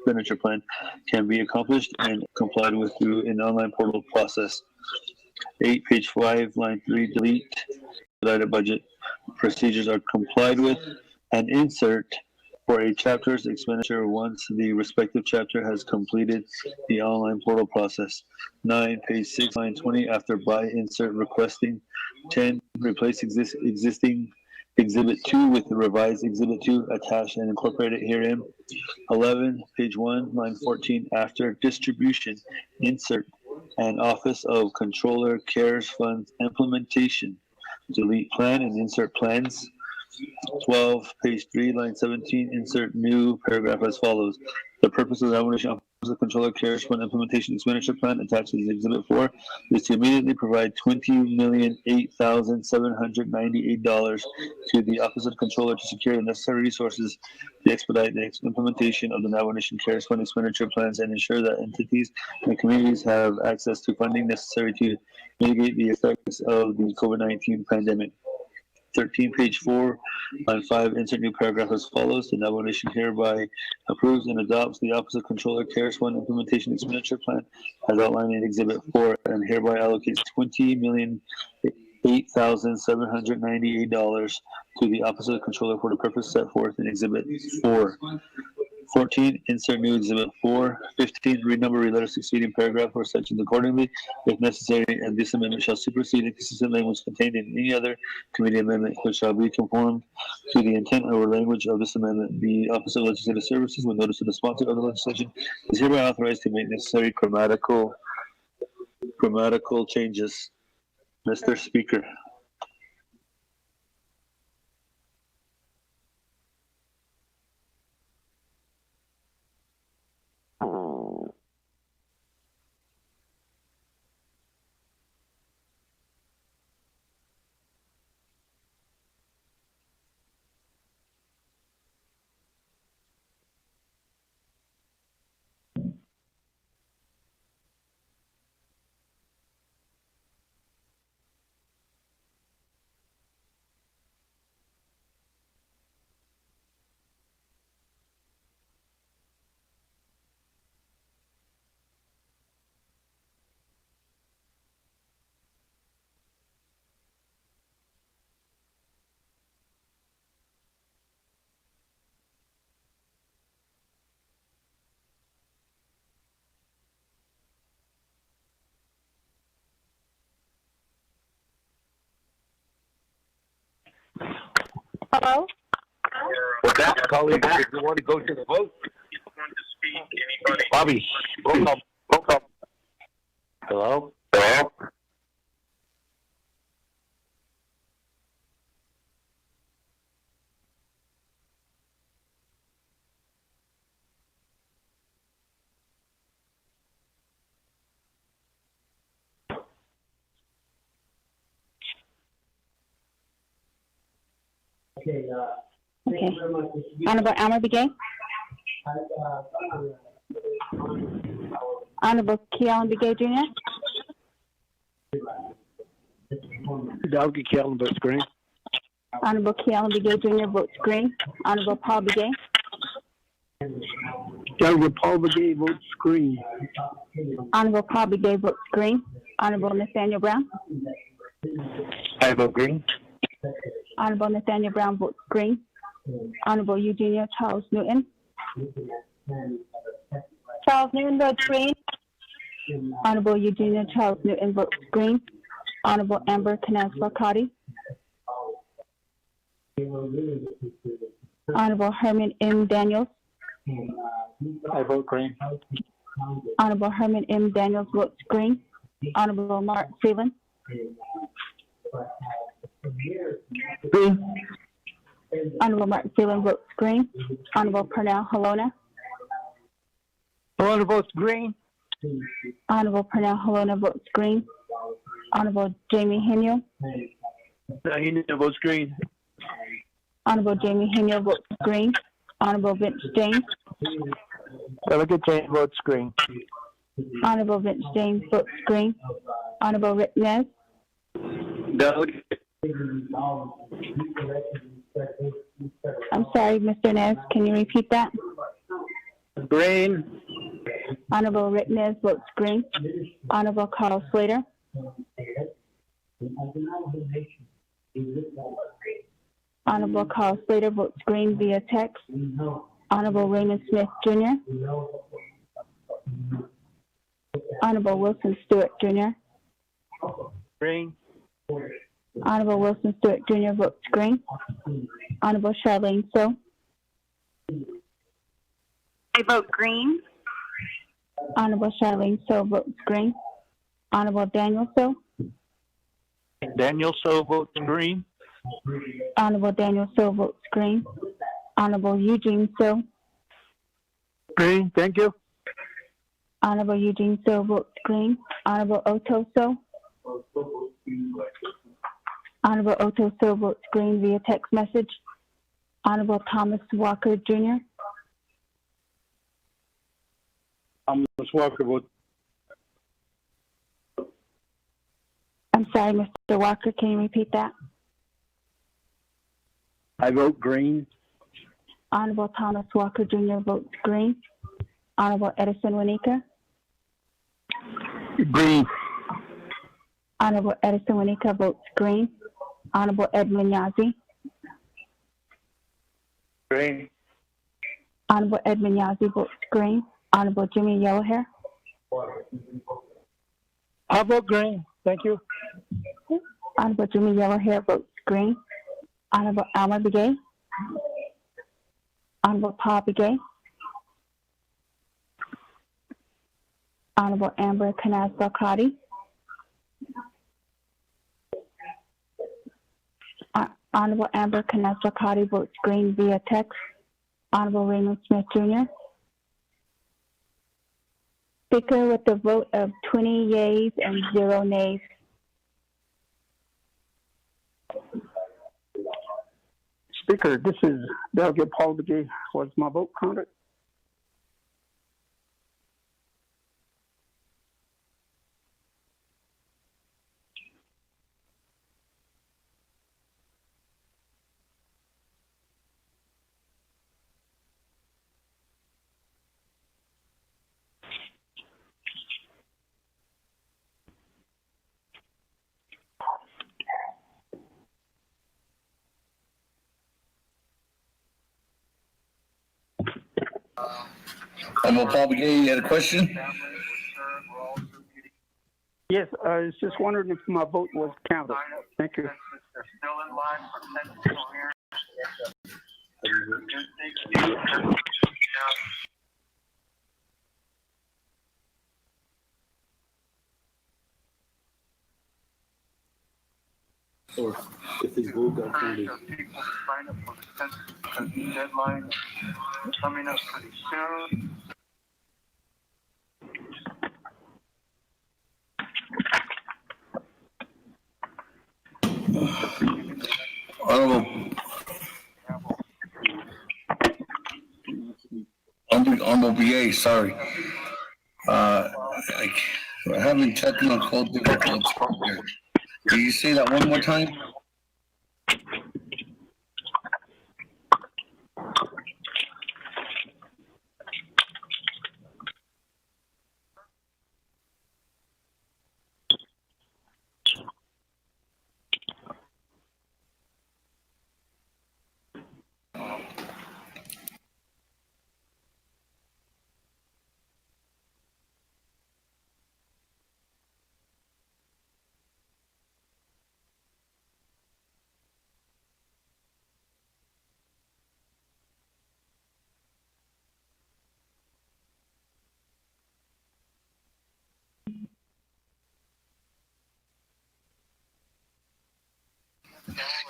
expenditure plan can be accomplished and complied with through an online portal process. 8, page 5, line 3, delete expedited budget. Procedures are complied with and insert for a chapter's expenditure once the respective chapter has completed the online portal process. 9, page 6, line 20, after by insert requesting. 10, replace existing Exhibit 2 with the revised Exhibit 2 attached and incorporated herein. 11, page 1, line 14, after distribution, insert an Office of Controller CARES Funds implementation. Delete plan and insert plans. 12, page 3, line 17, insert new paragraph as follows. The purpose of the Navajo Nation Office of Controller CARES Fund Implementation Expenditure Plan attached to Exhibit 4 is to immediately provide $20,008,798 to the Office of Controller to secure the necessary resources to expedite the implementation of the Navajo Nation CARES Fund Expenditure Plans and ensure that entities and communities have access to funding necessary to mitigate the effects of the COVID-19 pandemic. 13, page 4, line 5, insert new paragraph as follows. The Navajo Nation hereby approves and adopts the Office of Controller CARES Fund Implementation Expenditure Plan as outlined in Exhibit 4 and hereby allocates $20,008,798 to the Office of the Controller for the purpose set forth in Exhibit 4. 14, insert new Exhibit 4. 15, renumber letter succeeding paragraph or sections accordingly, if necessary, and this amendment shall supersede inconsistent language contained in any other committee amendment, which shall be conformed to the intent or language of this amendment. The Office of Legislative Services, with notice to the sponsor of the legislation, is hereby authorized to make necessary grammatical changes. Mr. Speaker. Hello? With that, colleagues, if you want to go to the vote. Bobby, roll call. Hello? Hello? Okay. Honorable Naabik'iyati. Honorable Naabik'iyati Jr. Naabik'iyati votes green. Honorable Naabik'iyati Jr. votes green. Honorable Paul Begay. Honorable Paul Begay votes green. Honorable Paul Begay votes green. Honorable Nathaniel Brown. I vote green. Honorable Nathaniel Brown votes green. Honorable Eugenia Charles Newton. Charles Newton votes green. Honorable Eugenia Charles Newton votes green. Honorable Amber Canaz Farkati. Honorable Herman M. Daniels. I vote green. Honorable Herman M. Daniels votes green. Honorable Mark Freeland. Green. Honorable Mark Freeland votes green. Honorable Pernell Halona. Halona votes green. Honorable Pernell Halona votes green. Honorable Jamie Heniel. Heniel votes green. Honorable Jamie Heniel votes green. Honorable Vince James. Delegate James votes green. Honorable Vince James votes green. Honorable Rick Nez. Delegate. I'm sorry, Mr. Nez, can you repeat that? Green. Honorable Rick Nez votes green. Honorable Carl Slater. Honorable Carl Slater votes green via text. Honorable Raymond Smith Jr. Honorable Wilson Stewart Jr. Green. Honorable Wilson Stewart Jr. votes green. Honorable Charlene So. I vote green. Honorable Charlene So votes green. Honorable Daniel So. Daniel So votes green. Honorable Daniel So votes green. Honorable Eugene So. Green. Thank you. Honorable Eugene So votes green. Honorable Otto So. Honorable Otto So votes green via text message. Honorable Thomas Walker Jr. Thomas Walker votes. I'm sorry, Mr. Walker, can you repeat that? I vote green. Honorable Thomas Walker Jr. votes green. Honorable Edison Wanika. Green. Honorable Edison Wanika votes green. Honorable Edmund Yazi. Green. Honorable Edmund Yazi votes green. Honorable Jimmy Yellowhair. I vote green. Thank you. Honorable Jimmy Yellowhair votes green. Honorable Alma Begay. Honorable Paul Begay. Honorable Amber Canaz-Belkadi. Honorable Amber Canaz-Belkadi votes green via text. Honorable Raymond Smith Jr. Speaker with a vote of 20 yeas and 0 nays. Speaker, this is Delegate Paul Begay. Was my vote counted? Honorable Paul Begay, you had a question? Yes, I was just wondering if my vote was counted. Thank you. Or if his vote got counted. Deadline coming up pretty soon. Honorable BA, sorry. We're having technical difficulties here. Can you say that one more time?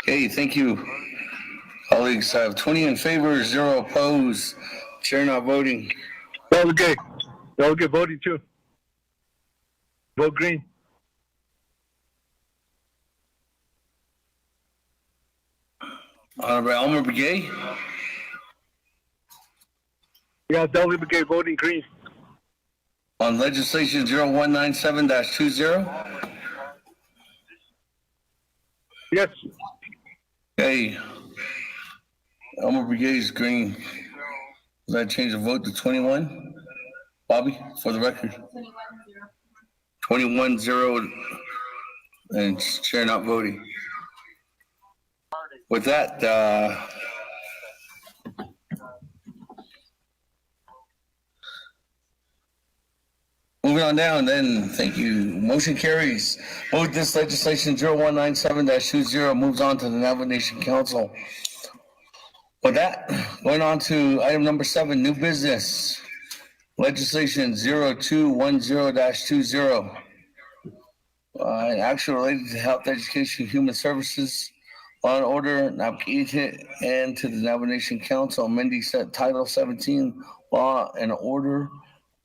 Okay, thank you. Colleagues, I have 20 in favor, 0 opposed. Chair not voting. Delegate. Delegate voting too. Vote green. Honorable Elmer Begay. Yeah, Delegate Begay voting green. On legislation 0197-20. Yes. Okay. Elmer Begay is green. Does that change the vote to 21? Bobby, for the record? 21-0 and chair not voting. With that, moving on down, then, thank you. Motion carries. Move this legislation 0197-20 moves on to the Navajo Nation Council. With that, going on to item number 7, new business. Legislation 0210-20. Action related to health, education, human services, law and order, Naabik'iyati, and to the Navajo Nation Council, amending Title 17, law and order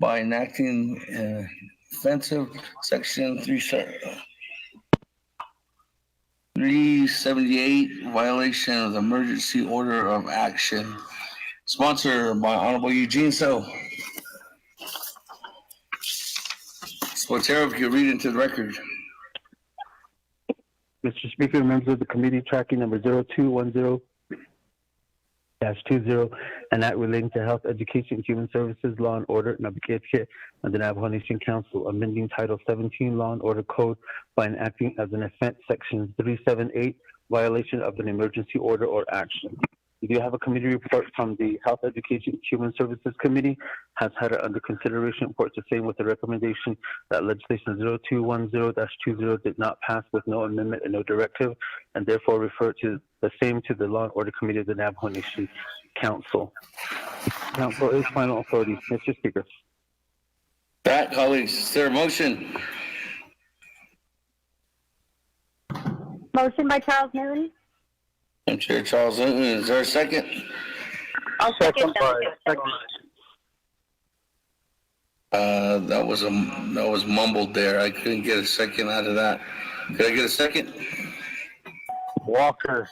by enacting offensive section 378, violation of the emergency order of action. Sponsored by Honorable Eugene So. Spotero, if you read into the record. Mr. Speaker, members of the committee, tracking number 0210-20, and that relating to health, education, human services, law and order, Naabik'iyati, and the Navajo Nation Council, amending Title 17 Law and Order Code by enacting as an offense Section 378, violation of an emergency order or action. We do have a committee report from the Health, Education, Human Services Committee, has had it under consideration, reports the same with the recommendation that legislation 0210-20 did not pass with no amendment and no directive, and therefore refer to the same to the Law and Order Committee of the Navajo Nation Council. Council is final authority. Mr. Speaker. That, colleagues, is there a motion? Motion by Charles Newton. I'm Chair Charles Newton. Is there a second? I'll second that. That was mumbled there. I couldn't get a second out of that. Could I get a second? Walker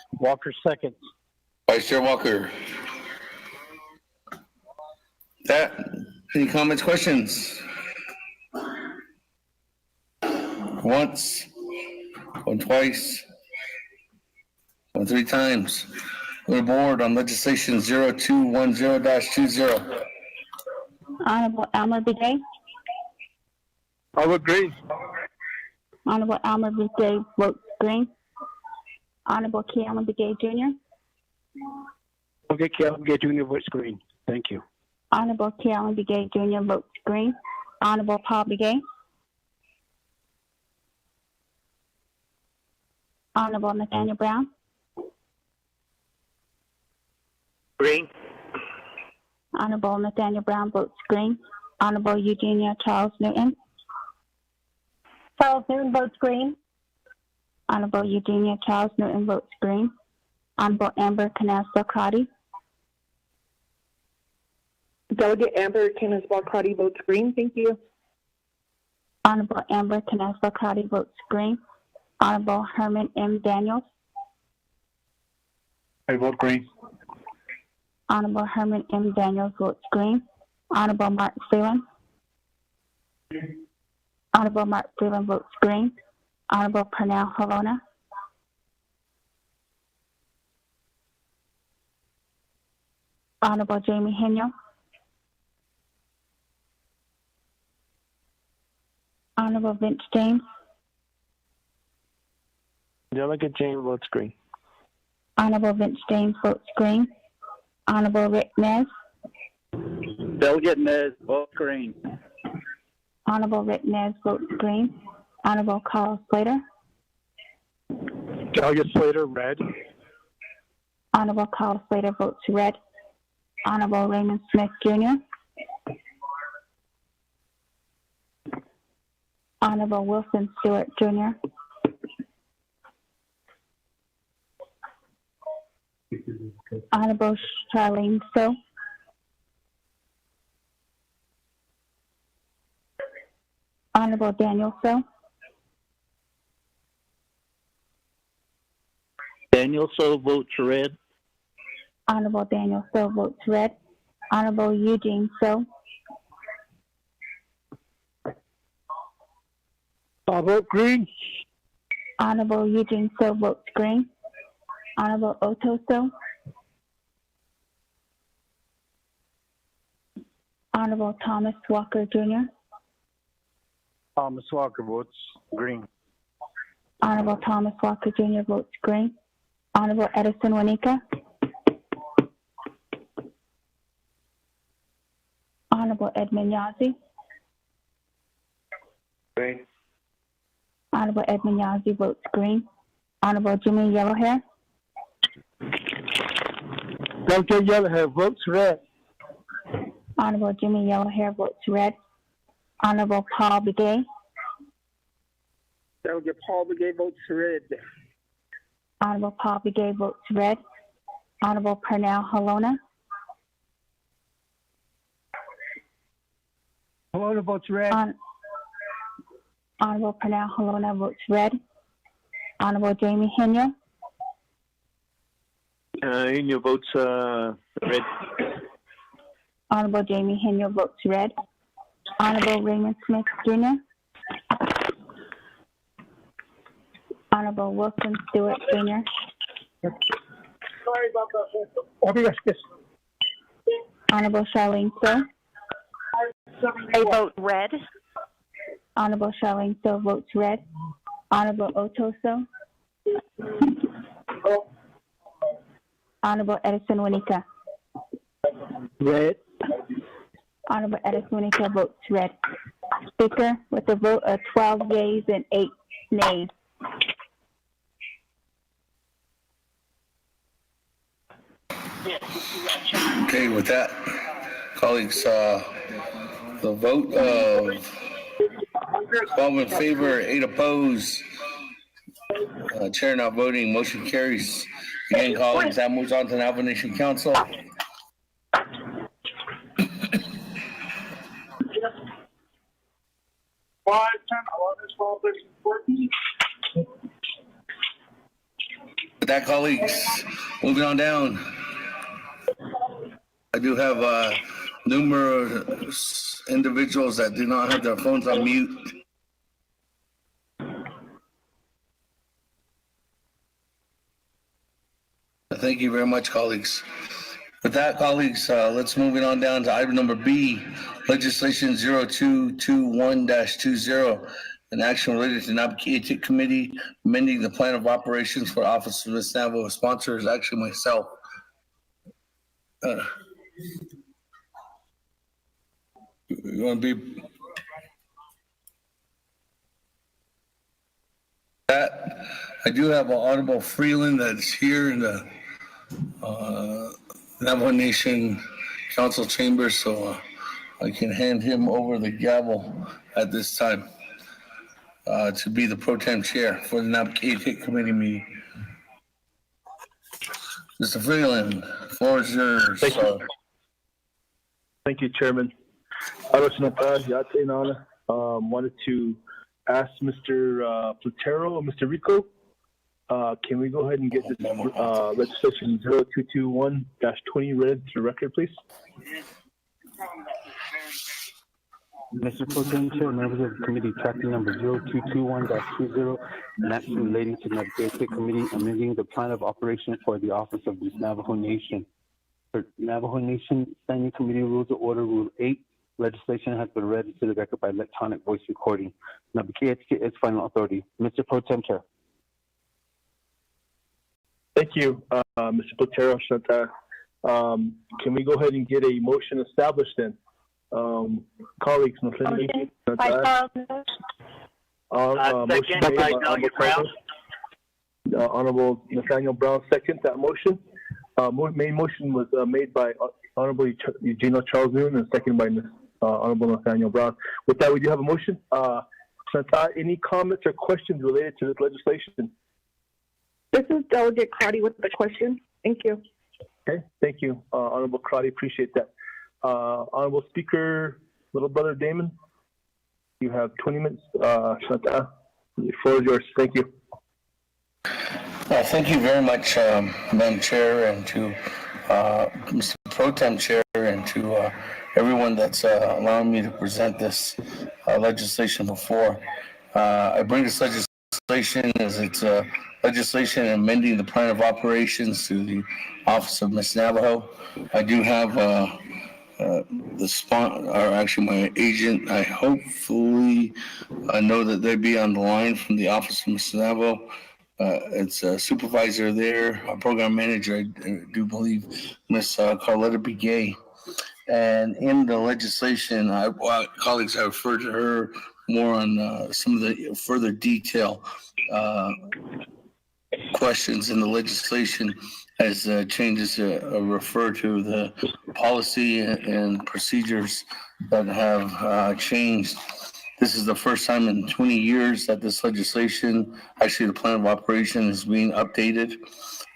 second. Vice Chair Walker. That, any comments, questions? Once, going twice, going 3 times. Go to board on legislation 0210-20. Honorable Elmer Begay. I would agree. Honorable Elmer Begay votes green. Honorable Kealan Begay Jr. Okay, Calvin Gay Jr. votes green. Thank you. Honorable Kealan Begay Jr. votes green. Honorable Paul Begay. Honorable Nathaniel Brown. Green. Honorable Nathaniel Brown votes green. Honorable Eugenia Charles Newton. Charles Newton votes green. Honorable Eugenia Charles Newton votes green. Honorable Amber Canasta-Crotty. Delegate Amber Canasta-Crotty votes green. Thank you. Honorable Amber Canasta-Crotty votes green. Honorable Herman M. Daniels. I vote green. Honorable Herman M. Daniels votes green. Honorable Mark Phelan. Honorable Mark Phelan votes green. Honorable Pernell Havona. Honorable Jamie Heniel. Honorable Vince James. Delegate James votes green. Honorable Vince James votes green. Honorable Rick Nez. Delegate Nez votes green. Honorable Rick Nez votes green. Honorable Carl Slater. Delegate Slater, red. Honorable Carl Slater votes red. Honorable Raymond Smith Jr. Honorable Wilson Stewart Jr. Honorable Charlene So. Honorable Daniel So. Daniel So votes red. Honorable Daniel So votes red. Honorable Eugene So. I vote green. Honorable Eugene So votes green. Honorable Otto So. Honorable Thomas Walker Jr., Thomas Walker votes green. Honorable Thomas Walker Jr. votes green. Honorable Edison Wanika, Honorable Edmund Yazzie, Green. Honorable Edmund Yazzie votes green. Honorable Jimmy Yellowhair, Delegate Yellowhair votes red. Honorable Jimmy Yellowhair votes red. Honorable Paul Begay, Delegate Paul Begay votes red. Honorable Paul Begay votes red. Honorable Pernell Halona, Halona votes red. Honorable Pernell Halona votes red. Honorable Jamie Henya, Inyo votes red. Honorable Jamie Henya votes red. Honorable Raymond Smith Jr., Honorable Wilson Stewart Jr., Sorry about that. Honorable Charlene Stowe, I vote red. Honorable Charlene Stowe votes red. Honorable Otoso, Honorable Edison Wanika, Red. Honorable Edison Wanika votes red. Speaker, with a vote of 12 yeas and 8 nays. Okay, with that, colleagues, the vote of 12 in favor, 8 opposed. Chair not voting, motion carries. Again, colleagues, that moves on to the Navajo Nation Council. With that, colleagues, moving on down. I do have numerous individuals that do not have their phones on mute. Thank you very much, colleagues. With that, colleagues, let's move it on down to item number B, legislation 0221-20, an action related to Naabik'iyati Committee, amending the plan of operations for Office of Miss Navajo. Sponsor is actually myself. You want to be that? I do have an Honorable Freeland that's here in the Navajo Nation Council chamber, so I can hand him over the gavel at this time to be the pro tem chair for the Naabik'iyati Committee meeting. Mr. Freeland, floor is yours. Thank you. Thank you, Chairman. Wanted to ask Mr. Platero or Mr. Rico, can we go ahead and get this legislation 0221-20 read to the record, please? Mr. Pro Tem Chair, members of the committee, tracking number 0221-20, an action relating to Naabik'iyati Committee amending the plan of operation for the Office of the Navajo Nation. For Navajo Nation Standing Committee Rules of Order, Rule 8, legislation has been read to the record by electronic voice recording. Naabik'iyati is final authority. Mr. Pro Tem Chair. Thank you, Mr. Platero. Can we go ahead and get a motion established then? Colleagues, motion made by Honorable Nathaniel Brown, second that motion. Main motion was made by Honorable Eugenio Charles Noon and second by Honorable Nathaniel Brown. With that, we do have a motion. Any comments or questions related to this legislation? This is Delegate Crotty with the question. Thank you. Okay, thank you, Honorable Crotty. Appreciate that. Honorable Speaker, little brother Damon, you have 20 minutes. The floor is yours. Thank you. Thank you very much, Madam Chair, and to Mr. Pro Tem Chair, and to everyone that's allowing me to present this legislation before. I bring this legislation as it's legislation amending the plan of operations to the Office of Miss Navajo. I do have or actually my agent, I hopefully know that they'd be on the line from the office of Mr. Navajo. It's a supervisor there, a program manager, I do believe, Miss Carletta Begay. And in the legislation, colleagues, I referred to her more on some of the further detail questions in the legislation as changes refer to the policy and procedures that have changed. This is the first time in 20 years that this legislation, actually the plan of operation, is being updated.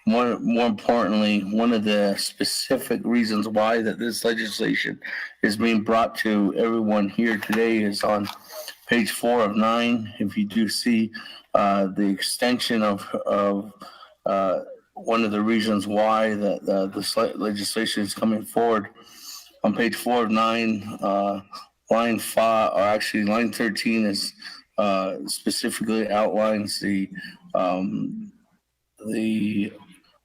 More importantly, one of the specific reasons why that this legislation is being brought to everyone here today is on page 4 of 9. If you do see the extension of one of the reasons why that this legislation is coming forward, on page 4 of 9, line 5, or actually line 13 is specifically outlines the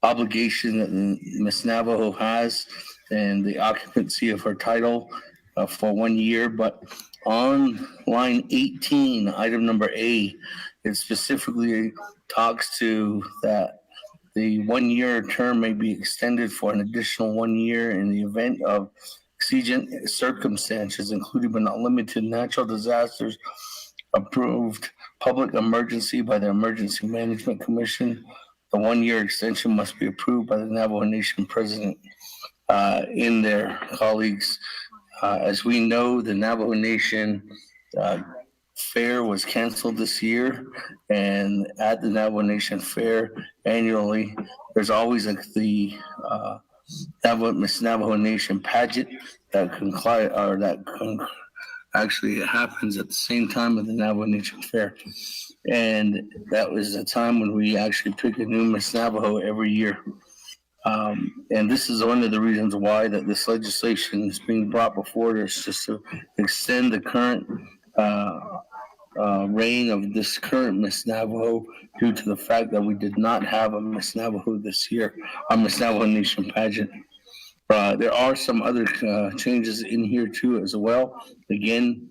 obligation that Ms. Navajo has and the occupancy of her title for 1 year. But on line 18, item number A, it specifically talks to that the 1 year term may be extended for an additional 1 year in the event of exigent circumstances, including but not limited to natural disasters, approved public emergency by the Emergency Management Commission. The 1 year extension must be approved by the Navajo Nation president in their colleagues. As we know, the Navajo Nation Fair was canceled this year, and at the Navajo Nation Fair annually, there's always the Miss Navajo Nation pageant that actually it happens at the same time of the Navajo Nation Fair. And that was a time when we actually pick a new Miss Navajo every year. And this is one of the reasons why that this legislation is being brought before us, just to extend the current reign of this current Miss Navajo due to the fact that we did not have a Miss Navajo this year, a Miss Navajo Nation pageant. There are some other changes in here too as well. Again,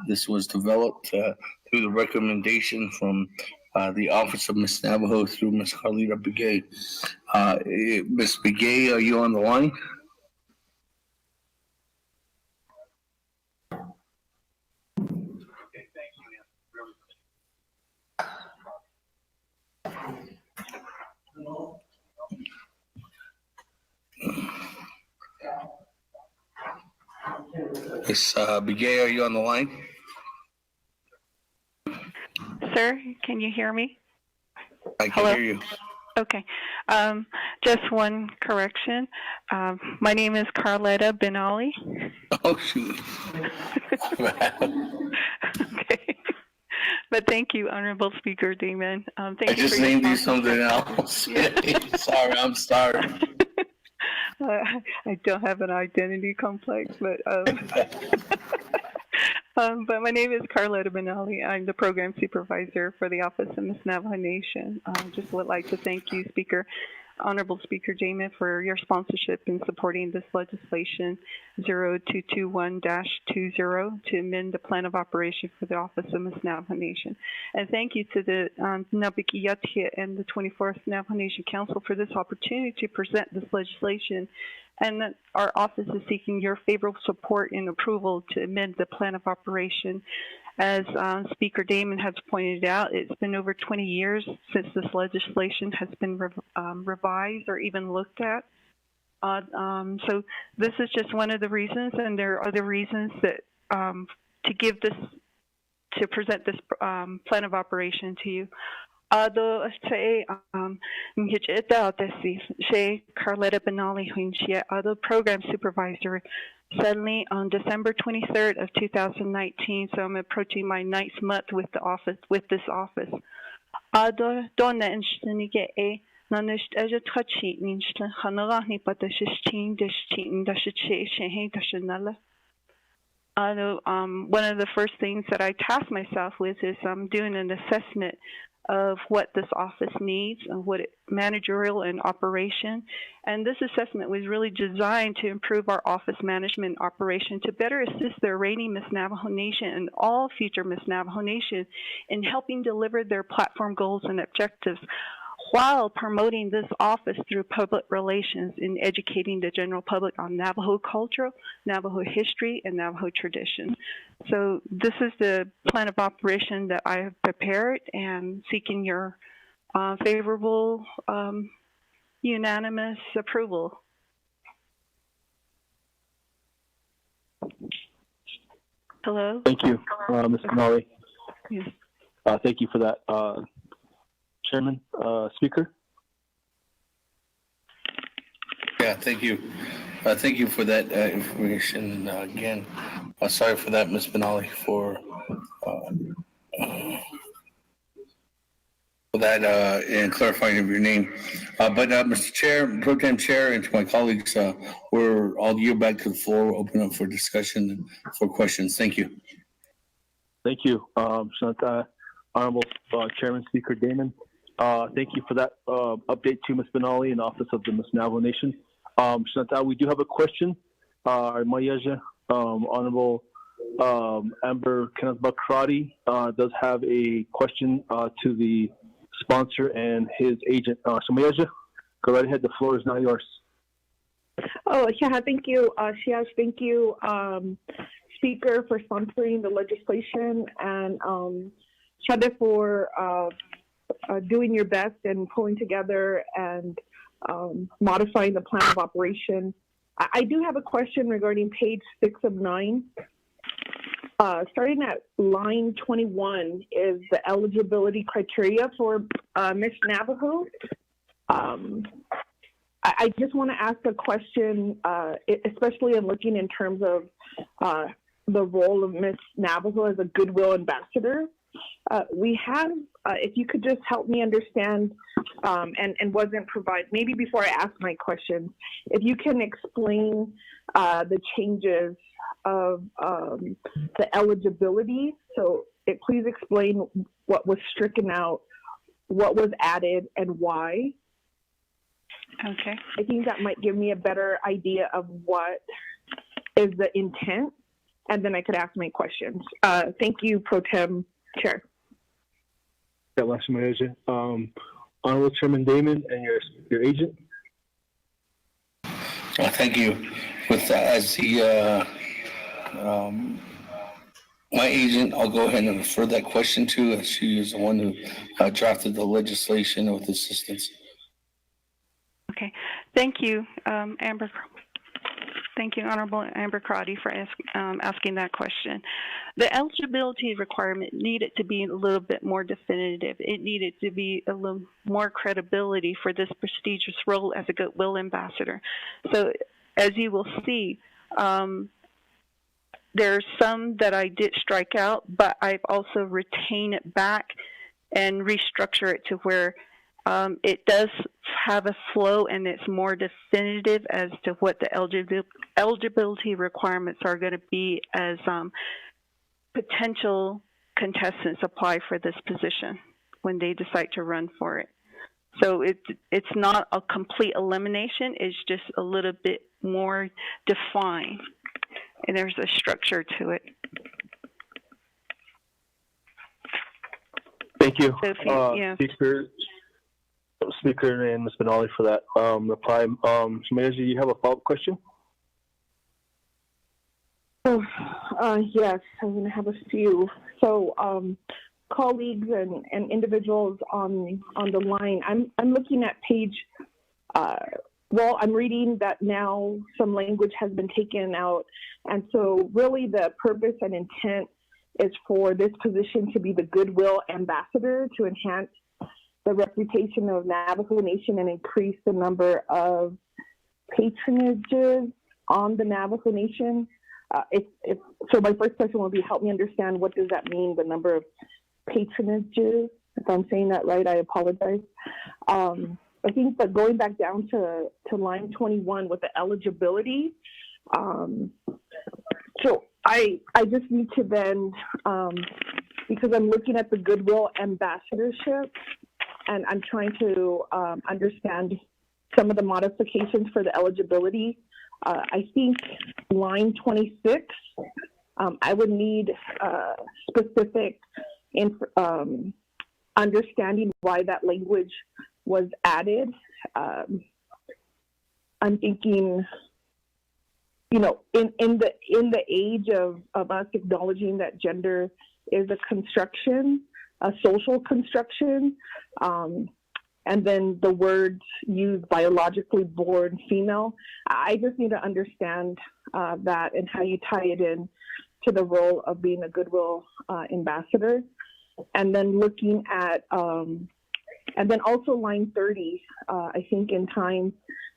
this was developed through the recommendation from the Office of Miss Navajo through Miss Carletta Begay. Miss Begay, are you on the line? Miss Begay, are you on the line? Sir, can you hear me? I can hear you. Okay. Just one correction. My name is Carletta Benali. Oh, shoot. Okay. But thank you, Honorable Speaker Damon. Thank I just named you something else. Sorry, I'm sorry. I don't have an identity complex, but but my name is Carletta Benali. I'm the program supervisor for the Office of Miss Navajo Nation. Just would like to thank you, Honorable Speaker Jamin, for your sponsorship in supporting this legislation 0221-20 to amend the plan of operation for the Office of Miss Navajo Nation. And thank you to the Naabik'iyati and the 24th Navajo Nation Council for this opportunity to present this legislation. And our office is seeking your favorable support and approval to amend the plan of operation. As Speaker Damon has pointed out, it's been over 20 years since this legislation has been revised or even looked at. So this is just one of the reasons, and there are other reasons that to present this plan of operation to you. Carletta Benali, the program supervisor, suddenly on December 23rd of 2019, so I'm approaching my 9th month with this office. One of the first things that I tasked myself with is doing an assessment of what this office needs and what managerial and operation. And this assessment was really designed to improve our office management operation to better assist the reigning Miss Navajo Nation and all future Miss Navajo Nation in helping deliver their platform goals and objectives, while promoting this office through public relations in educating the general public on Navajo culture, Navajo history, and Navajo tradition. So this is the plan of operation that I have prepared and seeking your favorable, unanimous approval. Hello? Thank you, Ms. Benali. Yes. Thank you for that. Chairman, Speaker? Yeah, thank you. Thank you for that information. Again, sorry for that, Ms. Benali, for that and clarifying of your name. But Mr. Chair, Pro Tem Chair, and to my colleagues, I'll yield back to the floor, open up for discussion and for questions. Thank you. Thank you, Honorable Chairman, Speaker Damon. Thank you for that update to Ms. Benali in Office of the Miss Navajo Nation. We do have a question. Mayaja, Honorable Amber Naabik'iyati does have a question to the sponsor and his agent. So Mayaja, go right ahead. The floor is now yours. Oh, yeah, thank you. Shiaz, thank you, Speaker, for sponsoring the legislation, and Shade for doing your best and pulling together and modifying the plan of operation. I do have a question regarding page 6 of 9. Starting at line 21 is the eligibility criteria for Miss Navajo. I just want to ask a question, especially in looking in terms of the role of Miss Navajo as a goodwill ambassador. We have, if you could just help me understand, and wasn't provide, maybe before I ask my question, if you can explain the changes of the eligibility. So please explain what was stricken out, what was added, and why. Okay. I think that might give me a better idea of what is the intent, and then I could ask my questions. Thank you, Pro Tem Chair. Honorable Chairman Damon and your agent. Thank you. With as the my agent, I'll go ahead and refer that question to, as she is the one who drafted the legislation with assistance. Okay. Thank you, Amber. Thank you, Honorable Amber Crotty, for asking that question. The eligibility requirement needed to be a little bit more definitive. It needed to be a little more credibility for this prestigious role as a goodwill ambassador. So as you will see, there's some that I did strike out, but I've also retained it back and restructure it to where it does have a flow and it's more definitive as to what the eligibility requirements are going to be as potential contestants apply for this position when they decide to run for it. So it's not a complete elimination, it's just a little bit more defined, and there's a structure to it. Thank you, Yeah. Speaker and Ms. Benali for that reply. Mayor, do you have a follow-up question? Oh, yes, I'm going to have a few. So, colleagues and individuals on the line, I'm looking at page. Well, I'm reading that now some language has been taken out, and so really the purpose and intent is for this position to be the goodwill ambassador to enhance the reputation of Navajo Nation and increase the number of patronages on the Navajo Nation. So my first question will be, help me understand, what does that mean, the number of patronages? If I'm saying that right, I apologize. I think, but going back down to line 21 with the eligibility, so I just need to then because I'm looking at the Goodwill Ambassadorship, and I'm trying to understand some of the modifications for the eligibility. I think line 26, I would need specific understanding why that language was added. I'm thinking, you know, in the age of us acknowledging that gender is a construction, a social construction, and then the words used biologically born female. I just need to understand that and how you tie it in to the role of being a Goodwill ambassador. And then looking at, and then also line 30, I think in time,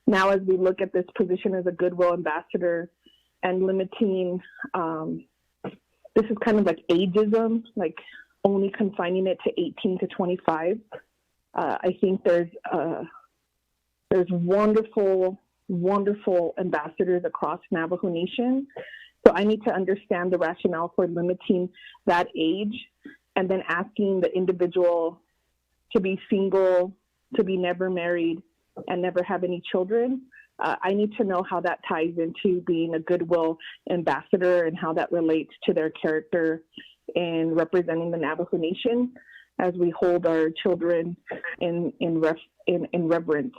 now as we look at this position as a Goodwill ambassador and limiting, this is kind of like ageism, like only confining it to 18 to 25. I think there's wonderful ambassadors across Navajo Nation. So I need to understand the rationale for limiting that age and then asking the individual to be single, to be never married, and never have any children. I need to know how that ties into being a Goodwill ambassador and how that relates to their character in representing the Navajo Nation as we hold our children in reverence.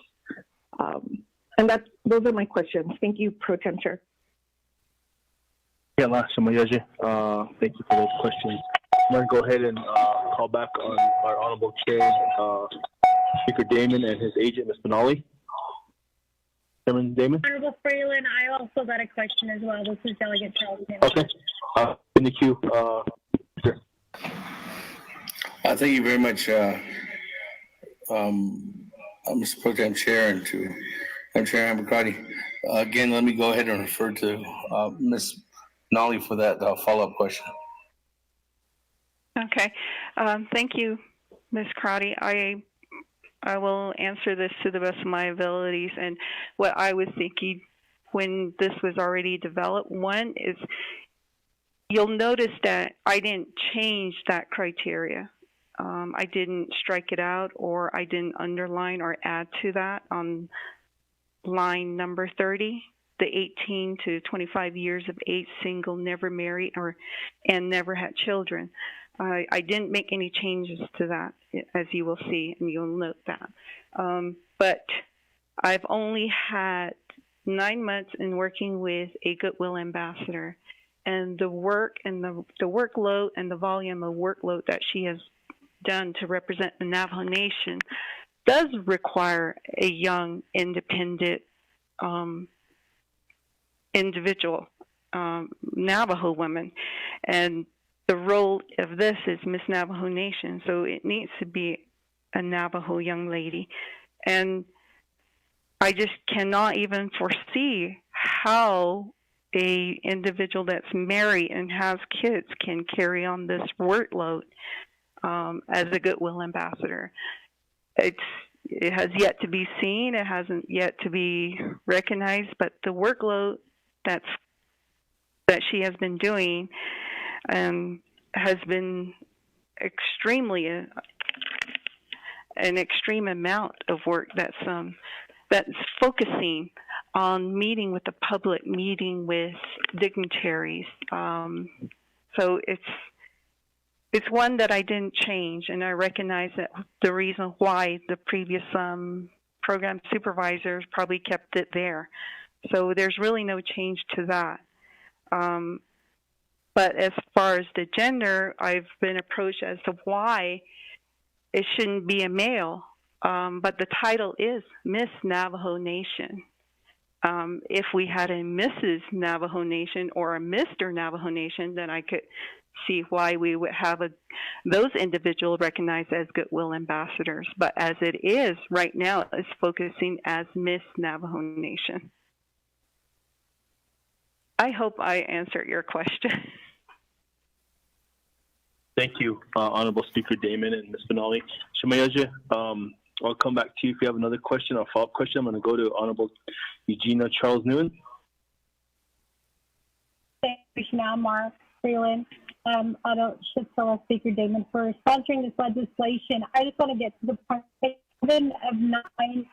And those are my questions. Thank you, Pro Tem Chair. Thank you for those questions. I'm going to go ahead and call back on our Honorable Chair, Speaker Damon, and his agent, Ms. Benali. Chairman Damon? Honorable Freeland, I also got a question as well. This is Delegate Charles. Okay. In the queue. Sure. Thank you very much, Mr. Pro Tem Chair, and to Chair Naabik'iyati. Again, let me go ahead and refer to Ms. Nolly for that follow-up question. Okay. Thank you, Ms. Crotty. I will answer this to the best of my abilities. And what I was thinking when this was already developed, one is you'll notice that I didn't change that criteria. I didn't strike it out, or I didn't underline or add to that on line number 30, the 18 to 25 years of age, single, never married, and never had children. I didn't make any changes to that, as you will see, and you'll note that. But I've only had 9 months in working with a Goodwill ambassador, and the work and the workload and the volume of workload that she has done to represent the Navajo Nation does require a young, independent individual, Navajo woman. And the role of this is Miss Navajo Nation, so it needs to be a Navajo young lady. And I just cannot even foresee how a individual that's married and has kids can carry on this workload as a Goodwill ambassador. It has yet to be seen. It hasn't yet to be recognized, but the workload that she has been doing has been extremely an extreme amount of work that's focusing on meeting with the public, meeting with dignitaries. So it's one that I didn't change, and I recognize that the reason why the previous program supervisors probably kept it there. So there's really no change to that. But as far as the gender, I've been approached as to why it shouldn't be a male, but the title is Miss Navajo Nation. If we had a Mrs. Navajo Nation or a Mr. Navajo Nation, then I could see why we would have those individuals recognized as Goodwill ambassadors. But as it is right now, it's focusing as Miss Navajo Nation. I hope I answered your question. Thank you, Honorable Speaker Damon and Ms. Benali. Shemayaja, I'll come back to you if you have another question or follow-up question. I'm going to go to Honorable Eugenia Charles Nguyen. Thank you, Mark Freeland. Shitsila, Speaker Damon, for sponsoring this legislation. I just want to get to the point. Page 7 of 9,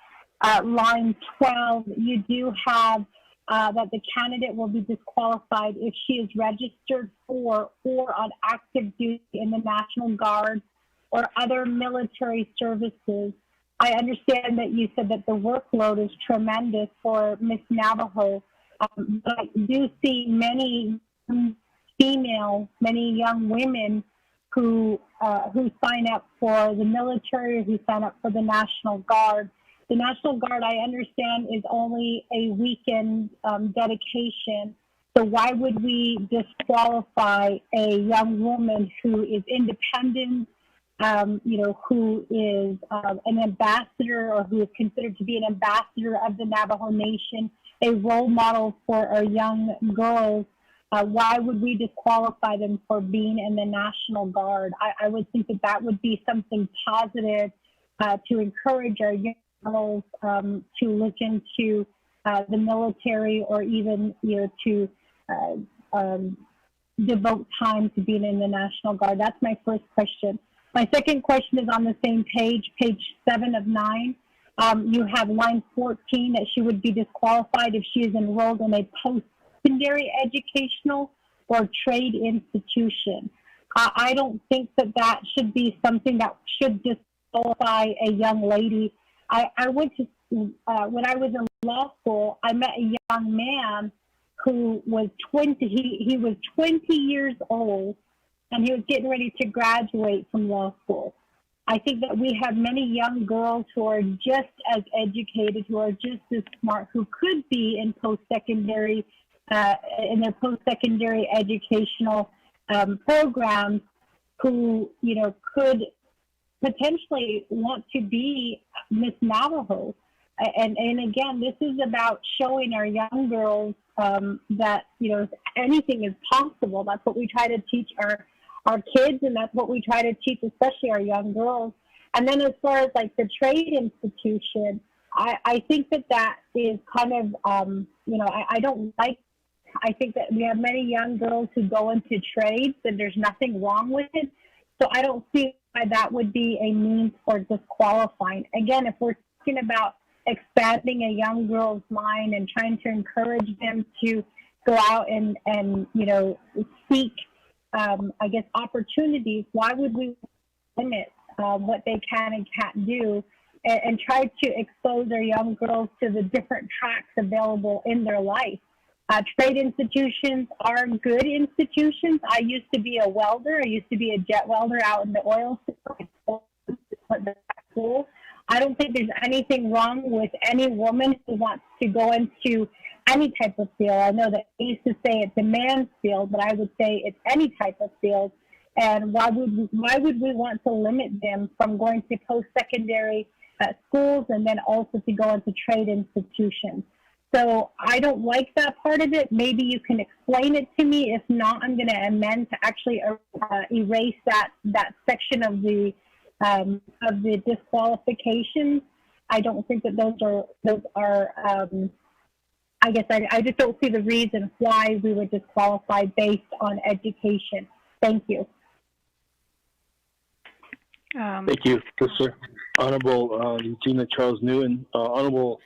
line 12, you do have that the candidate will be disqualified if she is registered for or on active duty in the National Guard or other military services. I understand that you said that the workload is tremendous for Miss Navajo, but I do see many females, many young women who sign up for the military, who sign up for the National Guard. The National Guard, I understand, is only a weekend dedication. So why would we disqualify a young woman who is independent, who is an ambassador or who is considered to be an ambassador of the Navajo Nation, a role model for our young girls? Why would we disqualify them for being in the National Guard? I would think that that would be something positive to encourage our young girls to look into the military, or even to devote time to being in the National Guard. That's my first question. My second question is on the same page, page 7 of 9. You have line 14 that she would be disqualified if she is enrolled in a post-secondary educational or trade institution. I don't think that that should be something that should disqualify a young lady. I went to, when I was in law school, I met a young man who was 20, he was 20 years old, and he was getting ready to graduate from law school. I think that we have many young girls who are just as educated, who are just as smart, who could be in post-secondary, in their post-secondary educational programs, who, could potentially want to be Miss Navajo. And again, this is about showing our young girls that, anything is possible. That's what we try to teach our kids, and that's what we try to teach, especially our young girls. And then as far as like the trade institution, I think that is kind of, I don't like, I think that we have many young girls who go into trades, and there's nothing wrong with it. So I don't see why that would be a means for disqualifying. Again, if we're talking about expanding a young girl's mind and trying to encourage them to go out and seek, opportunities, why would we limit what they can and can't do, and try to expose our young girls to the different tracks available in their life? Trade institutions are good institutions. I used to be a welder. I used to be a jet welder out in the oil field. I don't think there's anything wrong with any woman who wants to go into any type of field. I know that they used to say it's a man's field, but I would say it's any type of field. And why would we want to limit them from going to post-secondary schools and then also to go into trade institutions? So I don't like that part of it. Maybe you can explain it to me. If not, I'm going to amend to actually erase that section of the disqualifications. I don't think that those are. I just don't see the reason why we would disqualify based on education. Thank you. Thank you, Sister. Honorable Eugenia Charles Newton, Honorable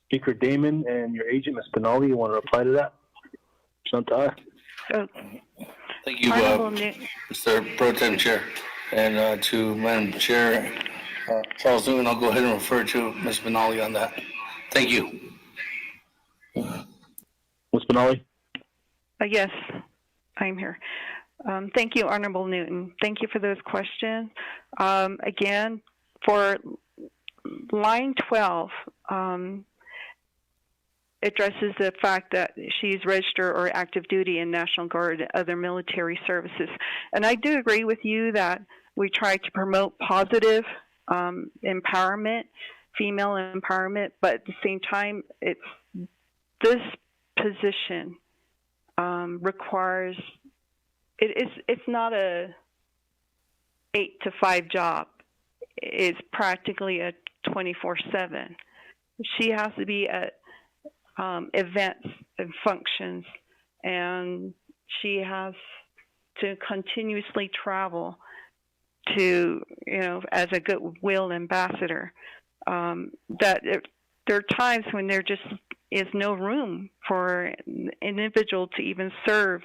Speaker Damon, and your agent, Ms. Benali, you want to reply to that? Shanta? Thank you, Mr. Pro Tem Chair. And to Madam Chair Charles Newton, I'll go ahead and refer to Ms. Benali on that. Thank you. Ms. Benali? Yes, I'm here. Thank you, Honorable Newton. Thank you for those questions. Again, for line 12, addresses the fact that she's registered or active duty in National Guard and other military services. And I do agree with you that we try to promote positive empowerment, female empowerment, but at the same time, this position requires, it's not a 8 to 5 job. It's practically a 24/7. She has to be at events and functions, and she has to continuously travel to, as a goodwill ambassador. There are times when there just is no room for an individual to even serve,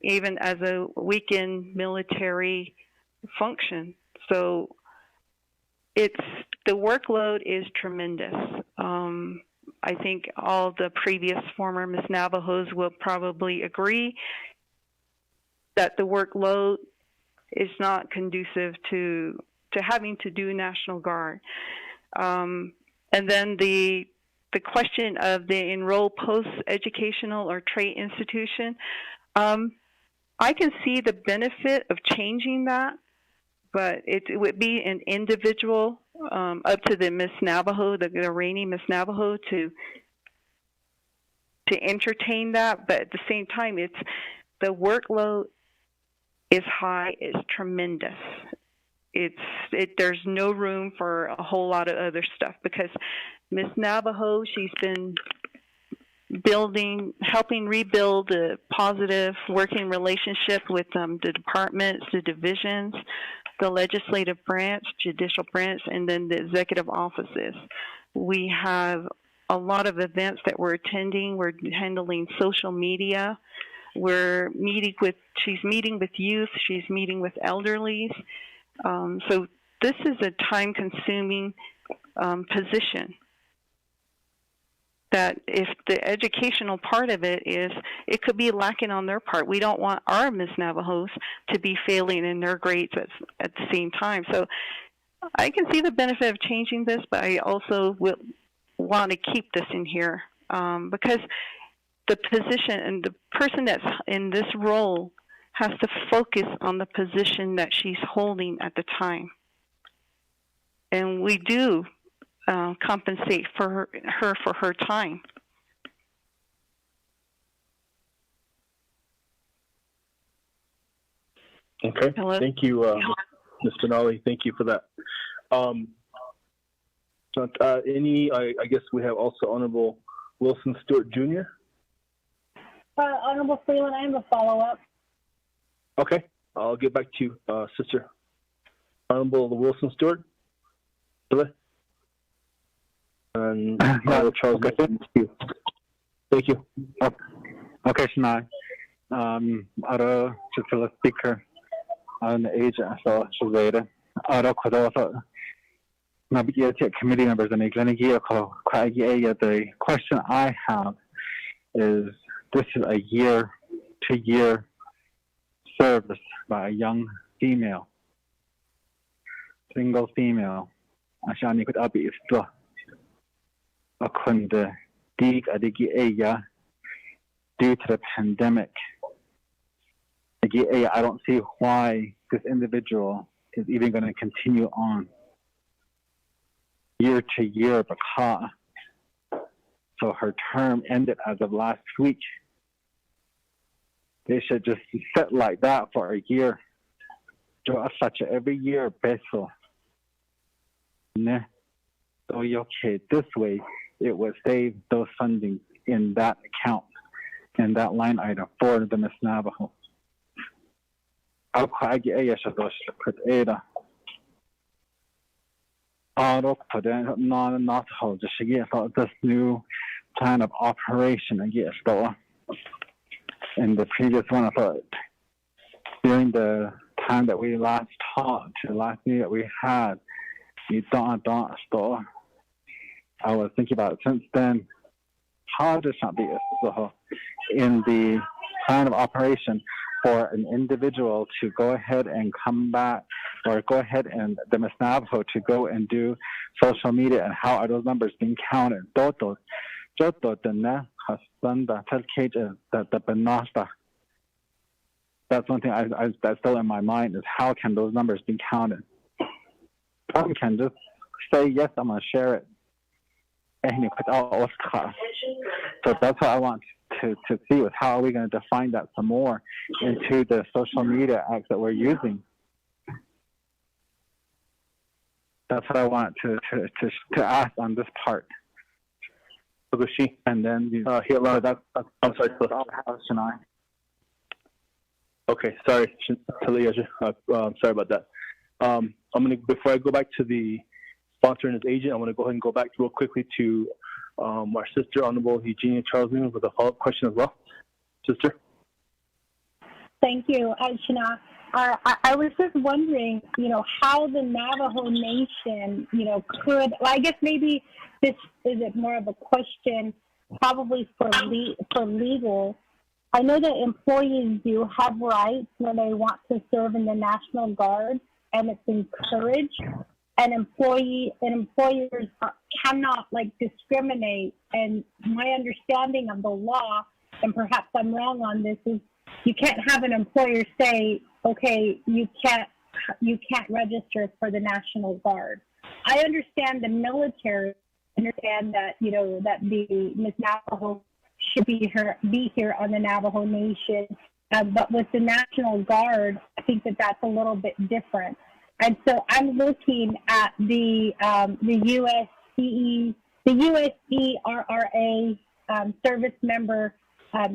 even as a weekend military function. So the workload is tremendous. I think all the previous former Miss Navajos will probably agree that the workload is not conducive to having to do National Guard. And then the question of the enrolled post-educational or trade institution, I can see the benefit of changing that, but it would be an individual, up to the Miss Navajo, the reigning Miss Navajo, to entertain that. But at the same time, the workload is high, it's tremendous. There's no room for a whole lot of other stuff, because Miss Navajo, she's been helping rebuild a positive working relationship with the departments, the divisions, the legislative branch, judicial branch, and then the executive offices. We have a lot of events that we're attending. We're handling social media. She's meeting with youth. She's meeting with elderlies. So this is a time-consuming position that if the educational part of it could be lacking on their part. We don't want our Miss Navajos to be failing in their grades at the same time. So I can see the benefit of changing this, but I also want to keep this in here because the position and the person that's in this role has to focus on the position that she's holding at the time. And we do compensate for her for her time. Okay. Hello? Thank you, Ms. Benali. Thank you for that. I guess we have also Honorable Wilson Stewart Jr. Honorable Freeland, I have a follow-up. Okay. I'll get back to you, Sister. Honorable Wilson Stewart. And Honorable Charles. Thank you. Okay, Shania. Other speaker on the agent, so later. Other Naabik'iyati Committee members and the question I have is, this is a year-to-year service by a young female, single female. Ashani could abi isto. Akunda dig adigi due to the pandemic. I don't see why this individual is even going to continue on year to year, because so her term ended as of last week. They should just sit like that for a year. Such every year, peso. So okay, this way it would save those funding in that account, in that line item for the Miss Navajo. This new plan of operation, I guess, though. In the previous one, I thought during the time that we last talked, the last meeting that we had, I was thinking about it since then. How does not be in the plan of operation for an individual to go ahead and come back, or go ahead and the Miss Navajo to go and do social media, and how are those numbers being counted? That's one thing that's still in my mind, is how can those numbers be counted? I can just say, yes, I'm going to share it. So that's what I want to see, is how are we going to define that some more into the social media acts that we're using. That's what I want to ask on this part. And then I'm sorry. Okay, sorry, Talia. Sorry about that. Before I go back to the sponsor and his agent, I want to go ahead and go back real quickly to our sister, Honorable Eugenia Charles Newman, with a follow-up question as well. Sister? Thank you, Shana. I was just wondering, how the Navajo Nation, could, well, I guess maybe this is more of a question probably for legal. I know that employees do have rights when they want to serve in the National Guard, and it's encouraged. And employers cannot discriminate. And my understanding of the law, and perhaps I'm wrong on this, is you can't have an employer say, okay, you can't register for the National Guard. I understand the military, understand that that the Miss Navajo should be here on the Navajo Nation, but with the National Guard, I think that that's a little bit different. And so I'm looking at the USERRA service member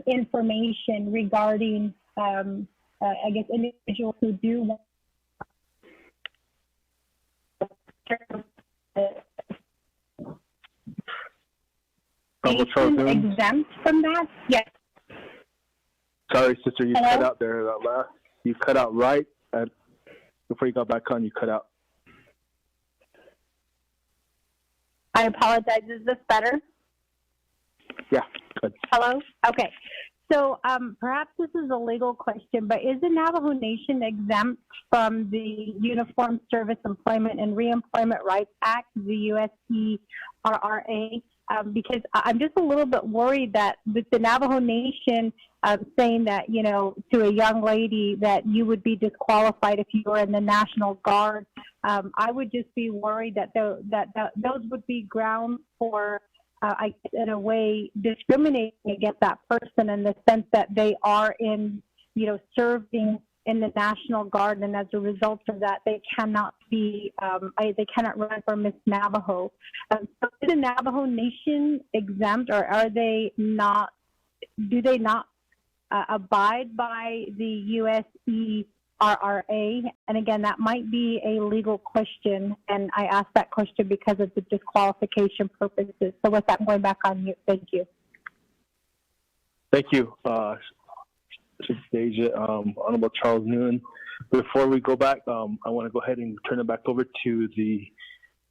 information regarding, I guess, individuals who do want exempt from that. Yes. Sorry, sister, you cut out there. That last, you cut out right before you got back on. You cut out. I apologize. Is this better? Yeah. Good. Hello? Okay. So perhaps this is a legal question, but is the Navajo Nation exempt from the Uniform Service Employment and Reemployment Rights Act, the USERRA? Because I'm just a little bit worried that with the Navajo Nation saying that, to a young lady that you would be disqualified if you were in the National Guard, I would just be worried that those would be grounds for, in a way, discriminating against that person in the sense that they are serving in the National Guard, and as a result of that, they cannot be, they cannot run for Miss Navajo. So is the Navajo Nation exempt, or are they not? Do they not abide by the USERRA? And again, that might be a legal question, and I asked that question because of the disqualification purposes. So with that, I'm going back on mute. Thank you. Thank you, Asia, Honorable Charles Newman. Before we go back, I want to go ahead and turn it back over to the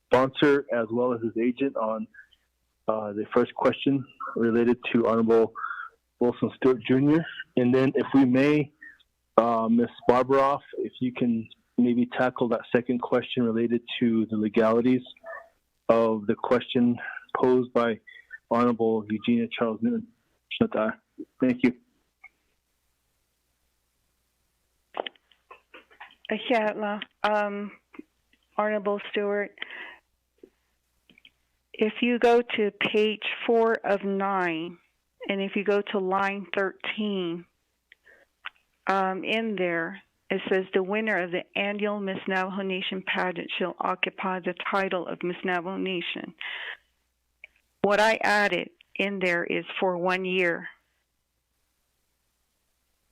sponsor as well as his agent on the first question related to Honorable Wilson Stewart Jr. And then, if we may, Ms. Barbaroff, if you can maybe tackle that second question related to the legalities of the question posed by Honorable Eugenia Charles Newman. Thank you. Honorable Stewart, if you go to page 4 of 9, and if you go to line 13, in there, it says the winner of the annual Miss Navajo Nation pageant shall occupy the title of Miss Navajo Nation. What I added in there is for 1 year.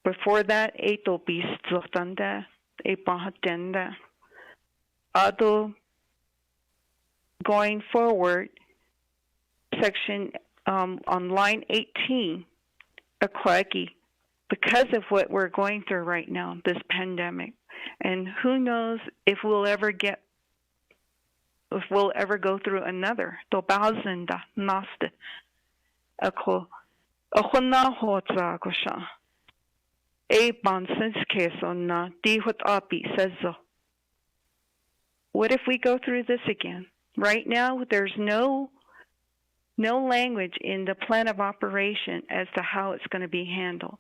Before that, ito bistotanda. Although going forward, section on line 18, because of what we're going through right now, this pandemic, and who knows if we'll ever go through another. What if we go through this again? Right now, there's no language in the plan of operation as to how it's going to be handled.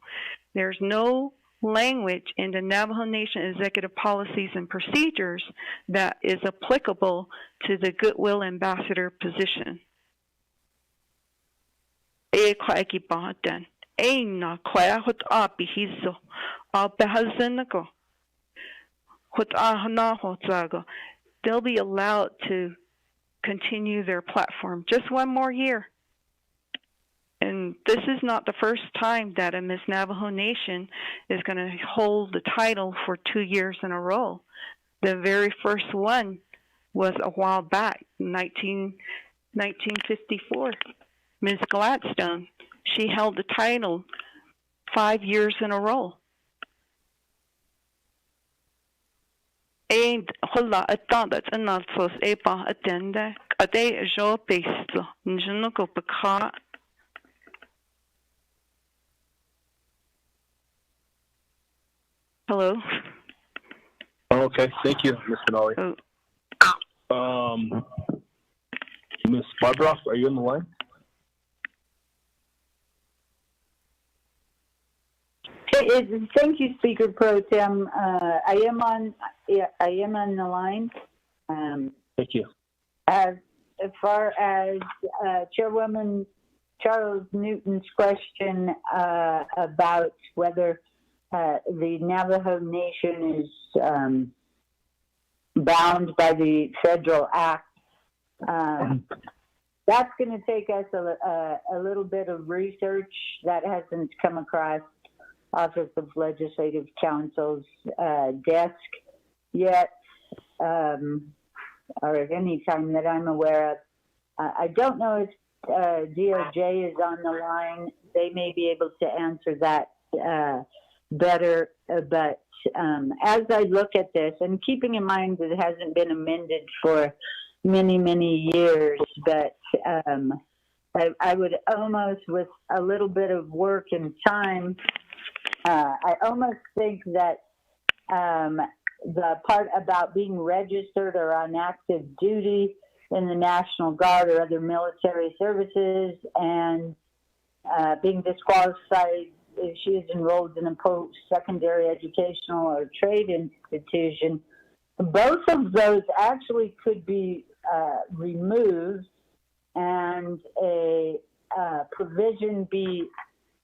There's no language in the Navajo Nation executive policies and procedures that is applicable to the Goodwill Ambassador position. They'll be allowed to continue their platform just 1 more year. And this is not the first time that a Miss Navajo Nation is going to hold the title for 2 years in a row. The very first one was a while back, 1954. Ms. Gladstone, she held the title 5 years in a row. And hola atanda tana sos epa atenda ade jo besto njuno ko baka. Hello. Okay, thank you, Ms. Finale. Ms. Barbara, are you on the line? Thank you, Speaker Pro Tem. I am on the line. Thank you. As far as Chairwoman Charles Newton's question about whether the Navajo Nation is bound by the federal act, that's going to take us a little bit of research that hasn't come across Office of Legislative Counsel's desk yet, or at any time that I'm aware of. I don't know if DOJ is on the line. They may be able to answer that better, but as I look at this, and keeping in mind that it hasn't been amended for many, many years, but I would almost, with a little bit of work and time, I almost think that the part about being registered or on active duty in the National Guard or other military services and being disqualified if she is enrolled in a post-secondary educational or trade institution, both of those actually could be removed and a provision be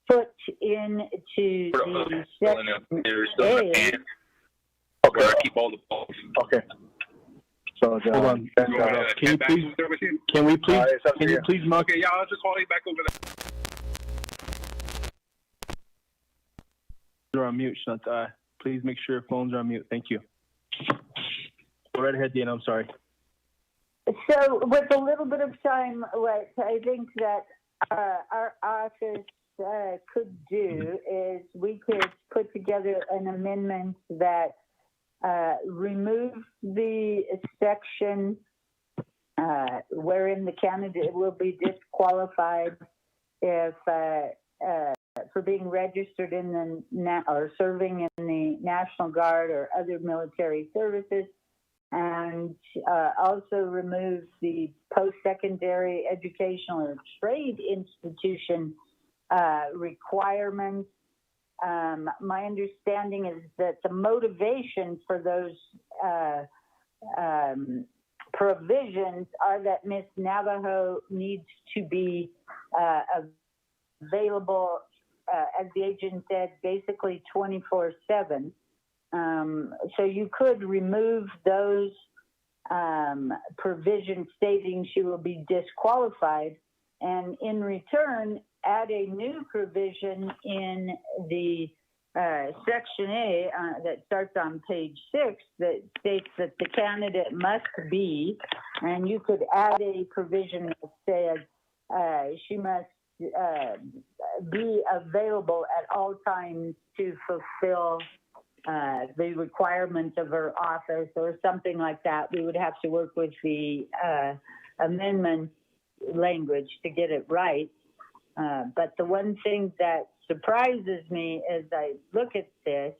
put into the Section A. Okay. Keep all the balls. Okay. So hold on. Can we please mark? Okay, y'all, I'll just call you back over there. You're on mute, Chantal. Please make sure your phones are on mute. Thank you. Go right ahead, Dana. I'm sorry. So with a little bit of time, what I think that our office could do is we could put together an amendment that removes the section wherein the candidate will be disqualified if for being registered in the or serving in the National Guard or other military services, and also removes the post-secondary educational or trade institution requirements. My understanding is that the motivation for those provisions are that Miss Navajo needs to be available, as the agent said, basically 24/7. So you could remove those provisions stating she will be disqualified, and in return add a new provision in the Section A that starts on page 6 that states that the candidate must be, and you could add a provision that says she must be available at all times to fulfill the requirements of her office or something like that. We would have to work with the amendment language to get it right. But the one thing that surprises me as I look at this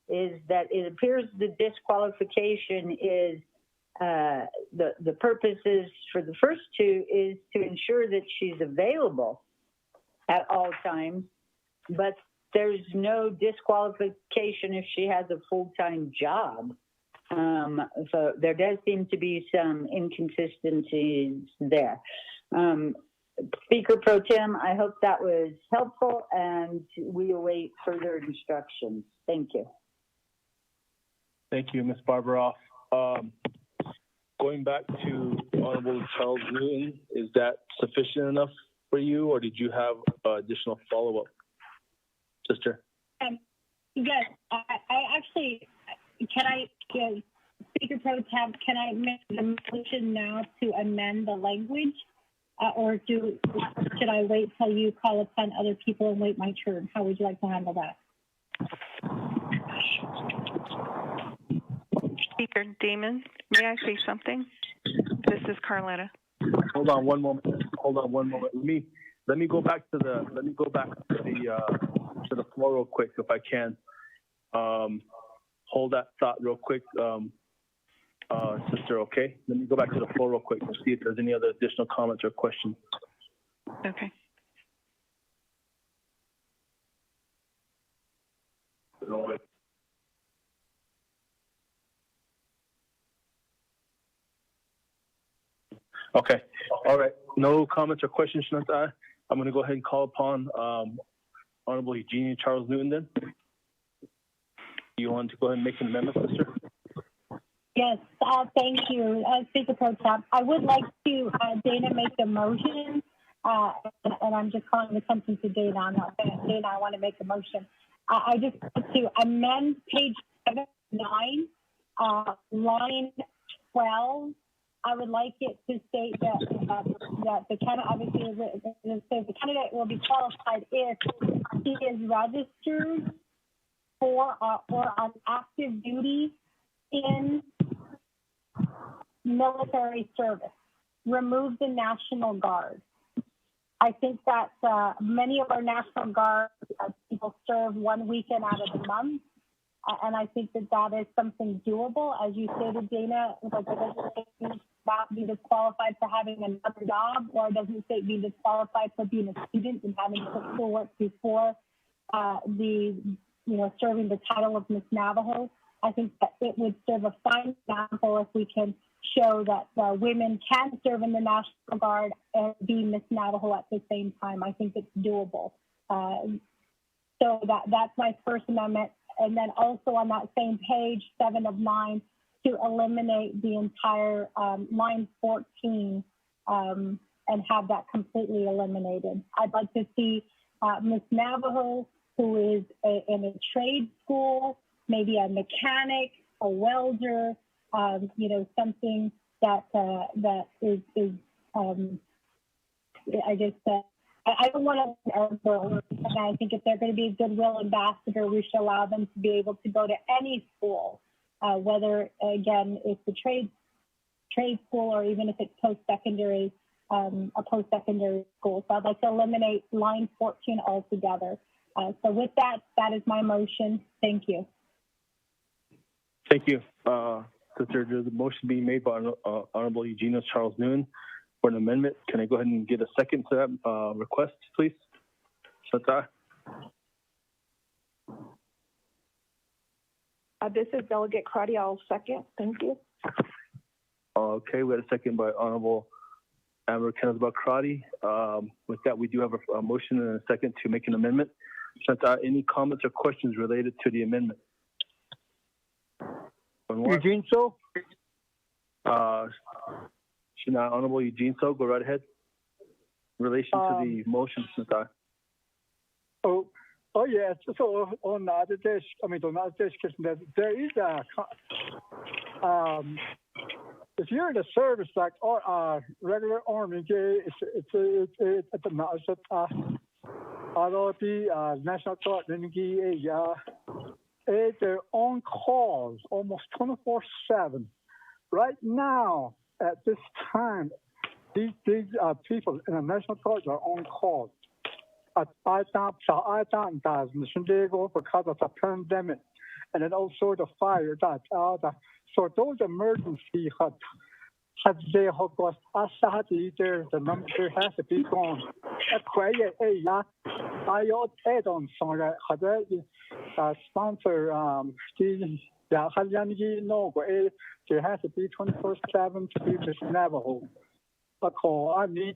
is that it appears the disqualification is the purposes for the first two is to ensure that she's available at all times, but there's no disqualification if she has a full-time job. So there does seem to be some inconsistencies there. Speaker Pro Tem, I hope that was helpful, and we await further instructions. Thank you. Thank you, Ms. Barbara. Going back to Honorable Charles Newton, is that sufficient enough for you, or did you have additional follow-up, sister? Yes, I actually, Speaker Pro Tem, can I make the motion now to amend the language? Or should I wait till you call upon other people and wait my turn? How would you like to handle that? Speaker Damon, may I say something? This is Carletta. Hold on one moment. Let me go back to the floor real quick if I can. Hold that thought real quick, sister. Okay. Let me go back to the floor real quick and see if there's any other additional comments or questions. Okay. Okay. All right. No comments or questions, Shananta. I'm going to go ahead and call upon Honorable Eugenia Charles Newton then. You want to go ahead and make an amendment, sister? Yes, thank you, Speaker Pro Tem. I would like to, Dana, make the motion, and I'm just calling attention to Dana. I'm not saying Dana, I want to make a motion. I just want to amend page 79, line 12. I would like it to state that the candidate, obviously, the candidate will be qualified if he is registered for or on active duty in military service. Remove the National Guard. I think that many of our National Guard people serve one weekend out of the month. And I think that is something doable. As you stated, Dana, like it doesn't not be disqualified for having another job, or it doesn't say be disqualified for being a student and having to still work before serving the title of Miss Navajo. I think that it would serve a fine example if we can show that women can serve in the National Guard and be Miss Navajo at the same time. I think it's doable. So that's my first amendment. And then also on that same page, 7 of 9, to eliminate the entire line 14 and have that completely eliminated. I'd like to see Miss Navajo, who is in a trade school, maybe a mechanic, a welder, something that is I guess I don't want to, and I think if they're going to be a goodwill ambassador, we should allow them to be able to go to any school, whether, again, it's a trade school or even if it's post-secondary, a post-secondary school. So I'd like to eliminate line 14 altogether. So with that, that is my motion. Thank you. Thank you. Sister, there's a motion being made by Honorable Eugenia Charles Newton for an amendment. Can I go ahead and get a second to that request, please? Shanta? This is Delegate Crotty. I'll second. Thank you. Okay, we had a second by Honorable Amber Kenneth-Crotty. With that, we do have a motion and a second to make an amendment. Shanta, any comments or questions related to the amendment? Eugene So? Honorable Eugene So, go right ahead. In relation to the motion, Shanta. Oh yes. So on the other day, there is a if you're in the service like or regular army, it's National Guard, they're on calls almost 24/7. Right now, at this time, these people in the National Guard are on call. I thought because of the pandemic and then also the fire so those emergency the number has to be gone. I don't sponsor there has to be 24/7 to be Miss Navajo. I need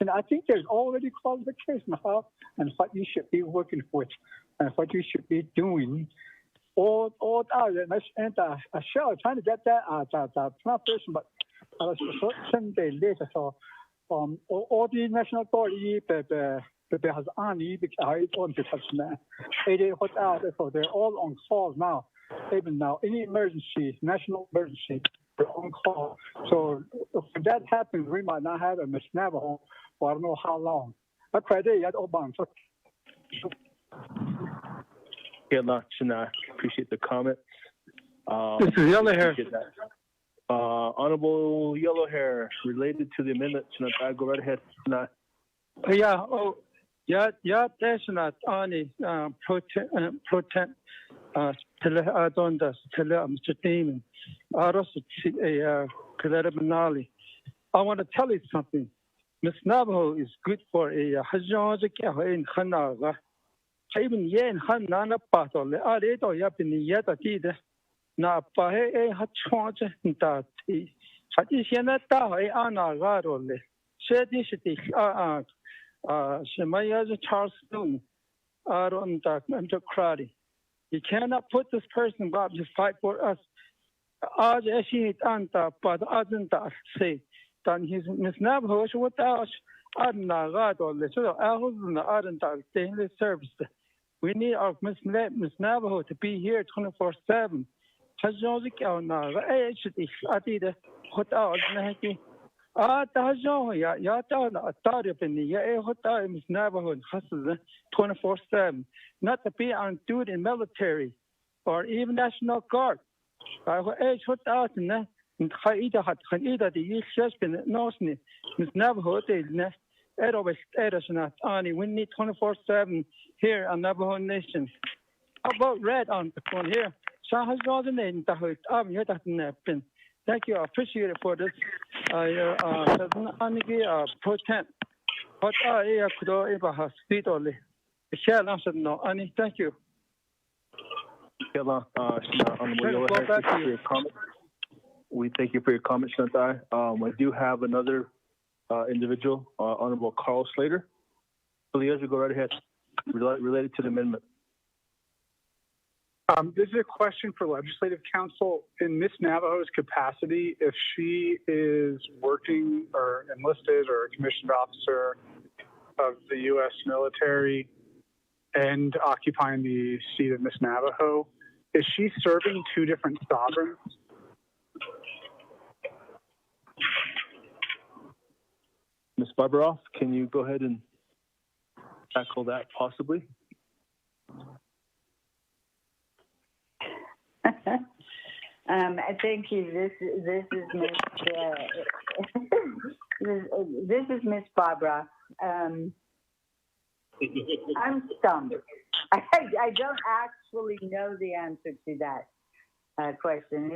and I think there's already qualification how and what you should be working with and what you should be doing. all out and a show trying to get that translation, but some day later. So all the national authority has only because on the touchman. It hot out, so they're all on call now. Even now, any emergency, national emergency, they're on call. So if that happens, we might not have a Miss Navajo for I don't know how long. But Friday, yet Obama. Shana, appreciate the comment. This is Yellow Hair. Honorable Yellow Hair, related to the amendment, Shana, go right ahead. Shana. Yeah, there's not only protect tele adondas tele Mr. Damon. I want to tell you something. Miss Navajo is good for a hajazik in Hanaga. Even yen Hanana Patole, Aredo Yapin Yatida. Na Pahe a Hatchonge that is. Hadishanata Ana Garole. Said this Shemaya's Charles Stone. Aaron Crowdy. You cannot put this person up to fight for us. As she anta, but Adanta say, then his Miss Navajo without Adna Gadol, so Ahuzna Adanta daily service. We need our Miss Navajo to be here 24/7. Hajozik Naga, Adida, without Naki. Tajo, Yata, Taripini, Hota, Miss Navajo, Hustle 24/7. Not to be on duty in military or even National Guard. I was without and Haida had Haida the youth has been Nosni, Miss Navajo, Edo Edisonat, Ani, we need 24/7 here on Navajo Nation. How about red on the phone here? So has all the name that you that thank you, I appreciate it for this. Protect. But I could ever have speed only. No, Annie, thank you. We thank you for your comment, Shantai. I do have another individual, Honorable Carl Slater. Please go right ahead, related to the amendment. This is a question for Legislative Council. In Miss Navajo's capacity, if she is working or enlisted or a commissioned officer of the U.S. military and occupying the seat of Miss Navajo, is she serving two different sovereigns? Ms. Barbaroff, can you go ahead and tackle that possibly? Thank you. This is Miss Barbara. I'm stumped. I don't actually know the answer to that question.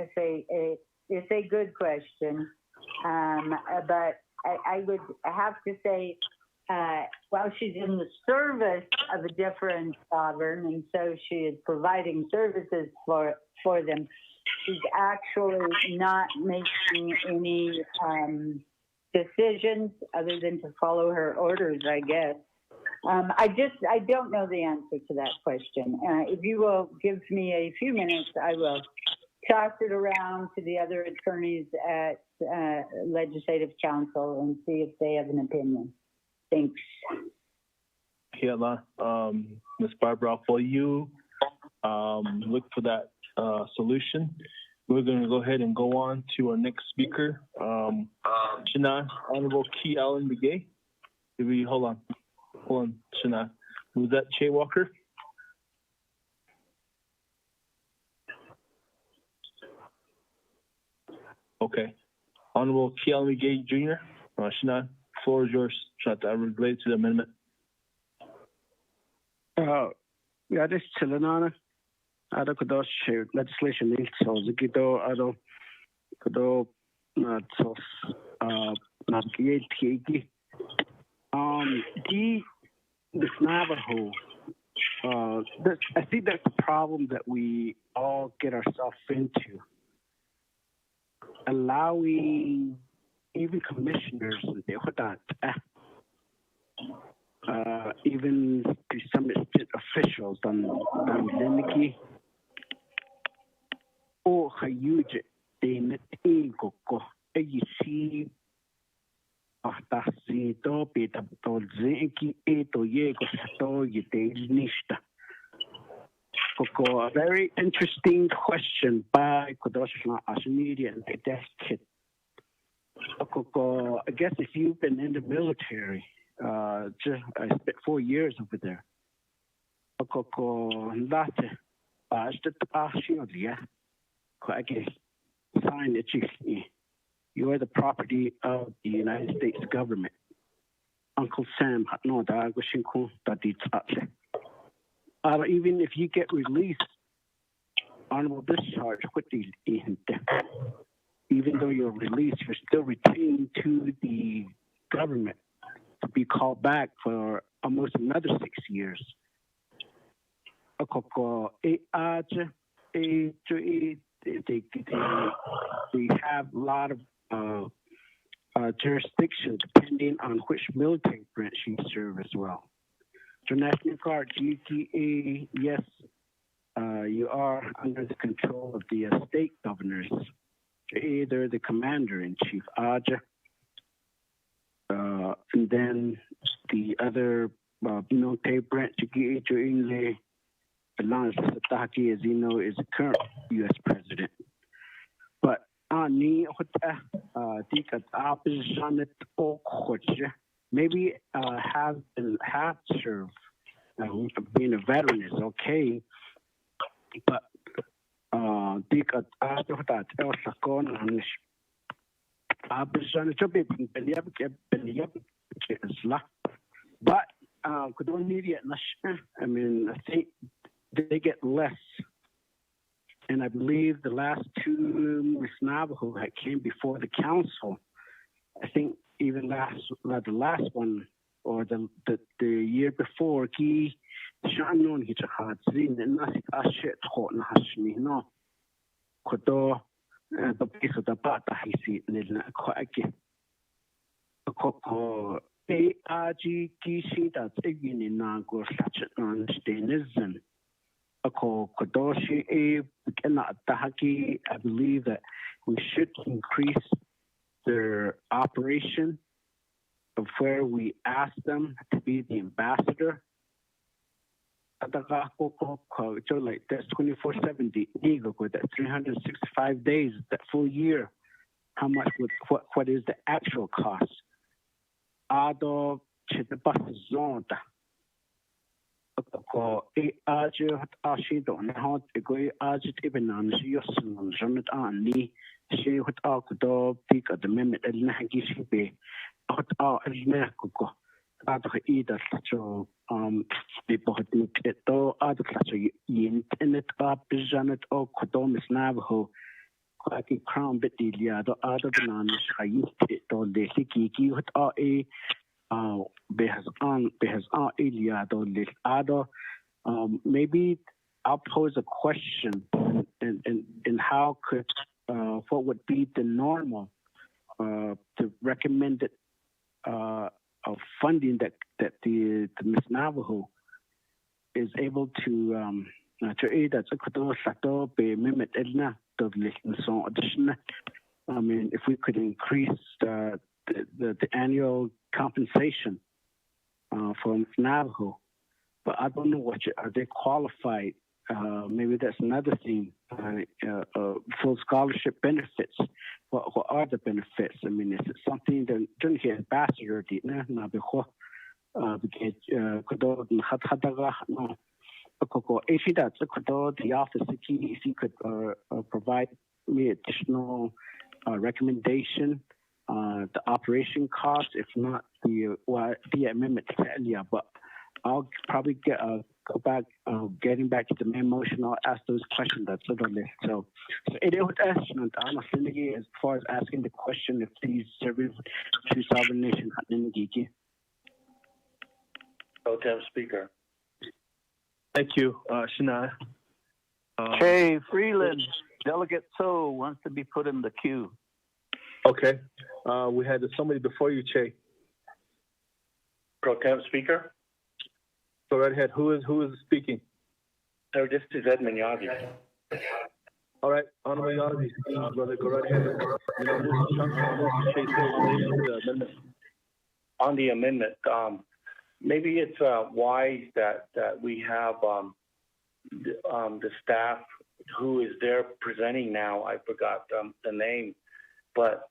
It's a good question, but I would have to say, while she's in the service of a different sovereign, and so she is providing services for them, she's actually not making any decisions other than to follow her orders, I guess. I don't know the answer to that question. If you will give me a few minutes, I will toss it around to the other attorneys at Legislative Council and see if they have an opinion. Thanks. Yeah, Ms. Barbara, while you look for that solution, we're going to go ahead and go on to our next speaker, Shana, Honorable Key Allen Begay. Hold on, Shana. Was that Che Walker? Okay. Honorable Key Allen Begay Jr., Shana, floor is yours. Shana, related to the amendment. Yeah, this is Chilenana. I don't know legislation needs so Zikito, I don't know, Naabik'iyati. This Navajo, I think that's the problem that we all get ourselves into. Allowing even commissioners, even to some extent officials on Naabik'iyati o hayuje de neti koko e si ahta si to pita to zinki e to ye ko to ye de nista. Koko, a very interesting question by Kodoshna Ashmedia and Desk. Koko, I guess if you've been in the military, I spent 4 years over there. Koko, ndate, the Ashmedia, Kwake, sign it. You are the property of the United States government. Uncle Sam, no, da Gushinku, da Ditsache. Even if you get released, honorable discharge, even though you're released, you're still retained to the government to be called back for almost another 6 years. They have a lot of jurisdiction depending on which military branch you serve as well. National Guard, GTA, yes, you are under the control of the state governors. They're the commander-in-chief, Aja. And then the other military branch, as you know, is the current U.S. president. But maybe have served. Being a veteran is okay, but but I mean, I think they get less. And I believe the last two Miss Navajo that came before the council, I think even the last one or the year before, he shannon he had seen the nasi ashit hot na hashmi no kodo the piece of the bata he see nilna kwake koko ARG kishi that egini na go such on stenizen ako kodoshi a kana tahaki. I believe that we should increase their operation of where we ask them to be the ambassador. Like that's 24/7, that's 365 days, that full year. How much what is the actual cost? Ado chitapasonta. Ko e aje hat ashido na hat egoi aje tibenan yosun jonet ani she hat akudo tika the meme el nagi shibe hat el ko ado ida so people hat to ado so internet up janet o kodomis Navajo kwaki crown bit dilia do ado banan shayi to le hiki hat e maybe I'll pose a question in how could what would be the normal the recommended of funding that the Miss Navajo is able to aid that's I mean, if we could increase the annual compensation for Navajo, but I don't know are they qualified? Maybe that's another thing. Full scholarship benefits. What are the benefits? I mean, is it something that don't hear ambassador did Naabik'o the office if you could provide me additional recommendation. The operation cost, if not the amendment, but I'll probably go back, getting back to the main motion. I'll ask those questions that's on the list. So it would ask as far as asking the question if these service to sovereign nation. Pro-Tem Speaker. Thank you, Shania. Che Freeland, Delegate So wants to be put in the queue. Okay. We had somebody before you, Che. Pro-Tem Speaker. Go right ahead. Who is speaking? This is Edmund Yavi. All right, Honorable Yanavi, brother, go right ahead. Then I'll move to Chase on the amendment. On the amendment, maybe it's wise that we have the staff who is there presenting now. I forgot the name, but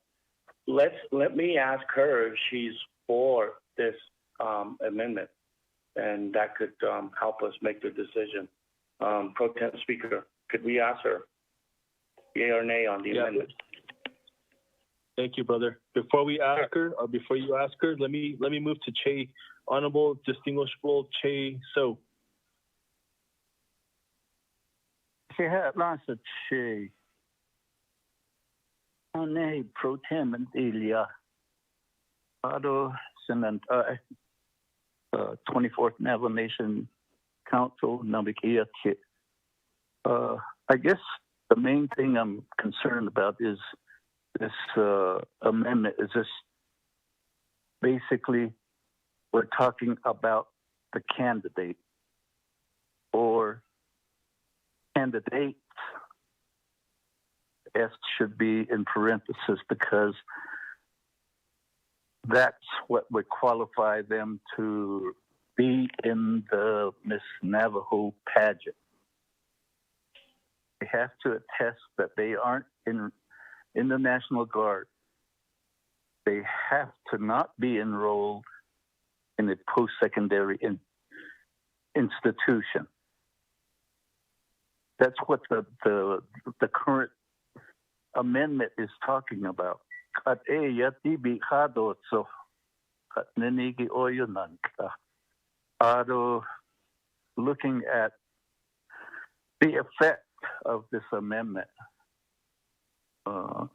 let me ask her if she's for this amendment, and that could help us make the decision. Pro Tem Speaker, could we ask her, yea or nay on the amendment? Thank you, brother. Before we ask her, or before you ask her, let me move to Che, Honorable Distinguishable Che So. Che. Ane Pro Tem and Elia. Ado Senant 24th Navajo Nation Council, Naabik'iyati. I guess the main thing I'm concerned about is this amendment. Is this basically we're talking about the candidate or candidates? S should be in parentheses because that's what would qualify them to be in the Miss Navajo pageant. They have to attest that they aren't in the National Guard. They have to not be enrolled in a post-secondary institution. That's what the current amendment is talking about. Looking at the effect of this amendment,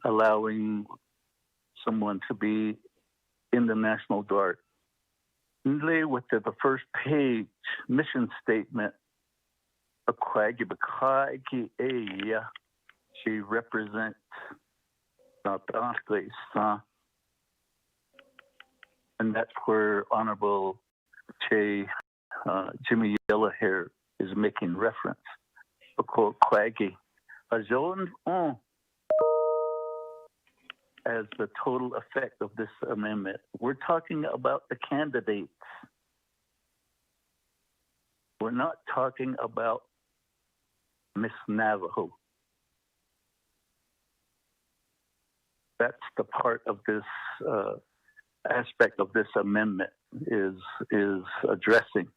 allowing someone to be in the National Guard. With the first page mission statement, she represents and that's where Honorable Che Jimmy Yellowhair is making reference. As the total effect of this amendment. We're talking about the candidates. We're not talking about Miss Navajo. That's the part of this aspect of this amendment is addressing.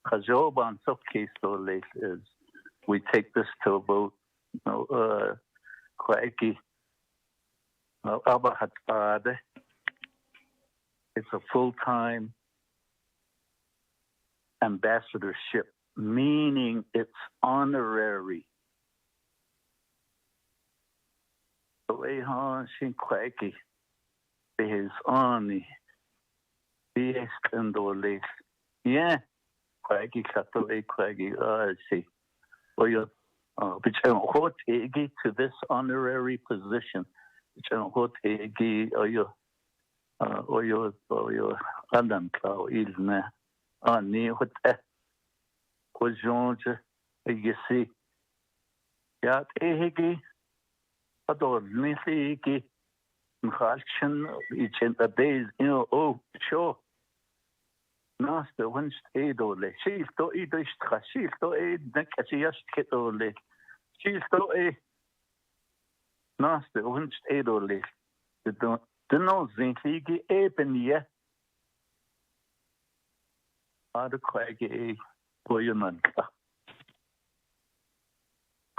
Kajoban case is we take this to a vote. It's a full-time ambassadorship, meaning it's honorary. Is on the yeah, Quaggy Catholic Quaggy, see. Or you to this honorary position. Or your Adam Cow is na on near what was George, you see. Yat Ehigi, Ador Nithiki, Mhalchen, each and a days, oh, sure. Master wants Edole. She's to eat the she's to eat the Cassius Kitole. She's to a Master wants Edole. The no Zinkligi Apen yet. Are the Quaggy Boyananka.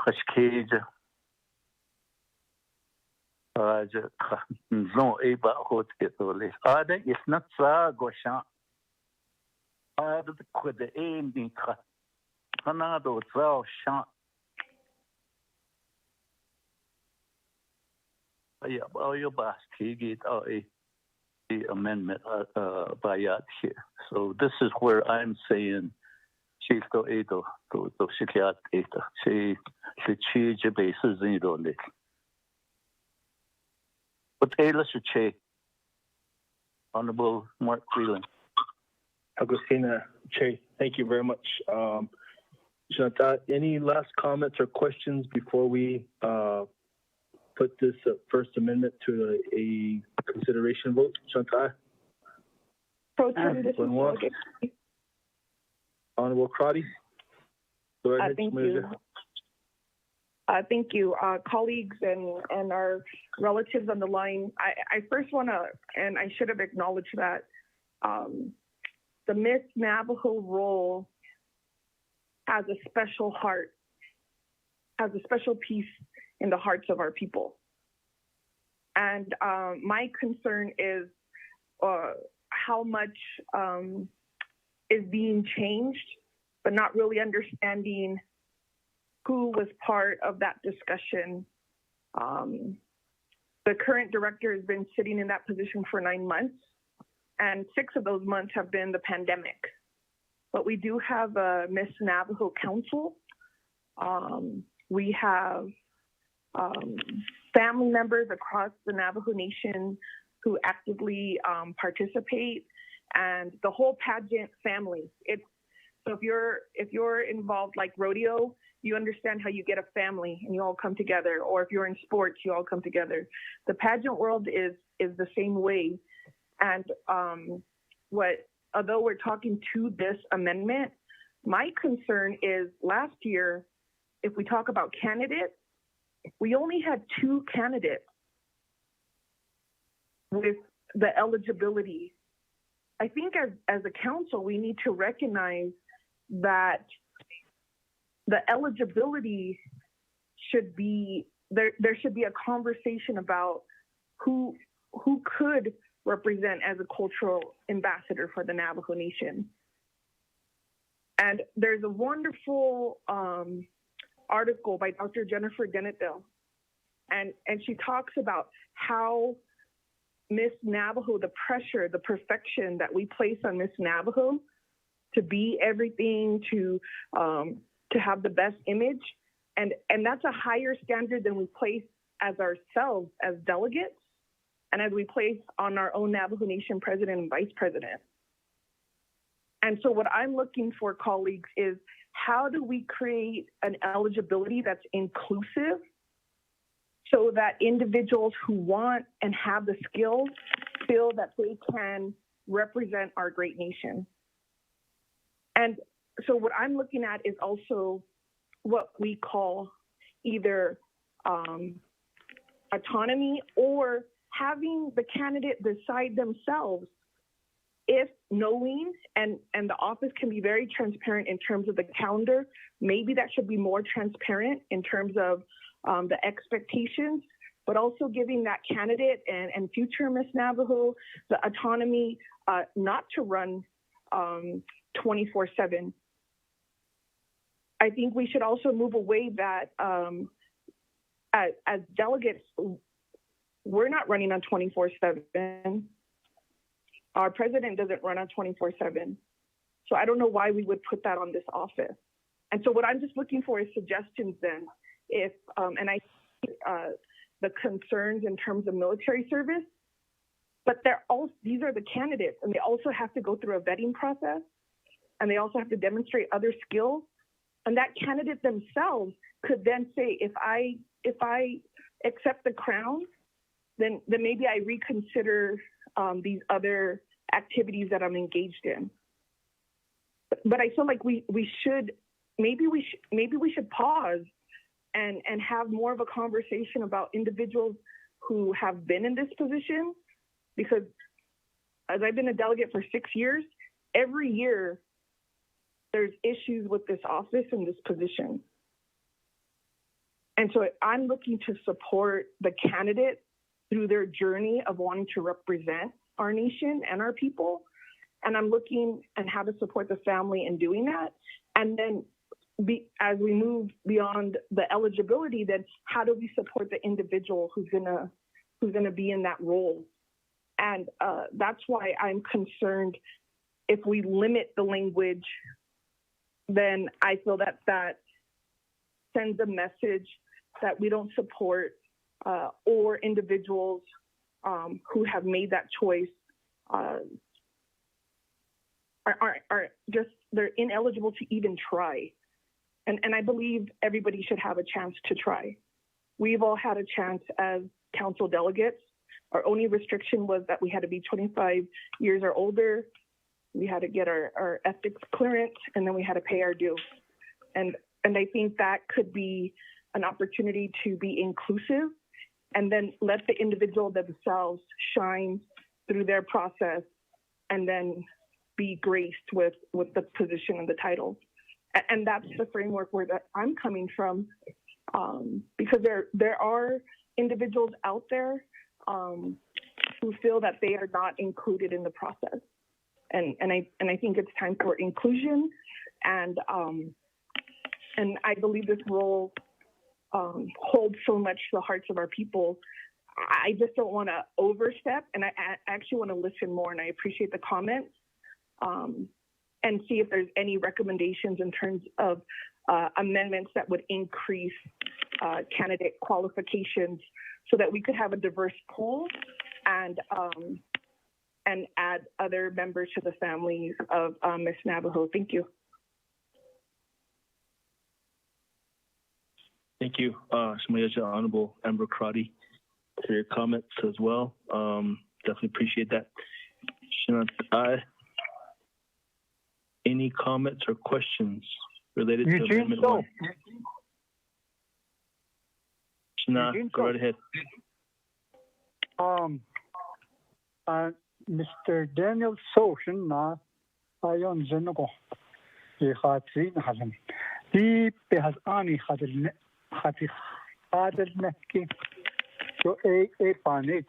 Hashkage. No Eba Hot Kitole. Are they? It's not Sa Goshan. The quid aim in Canado, thou shot. Yeah, all your boss, he get the amendment by here. So this is where I'm saying she's to Edo, to Shikiat Eta. She change bases in it. But Ayla should say, Honorable Mark Freeland. Agustina Che, thank you very much. Chantal, any last comments or questions before we put this First Amendment to a consideration vote? Chantal? Benoit? Honorable Crotty? Go ahead. Thank you. Thank you, colleagues and our relatives on the line. I first want to, and I should have acknowledged that the Miss Navajo role has a special heart, has a special piece in the hearts of our people. And my concern is how much is being changed, but not really understanding who was part of that discussion. The current director has been sitting in that position for 9 months, and 6 of those months have been the pandemic. But we do have a Miss Navajo Council. We have family members across the Navajo Nation who actively participate, and the whole pageant family. So if you're involved like rodeo, you understand how you get a family and you all come together, or if you're in sports, you all come together. The pageant world is the same way. And although we're talking to this amendment, my concern is last year, if we talk about candidates, we only had 2 candidates with the eligibility. I think as a council, we need to recognize that the eligibility should be, there should be a conversation about who could represent as a cultural ambassador for the Navajo Nation. And there's a wonderful article by Dr. Jennifer Dennetville, and she talks about how Miss Navajo, the pressure, the perfection that we place on Miss Navajo to be everything, to have the best image, and that's a higher standard than we place as ourselves as delegates, and as we place on our own Navajo Nation president and vice president. And so what I'm looking for, colleagues, is how do we create an eligibility that's inclusive so that individuals who want and have the skills feel that they can represent our great nation. And so what I'm looking at is also what we call either autonomy or having the candidate decide themselves if knowing, and the office can be very transparent in terms of the calendar, maybe that should be more transparent in terms of the expectations, but also giving that candidate and future Miss Navajo the autonomy not to run 24/7. I think we should also move away that as delegates, we're not running on 24/7. Our president doesn't run on 24/7. So I don't know why we would put that on this office. And so what I'm just looking for is suggestions then. If, and I the concerns in terms of military service, but these are the candidates, and they also have to go through a vetting process, and they also have to demonstrate other skills. And that candidate themselves could then say, if I accept the crown, then maybe I reconsider these other activities that I'm engaged in. But I feel like we should pause and have more of a conversation about individuals who have been in this position, because as I've been a delegate for 6 years, every year there's issues with this office and this position. And so I'm looking to support the candidate through their journey of wanting to represent our nation and our people. And I'm looking and how to support the family in doing that. And then as we move beyond the eligibility, then how do we support the individual who's gonna be in that role? And that's why I'm concerned if we limit the language, then I feel that sends a message that we don't support or individuals who have made that choice are just, they're ineligible to even try. And I believe everybody should have a chance to try. We've all had a chance as council delegates. Our only restriction was that we had to be 25 years or older. We had to get our ethics clearance, and then we had to pay our dues. And I think that could be an opportunity to be inclusive and then let the individual themselves shine through their process and then be graced with the position and the title. And that's the framework where that I'm coming from, because there are individuals out there who feel that they are not included in the process. And I think it's time for inclusion, and I believe this role holds so much to the hearts of our people. I just don't want to overstep, and I actually want to listen more, and I appreciate the comments, and see if there's any recommendations in terms of amendments that would increase candidate qualifications so that we could have a diverse pool and add other members to the families of Ms. Navajo. Thank you. Thank you, Shmayaja, Honorable Amber Crotty, for your comments as well. Definitely appreciate that. Shanat, any comments or questions related to Amendment 1? Shanat, go right ahead. Mr. Daniel Soshin na ayon zenogo ye khatrin hazan di behaz ani khadel neki so e panet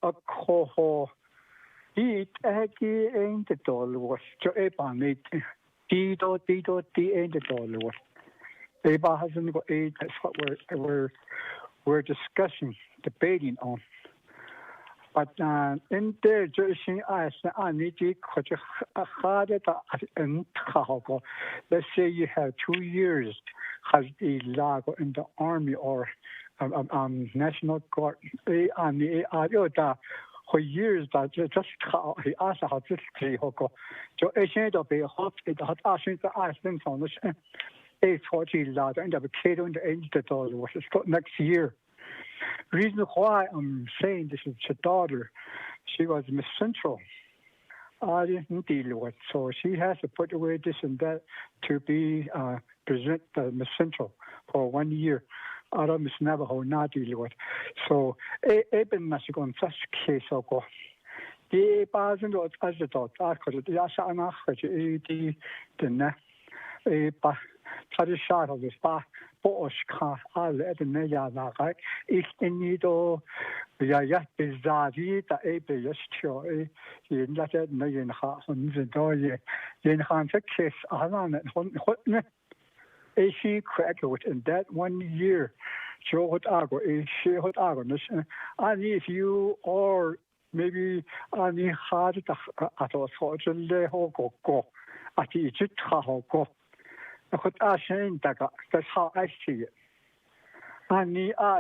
akho di eki ain't it all was so e panet di ain't it all was e bahazan go e that's what we're discussing, debating on. But in there, let's say you have 2 years has the lago in the army or National Guard. For years that just he asked how this go. So I said be hot it had asking the Iceland on the 840 lago and the kid on the end of the was next year. Reason why I'm saying this is her daughter, she was Miss Central. I didn't deal with, so she has to put away this and that to be present Miss Central for 1 year. I don't Miss Navajo not deal with. So even as you go in such case, I'll go. The bazin was as the dot. I could the Asana the shot of this bar. Boschka alle de nejaardag ik in nido ja bizarre da ebe yestio in dat ne in ha hun ze doye in han fix alan hotne she graduate in that 1 year so hot ago she hot ago and if you or maybe ani hard at so le ho go ati it ho go. That's how I see it. And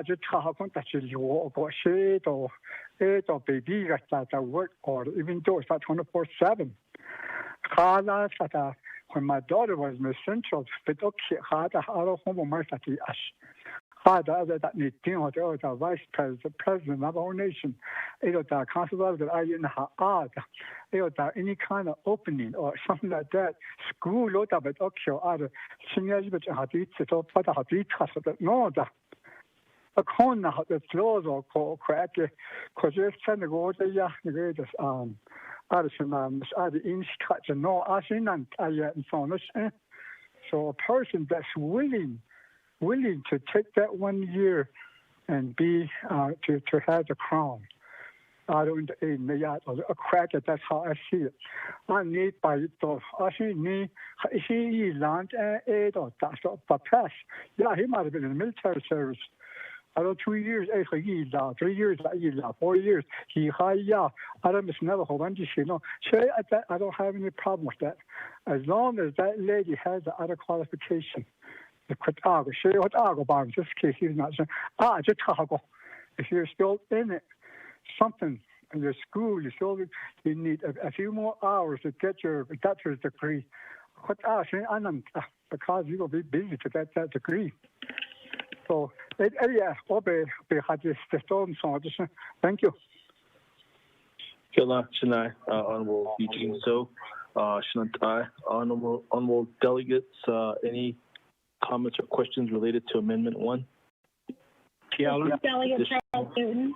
just how you walk shade or baby that work or even though it's not 24/7. When my daughter was Miss Central, but okay, had a home market ash. Had that meeting or the vice president of our nation, the council that I didn't have any kind of opening or something like that. School lot of it okay other seniors but had it so what had it that no that a corner had the floors or crack because you're trying to go to the other instruction no asking and so a person that's willing to take that 1 year and be to have the crown. I don't a crack at that's how I see it. I need by it though. I see he land or that's but pass. Yeah, he might have been in the military service. I don't 2 years, 3 years, 4 years. He I don't miss never hold on to I don't have any problem with that. As long as that lady has the other qualification. The Quatago, she what Argo bar, this case he's not saying, just Tago. If you're still in it, something in your school, you need a few more hours to get your bachelor's degree. because you will be busy to get that degree. So, yeah, thank you. Kila Shanai, Honorable Eugene So, Shantai, Honorable Delegates, any comments or questions related to Amendment 1? Delegate Charles Newton.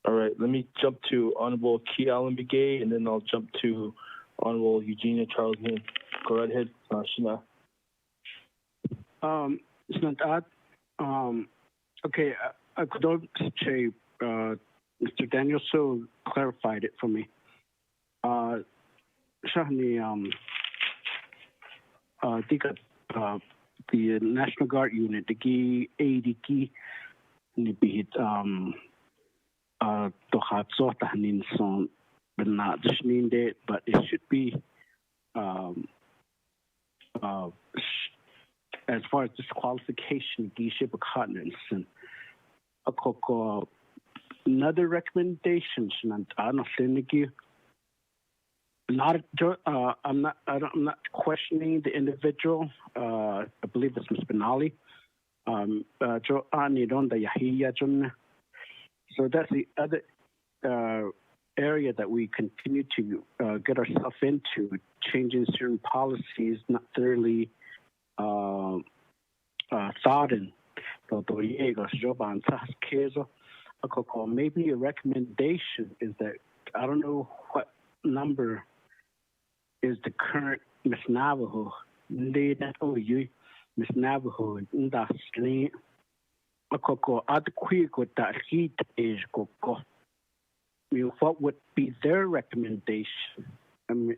All right, let me jump to Honorable Key Allen Begay, and then I'll jump to Honorable Eugenia Charles Newton. Go right ahead, Shana. Okay, I could say Mr. Daniel So clarified it for me. Shahni, the National Guard unit, the G 80 key, nibit but it should be as far as disqualification, another recommendation, I'm not questioning the individual. I believe it's Ms. Benali. So that's the other area that we continue to get ourselves into, changing certain policies not thoroughly thought in. Maybe a recommendation is that, I don't know what number is the current Miss Navajo. Miss Navajo, what would be their recommendation? I mean,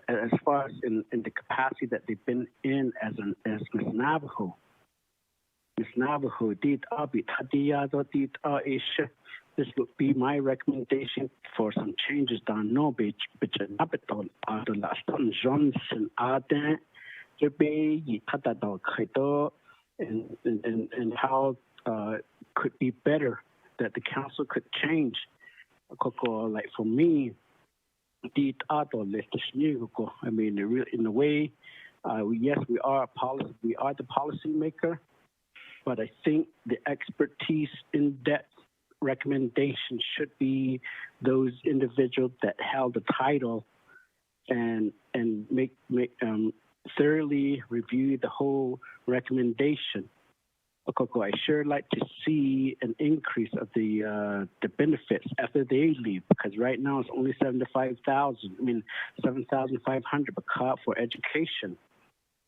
as far as in the capacity that they've been in as Miss Navajo. Miss Navajo did this would be my recommendation for some changes down no beach, but Johnson and how could be better that the council could change. Like for me, I mean, in a way, yes, we are the policy maker, but I think the expertise in depth recommendation should be those individuals that held the title and make thoroughly review the whole recommendation. I sure like to see an increase of the benefits after they leave, because right now it's only 7,500 for education.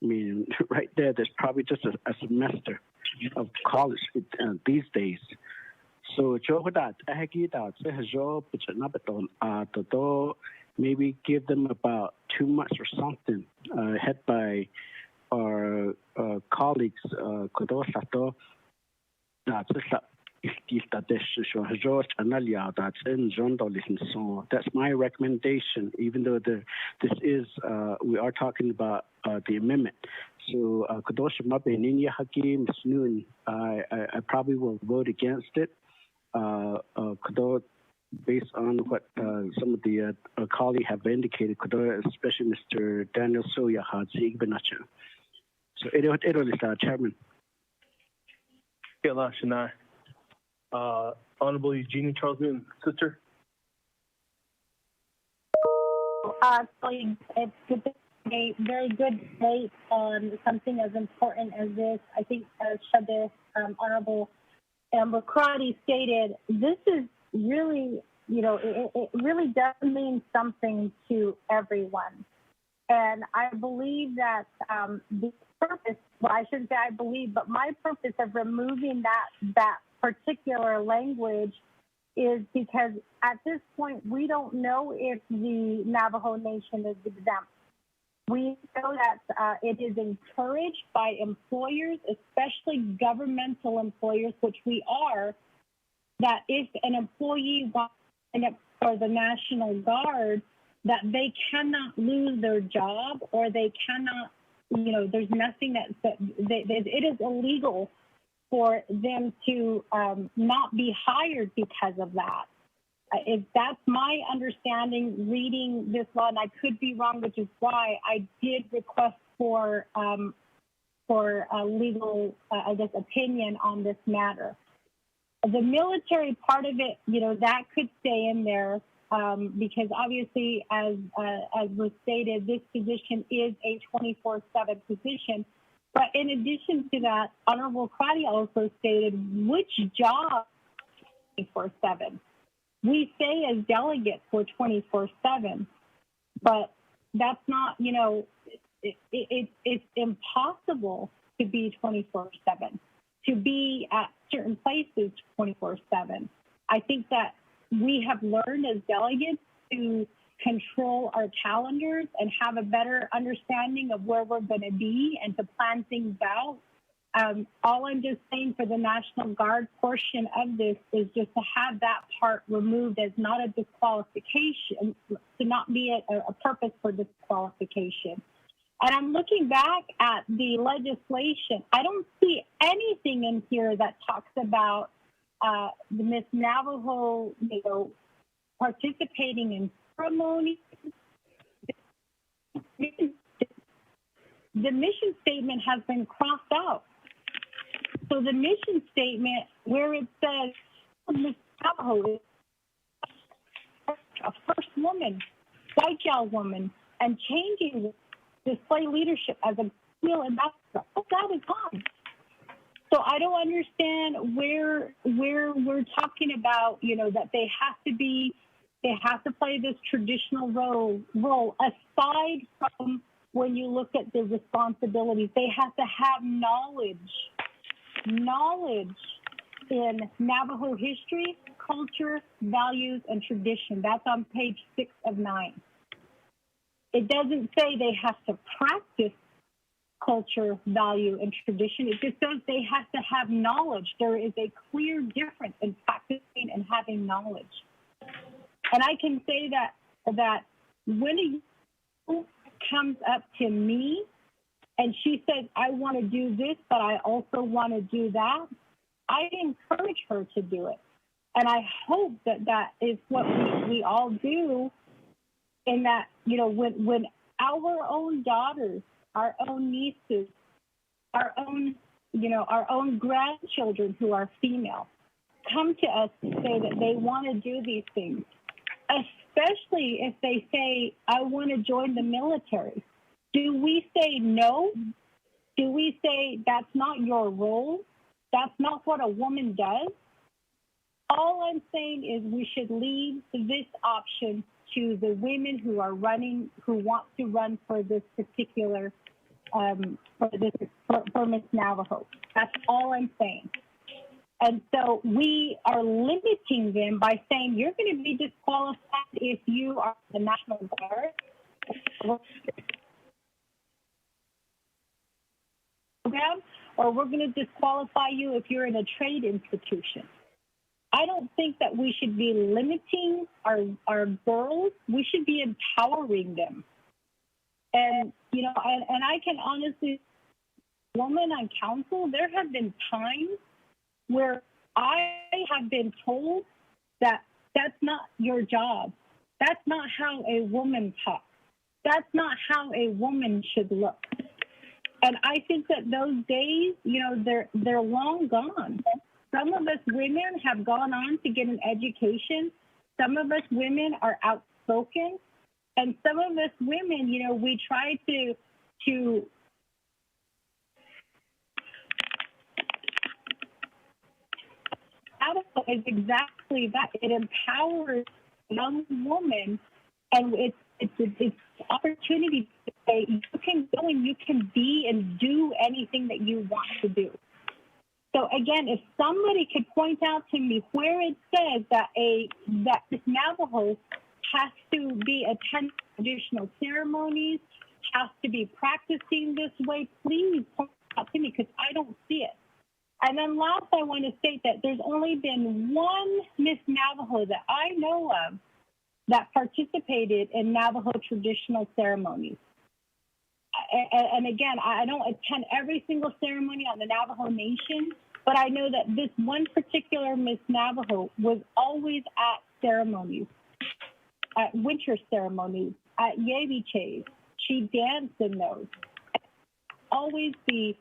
I mean, right there's probably just a semester of college these days. So maybe give them about 2 months or something, head by our colleagues, so that's my recommendation, even though this is, we are talking about the amendment. So I probably will vote against it. Based on what some of the colleagues have indicated, especially Mr. Daniel Soya. So it is Chairman. Honorable Eugenia Charles Newton, sister. It's good to a very good debate on something as important as this. I think, as Honorable Amber Crotty stated, this is really, it really does mean something to everyone. And I believe that the purpose, well, I shouldn't say I believe, but my purpose of removing that particular language is because at this point, we don't know if the Navajo Nation is exempt. We know that it is encouraged by employers, especially governmental employers, which we are, that if an employee wants to sign up for the National Guard, that they cannot lose their job, or they cannot, there's nothing it is illegal for them to not be hired because of that. If that's my understanding, reading this law, and I could be wrong, which is why I did request for a legal, opinion on this matter. The military part of it, that could stay in there because obviously, as was stated, this position is a 24/7 position. But in addition to that, Honorable Crotty also stated which job 24/7. We say as delegates we're 24/7, but that's not, it's impossible to be 24/7, to be at certain places 24/7. I think that we have learned as delegates to control our calendars and have a better understanding of where we're going to be and to plan things out. All I'm just saying for the National Guard portion of this is just to have that part removed as not a disqualification, to not be a purpose for disqualification. And I'm looking back at the legislation. I don't see anything in here that talks about the Miss Navajo, participating in ceremonies. The mission statement has been crossed out. So the mission statement, where it says Miss Navajo is a first woman, white gal woman, and changing display leadership as a female ambassador, that is gone. So I don't understand where we're talking about, that they have to play this traditional role aside from when you look at the responsibilities. They have to have knowledge in Navajo history, culture, values, and tradition. That's on page 6 of 9. It doesn't say they have to practice culture, value, and tradition. It just says they have to have knowledge. There is a clear difference in practicing and having knowledge. And I can say that when a youth comes up to me and she says, I want to do this, but I also want to do that, I encourage her to do it. And I hope that is what we all do, in that, when our own daughters, our own nieces, our own grandchildren who are female come to us and say that they want to do these things, especially if they say, I want to join the military. Do we say no? Do we say that's not your role? That's not what a woman does? All I'm saying is we should leave this option to the women who are running, who want to run for this particular, for Miss Navajo. That's all I'm saying. And so we are limiting them by saying you're going to be disqualified if you are the National Guard program, or we're going to disqualify you if you're in a trade institution. I don't think that we should be limiting our girls. We should be empowering them. And, and I can honestly, woman on council, there have been times where I have been told that that's not your job. That's not how a woman talks. That's not how a woman should look. And I think that those days, they're long gone. Some of us women have gone on to get an education. Some of us women are outspoken. And some of us women, we try to is exactly that. It empowers a young woman, and it's opportunity to say you can go and you can be and do anything that you want to do. So again, if somebody could point out to me where it says that this Navajo has to be attending traditional ceremonies, has to be practicing this way, please point out to me, because I don't see it. And then last, I want to state that there's only been one Miss Navajo that I know of that participated in Navajo traditional ceremonies. And again, I don't attend every single ceremony on the Navajo Nation, but I know that this one particular Miss Navajo was always at ceremonies, at winter ceremonies, at Yeviches. She danced in those. Always the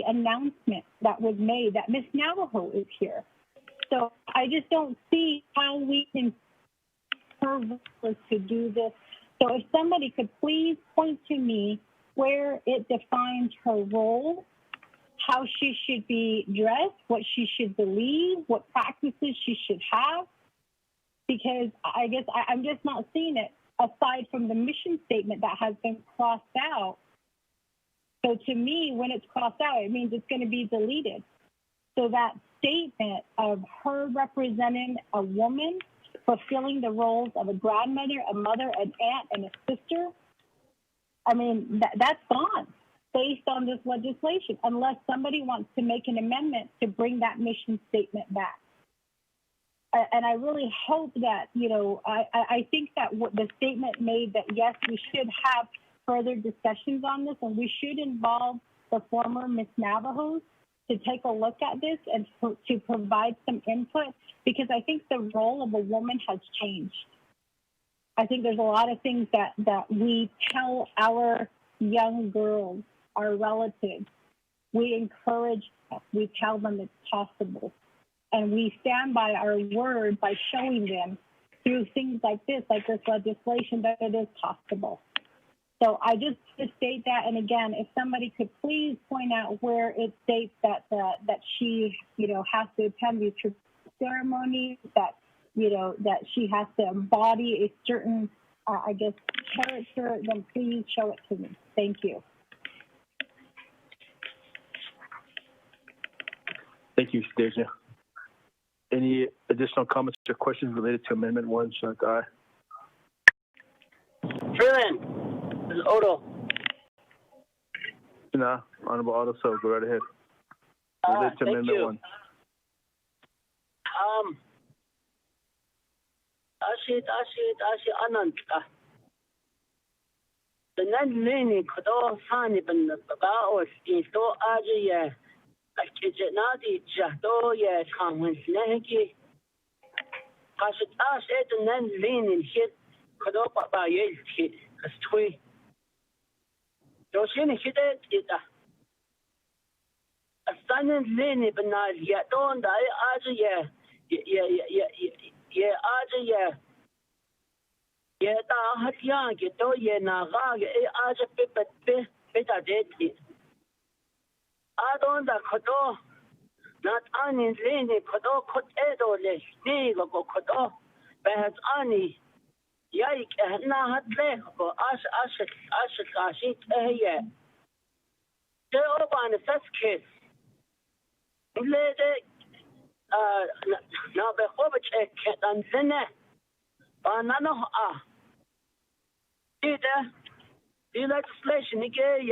announcement that was made that Miss Navajo is here. So I just don't see how we can her role to do this. So if somebody could please point to me where it defines her role, how she should be dressed, what she should believe, what practices she should have, because I guess I'm just not seeing it aside from the mission statement that has been crossed out. So to me, when it's crossed out, it means it's going to be deleted. So that statement of her representing a woman, fulfilling the roles of a grandmother, a mother, an aunt, and a sister, I mean, that's gone based on this legislation, unless somebody wants to make an amendment to bring that mission statement back. And I really hope that, I think that what the statement made that, yes, we should have further discussions on this, and we should involve the former Miss Navajos to take a look at this and to provide some input, because I think the role of a woman has changed. I think there's a lot of things that we tell our young girls, our relatives. We encourage them. We tell them it's possible. And we stand by our word by showing them through things like this legislation, that it is possible. So I just to state that, and again, if somebody could please point out where it states that she, has to attend these ceremonies, that she has to embody a certain, character, then please show it to me. Thank you. Thank you, Stasia. Any additional comments or questions related to Amendment 1, Shantai? Freeland, this is Odo. No, Honorable Otto, so go right ahead. Related to Amendment 1. Ananta. The Nandini could all sign it in the Baos in so Aja. Nadi Jato, yes, Congress Negi. I should ask it and then lean in hit, could up by eight hit, as twee. Joshin hit it, a stunning lean, but not yet on the Aja, Aja, da hat young, get do ye na rag, Aja pipet, bit a dead. I don't know, not any lady could all cut edo less, neither go cut off, but has any yike and not had left for us, yeah. They all on the first case. Lady, now the hobbit and then, banana, either. The legislation, again,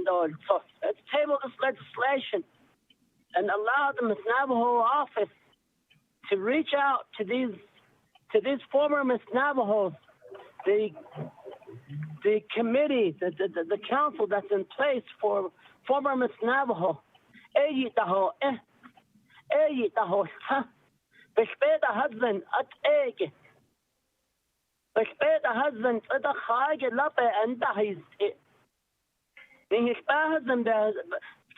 so let's table this legislation and allow the Miss Navajo office to reach out to these former Miss Navajos, the committee, the council that's in place for former Miss Navajo. Husband at egg. But the husband at the high lappe and dies it. In his husband, there's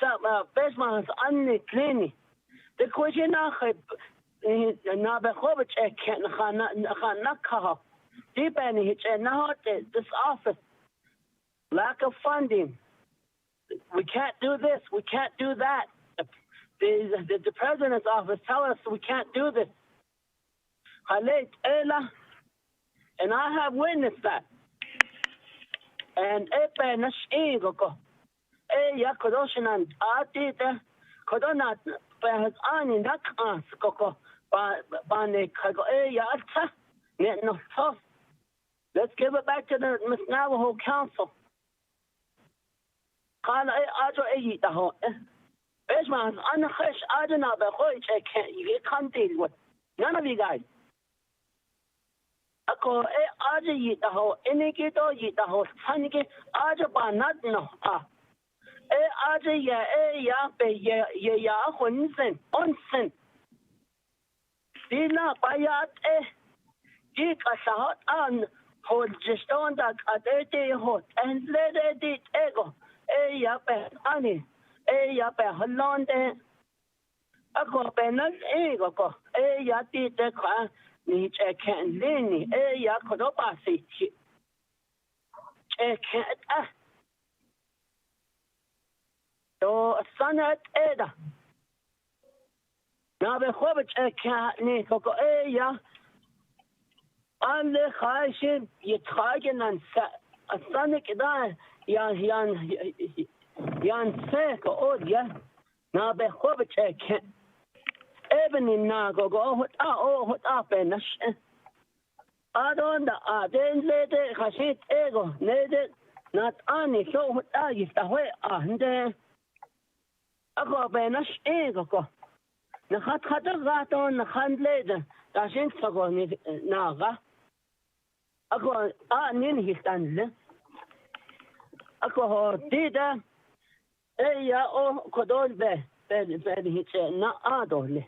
some Besman's unclean. The question Naabik'iyati can't depending on not this office. Lack of funding. We can't do this. We can't do that. The president's office tell us we can't do this. And I have witnessed that. And Epenish Eagle. Yakodoshan Atita Kodonat has on in that Koko Bane Kago Yata Net no tough. Let's give it back to the Miss Navajo Council. Kala Ajo Eitaho. Besman's unhush Adana you can't deal with. None of you guys. Ako aja yitaho iniketo yitaho sanike aja banat no aja ya pe hunsen onsen dina bayat ik asahot an hot geston dat adete hot en lede dit ego ya pe ani ya pe Hollande ako pe na ego ko ya ti te ka ni che ken lini ya ko do pasi che ken to sanat eda na be khob che ken ni ko ya alle khaishin yithagen an sanik da yan se ko odya na be khob che ken even in na go hot penash adon da den lede khashit ego nede not ani so hot yifta hoy ande ako penash ego ko na khat gato na khandlede da shin sago ni naga ako nin histanle ako dida ya o kodol be hitse na adole.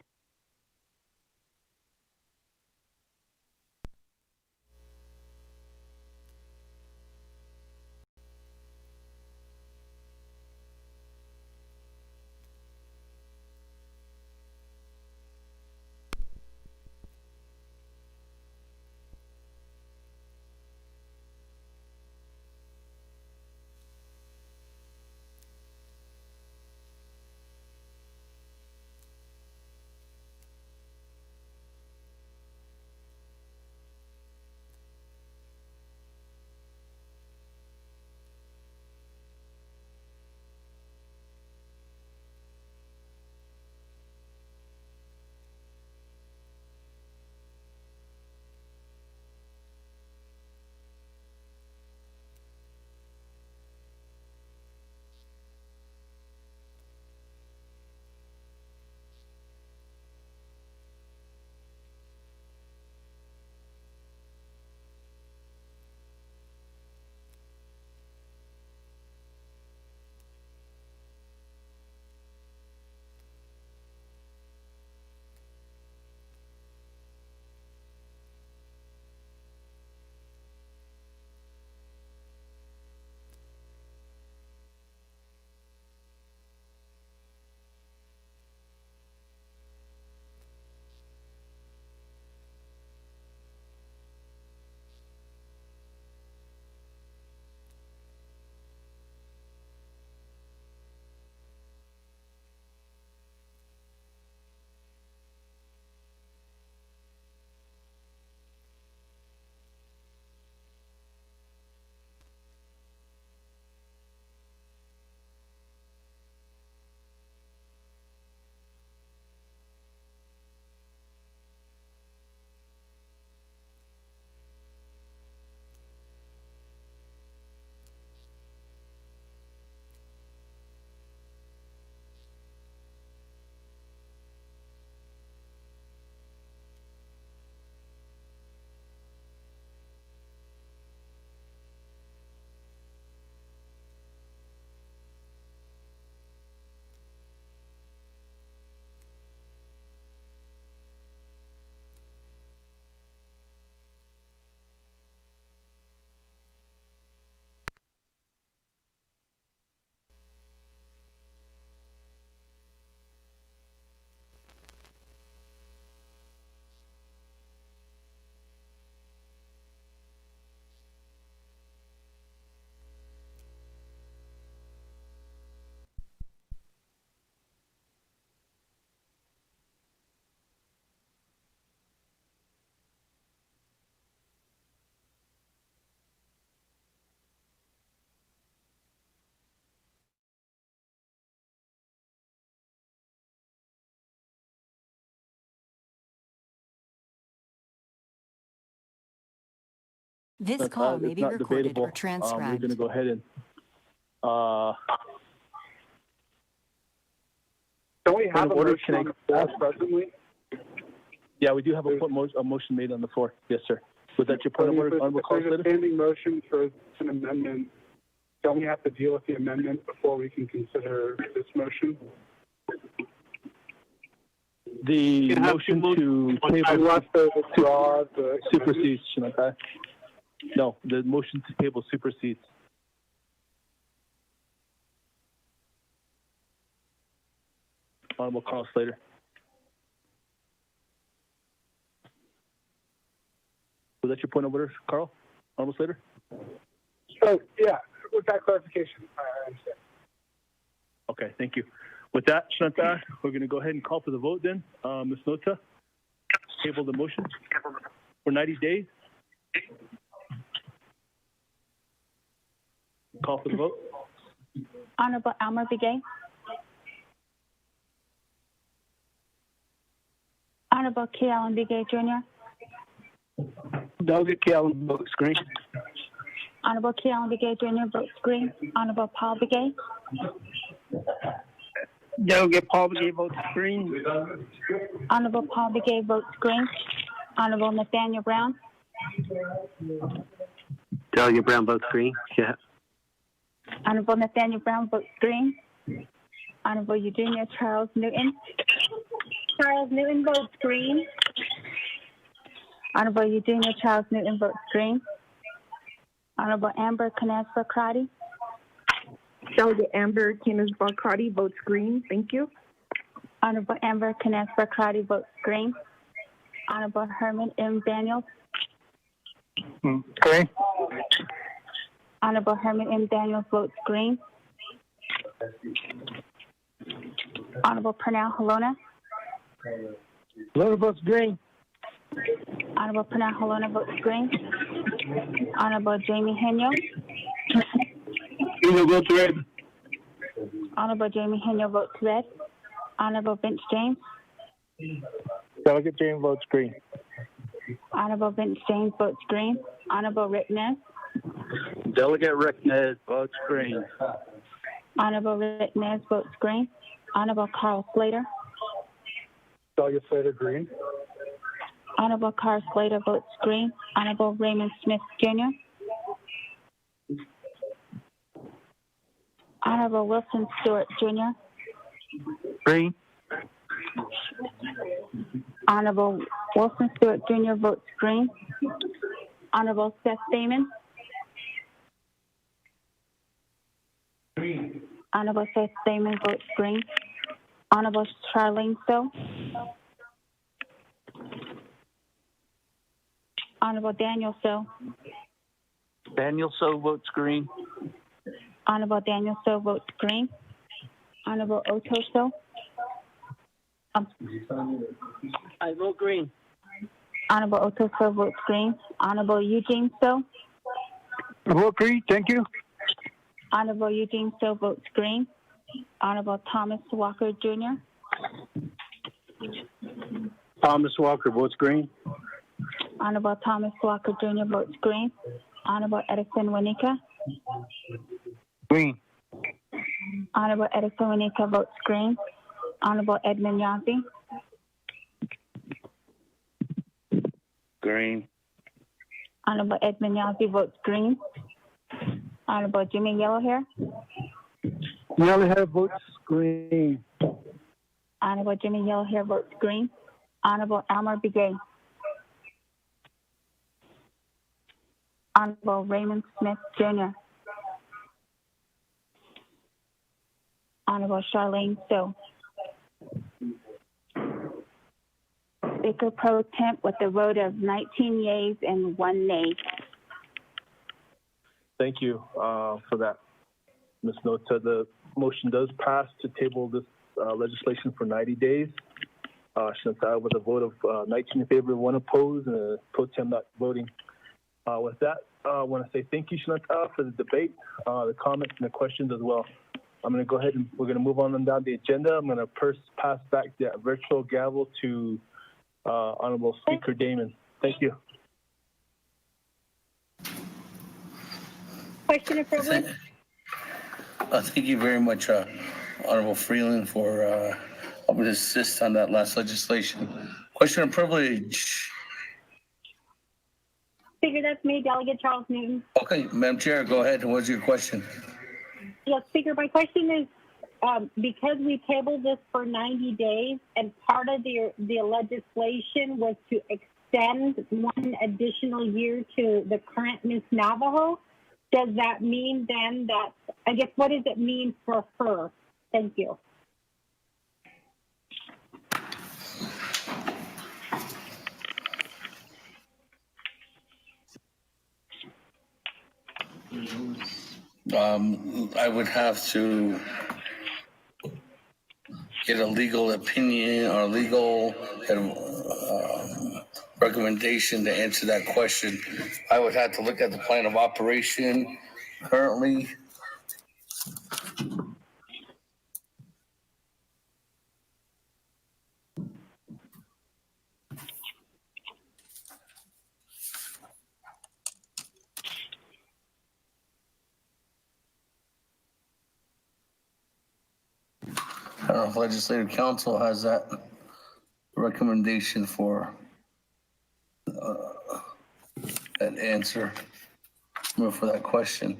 This call may be recorded or We're transcribed. going to go ahead and. Don't we have a order, motion on the floor presently? Yeah, we do have a motion made on the floor. Yes, sir. Was that your point of order, Honorable If there's a Legislator? standing motion for an amendment, don't we have to deal with the amendment before we can consider this motion? The motion to table supersedes, Shinata. No, the motion to table supersedes. Honorable Carl Slater. Was that your point of order, Carl? Honorable Slater? Oh, yeah, with that clarification, I understand. Okay, thank you. With that, Shinata, we're going to go ahead and call for the vote then. Ms. Nota, table the motion for 90 days. Call for the vote. Honorable Elmer Begay. Honorable K. Allen Begay Jr. Delegate K. Allen votes green. Honorable K. Allen Begay Jr. votes green. Honorable Paul Begay. Delegate Paul Begay votes green. Honorable Paul Begay votes green. Honorable Nathaniel Brown. Delegate Brown votes green. Yeah. Honorable Nathaniel Brown votes green. Honorable Eugenia Charles Newton. Charles Newton votes green. Honorable Eugenia Charles Newton votes green. Honorable Amber Canespa Crotty. Delegate Amber Canespa Crotty votes green. Thank you. Honorable Amber Canespa Crotty votes green. Honorable Herman M. Daniels. Green. Honorable Herman M. Daniels votes green. Honorable Pernell Halona. Halona votes green. Honorable Pernell Halona votes green. Honorable Jamie Henyo. Henyo votes red. Honorable Jamie Henyo votes red. Honorable Vince James. Delegate James votes green. Honorable Vince James votes green. Honorable Rick Ness. Delegate Rick Nez votes green. Honorable Rick Ness votes green. Honorable Carl Slater. Delegate Slater, green. Honorable Carl Slater votes green. Honorable Raymond Smith Jr. Honorable Wilson Stewart Jr. Green. Honorable Wilson Stewart Jr. votes green. Honorable Seth Damon. Green. Honorable Seth Damon votes green. Honorable Charlene Stowe. Honorable Daniel Stowe. Daniel So votes green. Honorable Daniel Stowe votes green. Honorable Otto Stowe. I vote green. Honorable Otto Stowe votes green. Honorable Eugene Stowe. I vote green. Thank you. Honorable Eugene Stowe votes green. Honorable Thomas Walker Jr. Thomas Walker votes green. Honorable Thomas Walker Jr. votes green. Honorable Edison Wanika. Green. Honorable Edison Wanika votes green. Honorable Edmund Yancey. Green. Honorable Edmund Yancey votes green. Honorable Jimmy Yellowhair. Yellowhair votes green. Honorable Jimmy Yellowhair votes green. Honorable Elmer Begay. Honorable Raymond Smith Jr. Honorable Charlene Stowe. Speaker Pro Temp with a vote of 19 yeas and 1 nay. Thank you for that, Ms. Nota. The motion does pass to table this legislation for 90 days. Shinata with a vote of 19 in favor, 1 opposed, and a pro tem not voting. With that, I want to say thank you, Shinata, for the debate, the comments, and the questions as well. I'm going to go ahead and we're going to move on and down the agenda. I'm going to first pass back the virtual gavel to Honorable Speaker Damon. Thank you. Question of privilege. Thank you very much, Honorable Freeland, for helping to assist on that last legislation. Question of privilege. Speaker, that's me, Delegate Charles Newton. Okay, Madam Chair, go ahead. What's your question? Yes, Speaker, my question is, because we tabled this for 90 days, and part of the legislation was to extend one additional year to the current Miss Navajo, does that mean then that, I guess, what does it mean for her? Thank you. I would have to get a legal opinion or legal recommendation to answer that question. I would have to look at the plan of operation currently. I don't know if Legislative Council has that recommendation for that answer or for that question.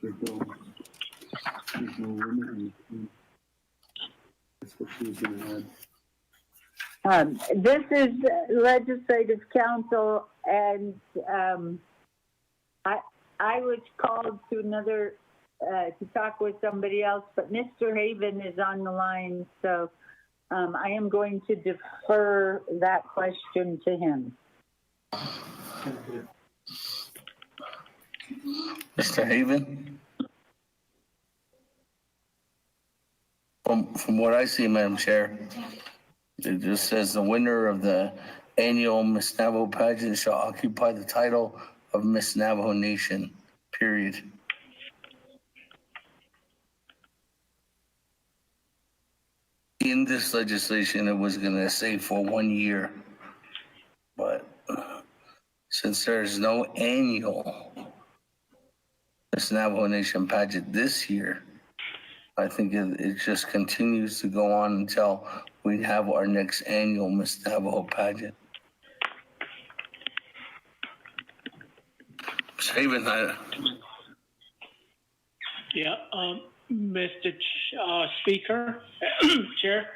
There's no limit. That's what she was going to add. This is Legislative Council, and I was called to another to talk with somebody else, but Mr. Haven is on the line, so I am going to defer that question to him. Mr. Haven? From what I see, Madam Chair, it just says the winner of the annual Miss Navajo pageant shall occupy the title of Miss Navajo Nation, period. In this legislation, it was going to say for 1 year, but since there's no annual Miss Navajo Nation pageant this year, I think it just continues to go on until we have our next annual Miss Navajo pageant. Haven, Yeah, Mr. Speaker, Chair,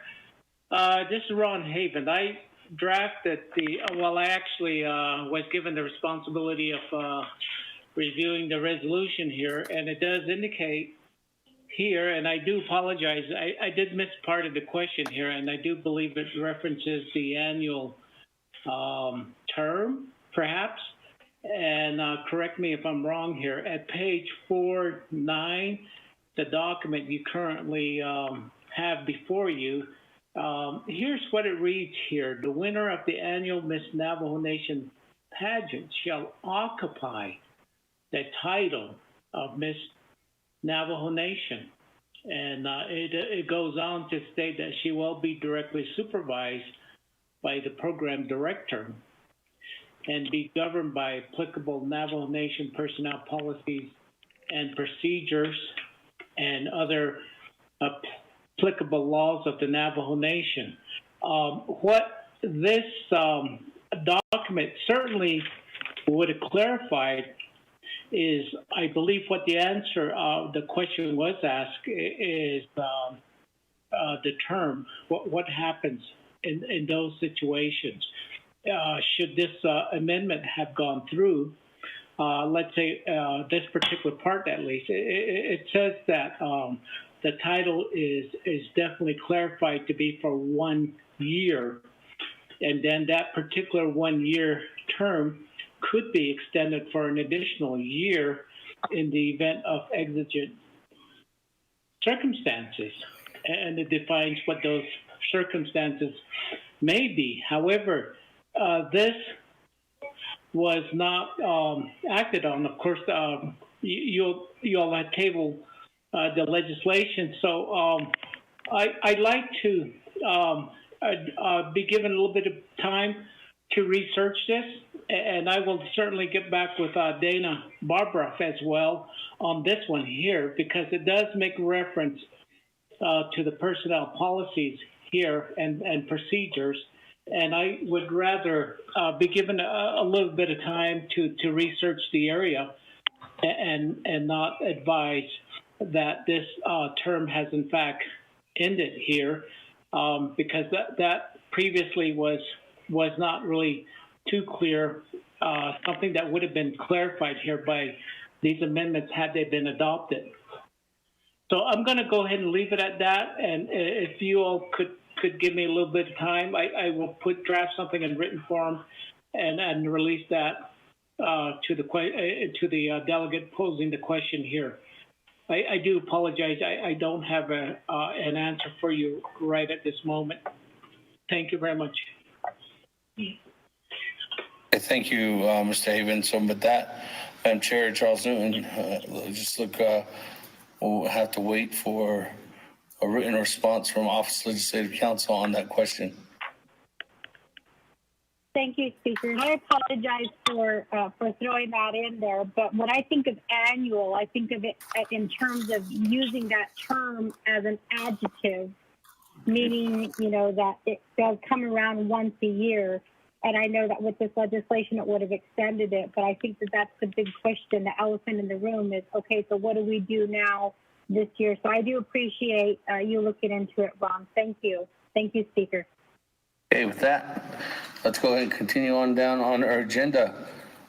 this is Ron Haven. I drafted I actually was given the responsibility of reviewing the resolution here, and it does indicate here, and I do apologize, I did miss part of the question here, and I do believe it references the annual term, perhaps, and correct me if I'm wrong here. At page 4-9, the document you currently have before you, here's what it reads here. The winner of the annual Miss Navajo Nation pageant shall occupy the title of Miss Navajo Nation. And it goes on to state that she will be directly supervised by the program director and be governed by applicable Navajo Nation personnel policies and procedures and other applicable laws of the Navajo Nation. What this document certainly would have clarified is, I believe what the answer, the question was asked is the term, what happens in those situations. Should this amendment have gone through, let's say this particular part at least, it says that the title is definitely clarified to be for 1 year, and then that particular 1 year term could be extended for an additional year in the event of exigent circumstances. And it defines what those circumstances may be. However, this was not acted on. Of course, you all had tabled the legislation. So I'd like to be given a little bit of time to research this, and I will certainly get back with Dana Barbara as well on this one here, because it does make reference to the personnel policies here and procedures, and I would rather be given a little bit of time to research the area and not advise that this term has in fact ended here, because that previously was not really too clear, something that would have been clarified here by these amendments had they been adopted. So I'm going to go ahead and leave it at that, and if you all could give me a little bit of time, I will draft something in written form and release that to the delegate posing the question here. I do apologize. I don't have an answer for you right at this moment. Thank you very much. Thank you, Mr. Haven. So with that, Madam Chair, Charles Newton, we'll have to wait for a written response from Office of Legislative Counsel on that question. Thank you, Speaker. I apologize for throwing that in there, but when I think of annual, I think of it in terms of using that term as an adjective, meaning, that it does come around once a year. And I know that with this legislation, it would have extended it, but I think that's the big question. The elephant in the room is, okay, so what do we do now this year? So I do appreciate you looking into it, Ron. Thank you. Thank you, Speaker. Okay, with that, let's go ahead and continue on down on our agenda.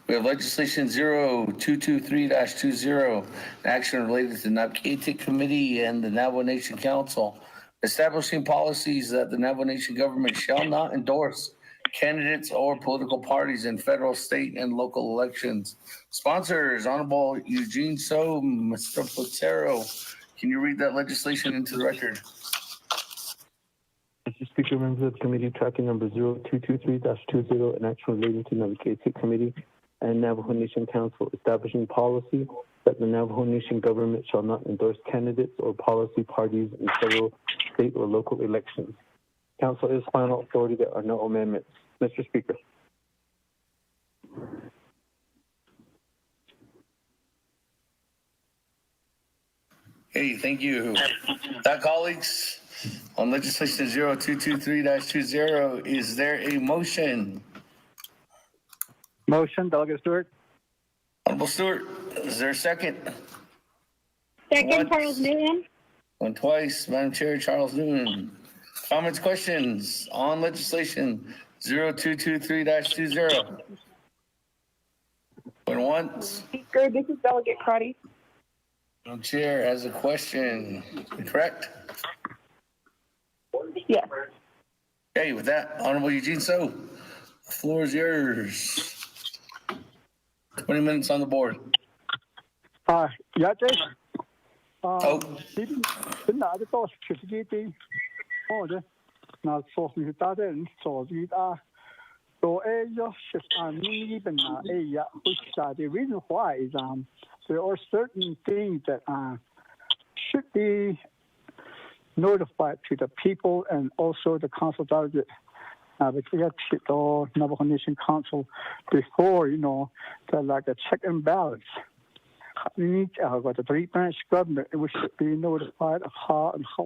We have legislation 0223-20, action related to the Naabik'iyati Committee and the Navajo Nation Council, establishing policies that the Navajo Nation government shall not endorse candidates or political parties in federal, state, and local elections. Sponsors, Honorable Eugene So, Mr. Platero. Can you read that legislation into the record? Mr. Speaker, members of the committee, tracking number 0223-20, an action relating to Naabik'iyati Committee and Navajo Nation Council, establishing policy that the Navajo Nation government shall not endorse candidates or policy parties in federal, state, or local elections. Council is final authority. There are no amendments. Mr. Speaker. Hey, thank you. That, colleagues, on legislation 0223-20, is there a motion? Motion, Delegate Stewart. Honorable Stewart, is there a second? Second, Charles Newton. One twice, Madam Chair, Charles Newton. Comments, questions on legislation 0223-20? Going once. Speaker, this is Delegate Crotty. Madam Chair has a question, correct? Yes. Okay, with that, Honorable Eugene So, the floor is yours. 20 minutes on the board. Yeah,本来的到确实的，那说是大的人做的都要是你本来呀，会啥的 reason why is there are certain things that should be notified to the people and also the council delegate. But we have to Navajo Nation Council before, like a check and balance. We need the three-branch government. We should be notified of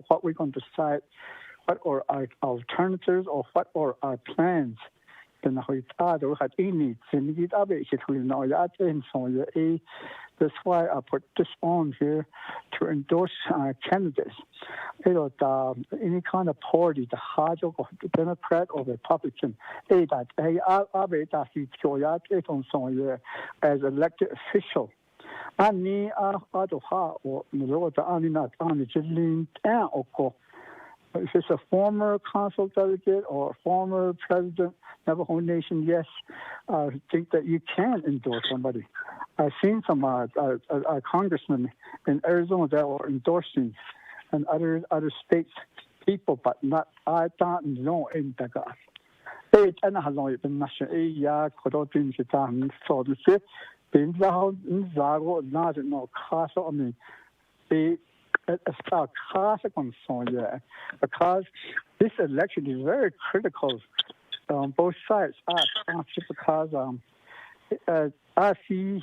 what we're going to decide, what are our alternatives or what are our plans. That's why I put this on here to endorse candidates. Any kind of party, the Democrat or Republican, as elected official. If it's a former council delegate or former president, Navajo Nation, yes, I think that you can endorse somebody. I've seen some congressmen in Arizona that were endorsing and other states people, but not I don't know in the guy. أنا هالله بالنشأ يا كرودين كتام صادسة بينزاو نزاو ناس إنه خاصة أمي because this election is very critical on both sides. Because I see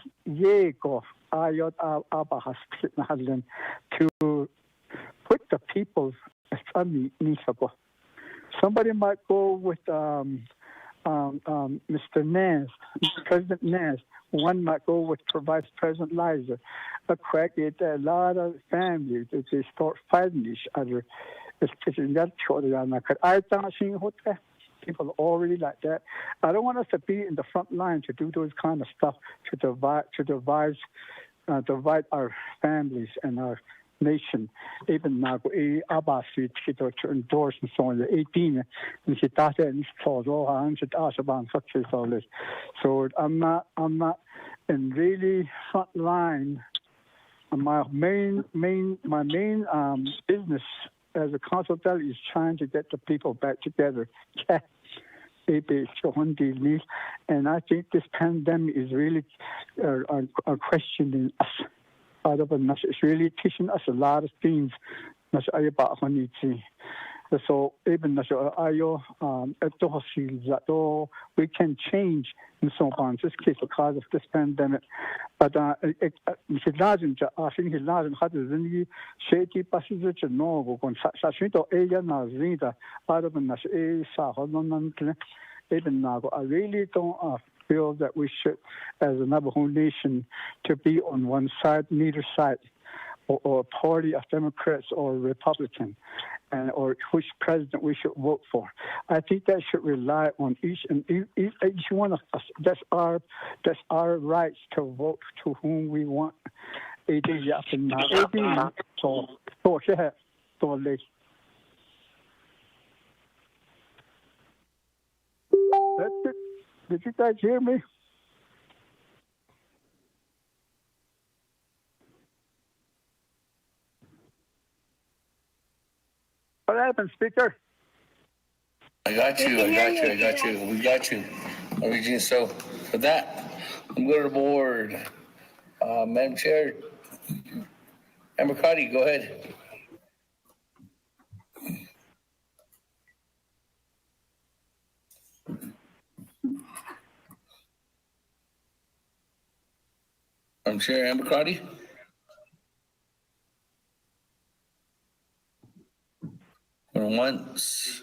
to put the people somebody might go with Mr. Nance, President Nance. One might go with Vice President Liza. A lot of families, they start fighting each other. People are already like that. I don't want us to be in the front line to do those kind of stuff to divide our families and our nation. Even now, Abbas to endorse and so on. The 18, and she thought that it's called so I'm not in really front line. My main business as a council delegate is trying to get the people back together. And I think this pandemic is really questioning us. It's really teaching us a lot of things. So even we can change and so on. This case because of this pandemic. But I think I really don't feel that we should, as a Navajo Nation, to be on one side, neither side, or a party of Democrats or Republican, or which president we should vote for. I think that should rely on each one of us. That's our rights to vote to whom we want. That's it. Did you guys hear me? What happened, Speaker? I got you. We got you. Regina, so for that, I'm going to the board. Madam Chair, Amber Cuddy, go ahead. Madam Chair, Amber Cuddy. Going once.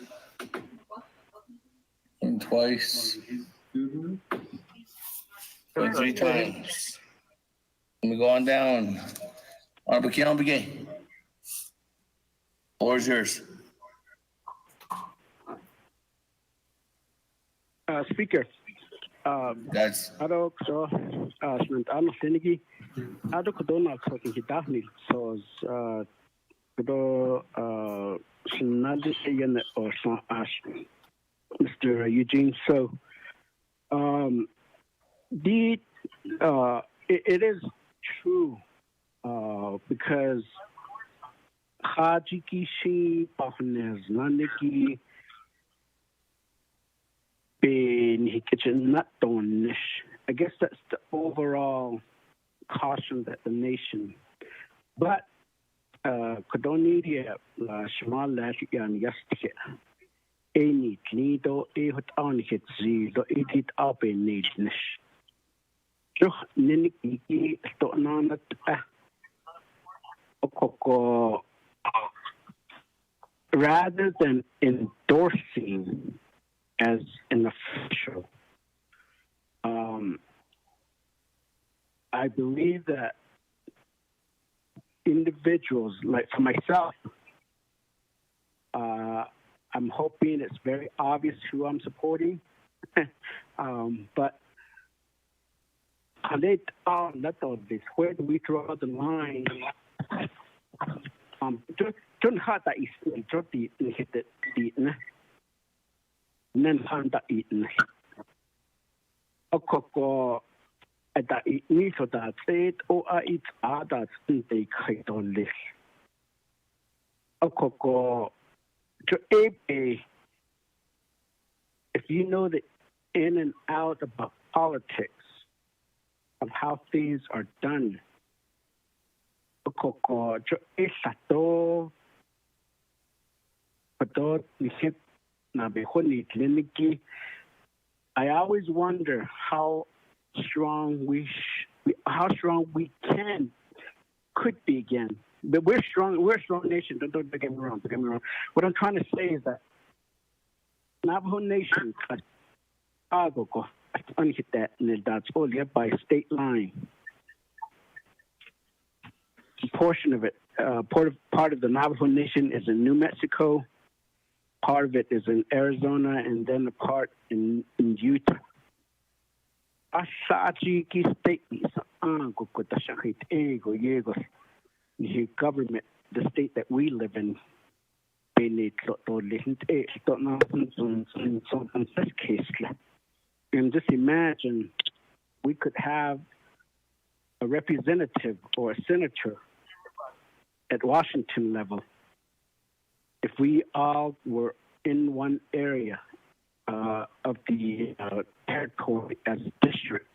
And twice. And 3 times. Let me go on down. Naabik'iyati. Floor is yours. Speaker. That's. Ado so sementara senigi. Ado kodona talking hidahni so kodo snadi again or son ash Mr. Eugene. So it is true because Hajikishi Pahnes Landiki I guess that's the overall caution that the nation. But Kodonidia Shamal Lashian Yastik Any Nido Ehut Onhit Zido Edit Up in Nidnish. Niniki Stonanat Okoko rather than endorsing as an official, I believe that individuals, like for myself, I'm hoping it's very obvious who I'm supporting. But where do we draw the line? Nanhanda eaten. Okoko at that eat for that said, or I eat others in the Kaitolis. Okoko to Abe. If you know the in and out about politics of how things are done, Okoko to Esato, but don't hit. I always wonder how strong we could be again. But we're strong. We're a strong nation. Don't get me wrong. What I'm trying to say is that Navajo Nation Agoko unhit that that's all by state line. A portion of it, part of the Navajo Nation is in New Mexico, part of it is in Arizona, and then a part in Utah. Asachi ki state is Agoko tashahit ego yego. The government, the state that we live in, and just imagine we could have a representative or a senator at Washington level if we all were in one area of the territory as a district.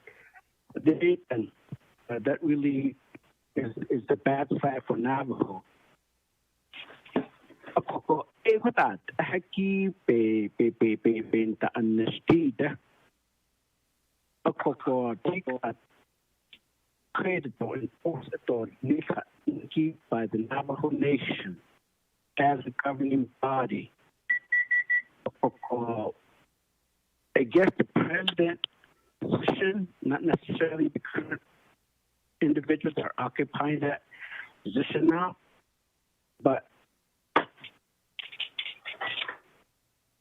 And that really is the bad side for Navajo. Ako egotat haki pe ta anestida. Ako take that credit or enforce it or by the Navajo Nation as a governing body. I guess the president position, not necessarily the current individuals are occupying that position now, but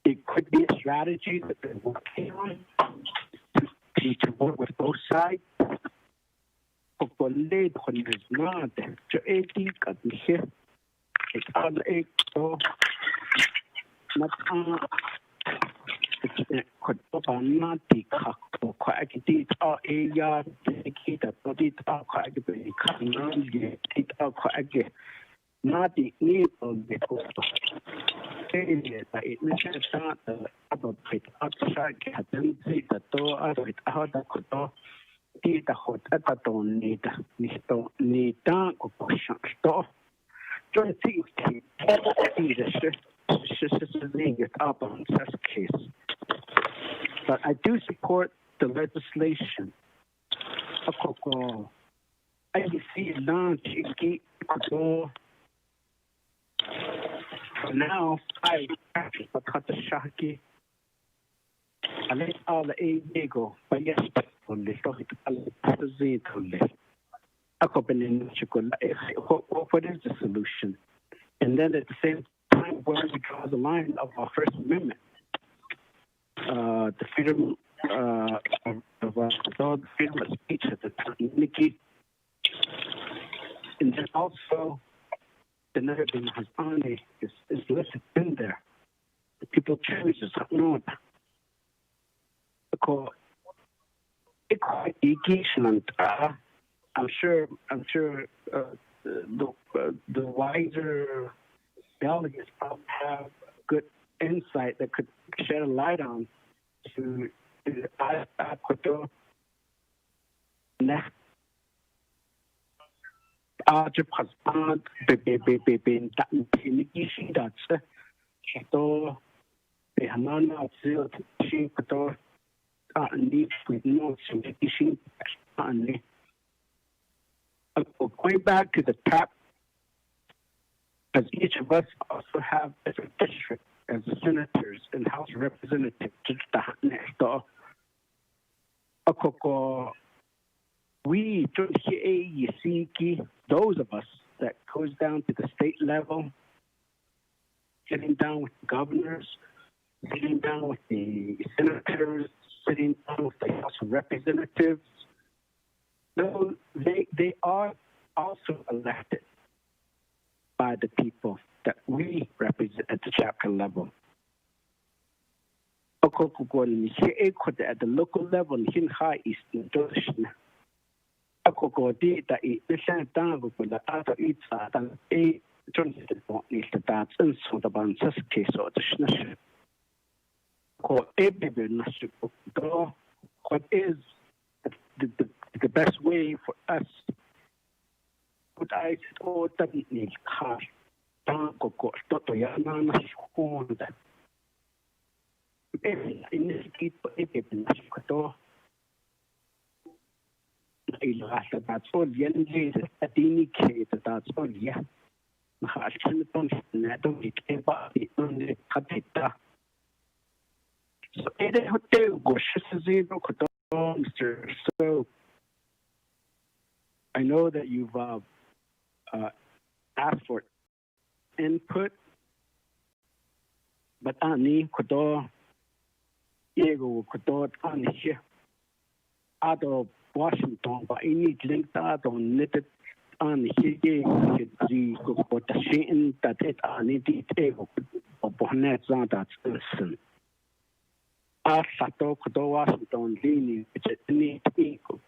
it could be a strategy that they're working on to work with both sides. But I do support the legislation. For now, I actually cut the shaki. I let all the ego, but yes, what is the solution? And then at the same time, where we draw the line of our First Amendment, the freedom of speech at the community, and then also the narrative has only is listed in there. The people choose is not. I'm sure the wiser delegates probably have good insight that could shed a light on to going back to the top, as each of us also have different districts as senators and House representatives, we, those of us that goes down to the state level, sitting down with the governors, sitting down with the senators, sitting down with the House of Representatives, they are also elected by the people that we represent at the chapter level. At the local level, in high east, what is the best way for us? So, Mr. So, I know that you've asked for input, but ani kudo ego kudo ani here. Ado Washington, but ini link that on net ani here the quotation that it ani the ego of net that person. Sato kudo Washington lini which ni ego.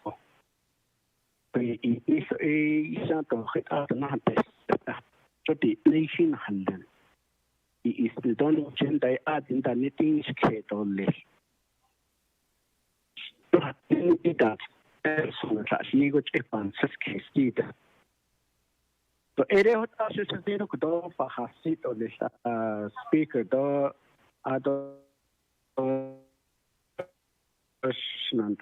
If a Santo Hita not so the nation handle. Is the donor gender add in the knitting skate only. But that person that he got a fancy skate. So, area what I should say to go for her seat on the speaker door, other person.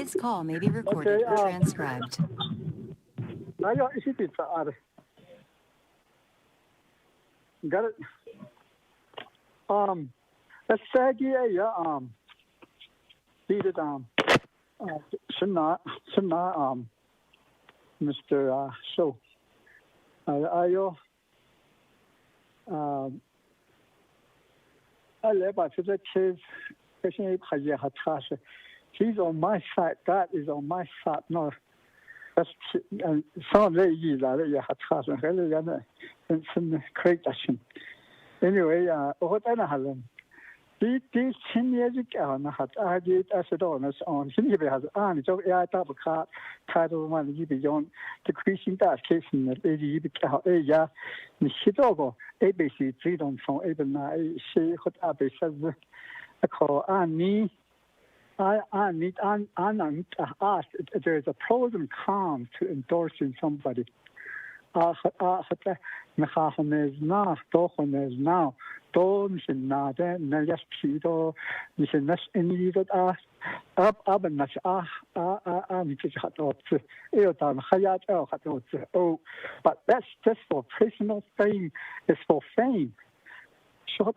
This call may be recorded or transcribed. Nayo isipin sa are. Got it. Let's say did it Mr. So ayo I live to the kids. He's on my side. God is on my side. No, that's some lady that you have to have and some great action. Anyway, what I know, these 10 years ago, I had argued as a donor on he has on so I double card title one beyond decreasing that case in the lady because yeah, Nishidogo, ABC 3 don't from even I see what Abbey says. I call Annie. I need ask. There is a pros and cons to endorsing somebody. Don't but that's just for personal fame. It's for fame. But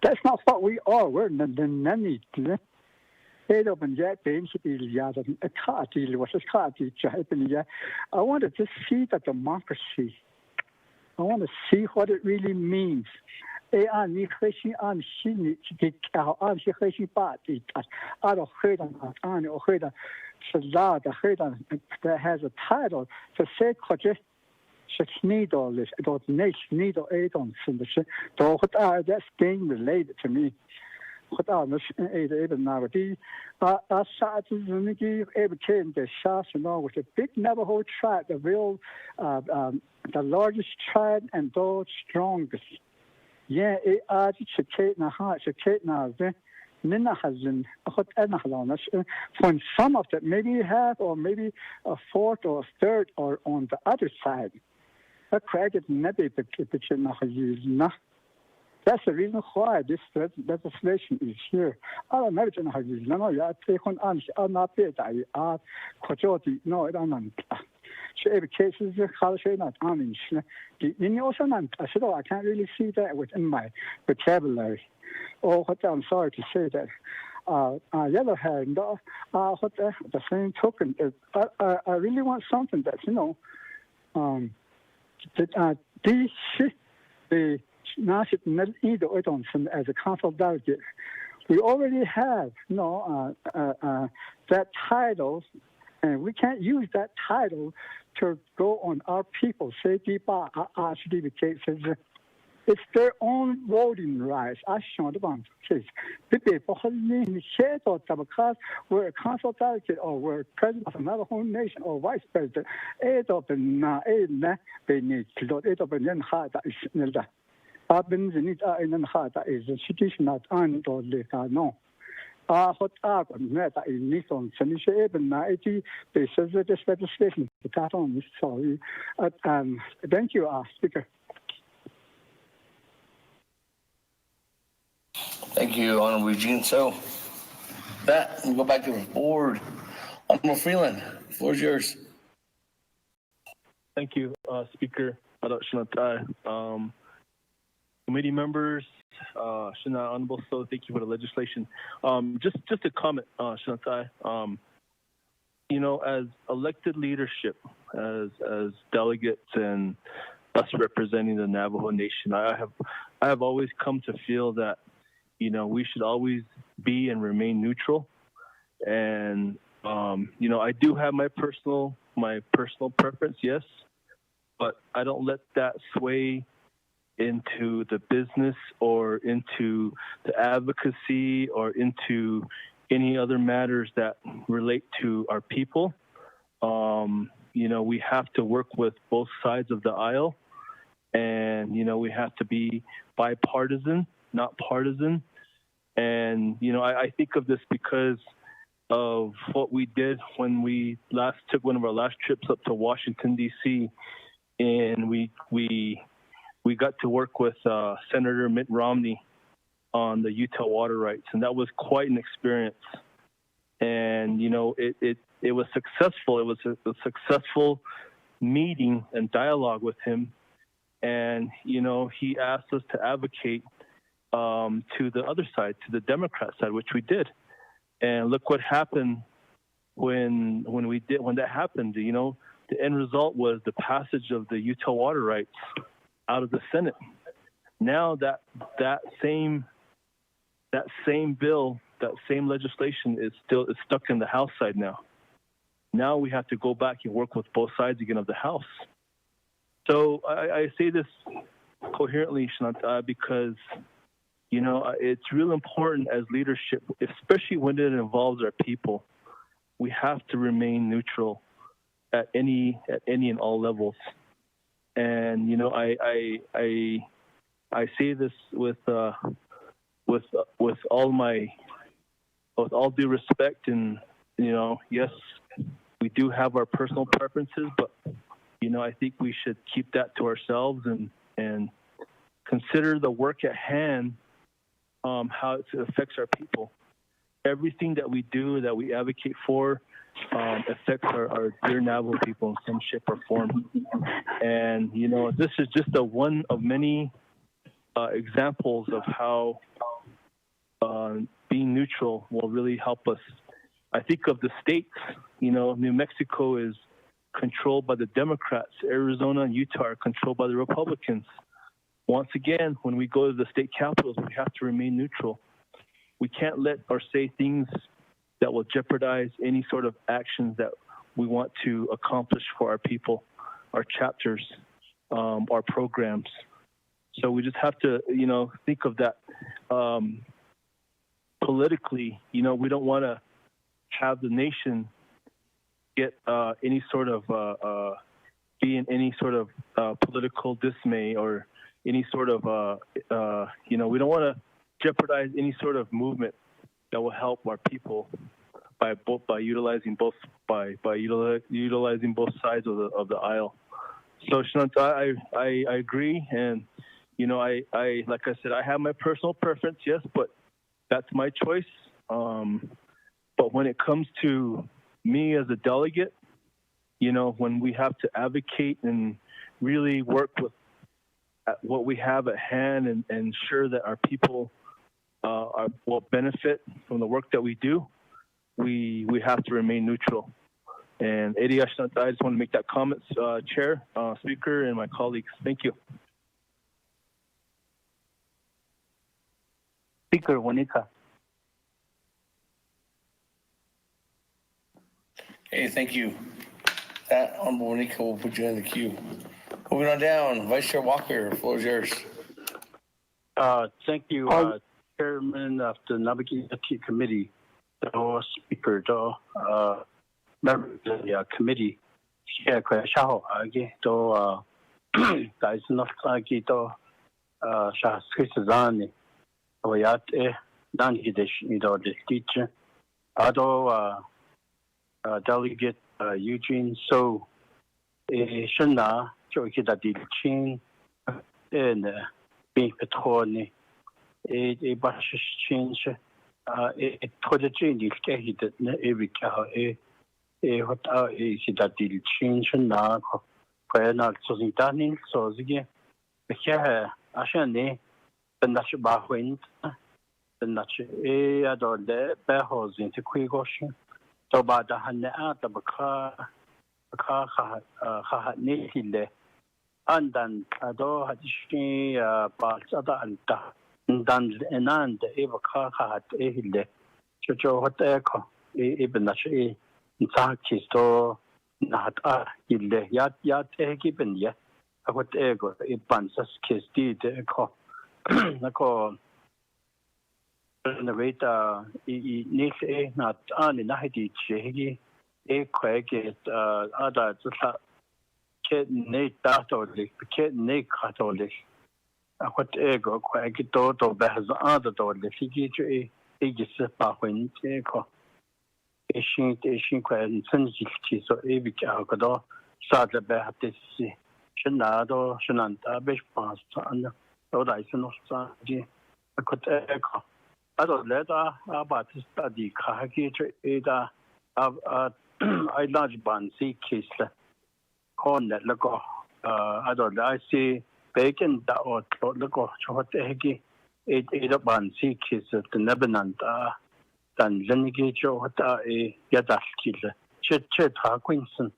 that's not what we are. We're the nanny. I wanted to see the democracy. I want to see what it really means. That has a title to say that's being related to me. With the big Navajo tribe, the real, the largest tribe and the strongest. Yeah, from some of them, maybe you have, or maybe a fourth or a third, or on the other side. That's the reason why this legislation is here. I don't imagine how you know. I take on not big. I no, I don't. So every case is how say not on. You also not. I said, I can't really see that within my vocabulary. Or what I'm sorry to say that. On the other hand, what the same token is, I really want something that that the as a council delegate, we already have that title, and we can't use that title to go on our people. It's their own voting rights. I show the one case. The people because we're a council delegate or we're president of another whole nation or vice president. I've been in it in the heart is a situation that I'm told no. What are the Nissan Senisha Eben 90 basis of this legislation? That on this sorry. Thank you, Speaker. Thank you, Honorable Eugene. So, that we'll go back to the board. Honorable Freeland, the floor is yours. Thank you, Speaker. Committee members, Shana Honorable, so thank you for the legislation. Just a comment, Shanatai. As elected leadership, as delegates and us representing the Navajo Nation, I have always come to feel that we should always be and remain neutral. And I do have my personal preference, yes, but I don't let that sway into the business or into the advocacy or into any other matters that relate to our people. We have to work with both sides of the aisle, and we have to be bipartisan, not partisan. And I think of this because of what we did when we took one of our last trips up to Washington, D.C., and we got to work with Senator Mitt Romney on the Utah water rights, and that was quite an experience. And it was successful. It was a successful meeting and dialogue with him, and he asked us to advocate to the other side, to the Democrat side, which we did. And look what happened when that happened. The end result was the passage of the Utah water rights out of the Senate. Now that same bill, that same legislation is stuck in the House side now. Now we have to go back and work with both sides again of the House. So I say this coherently, Shananta, because it's real important as leadership, especially when it involves our people. We have to remain neutral at any and all levels. And I say this with all due respect, and yes, we do have our personal preferences, but I think we should keep that to ourselves and consider the work at hand, how it affects our people. Everything that we do, that we advocate for, affects our dear Navajo people in some shape or form. And this is just one of many examples of how being neutral will really help us. I think of the states. New Mexico is controlled by the Democrats. Arizona and Utah are controlled by the Republicans. Once again, when we go to the state capitals, we have to remain neutral. We can't let or say things that will jeopardize any sort of actions that we want to accomplish for our people, our chapters, our programs. So we just have to, think of that politically. We don't want to have the nation get any sort of be in any sort of political dismay or any sort of we don't want to jeopardize any sort of movement that will help our people by utilizing both sides of the aisle. So Shananta, I agree, and I like I said, I have my personal preference, yes, but that's my choice. But when it comes to me as a delegate, when we have to advocate and really work with what we have at hand and ensure that our people will benefit from the work that we do, we have to remain neutral. And Eddie, I just want to make that comment, Chair, Speaker, and my colleagues. Thank you. Speaker Wanika. Okay, thank you. That Honorable Wanika will put you in the queue. Moving on down, Vice Chair Walker, the floor is yours. Thank you, Chairman of the Naabik'iyati Committee, the Speaker, the member of the committee, Chair Kwashaho, to guys not to Shah Skizani, Oyat, Nangidish, the teacher, Ado Delegate Eugene So, Shana, Chokida Dilchin, and being Petoni, a Bashish change, a Todajin, every cow, what is that Dilchin, Shana, Quena, Sosin Danning, so again, the Kaya, Ashani, the National Wind, the National Ador de Behos into Quigoshin. So bad the Hana the Baka Nihile and then Ado had she parts of the Alta and then and Evaka had Ehile. Chocho what echo even that she in Saki to not Hile yat given yet. What ego it bands us kiss did echo. Nako. The rate not only Nahidi Chegi, a quake other kid Nate Catholic, kid Nate Catholic. What ego quake toto has other door the figure a Gisepa when echo. A shin quite sensitive so every alcohol, Sada Baptist, Shanado, Shananta, Bishpas, and Odaison of Sanji. Could I don't let about study Kahaki Ada I large band see case corn that look I don't I see bacon that or look what the hecky eight up band see case the Nebenant than Lenigate what a Yadash killer. Chet Quinson.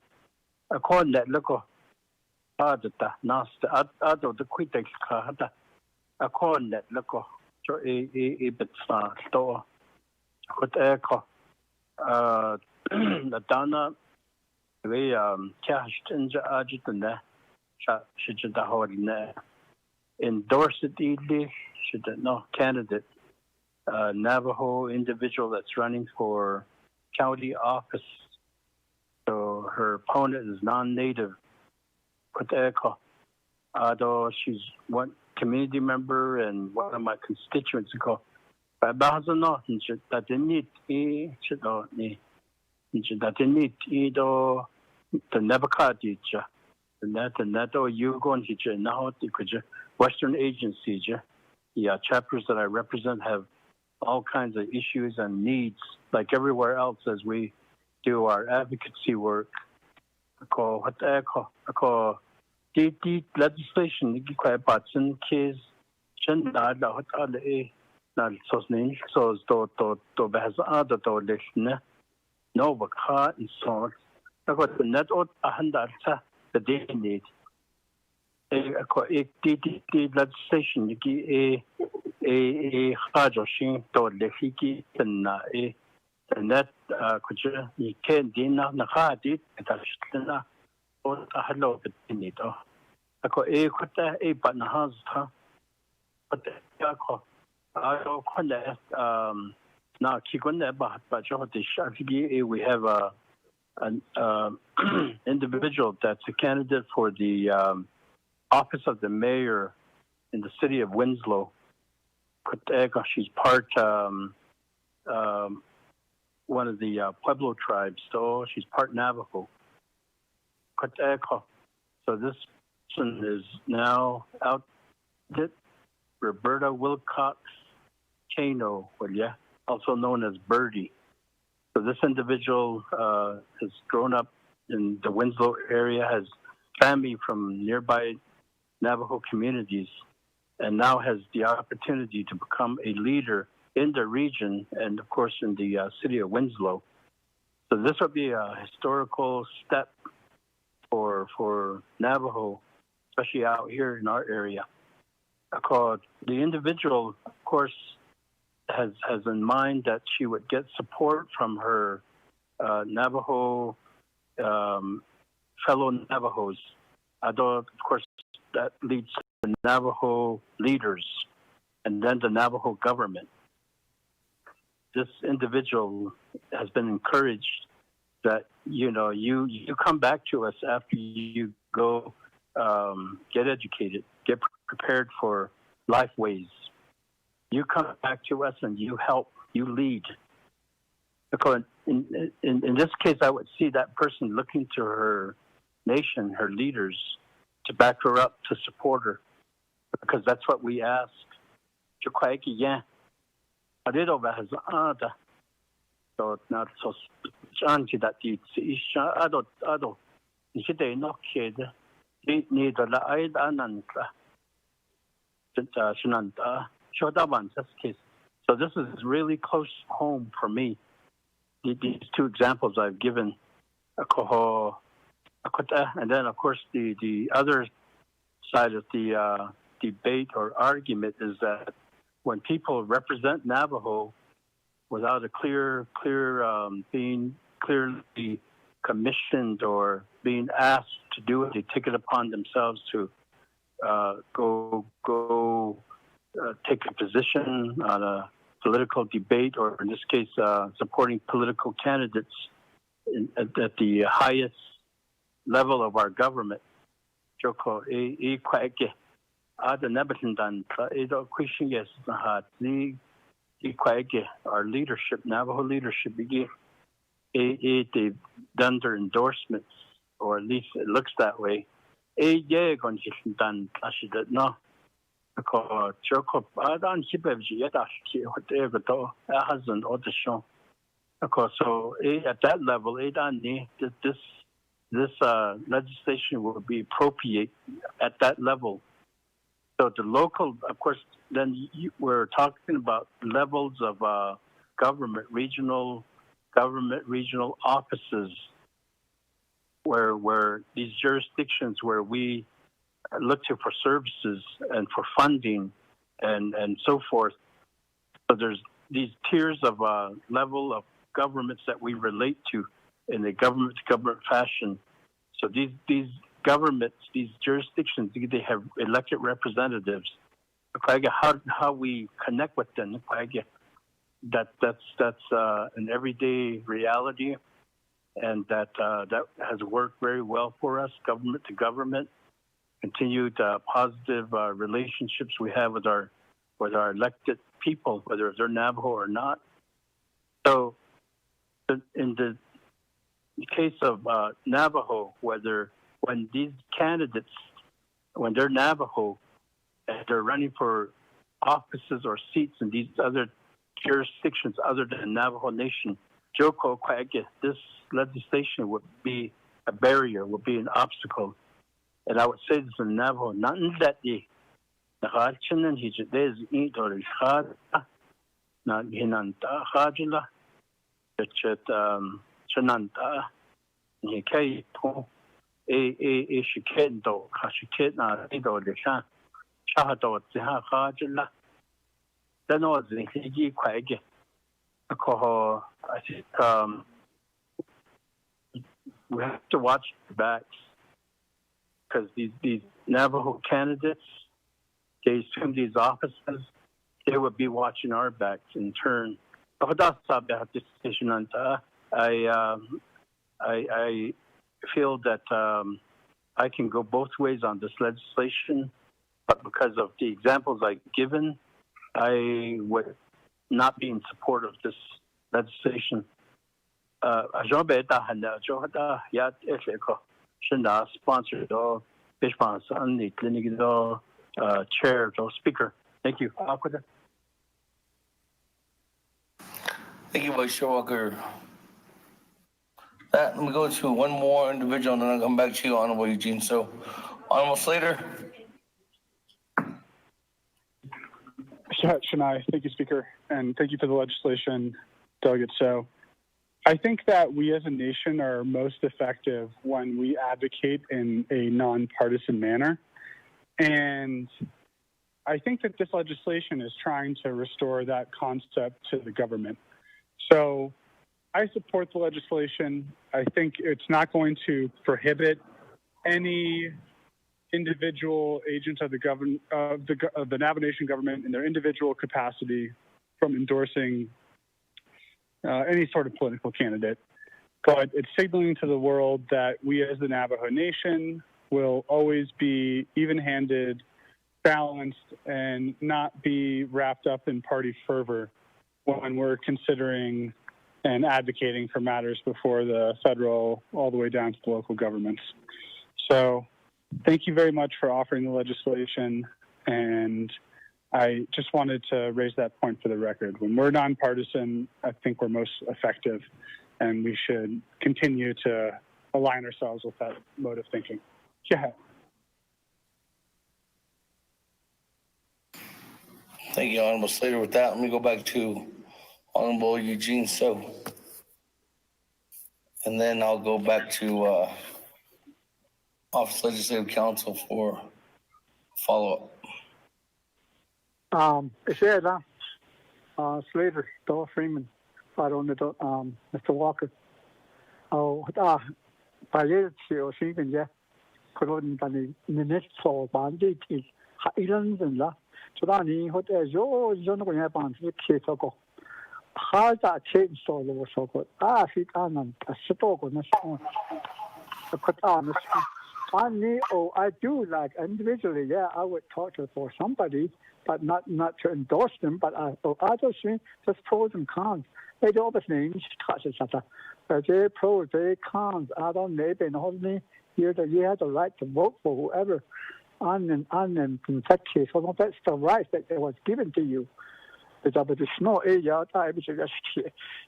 A corn that look Adata Nasta out of the quick a corn that look a bit store. Could echo the Dana we cashed in the adjutant there. Should the whole endorse it easily. Should no candidate Navajo individual that's running for county office. So her opponent is non-native. Could echo. Although she's one community member and one of my constituents go. But not that they need should not need that they need either the Naabik'iyati the net or you going to now the Western agencies chapters that I represent have all kinds of issues and needs like everywhere else as we do our advocacy work. I call the legislation you quite about some kids shouldn't what are the not so name so to has other to listen no but car and so I got the net out 100 the day need the legislation you get a hard machine to the hiki and the net could you can't dinner the hard it that's or a hello the need I got a cut a but na has but I don't now keep on that but we have an individual that's a candidate for the office of the mayor in the city of Winslow. She's part one of the Pueblo tribes, so she's part Navajo. So this person is now out. Roberta Wilcox Kano, also known as Birdie. So this individual has grown up in the Winslow area, has family from nearby Navajo communities, and now has the opportunity to become a leader in the region and, of course, in the city of Winslow. So this will be a historical step for Navajo, especially out here in our area. The individual, of course, has in mind that she would get support from her Navajo fellow Navajos. Although, of course, that leads to the Navajo leaders and then the Navajo government. This individual has been encouraged that, you come back to us after you go get educated, get prepared for life ways. You come back to us and you help, you lead. Because in this case, I would see that person looking to her nation, her leaders, to back her up, to support her. Because that's what we ask. So not so change that it's not kid. Need the light and so this is really close home for me. These two examples I've given, and then of course the other side of the debate or argument is that when people represent Navajo without a clear being clearly commissioned or being asked to do it, they take it upon themselves to go take a position on a political debate, or in this case, supporting political candidates at the highest level of our government. Our leadership, Navajo leadership, they've done their endorsements, or at least it looks that way. No. Ko Jacob Adan Hibevji Yadashki, whatever though, hasn't or the show. So at that level, this legislation will be appropriate at that level. So the local, of course, then we're talking about levels of government, regional offices, where these jurisdictions where we look to for services and for funding and so forth. So there's these tiers of level of governments that we relate to in a government-to-government fashion. So these governments, these jurisdictions, they have elected representatives. How we connect with them, that's an everyday reality, and that has worked very well for us, government to government. Continued positive relationships we have with our elected people, whether they're Navajo or not. So, in the case of Navajo, when these candidates, when they're Navajo and they're running for offices or seats in these other jurisdictions other than Navajo Nation, Joko Kwage, this legislation would be a barrier, would be an obstacle. And I would say this in Navajo, nothing that the Rachinan Hijades eat or Hada, not Hinanta Hajila, Chananta, Nikai, a Shikendo, Kashiketna, Ido, the Shan, Shahado, Ziha Hajila. Then was the Hiji Kwage. I think we have to watch the backs. Because these Navajo candidates, they assume these offices, they would be watching our backs in turn. I feel that I can go both ways on this legislation, but because of the examples I've given, I would not be in support of this legislation. Sponsored chair or speaker. Thank you. Thank you, Vice Chair Walker. Let me go to one more individual, and then I'll come back to you, Honorable Eugene. So, Honorable Slater. Shania, thank you, Speaker, and thank you for the legislation, Delegate So. I think that we as a nation are most effective when we advocate in a nonpartisan manner. And I think that this legislation is trying to restore that concept to the government. So I support the legislation. I think it's not going to prohibit any individual agents of the Navajo Nation government in their individual capacity from endorsing any sort of political candidate. But it's signaling to the world that we as the Navajo Nation will always be even-handed, balanced, and not be wrapped up in party fervor when we're considering and advocating for matters before the federal all the way down to the local governments. So thank you very much for offering the legislation, and I just wanted to raise that point for the record. When we're nonpartisan, I think we're most effective, and we should continue to align ourselves with that mode of thinking. Yeah. Thank you, Honorable Slater. With that, let me go back to Honorable Eugene So. And then I'll go back to Office Legislative Council for follow-up. Slater, Dor Freeman, Mr. Walker. Couldn't the minutes for bandit is Highlands and La. So that he had a John have on the case of how that change so low so good. Fit on a stock on the phone. I do like individually, yeah, I would talk to for somebody, but not to endorse them, but I just think just pros and cons. They always name touch each other. They pros, they cons. I don't maybe not me. You have the right to vote for whoever in that case, well, that's the right that was given to you. But the snow area, I was just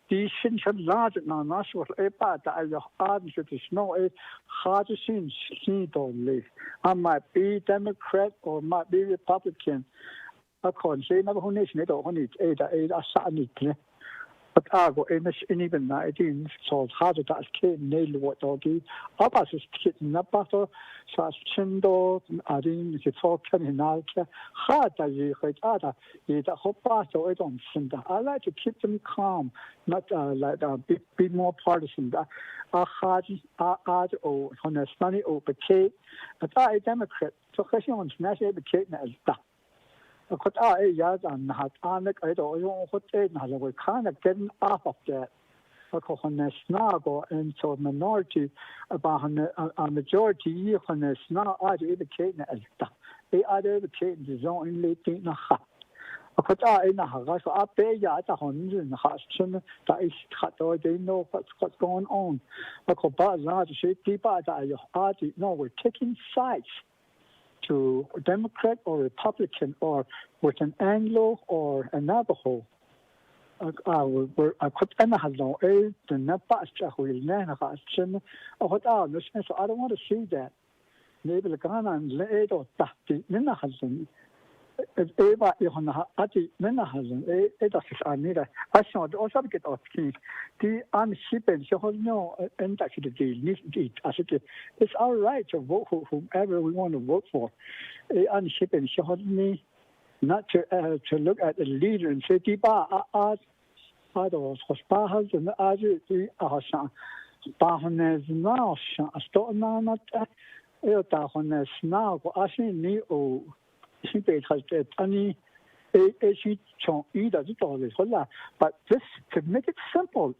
the essential large national part I have the snow is hard to see only. I might be Democrat or might be Republican. I can't say Navajo Nation, I don't need a but I go in even 19, so hard to get nail what doggy. Up as kid in a battle, such chindo, adding the talk in Alka, hard as you heard other, the whole battle, I don't think that. I like to keep them calm, not like be more partisan. Hard, or on a sunny or Kate, but I Democrat, so question national Kate as that. But I had I don't we kind of getting off of that. Because on the snuggle and so minority about a majority on the snug I educate as that. They are educating the zone in late in the hat. Because I so I pay the hundred and husband that is cut or they know what's going on. Because but large people that are no we're taking sides. To Democrat or Republican or with an Anglo or a Navajo. I could have no aid, the Napasta who is Nanahan, or what are the sense. I don't want to see that. Maybe the Ghana and Laid or Tati Ninahazen. If Eva Ihona Ati Ninahazen, it I need a I also get off key. The unshipping, so no, and actually the as it's our right to vote for whomever we want to vote for. Unshipping, so not to look at the leader and say, Tiba, those hospitals and the Aji, Bahanes now, Stona, Eotahones now, Ashi Neo. But this to make it simple,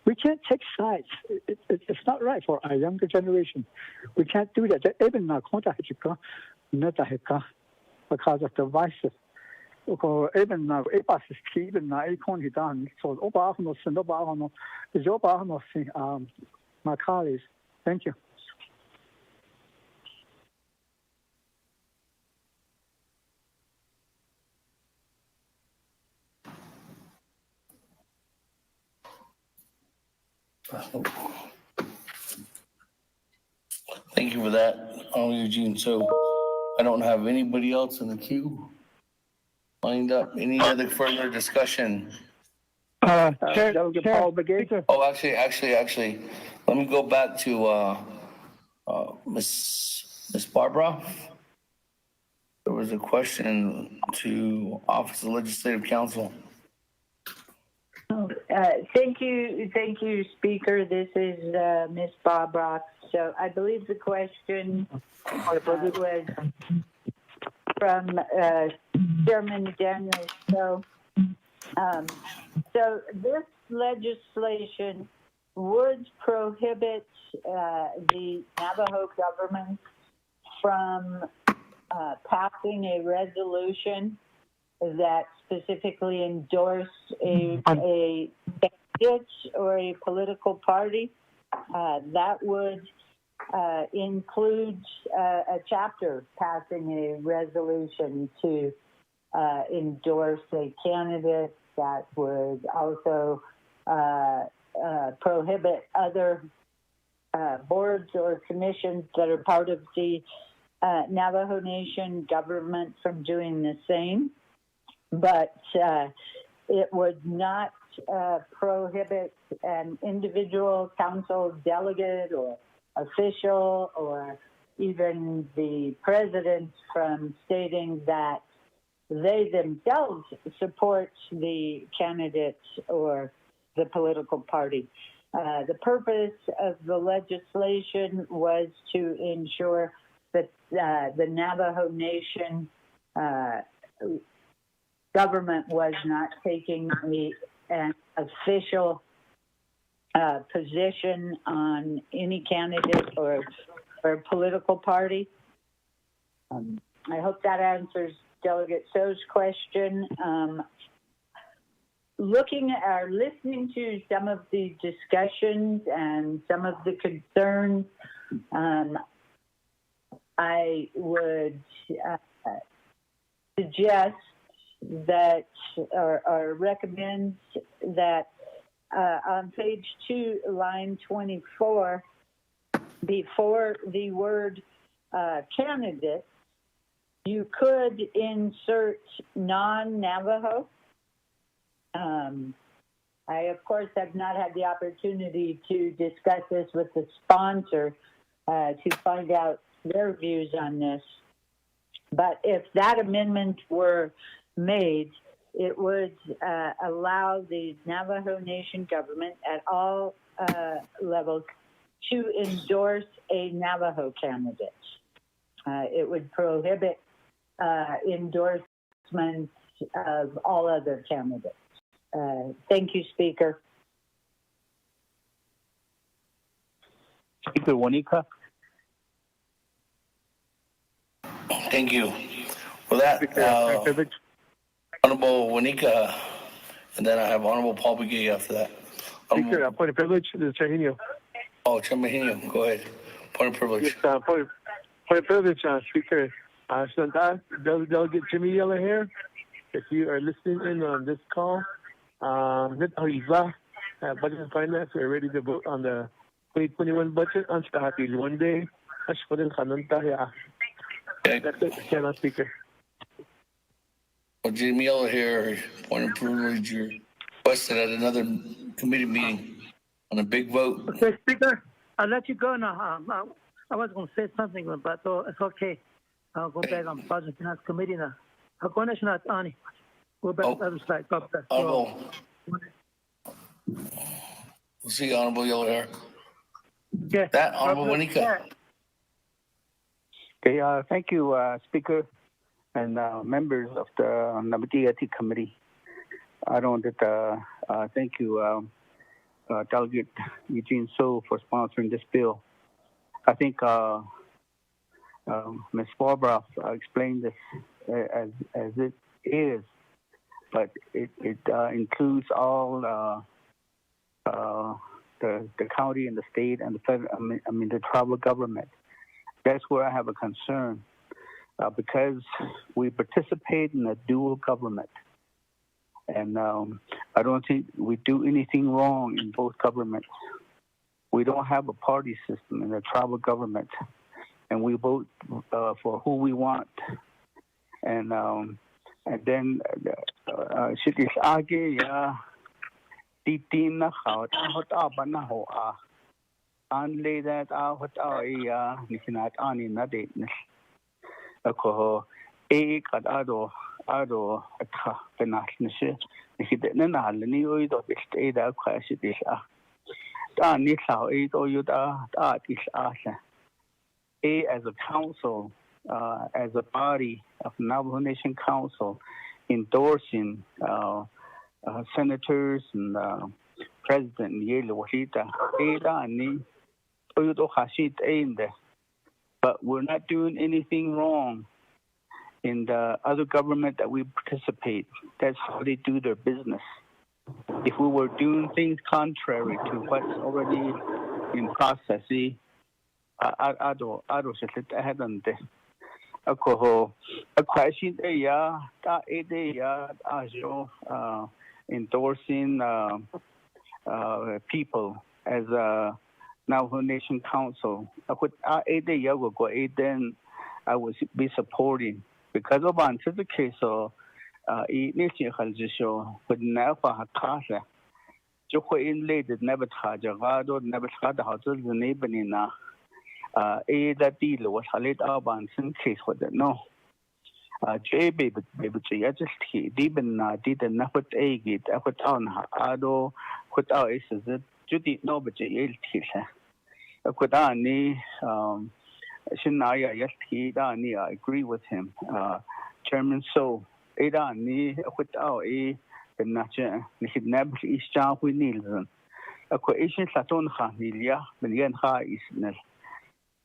we can't take sides. It's not right for our younger generation. We can't do that. Even now, because of the vices. Even now, even now, so my colleagues. Thank you. Thank you for that, Eugene. So I don't have anybody else in the queue lined up. Any other further discussion? Chair, Oh, actually, let me go back to Miss Barbara. There was a question to Office of Legislative Counsel. Thank you, Speaker. This is Ms. Barbara. So I believe the question was from Chairman Daniels. So this legislation would prohibit the Navajo government from passing a resolution that specifically endorsed a candidate or a political party. That would include a chapter passing a resolution to endorse a candidate. That would also prohibit other boards or commissions that are part of the Navajo Nation government from doing the same. But it would not prohibit an individual council delegate or official or even the president from stating that they themselves support the candidate or the political party. The purpose of the legislation was to ensure that the Navajo Nation government was not taking an official position on any candidate or political party. I hope that answers Delegate So's question. Listening to some of the discussions and some of the concerns, I would suggest that or recommend that on page 2, line 24, before the word candidate, you could insert non-Navajo. I, of course, have not had the opportunity to discuss this with the sponsor to find out their views on this. But if that amendment were made, it would allow the Navajo Nation government at all levels to endorse a Navajo candidate. It would prohibit endorsements of all other candidates. Thank you, Speaker. Speaker Wanika. Thank you. With that, Honorable Wanika, and then I have Honorable Paul Begay after that. Speaker, point of privilege, this is Chahinio. Oh, Chairman Hinio, go ahead. Point of privilege. Yes, point of privilege, Speaker. Delegate Jimmy Yella here. If you are listening in on this call, Budget and Finance, we're ready to vote on the 2021 budget on Saturday, one day. That's it, cannot Speaker. Well, Jimmy Yella here, point of privilege, you're requested at another committee meeting on a big vote. Okay, Speaker, I'll let you go now. I was going to say something, but it's okay. I'll go back on Budget and Finance Committee now. I'll go national Ani. Go back to the other side. God bless. We'll see Honorable Yella here. Okay. That Honorable Wanika. Okay, thank you, Speaker and members of the Naabik'iyati Committee. I want to thank you, Delegate Eugene So, for sponsoring this bill. I think Ms. Barbara explained this as it is, but it includes all the county and the state and the federal, the tribal government. That's where I have a concern because we participate in a dual government. And I don't think we do anything wrong in both governments. We don't have a party system in the tribal government, and we vote for who we want. And then should this argue, titin na hot na ho anlay that hot nikinat ani na de ako kad ado ka penasnishe nikide na halni oy do biste da kwashi dis ni sao to yuda is as a council, as a body of Navajo Nation Council, endorsing senators and President Yele Wahita, but we're not doing anything wrong in the other government that we participate. That's how they do their business. If we were doing things contrary to what's already in process, endorsing people as a Navajo Nation Council. I would be supporting because of the case of nation would never have never that deal was a late urban case for the no. Baby, I just didn't put a gate, I put on Ado, put out is it Judy no, but I could only Shinaya, yes, I agree with him. Chairman So, Adani, put out a nature, he never is John with Nielsen. A coalition Saturn Hanilia, Million High is Nel.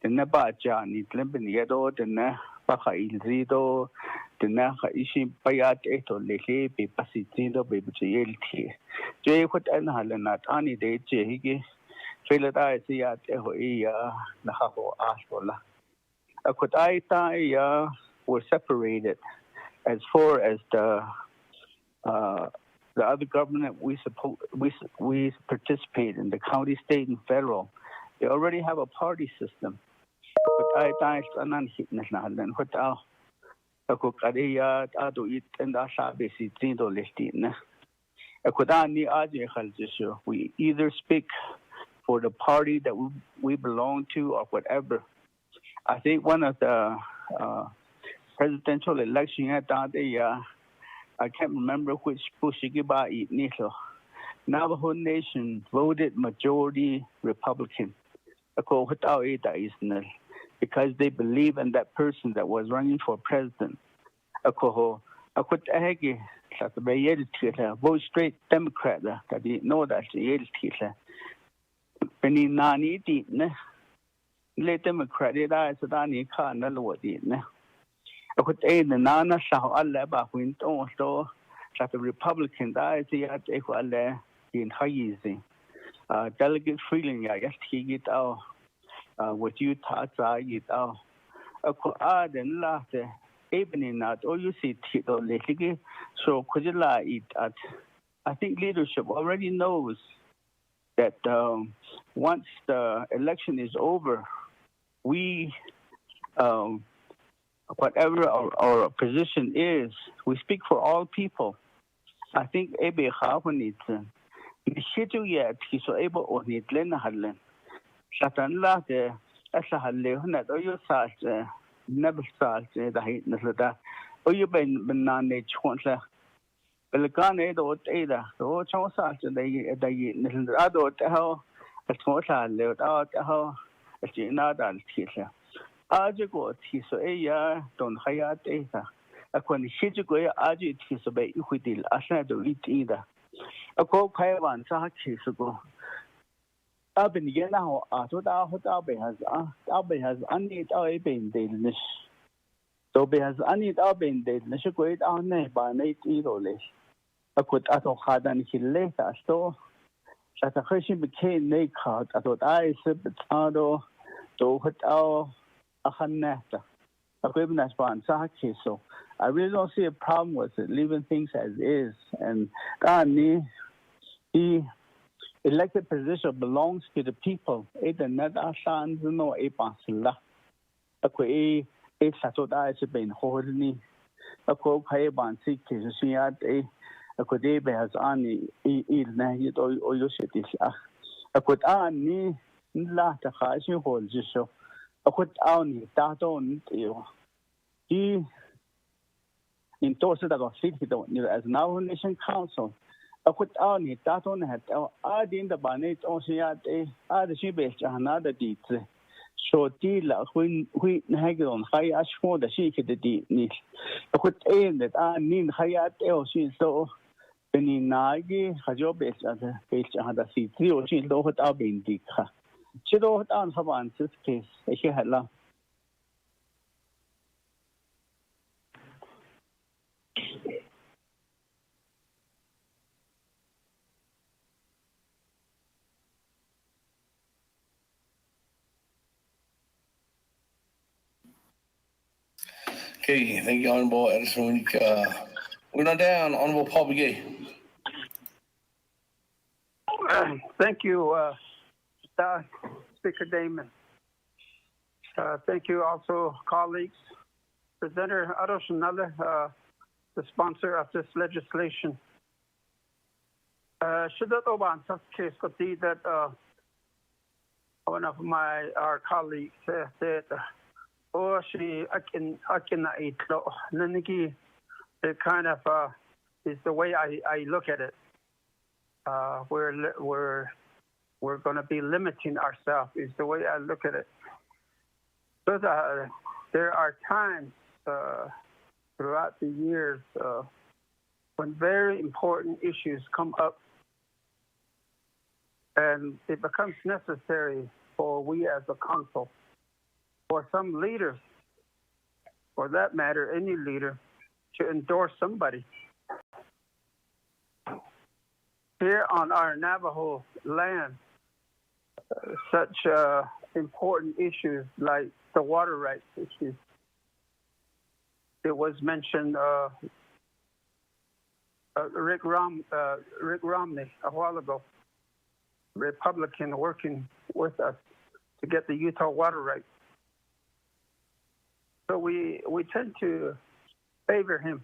The Nabaja need Limben Yedo, the Nabaha Ilzido, the Naha Ishim Payat Eto Leke, Pipasitido, Baby Jay put Anhalanat Ani de Jehigi, Philada Siat Ehoia, Nahaho Ashola. were separated as far as the other government we participate in, the county, state, and federal. They already have a party system. We either speak for the party that we belong to or whatever. I think one of the presidential election I can't remember which Navajo Nation voted majority Republican because they believe in that person that was running for president. Vote straight Democrat. I didn't know that. Democrat Republican delegate Freeland with Utah so I think leadership already knows that once the election is over, we whatever our position is, we speak for all people. I think Ebe Havanitz, Nishitu so able or Nidlen Hadlen. Satan Late, Asahale, Hunet, or your salt, never salt, the Hitness, or you been banana chonsa. Belgane, the Ada, the old Chonsat, the other hell, a Tmosa, lived out how a Jinada teacher. Ajago, Tiso, don't hire data. A quan Shijugo, Aji Tisobe, Uquidil, Asha do it either. A co Paiwan Saki ago. I've been now, I thought Albe has unneat our bane dailness. So be has unneat our bane dailness, a great our name by Nate Idolish. I could ato had and he later so that a question became naked. I thought I said ado to hit our a haneta. A given one Saki. So I really don't see a problem with it, leaving things as is. And the elected position belongs to the people. It and not our sons, no a pansilla. A quay a satot eyes have been holding a co pay bansi cases. A could has any il or your cities. A could any lata has you hold so. A could only that on you. He endorsed the city as Navajo Nation Council. I could only that on had I didn't the banet on the ship another deed. So deal when we haggle on high ash for the sheik the deed. I could aim that I need high at so. Penny Nagi, Hajob is at the page under C3 or she low what I've been dick. She don't answer answers case. She had love. Okay, thank you, Honorable Edison. We're not down, Honorable Paul Begay. Thank you, Speaker Damon. Thank you also, colleagues. Presenter Aros Nale, the sponsor of this legislation. Should that oban such case could see that one of our colleagues said, "Oh, she I can eat Naniki." It kind of is the way I look at it. We're going to be limiting ourselves. Is the way I look at it. So there are times throughout the years when very important issues come up, and it becomes necessary for we as a council, for some leaders, for that matter, any leader, to endorse somebody. Here on our Navajo land, such important issues like the water rights issues. It was mentioned Rick Romney a while ago, Republican working with us to get the Utah water rights. So we tend to favor him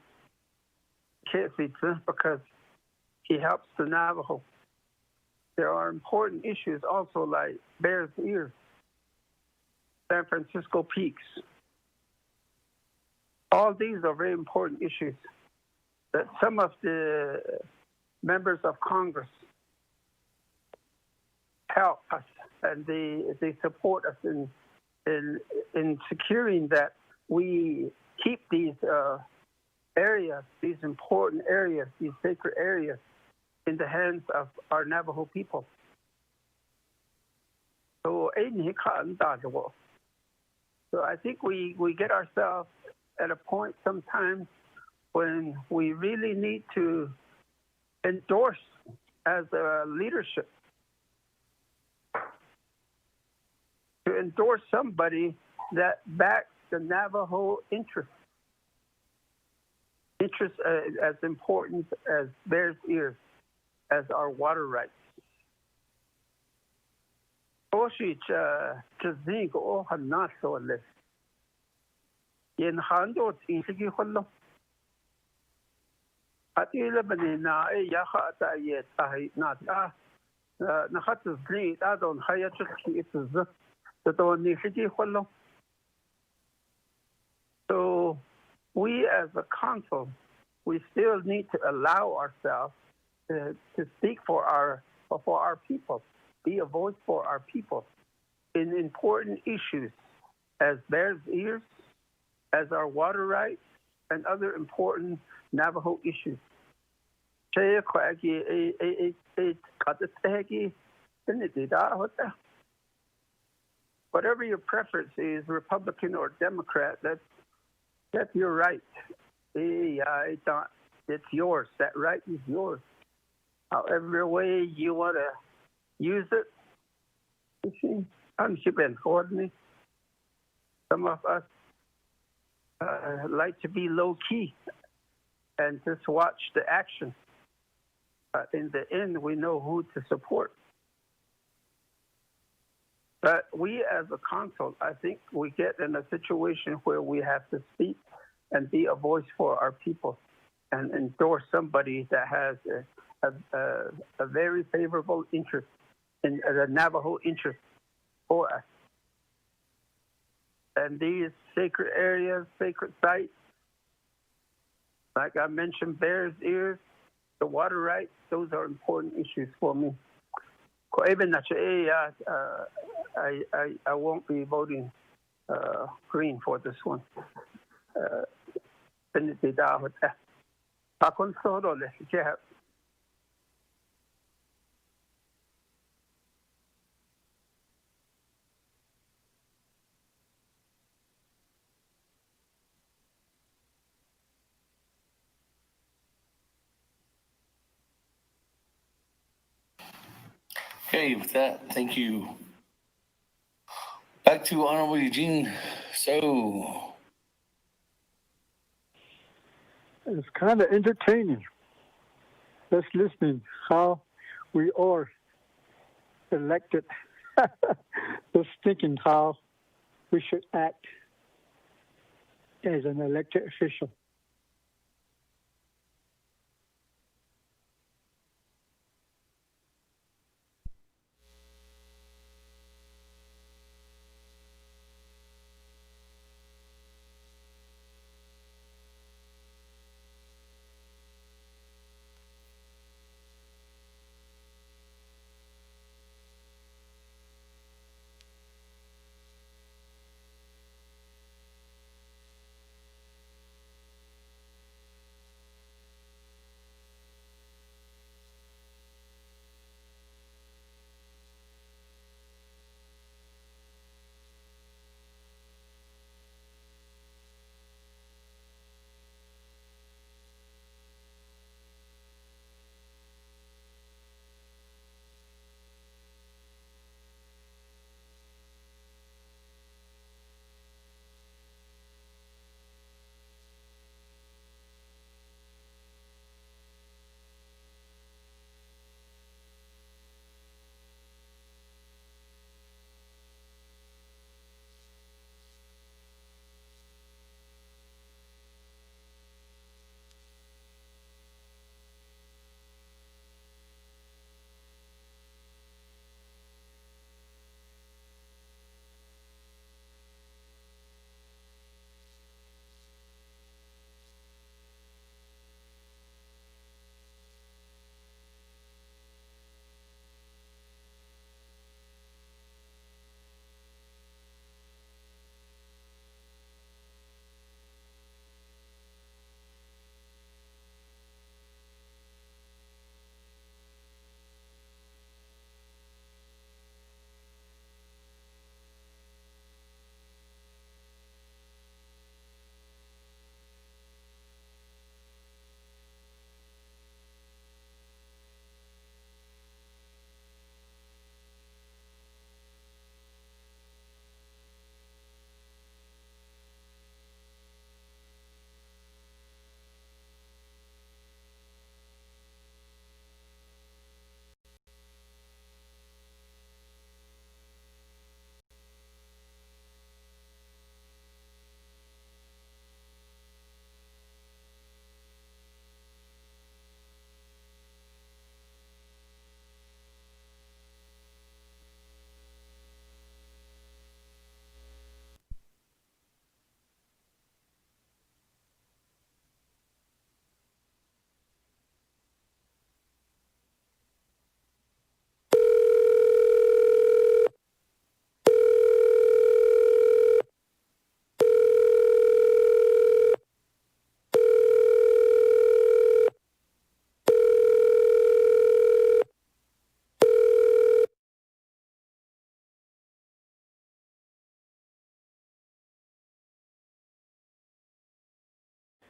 because he helps the Navajo. There are important issues also like Bears Ears, San Francisco Peaks. All these are very important issues that some of the members of Congress help us, and they support us in securing that we keep these areas, these important areas, these sacred areas in the hands of our Navajo people. So I think we get ourselves at a point sometimes when we really need to endorse as a leadership, to endorse somebody that backs the Navajo interest as important as Bears Ears, as our water rights. So we as a council, we still need to allow ourselves to speak for our people, be a voice for our people in important issues as Bears Ears, as our water rights, and other important Navajo issues. Whatever your preference is, Republican or Democrat, that's your right. It's yours. That right is yours. However way you want to use it. Some of us like to be low key and just watch the action. In the end, we know who to support. But we as a council, I think we get in a situation where we have to speak and be a voice for our people and endorse somebody that has a very favorable interest in the Navajo interest for us. And these sacred areas, sacred sites, like I mentioned, Bears Ears, the water rights, those are important issues for me. I won't be voting green for this one. Okay, with that, thank you. Back to Honorable Eugene. So, it's kind of entertaining. Just listening how we are elected. Just thinking how we should act as an elected official.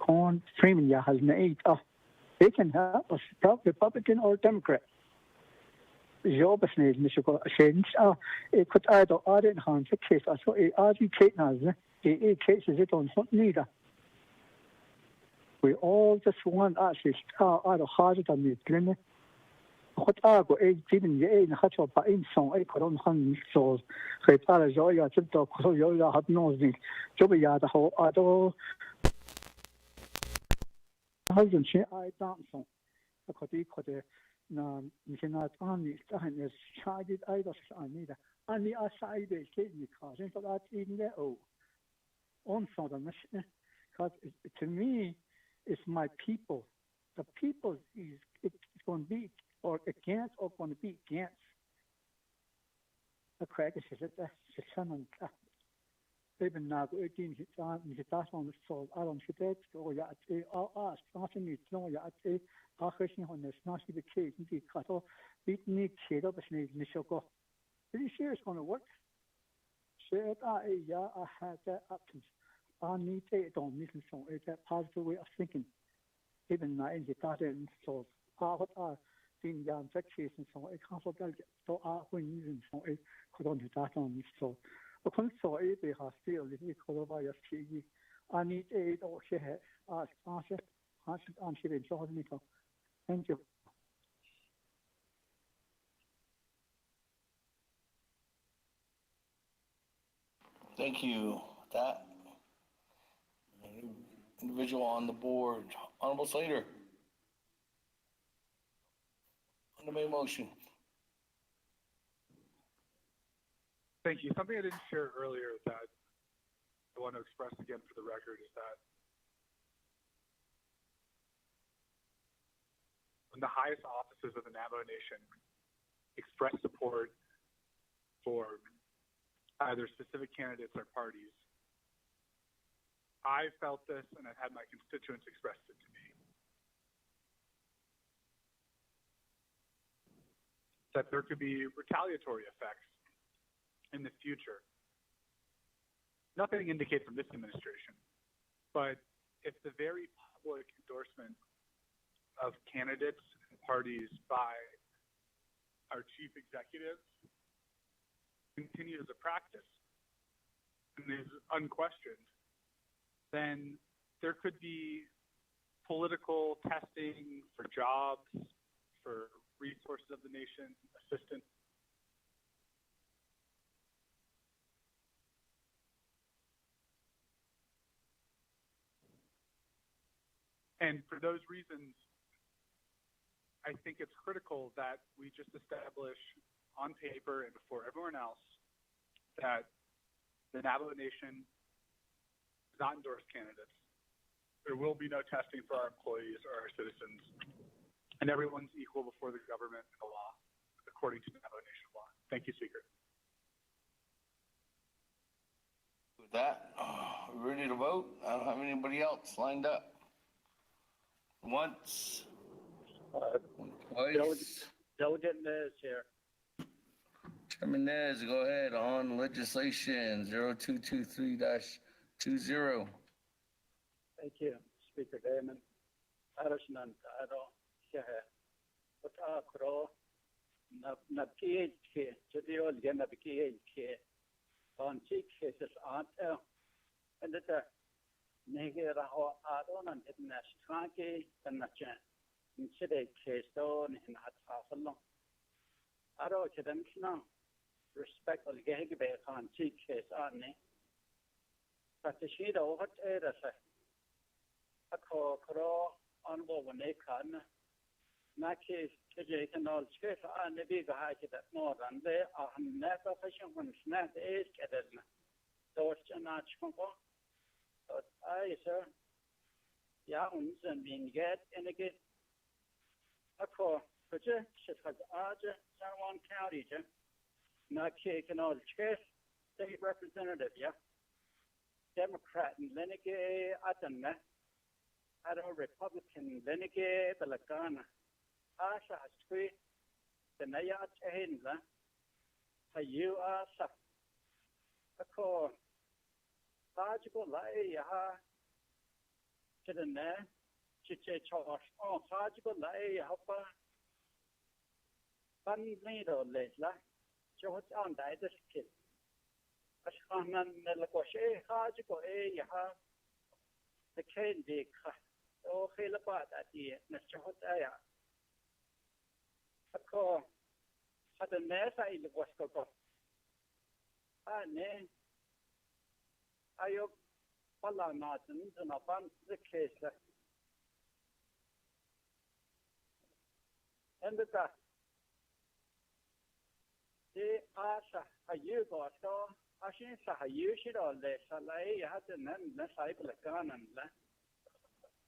Corn Freeman ya has made. They can help us, Republican or Democrat. Jobs need Michigan change. It could either audit on the case, so it educate us. It cases it on neither. We all just want actually out of hard than the limit. What are go 18 years and hatch up in some a coron hun so retara joya to Korea had no the Jobia the whole other husband she I dance on. Could you cannot only time is charged either neither. And the aside is taking cause into that in there on sort of machine. Because to me, it's my people. The people is it's going to be or against or going to be against. The crack is it that's the sun and they've been now 18 hits on the soul. I don't see that or yet I'll ask nothing needs no yet a question on this not the case indeed cut off beat need shade up a snake initial go. Pretty sure it's going to work. Said I had that options. I need to don't miss so it's a positive way of thinking. Even now in the data and so what are being young case and so it can't forget so when using so it could on the data on so a console they have still the coronavirus TV. I need aid or share ask answer in Jordan. Thank you. Thank you. That individual on the board, Honorable Slater. On the main motion. Thank you. Something I didn't share earlier that I want to express again for the record is that when the highest offices of the Navajo Nation express support for either specific candidates or parties, I felt this and I've had my constituents express it to me. That there could be retaliatory effects in the future. Nothing indicates from this administration, but if the very public endorsement of candidates and parties by our chief executives continue as a practice and is unquestioned, then there could be political testing for jobs, for resources of the nation, assistance. And for those reasons, I think it's critical that we just establish on paper and before everyone else that the Navajo Nation does not endorse candidates. There will be no testing for our employees or our citizens, and everyone's equal before the government and the law, according to Navajo Nation law. Thank you, Speaker. With that, we're ready to vote. I don't have anybody else lined up. Once. Twice. Delegate Nez here. Chairman Nez, go ahead on legislation 0223-20. Thank you, Speaker Damon. Arishnan Ado Shahe. What are Kro Naabik'iyati Studio Naabik'iyati on cheek cases on and the Negeraho Adon and Nationaki and Nachan. In Chile case on in Hatafalong. Ado Chedemsna respect the Gagbe on cheek case on me. But the sheet over Ada a cro on woman a can. Naki Jason all chief and the big height that more than they are never fishing when snap is getting. Those not chunko. But I, sir, Yawns and being get and again. A call, but just has Aja, San Juan County, not kicking all chief, state representative, yeah. Democrat and Lenige Atana, Ado Republican Lenige Belagana, Asha Street, the Nayat Henza, a you are a call. Logical lie, Chidane, Chiche Chosh, oh, Hajibo Lay, Hoppa, Bunny Lido Lesla, Johot on died this kid. Ashkanan Nelakoshe, Hajibo, Yaha, the Kendi, oh, Hilabat at the Mr. Hotaya. A call had a mess I was go. Ah, nay. Ayo Pala Martin and upon the case. And the that they ask a year ago, I think a year should all this. I had the name, the cycle gun and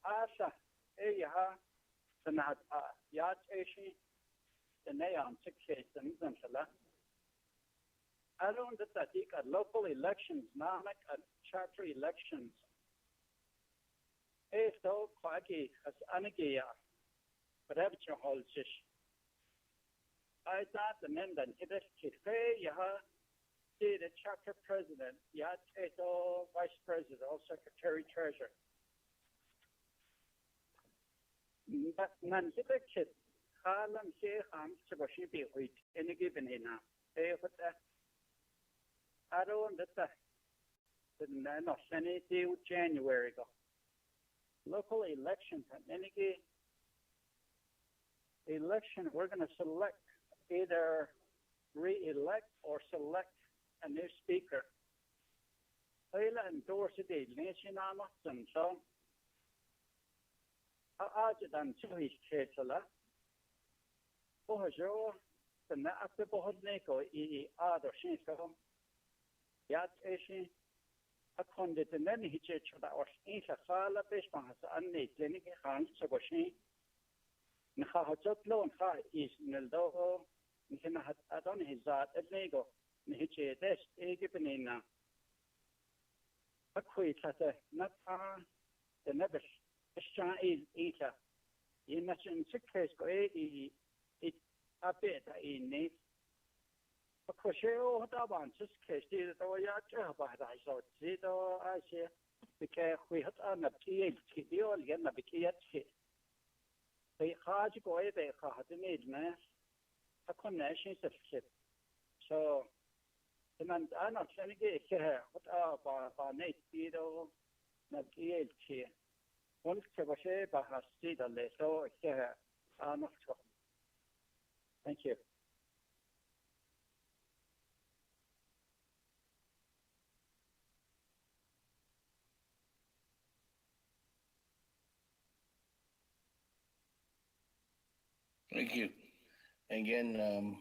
Asa, Eya, the Nat Yat Ashi, the Nayan 6 case and Zensala. I don't that local elections, not like charter elections. So, Quaggy has Anagia, but Abitur holds it. I thought the men that hit us to pay, the charter president, Yat Eto vice president, or secretary treasurer. But none hit a kid, Harlem, here, Ham, Sabashibi, wheat, any given in now. But I don't that no Senate January go. Local elections at any election we're gonna select either re-elect or select a new speaker. Ila endorse the nation and so Ajadan to his case Bojo the after Bohodneko other shinsko Yat Ashi, a condit and then he church that was in a sala based on his unnate clinic hands to go she. Nahajotlo and Ha is Neldo, Nihina Adon his at Nego, Nihiche Des, Egipinina. A quit at a not the Nebish, a shan is eater. In much in 6 case go it a bit in need. Because Daban just case did or Yaja, but I saw Zido, I say, because we had on a PhD, the only Naabik'iyati. They hard to go away, they had the need, man. A connection is a so, and I'm not saying here, what are by Nate Dido, Naabik'iyati. One Kabashe, but has Zido, so here, I'm not sure. Thank you. Thank you. Again,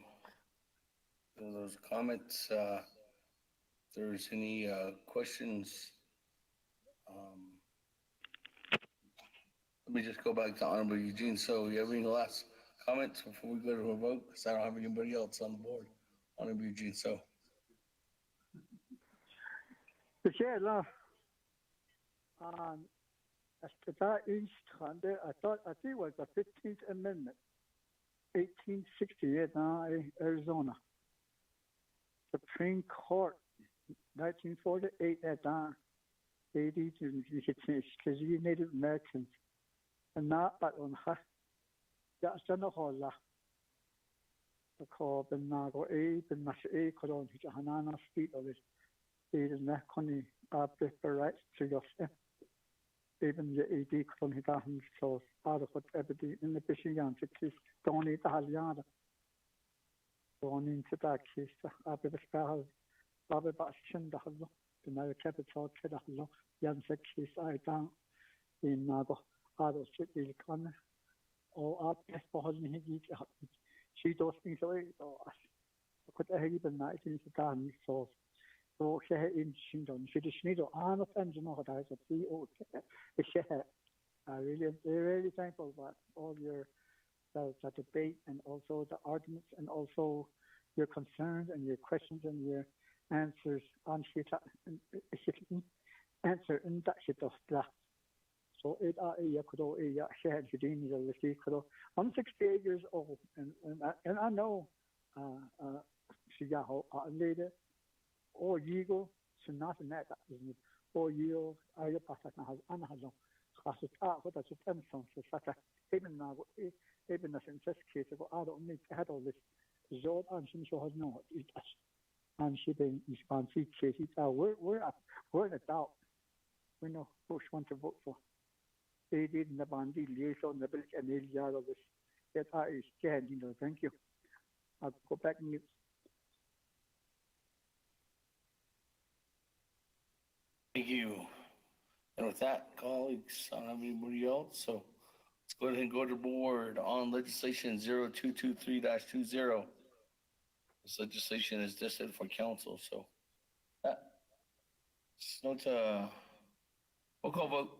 those comments, if there's any questions, let me just go back to Honorable Eugene. So you have any last comments before we go to a vote? Because I don't have anybody else on the board. Honorable Eugene, so. The chair, as to that East Hunter, I think it was the 15th Amendment, 1868, Arizona. Supreme Court, 1948, at 80 because you Native Americans, and not but on her. That's done the whole lot. The call, the Nago A, the Nasha A, Colon, which are Hanana Street of it. They didn't have any rights to yourself. Even the AD Colon Hidahan, so out of whatever in the Bishigan, to don't need the Haliana. Going into that case, after the spell, Baba Bastion, the Halo, the Naya Capital, the Halo, Yansa case, I down in Nago, out of City Corner, or up as for holding his she does things away, or I could even night into the so. So she had in Shindon, she did need on of engine or that is a PO. Really, really thankful for all your the debate and also the arguments and also your concerns and your questions and your answers on answer in that shit of black. So it shared I'm 68 years old and I know she got a later or Yigo, so not in that, isn't it? Or you, I pass that has another. خاصة خذها شوف أمسون في فتح ابن نفس كيس هذا أمي هذا اللي زود أمشي شو هذا يتأش أمشي بين يسبانسي كيس we're in a doubt. We know which one to vote for. They did the bandi liaison the bill and Elias this that is standing. Thank you. I'll go back and mute. Thank you. And with that, colleagues, I don't have anybody else, so let's go ahead and go to board on legislation 0223-20. This legislation is destined for council, so that's not a roll call vote.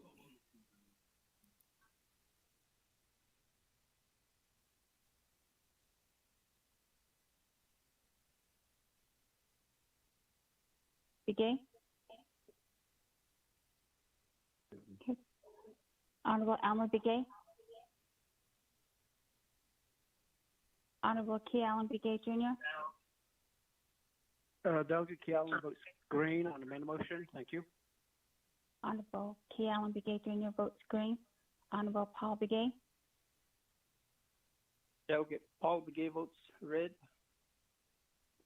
Begay? Okay. Honorable Alma Begay? Honorable Key Allen Begay Jr.? Delegate Key Allen votes green on the main motion. Thank you. Honorable Key Allen Begay Jr. votes green. Honorable Paul Begay? Delegate Paul Begay votes red.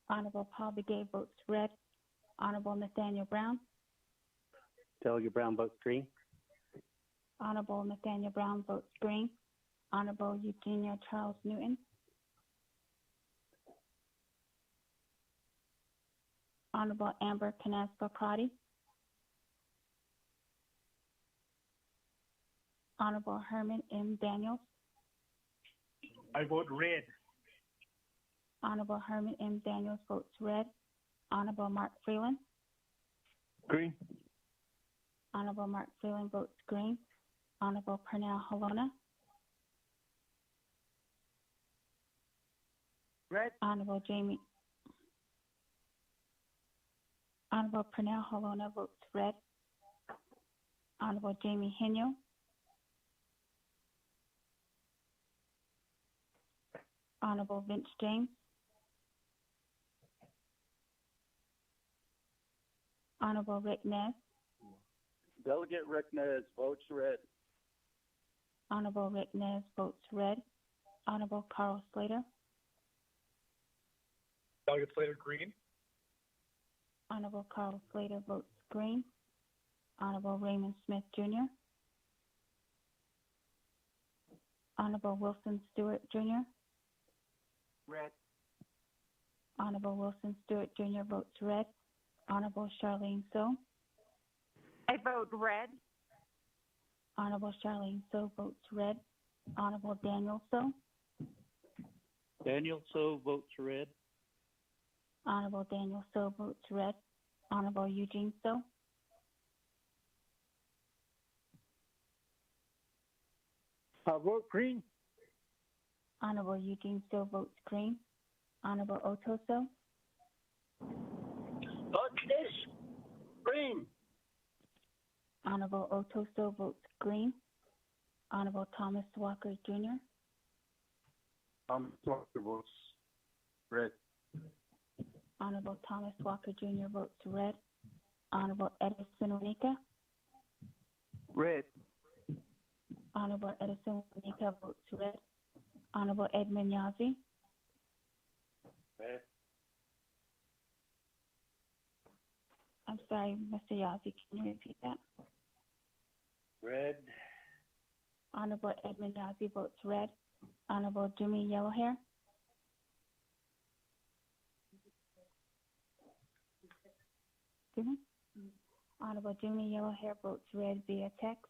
Honorable Paul Begay votes red. Honorable Nathaniel Brown? Delegate Brown votes green. Honorable Nathaniel Brown votes green. Honorable Eugenia Charles Newton? Honorable Amber Canasco-Crotty? Honorable Herman M. Daniels? I vote red. Honorable Herman M. Daniels votes red. Honorable Mark Freeland? Green. Honorable Mark Freeland votes green. Honorable Pernell Halona? Red. Honorable Pernell Halona votes red. Honorable Jamie Henyo? Honorable Vince James? Honorable Rick Nez? Delegate Rick Nez votes red. Honorable Rick Nez votes red. Honorable Carl Slater? Delegate Slater, green. Honorable Carl Slater votes green. Honorable Raymond Smith Jr.? Honorable Wilson Stewart Jr.? Red. Honorable Wilson Stewart Jr. votes red. Honorable Charlene So? I vote red. Honorable Charlene So votes red. Honorable Daniel So? Daniel So votes red. Honorable Daniel So votes red. Honorable Eugene So? I vote green. Honorable Eugene So votes green. Honorable Otto So? Vote this green. Honorable Otto So votes green. Honorable Thomas Walker Jr.? Thomas Walker votes red. Honorable Thomas Walker Jr. votes red. Honorable Edison Wanika? Red. Honorable Edison Wanika votes red. Honorable Edmund Yazzie? Red. I'm sorry, Mr. Yazzie, can you repeat that? Red. Honorable Edmund Yazzie votes red. Honorable Jimmy Yellowhair? Excuse me? Honorable Jimmy Yellowhair votes red via text.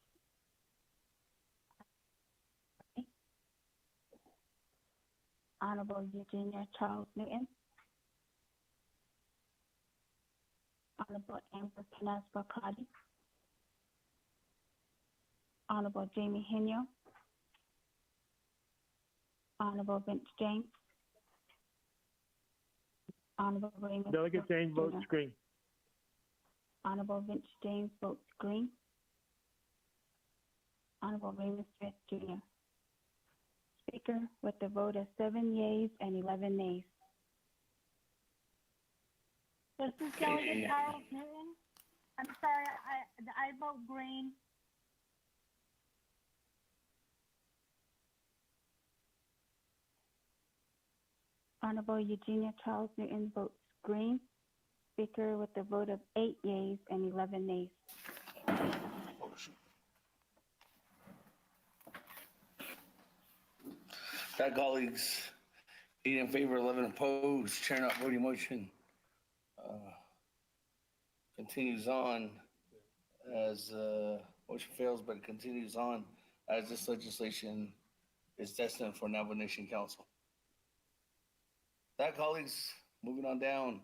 Honorable Eugenia Charles Newton? Honorable Amber Canasco-Crotty? Honorable Jamie Henyo? Honorable Vince James? Honorable Raymond Delegate Smith James votes Jr. green. Honorable Vince James votes green. Honorable Raymond Smith Jr. Speaker, with a vote of 7 yeas and 11 nays. This is Delegate Charles Newton. I'm sorry, I vote green. Honorable Eugenia Charles Newton votes green. Speaker with a vote of 8 yeas and 11 nays. That, colleagues, 8 in favor, 11 opposed. Chair not voting motion continues on as motion fails, but it continues on as this legislation is destined for Navajo Nation Council. That, colleagues, moving on down.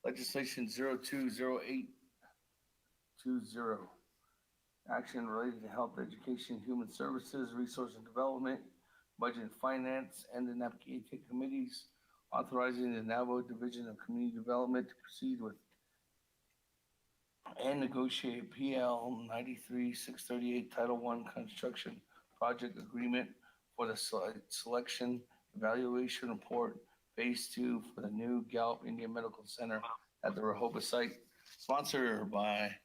Legislation 020820. Action related to health, education, human services, resource and development, budget and finance, and the Naabik'iyati committees, authorizing the Navajo Division of Community Development to proceed with and negotiate PL 93-638 Title I construction project agreement for the selection evaluation report phase 2 for the new Gallup Indian Medical Center at the Rehoboth site, sponsored by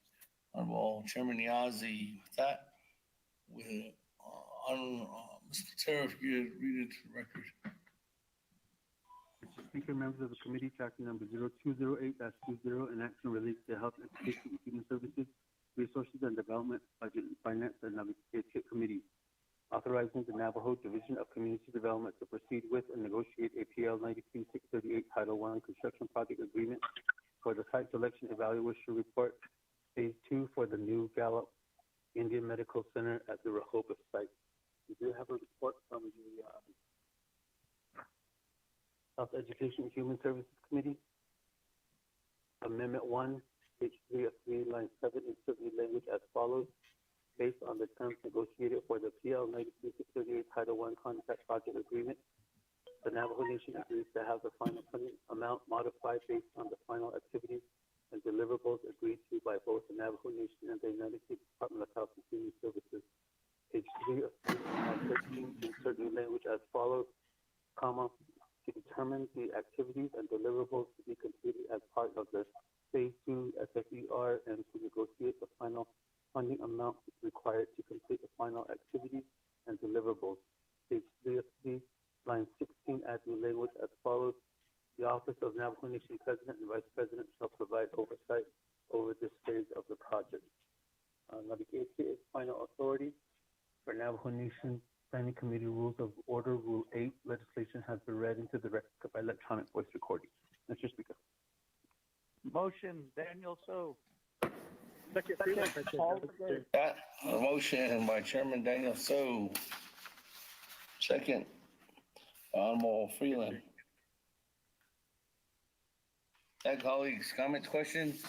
Honorable Chairman Niazi. With that, Mr. Terra, if you could read it to the record. Mr. Speaker, members of the committee, tracking number 0208-20, an action related to health, education, and human services, resources and development, budget and finance, and Naabik'iyati Committee, authorizing the Navajo Division of Community Development to proceed with and negotiate a PL 93-638 Title I construction project agreement for the site selection evaluation report, phase 2 for the new Gallup Indian Medical Center at the Rehoboth site. We do have a report from the Health, Education, and Human Services Committee. Amendment 1, page 3 of 3, line 7, insert new language as follows. Based on the terms negotiated for the PL 93-638 Title I contract project agreement, the Navajo Nation agrees to have the final funding amount modified based on the final activities and deliverables agreed to by both the Navajo Nation and the United States Department of Health and Human Services. Page 3 of 3, line 13, insert new language as follows, comma, to determine the activities and deliverables to be completed as part of the Phase 2 SFER and to negotiate the final funding amount required to complete the final activities and deliverables. Page 3 of 3, line 16, add new language as follows. The Office of Navajo Nation President and Vice President shall provide oversight over this phase of the project. Naabik'iyati is final authority for Navajo Nation Planning Committee Rules of Order, Rule 8. Legislation has been read into the record by electronic voice recording. Mr. Speaker. Motion, Daniel So. Second, Paul Begay. That, a motion by Chairman Daniel So. Second, Honorable Freeland. That, colleagues, comments, questions?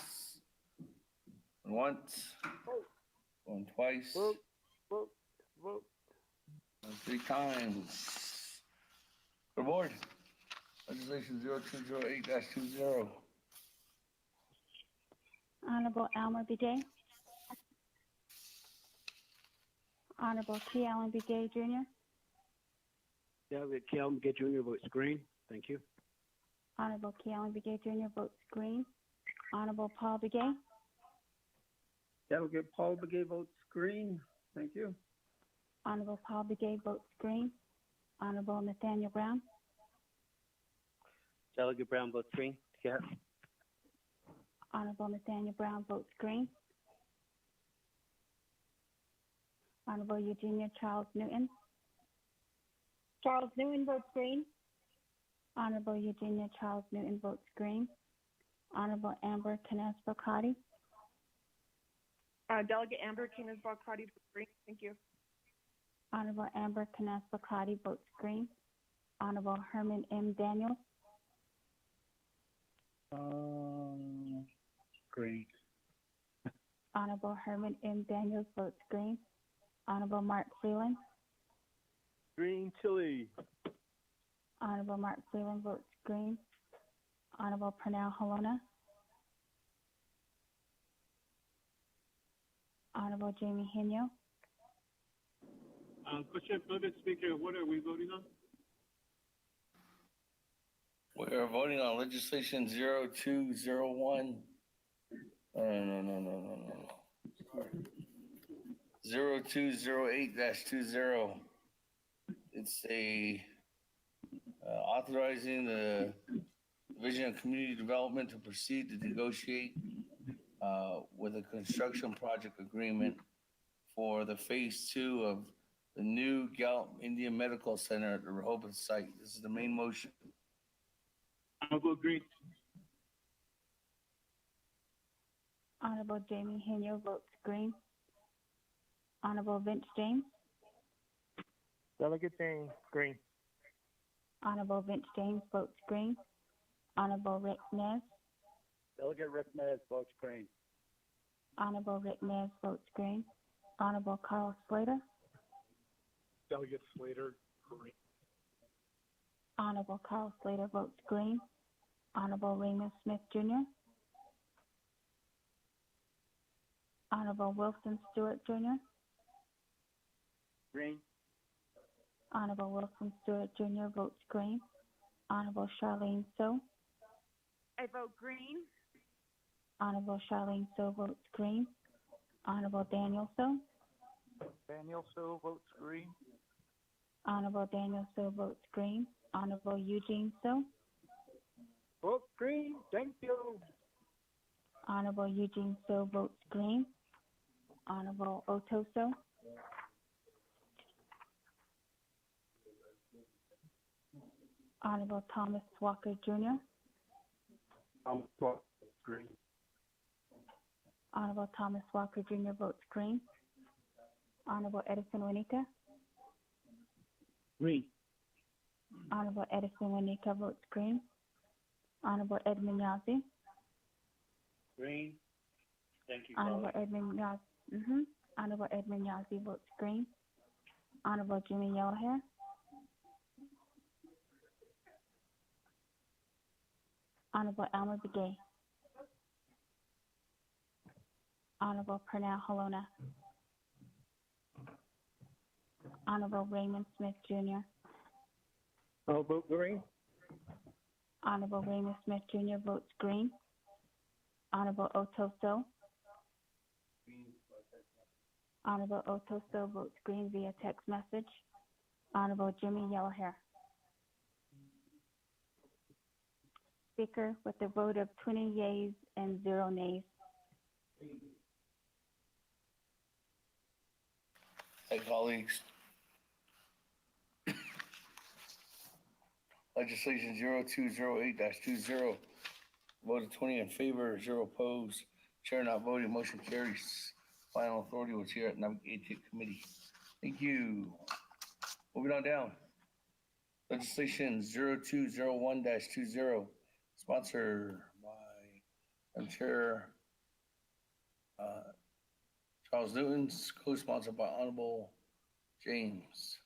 Once, going twice, Vote. 3 times. For board, legislation 0208-20. Honorable Elmer Begay. Honorable T. Allen Begay Jr. David K. Allen Begay Jr. votes green. Thank you. Honorable K. Allen Begay Jr. votes green. Honorable Paul Begay. Delegate Paul Begay votes green. Thank you. Honorable Paul Begay votes green. Honorable Nathaniel Brown. Delegate Brown votes green. Yeah. Honorable Nathaniel Brown votes green. Honorable Eugenia Charles Newton. Charles Newton votes green. Honorable Eugenia Charles Newton votes green. Honorable Amber Canes-Brocati. Delegate Amber Canes-Brocati votes green. Thank you. Honorable Amber Canes-Brocati votes green. Honorable Herman M. Daniels. Green. Honorable Herman M. Daniels votes green. Honorable Mark Freeland. Green chili. Honorable Mark Freeland votes green. Honorable Pernell Halona. Honorable Jamie Henyo. Question, Private Speaker, what are we voting on? We are voting on legislation 0201. No. 0208-20. It's a authorizing the Division of Community Development to proceed to negotiate with a construction project agreement for the phase 2 of the new Gallup Indian Medical Center at the Rehoboth site. This is the main motion. Honorable Green. Honorable Jamie Henyo votes green. Honorable Vince James. Delegate James, green. Honorable Vince James votes green. Honorable Rick Nez. Delegate Rick Nez votes green. Honorable Rick Nez votes green. Honorable Carl Slater. Delegate Slater, green. Honorable Carl Slater votes green. Honorable Raymond Smith Jr. Honorable Wilson Stewart Jr. Green. Honorable Wilson Stewart Jr. votes green. Honorable Charlene So. I vote green. Honorable Charlene So votes green. Honorable Daniel So. Daniel So votes green. Honorable Daniel So votes green. Honorable Eugene So. Vote green. Thank you. Honorable Eugene So votes green. Honorable Otto So. Honorable Thomas Walker Jr. Green. Honorable Thomas Walker Jr. votes green. Honorable Edison Winika. Green. Honorable Edison Winika votes green. Honorable Edmund Yazzie. Green. Thank you, Honorable Edmund Yazzie. Honorable Edmund Yazzie votes green. Honorable Jimmy Yellowhair. Honorable Alma Begay. Honorable Pernell Halona. Honorable Raymond Smith Jr. I'll vote green. Honorable Raymond Smith Jr. votes green. Honorable Otto So. Honorable Otto So votes green via text message. Honorable Jimmy Yellowhair. Speaker, with a vote of 20 yeas and 0 nays. Hey, colleagues. Legislation 0208-20. Voted 20 in favor, 0 opposed. Chair not voting, motion carries. Final authority was here at Naabik'iyati Committee. Thank you. Moving on down. Legislation 0201-20, sponsored by Chair Charles Newton, co-sponsored by Honorable James.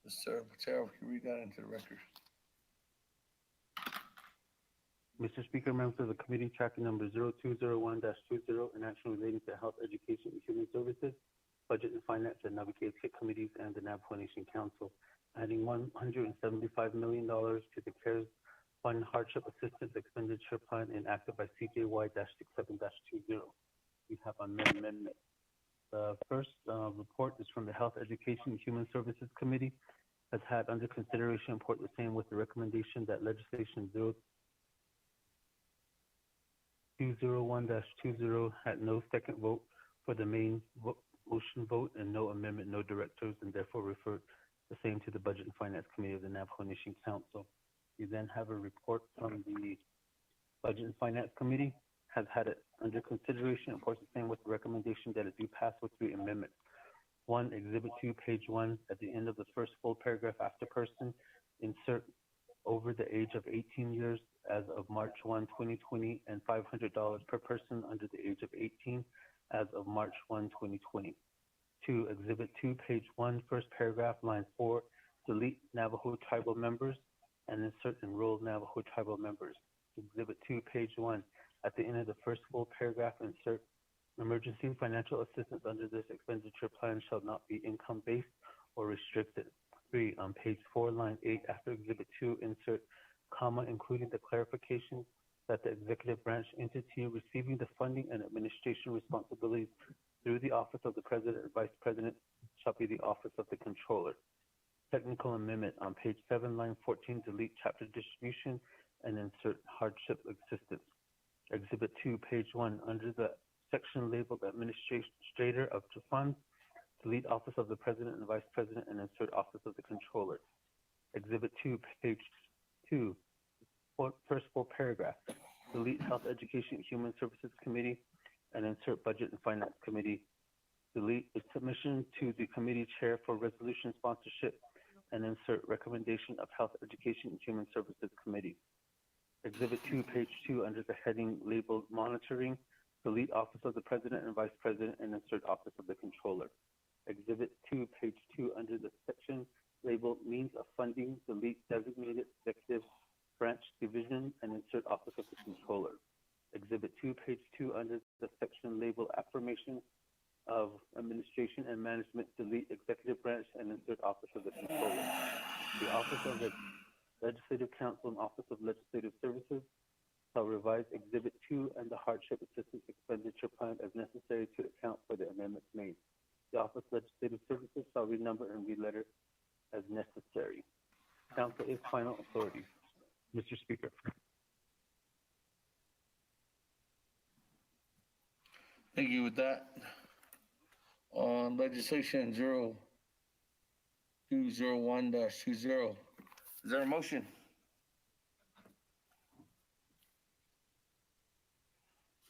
Mr. Patel, can you read that into the record? Mr. Speaker, members of the committee, tracking number 0201-20, an action relating to health, education, and human services, budget and finance and Naabik'iyati committees and the Navajo Nation Council, adding $175 million to the CARES Fund Hardship Assistance Expenditure Plan enacted by CJY-67-20. We have an amendment. The first report is from the Health, Education, and Human Services Committee, has had under consideration report the same with the recommendation that legislation 0201-20 had no second vote for the main motion vote and no amendment, no directors, and therefore referred the same to the Budget and Finance Committee of the Navajo Nation Council. You then have a report from the Budget and Finance Committee, has had it under consideration, of course, the same with the recommendation that it do pass with 3 amendments. 1, Exhibit 2, page 1, at the end of the first full paragraph after person, insert over the age of 18 years as of March 1, 2020, and $500 per person under the age of 18 as of March 1, 2020. 2, Exhibit 2, page 1, first paragraph, line 4, delete Navajo tribal members and insert enrolled Navajo tribal members. Exhibit 2, page 1, at the end of the first full paragraph, insert emergency financial assistance under this expenditure plan shall not be income-based or restricted. 3, on page 4, line 8, after Exhibit 2, insert comma, including the clarification that the executive branch entity receiving the funding and administration responsibilities through the office of the president or vice president shall be the office of the controller. Technical amendment on page 7, line 14, delete chapter distribution and insert hardship assistance. Exhibit 2, page 1, under the section labeled Administrator of the Funds, delete Office of the President and Vice President and insert Office of the Controller. Exhibit 2, page 2, first full paragraph, delete Health, Education, and Human Services Committee and insert Budget and Finance Committee. Delete the submission to the committee chair for resolution sponsorship and insert recommendation of Health, Education, and Human Services Committee. Exhibit 2, page 2, under the heading labeled Monitoring, delete Office of the President and Vice President and insert Office of the Controller. Exhibit 2, page 2, under the section labeled Means of Funding, delete Designated Executive Branch Division and insert Office of the Controller. Exhibit 2, page 2, under the section labeled Affirmation of Administration and Management, delete Executive Branch and insert Office of the Controller. The Office of the Legislative Council and Office of Legislative Services shall revise Exhibit 2 and the Hardship Assistance Expenditure Plan as necessary to account for the amendments made. The Office of Legislative Services shall renumber and reletter as necessary. Council is final authority. Mr. Speaker. Thank you. With that, on legislation 0201-20, is there a motion?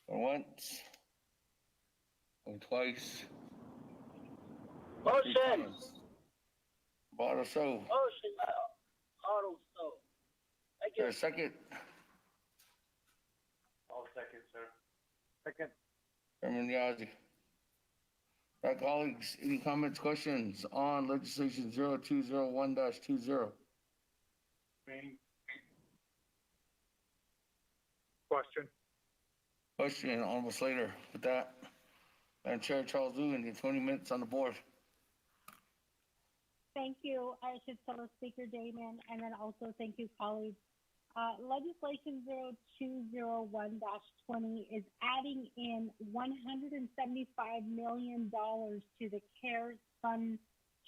Or once? Or twice? Motion. Bottle so. Motion. Auto so. Thank Is there you. a second? I'll second, sir. Second. Chairman Yazi. All right, colleagues, any comments, questions on legislation 0201-20? Green. Question. Question, Honorable Slater. With that, Madam Chair Charles Lewin, you have 20 minutes on the board. Thank you. I should tell the Speaker Damon, and then also thank you, colleagues. Legislation 0201-20 is adding in $175 million to the CARES Fund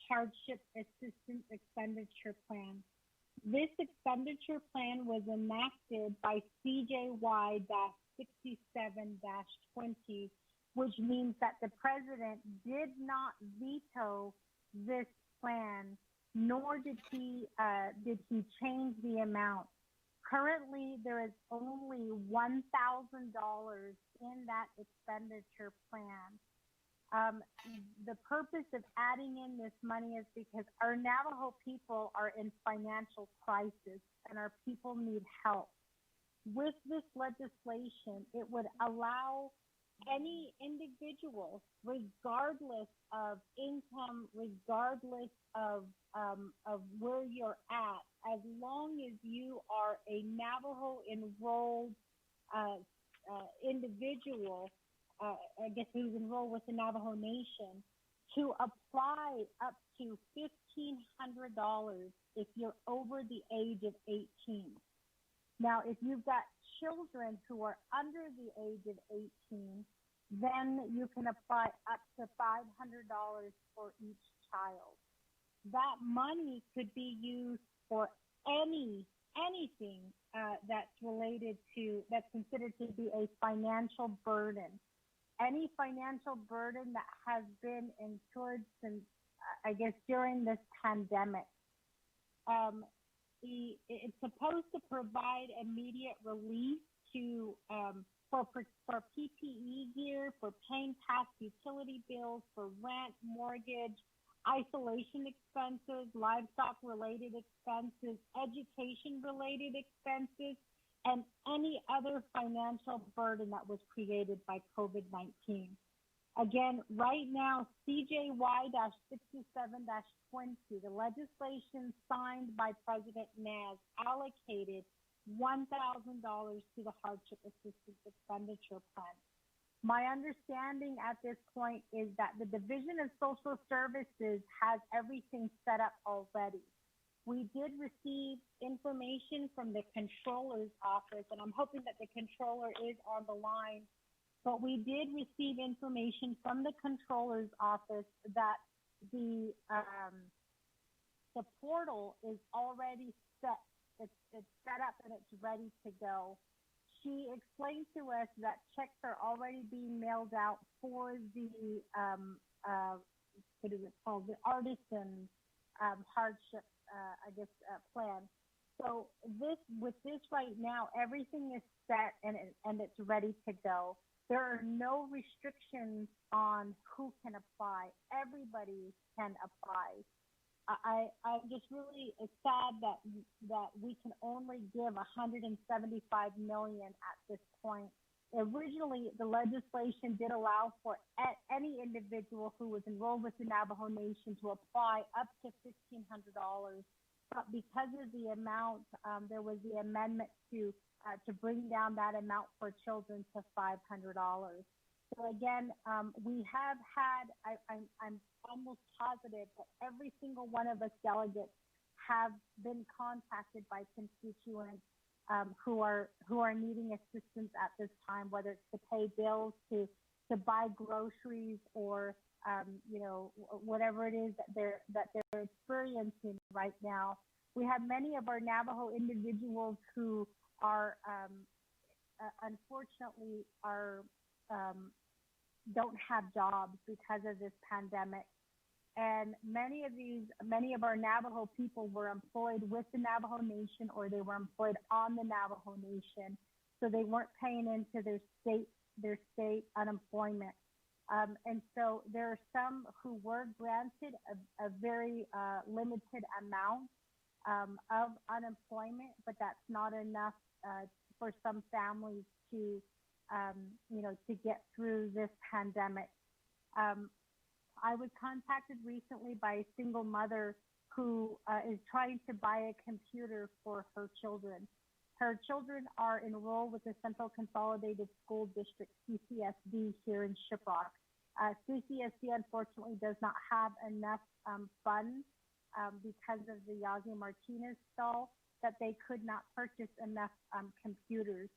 Hardship Assistance Expenditure Plan. This expenditure plan was enacted by CJY-67-20, which means that the President did not veto this plan, nor did he change the amount. Currently, there is only $1,000 in that expenditure plan. The purpose of adding in this money is because our Navajo people are in financial crisis and our people need help. With this legislation, it would allow any individual, regardless of income, regardless of where you're at, as long as you are a Navajo enrolled individual, I guess who's enrolled with the Navajo Nation, to apply up to $1,500 if you're over the age of 18. Now, if you've got children who are under the age of 18, then you can apply up to $500 for each child. That money could be used for anything that's considered to be a financial burden. Any financial burden that has been incurred since, I guess, during this pandemic. It's supposed to provide immediate relief to for PPE gear, for paying past utility bills, for rent, mortgage, isolation expenses, livestock-related expenses, education-related expenses, and any other financial burden that was created by COVID-19. Again, right now, CJY-67-20, the legislation signed by President Naz, allocated $1,000 to the Hardship Assistance Expenditure Plan. My understanding at this point is that the Division of Social Services has everything set up already. We did receive information from the Controller's office, and I'm hoping that the Controller is on the line, but we did receive information from the Controller's office that the the portal is already set. It's set up and it's ready to go. She explained to us that checks are already being mailed out for the what is it called? The artisan hardship, plan. So with this right now, everything is set and it's ready to go. There are no restrictions on who can apply. Everybody can apply. I'm just really sad that we can only give 175 million at this point. Originally, the legislation did allow for any individual who was enrolled with the Navajo Nation to apply up to $1,500. But because of the amount, there was the amendment to bring down that amount for children to $500. So again, we have had, I'm almost positive that every single one of us delegates have been contacted by constituents who are needing assistance at this time, whether it's to pay bills, to buy groceries, or whatever it is that they're experiencing right now. We have many of our Navajo individuals who are unfortunately don't have jobs because of this pandemic. And many of our Navajo people were employed with the Navajo Nation, or they were employed on the Navajo Nation, so they weren't paying into their state unemployment. And so there are some who were granted a very limited amount of unemployment, but that's not enough for some families to get through this pandemic. I was contacted recently by a single mother who is trying to buy a computer for her children. Her children are enrolled with the Central Consolidated School District, CCSD, here in Shiprock. CCSD unfortunately does not have enough funds because of the Yazi Martinez stall that they could not purchase enough computers.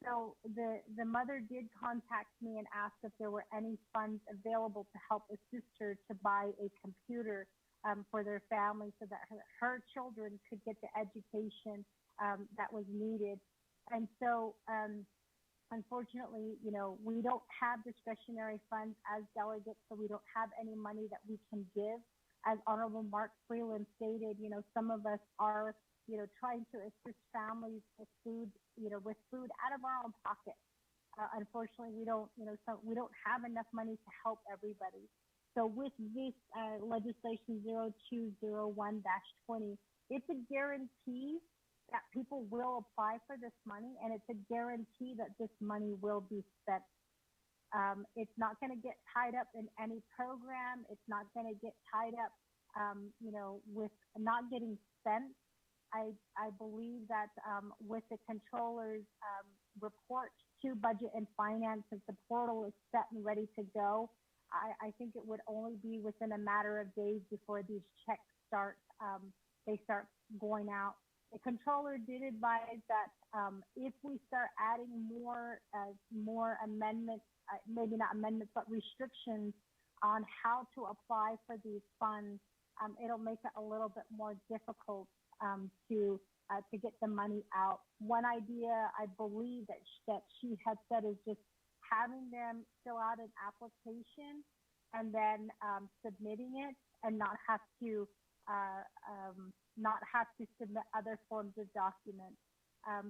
So the mother did contact me and asked if there were any funds available to help assist her to buy a computer for their family, so that her children could get the education that was needed. And so unfortunately, we don't have discretionary funds as delegates, so we don't have any money that we can give. As Honorable Mark Freeland stated, some of us are trying to assist families with food, with food out of our own pocket. Unfortunately, we don't have enough money to help everybody. So with this legislation 0201-20, it's a guarantee that people will apply for this money, and it's a guarantee that this money will be spent. It's not going to get tied up in any program. It's not going to get tied up, with not getting spent. I believe that with the controller's report to Budget and Finance, as the portal is set and ready to go, I think it would only be within a matter of days before these checks start going out. The controller did advise that if we start adding more amendments, maybe not amendments, but restrictions on how to apply for these funds, it'll make it a little bit more difficult to get the money out. One idea I believe that she had said is just having them fill out an application and then submitting it, and not have to submit other forms of documents,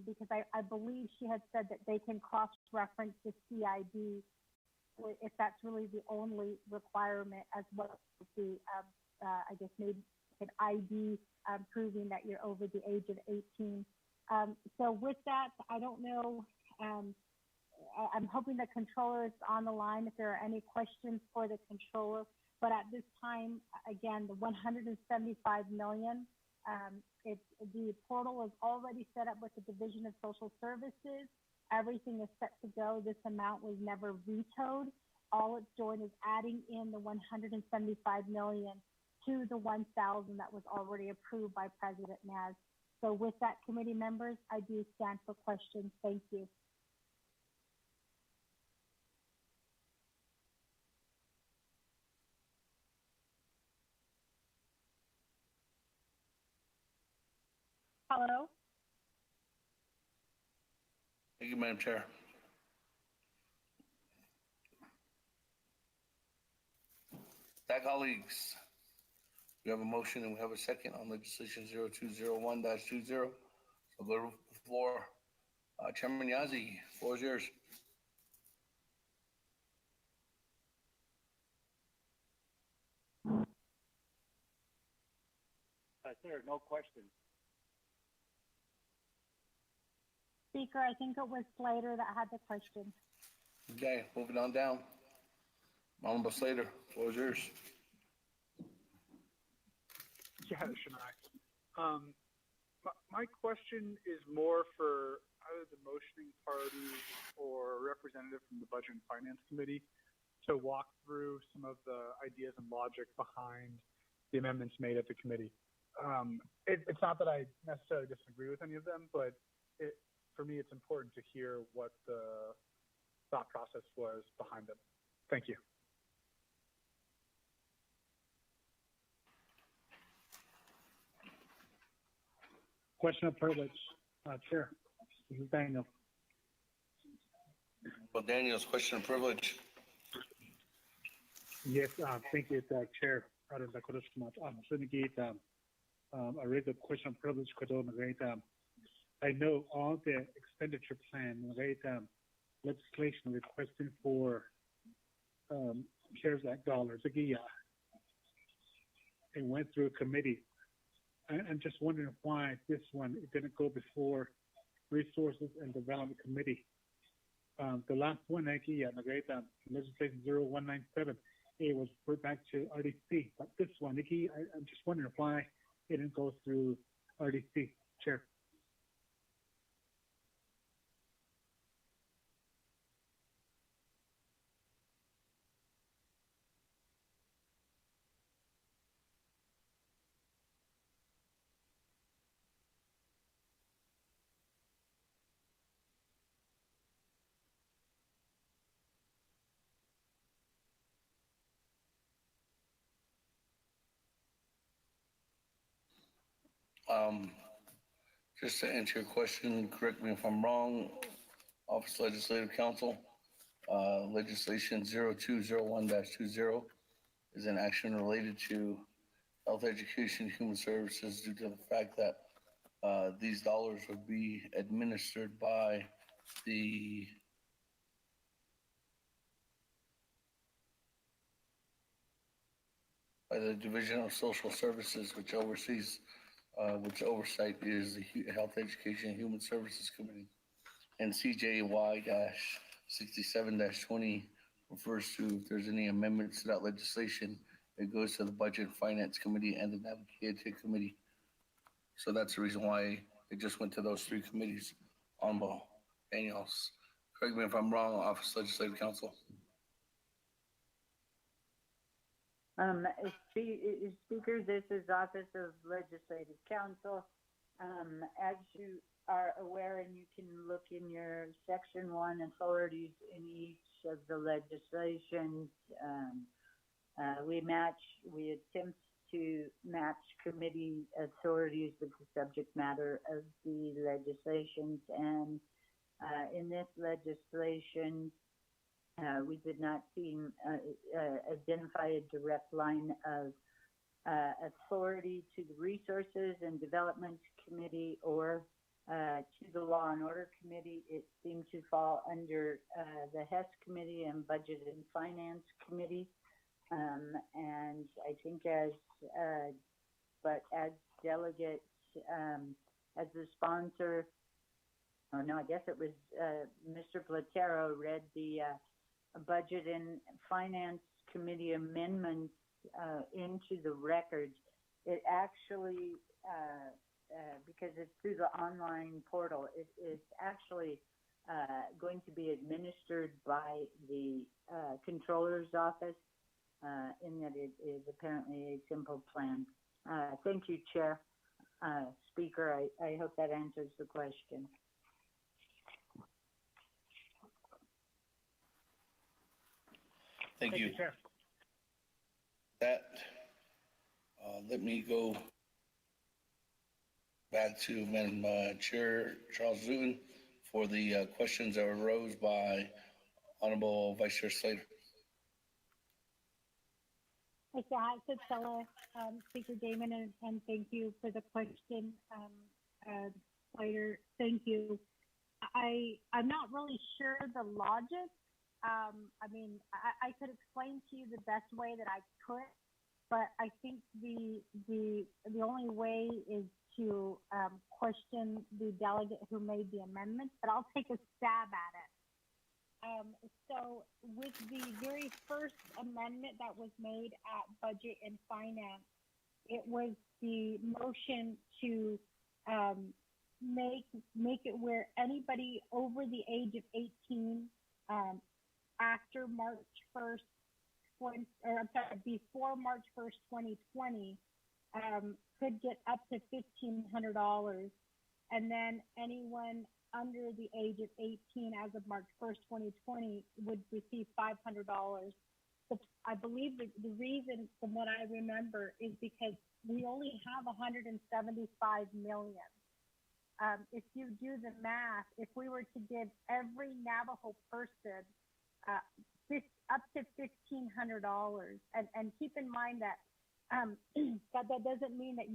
because I believe she had said that they can cross-reference the CID if that's really the only requirement, as well as the I guess maybe an ID proving that you're over the age of 18. So with that, I don't know. I'm hoping the controller is on the line if there are any questions for the controller. But at this time, again, the 175 million, the portal is already set up with the Division of Social Services. Everything is set to go. This amount was never vetoed. All it's doing is adding in the 175 million to the 1,000 that was already approved by President Naz. So with that, committee members, I do stand for questions. Thank you. Hello? Thank you, Madam Chair. That, colleagues, we have a motion and we have a second on legislation 0201-20. So go to the floor. Chairman Yazzie, floor is yours. Sir, no question. Speaker, I think it was Slater that had the question. Okay, moving on down. Honorable Slater, floor is yours. Yeah, Shania. My question is more for either the motioning party or a representative from the Budget and Finance Committee to walk through some of the ideas and logic behind the amendments made at the committee. It's not that I necessarily disagree with any of them, but for me, it's important to hear what the thought process was behind them. Thank you. Question of privilege, Chair. This is Daniel. Well, Daniel's question of privilege. Yes, thank you, Chair. I raise a question of privilege. I know all the expenditure plan, legislation requesting for CARES Act dollars. It went through a committee. I'm just wondering why this one didn't go before Resources and Development Committee. The last one, legislation 0197, it was put back to RDC. But this one, I'm just wondering why it didn't go through RDC, Chair. Just to answer your question, correct me if I'm wrong, Office Legislative Council, legislation 0201-20 is an action related to health education, human services, due to the fact that these dollars would be administered by the Division of Social Services, which oversees, which oversight is the Health Education and Human Services Committee. And CJY-67-20 refers to if there's any amendments to that legislation, it goes to the Budget and Finance Committee and the Naabik'iyati Committee. So that's the reason why it just went to those three committees. Honorable Daniels, correct me if I'm wrong, Office Legislative Council. Speaker, this is Office of Legislative Council. As you are aware, and you can look in your Section 1 authorities in each of the legislations, we attempt to match committee authorities with the subject matter of the legislations. And in this legislation, we did not identify a direct line of authority to the Resources and Development Committee or to the Law and Order Committee. It seemed to fall under the HES Committee and Budget and Finance Committee. And I think as delegate, as the sponsor, oh no, I guess it was Mr. Platero read the Budget and Finance Committee amendments into the record. It actually, because it's through the online portal, it's actually going to be administered by the Controller's Office, in that it is apparently a simple plan. Thank you, Chair. Speaker, I hope that answers the question. Thank you. That, let me go back to Madam Chair Charles Newton for the questions that arose by Honorable Vice Chair Slater. Okay, hi, Stella, Speaker Damon, and thank you for the question, Slater. Thank you. I'm not really sure the logic. I mean, I could explain to you the best way that I could, but I think the only way is to question the delegate who made the amendment. But I'll take a stab at it. So with the very first amendment that was made at Budget and Finance, it was the motion to make it where anybody over the age of 18 after March 1st, before March 1st, 2020, could get up to $1,500, and then anyone under the age of 18 as of March 1st, 2020 would receive $500. But I believe the reason, from what I remember, is because we only have 175 million. If you do the math, if we were to give every Navajo person up to $1,500, and keep in mind that that doesn't mean that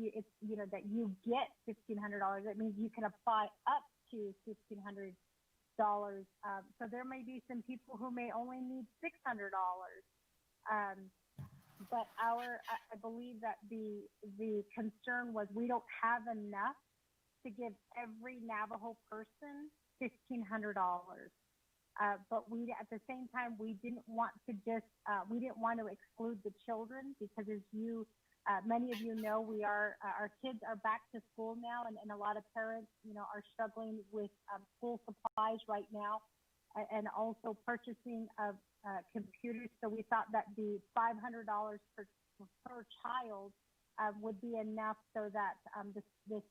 that you get $1,500. It means you can apply up to $1,500. So there may be some people who may only need $600. But I believe that the concern was we don't have enough to give every Navajo person $1,500. But at the same time, we didn't want to exclude the children, because as many of you know, our kids are back to school now, and a lot of parents, are struggling with school supplies right now, and also purchasing of computers. So we thought that the $500 per child would be enough, so that the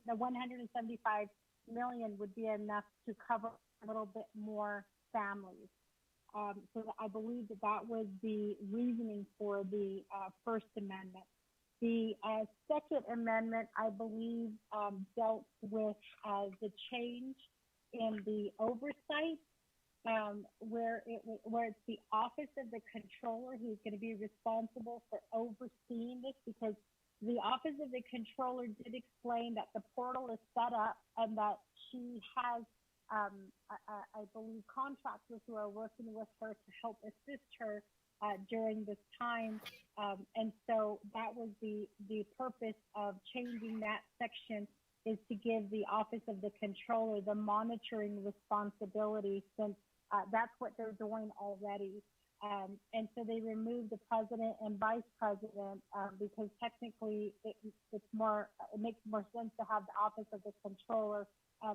175 million would be enough to cover a little bit more families. So I believe that was the reasoning for the First Amendment. The Second Amendment, I believe, dealt with the change in the oversight, where it's the Office of the Controller who's going to be responsible for overseeing this, because the Office of the Controller did explain that the portal is set up and that she has, I believe, contractors who are working with her to help assist her during this time. And so that was the purpose of changing that section, is to give the Office of the Controller the monitoring responsibility, since that's what they're doing already. And so they removed the president and vice president, because technically it makes more sense to have the Office of the Controller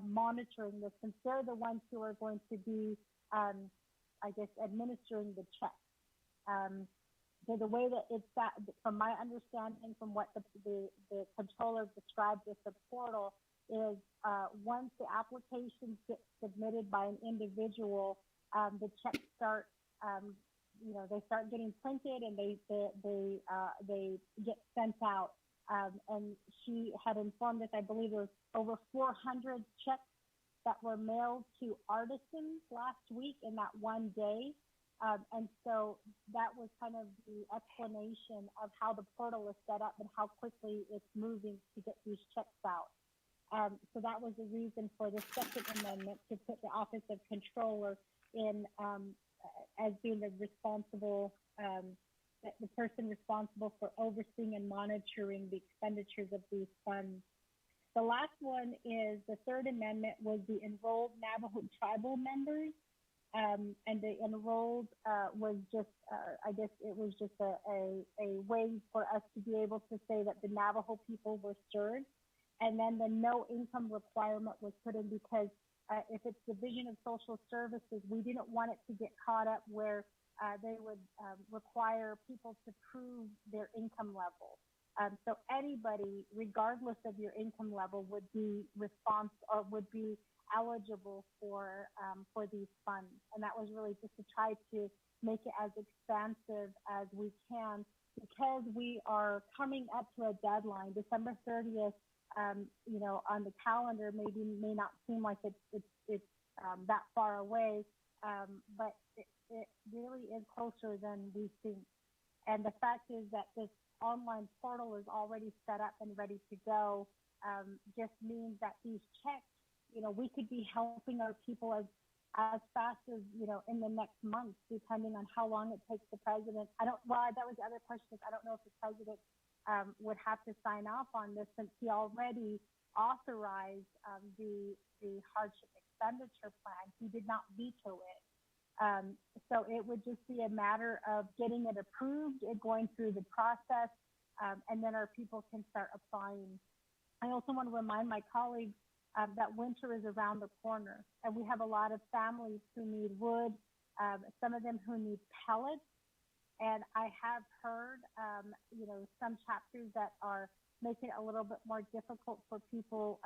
monitoring this, since they're the ones who are going to be, administering the checks. So the way that it's that, from my understanding, from what the controller described as the portal, is once the applications get submitted by an individual, the checks start, they start getting printed, and they get sent out. And she had informed us, I believe there was over 400 checks that were mailed to artisans last week in that one day. And so that was kind of the explanation of how the portal is set up and how quickly it's moving to get these checks out. So that was the reason for the Second Amendment, to put the Office of Controller in as being the responsible, the person responsible for overseeing and monitoring the expenditures of these funds. The last one is the Third Amendment, was the enrolled Navajo tribal members. And the enrolled was just, it was just a way for us to be able to say that the Navajo people were served. And then the no income requirement was put in, because if it's Division of Social Services, we didn't want it to get caught up where they would require people to prove their income level. So anybody, regardless of your income level, would be eligible for these funds. And that was really just to try to make it as expansive as we can, because we are coming up to a deadline. December 30th on the calendar may not seem like it's that far away, but it really is closer than we think. And the fact is that this online portal is already set up and ready to go. Just means that these checks, we could be helping our people as fast as, in the next month, depending on how long it takes the president. That was the other question. I don't know if the president would have to sign off on this, since he already authorized the hardship expenditure plan. He did not veto it. So it would just be a matter of getting it approved, it going through the process, and then our people can start applying. I also want to remind my colleagues that winter is around the corner, and we have a lot of families who need wood, some of them who need pellets. And I have heard, some chapters that are making it a little bit more difficult for people.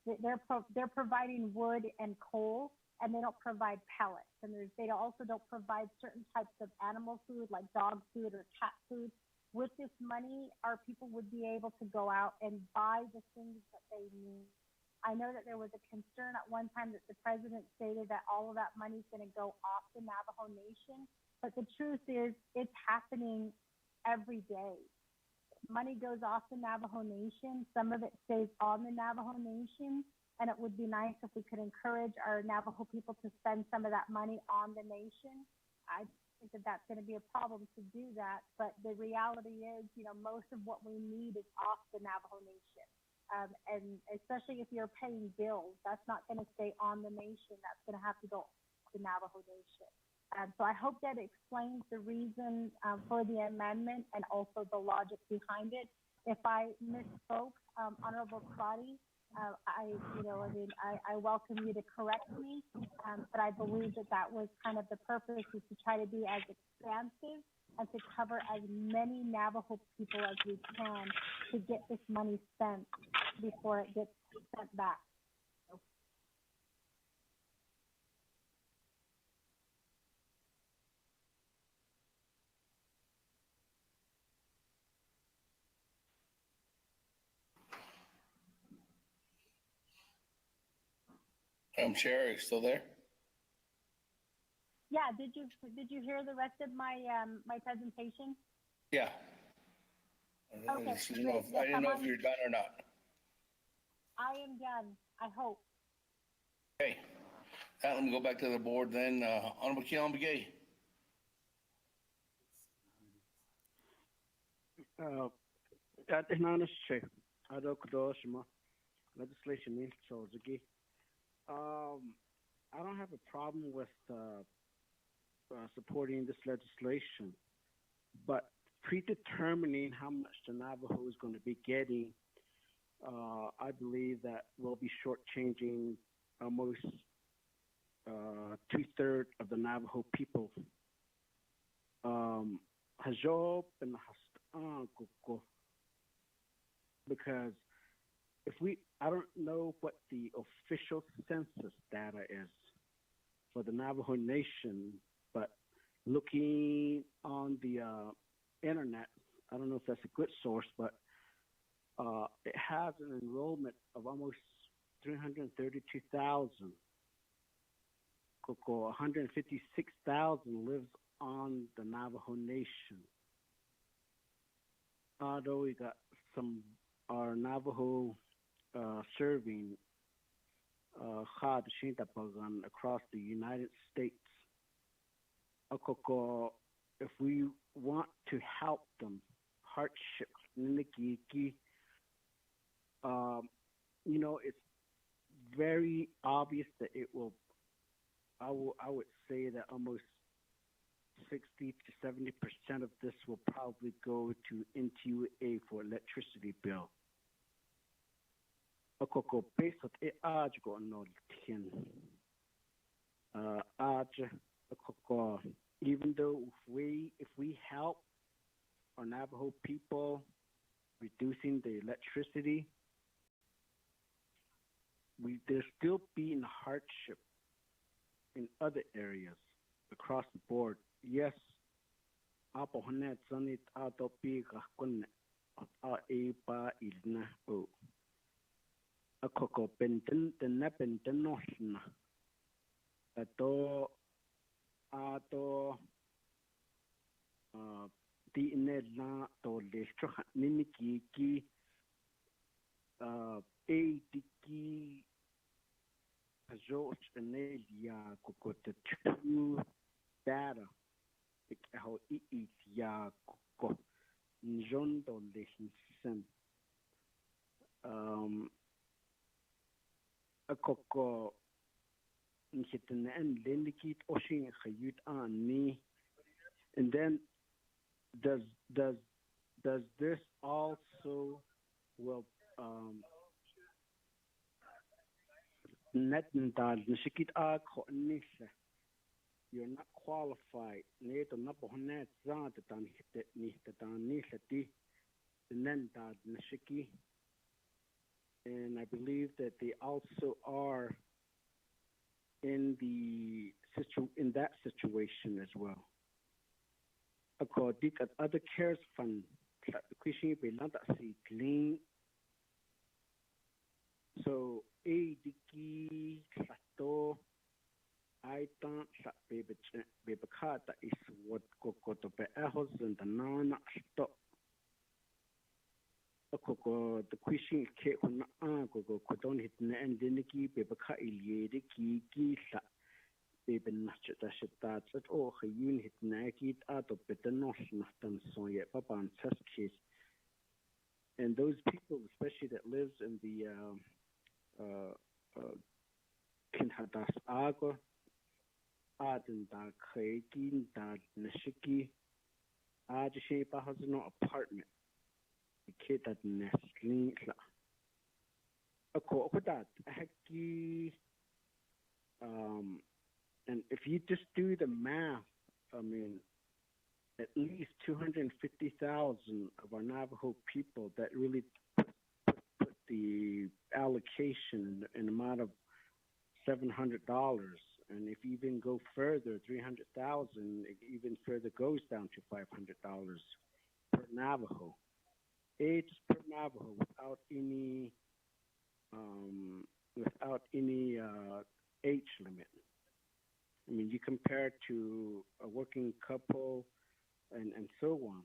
They're providing wood and coal, and they don't provide pellets. And they also don't provide certain types of animal food, like dog food or cat food. With this money, our people would be able to go out and buy the things that they need. I know that there was a concern at one time that the president stated that all of that money is going to go off the Navajo Nation. But the truth is, it's happening every day. Money goes off the Navajo Nation. Some of it stays on the Navajo Nation. And it would be nice if we could encourage our Navajo people to spend some of that money on the nation. I think that that's going to be a problem to do that. But the reality is, most of what we need is off the Navajo Nation. And especially if you're paying bills, that's not going to stay on the nation. That's going to have to go off the Navajo Nation. So I hope that explains the reason for the amendment and also the logic behind it. If I misspoke, Honorable Crotty, I welcome you to correct me, but I believe that was kind of the purpose, is to try to be as expansive and to cover as many Navajo people as we can to get this money spent before it gets sent back. Chair, are you still there? Yeah, did you hear the rest of my my presentation? Yeah. Okay, I didn't know if you're done or not. I am done, I hope. Okay. Let me go back to the board then. Honorable Keelan Begay. Legislation in Chozagi. I don't have a problem with supporting this legislation, but predetermining how much the Navajo is going to be getting, I believe that we'll be shortchanging almost 2/3 of the Navajo people. Because I don't know what the official census data is for the Navajo Nation, but looking on the internet, I don't know if that's a good source, but it has an enrollment of almost 332,000. 156,000 lives on the Navajo Nation. Although we got our Navajo serving across the United States. If we want to help them, hardship, it's very obvious that it will. I would say that almost 60 to 70% of this will probably go to NTUA for electricity bill. Even though if we help our Navajo people reducing the electricity, there's still being hardship in other areas across the board. Yes, a coco penton the nepenten noshna ato ato ti inedna to lestro niniki ki e tiki ajo nelia coco the true data how it ya coco njondo lesson a coco nchitten and lindikit oshin khayut ani and then does this also will net dal nishikit a nisha you're not qualified neto na bohnet zat tan hit ni tan nishati then dal nishiki and I believe that they also are in that situation as well. According to other cares fund, so a diki sato I don't be bekata is what kokoto be ehos and the nana stop. Koko the question ke kuna koko kodon hit and diniki bebaka ilyede ki sa beben nachta shita at oh yun hit nakit out of betanos nachtan so yet papa and test case and those people especially that lives in the kinhadas ago aden da khakin da nashiki ajishi pa has no apartment the kid that nestlin and if you just do the math, I mean, at least 250,000 of our Navajo people that really put the allocation in amount of $700, and if you even go further, 300,000, it even further goes down to $500 per Navajo. It's per Navajo without any age limit. I mean, you compare it to a working couple and so on.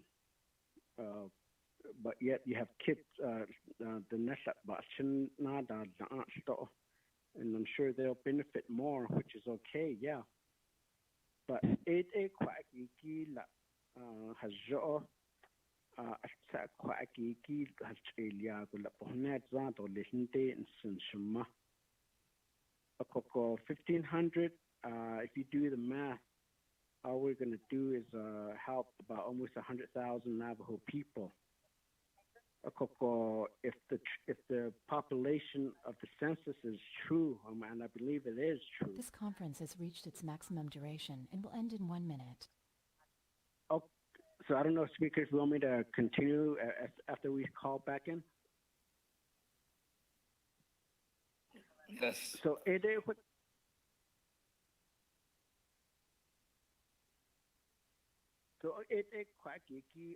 But yet you have kids, the Nesat Bachin Nada, and I'm sure they'll benefit more, which is okay, yeah. But it a quacky has quacky Australia, Gulaponet Zant or Lishinte and Sinshima. A coco 1,500. If you do the math, all we're going to do is help about almost 100,000 Navajo people. If the population of the census is true, and I believe it is true. This conference has reached its maximum duration and will end in 1 minute. Oh, so I don't know if speakers want me to continue after we call back in. Yes. So it is what. So it quite geeky.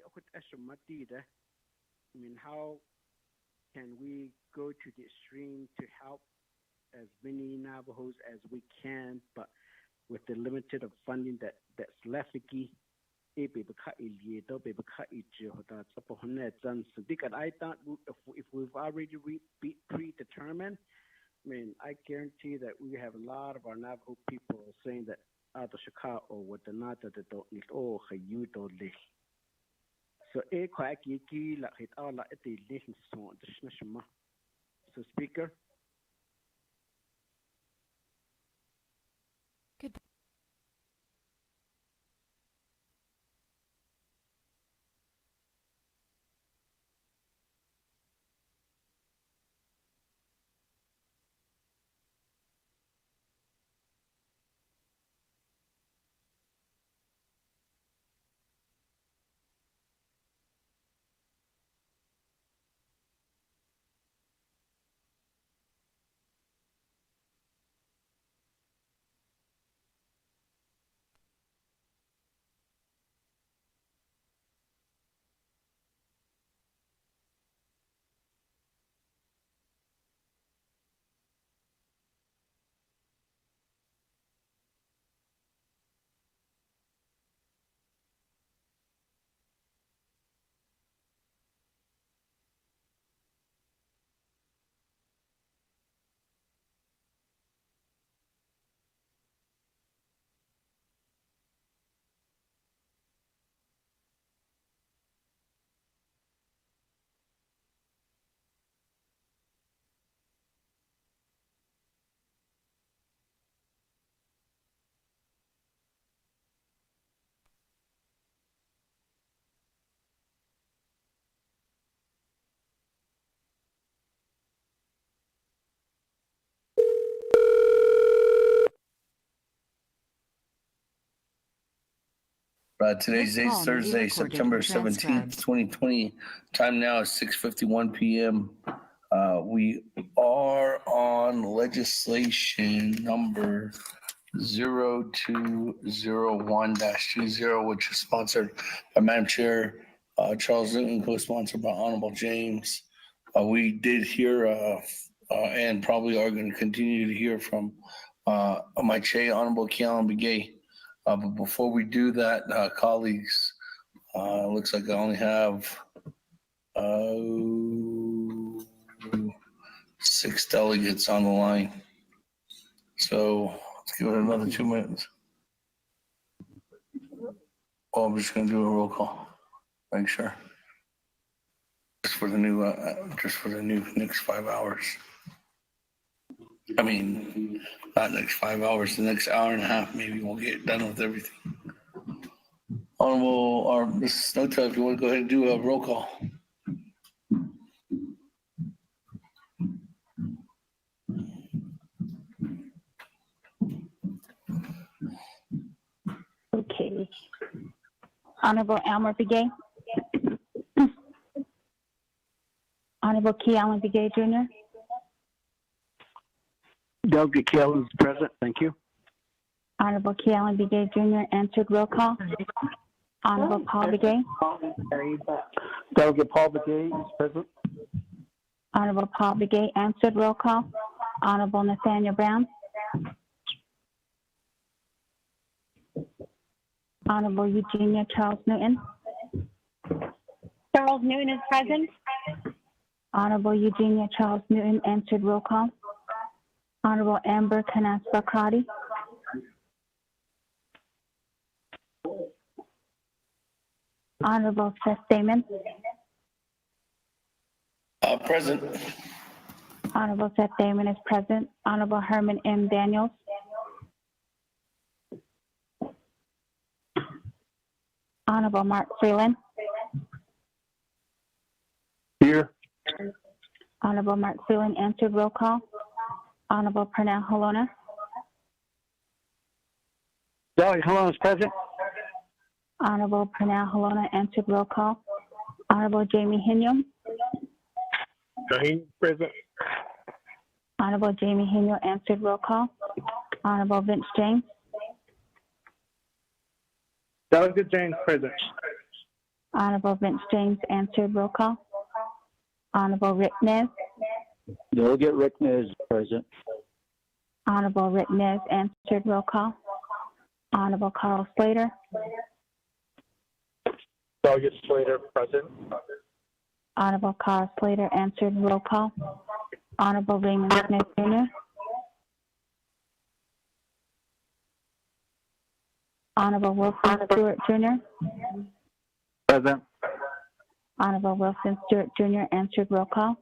I mean, how can we go to the extreme to help as many Navajos as we can, but with the limited of funding that's left? I thought if we've already predetermined, I mean, I guarantee that we have a lot of our Navajo people saying that out of Chicago or the Nata that don't need all you don't live. So so speaker. Goodbye. Today's date is Thursday, September 17th, 2020. Time now is 6:51 p.m. We are on legislation number 0201-20, which is sponsored by Madam Chair Charles Newton, co-sponsored by Honorable James. We did hear and probably are going to continue to hear from my chair, Honorable Kealan Begay. But before we do that, colleagues, looks like I only have 6 delegates on the line. So let's give it another 2 minutes. Oh, I'm just going to do a roll call. Make sure. Just for the new next 5 hours. I mean, not next 5 hours, the next hour and a half, maybe we'll get done with everything. Honorable, or Mrs. Snowtail, if you want to go ahead and do a roll call. Okay. Honorable Elmer Begay. Honorable Kealan Begay Jr. Delegate Kealan is present. Thank you. Honorable Kealan Begay Jr. answered roll call. Honorable Paul Begay. Delegate Paul Begay is present. Honorable Paul Begay answered roll call. Honorable Nathaniel Brown. Honorable Eugenia Charles Newton. Charles Newton is present. Honorable Eugenia Charles Newton answered roll call. Honorable Amber Canas-Bakrati. Honorable Seth Damon. Present. Honorable Seth Damon is present. Honorable Herman M. Daniels. Honorable Mark Freeland. Here. Honorable Mark Freeland answered roll call. Honorable Pernell Halona. Delegate Halona is present. Honorable Pernell Halona answered roll call. Honorable Jamie Hinium. Present. Honorable Jamie Hinium answered roll call. Honorable Vince James. Delegate James present. Honorable Vince James answered roll call. Honorable Rick Nez. Delegate Rick Nez is present. Honorable Rick Nez answered roll call. Honorable Carl Slater. Delegate Slater present. Honorable Carl Slater answered roll call. Honorable Raymond Smith Jr. Honorable Wilson Stewart Jr. Present. Honorable Wilson Stewart Jr. answered roll call.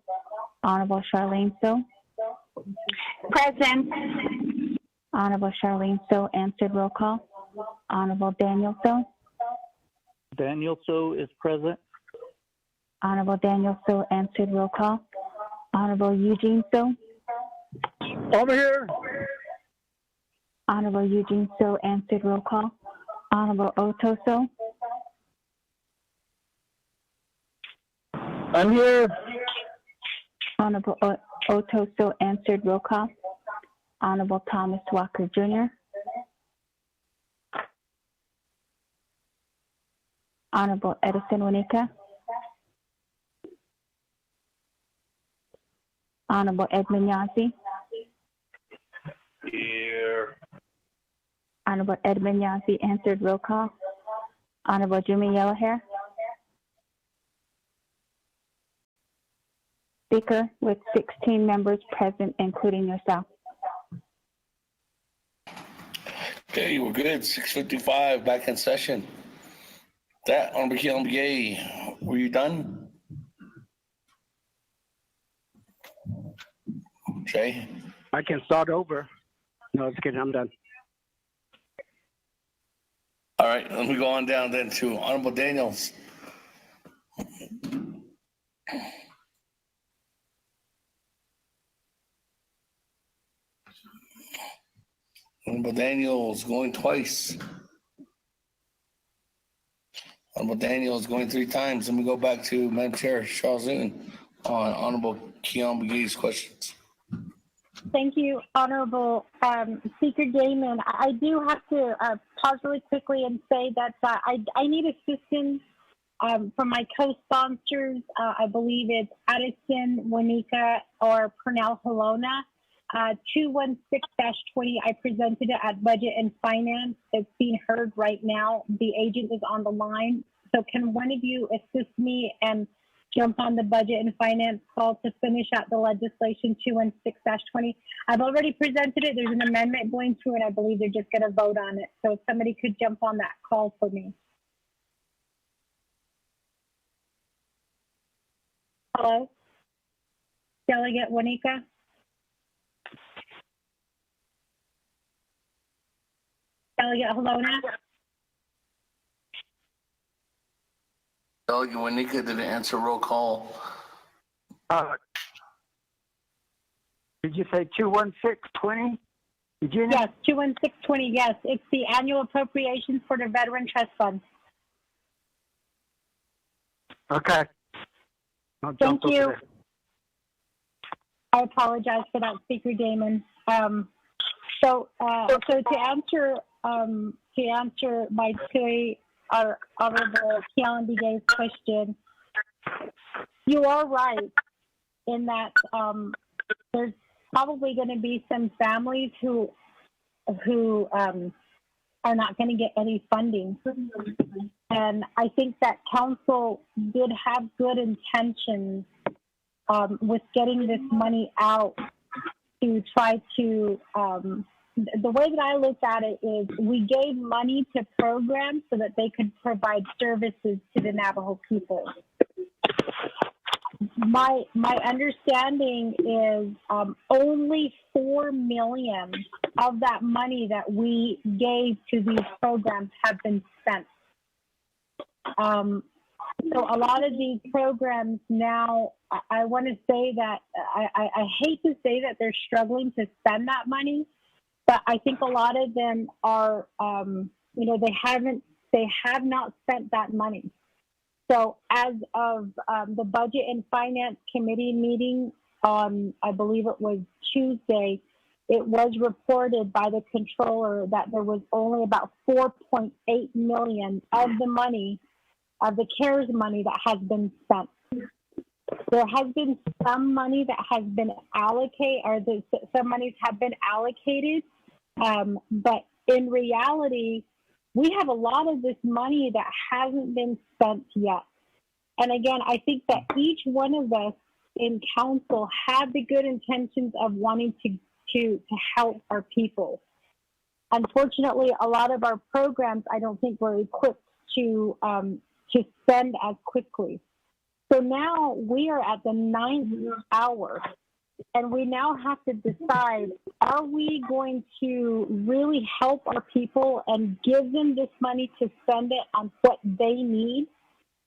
Honorable Charlene So. Present. Honorable Charlene So answered roll call. Honorable Daniel So. Daniel So is present. Honorable Daniel So answered roll call. Honorable Eugene So. Over here. Honorable Eugene So answered roll call. Honorable Oto So. I'm here. Honorable Oto So answered roll call. Honorable Thomas Walker Jr. Honorable Edison Wanika. Honorable Edmund Yazzie. Here. Honorable Edmund Yazzie answered roll call. Honorable Jimmy Yellowhair. Speaker with 16 members present, including yourself. Okay, we're good. 6:55, back in session. That, Honorable Kealan Begay, were you done? Jay? I can start over. No, it's good. I'm done. All right, let me go on down then to Honorable Daniels. Honorable Daniels going twice. Honorable Daniel is going 3 times. Let me go back to Madam Chair Charles Newton on Honorable Keon McGee's questions. Thank you, Honorable Speaker Damon. I do have to pause really quickly and say that I need assistance from my co-sponsors. I believe it's Addison, Juanica, or Pernell Halona. 216-20, I presented it at Budget and Finance. It's being heard right now. The agent is on the line. So can one of you assist me and jump on the Budget and Finance call to finish out the legislation 216-20? I've already presented it. There's an amendment going through, and I believe they're just going to vote on it. So if somebody could jump on that call for me. Hello? Delegate Juanica? Delegate Halona? Delegate Juanica didn't answer roll call. Did you say 216-20? Yes, 216-20, yes. It's the annual appropriations for the Veteran Trust Fund. Okay. I'll jump Thank you. over there. I apologize for that, Speaker Damon. So to answer my our Honorable Keon McGee's question, you are right in that there's probably going to be some families who are not going to get any funding. And I think that council did have good intentions with getting this money out to try to, the way that I looked at it is we gave money to programs so that they could provide services to the Navajo people. My understanding is only $4 million of that money that we gave to these programs have been spent. So a lot of these programs now, I want to say that I hate to say that they're struggling to spend that money, but I think a lot of them are, they have not spent that money. So as of the Budget and Finance Committee meeting on, I believe it was Tuesday, it was reported by the controller that there was only about 4.8 million of the money, of the CARES money that has been spent. There has been some money that has been allocated, or some monies have been allocated, but in reality, we have a lot of this money that hasn't been spent yet. And again, I think that each one of us in council had the good intentions of wanting to help our people. Unfortunately, a lot of our programs, I don't think were equipped to spend as quickly. So now we are at the 9th hour, and we now have to decide, are we going to really help our people and give them this money to spend it on what they need?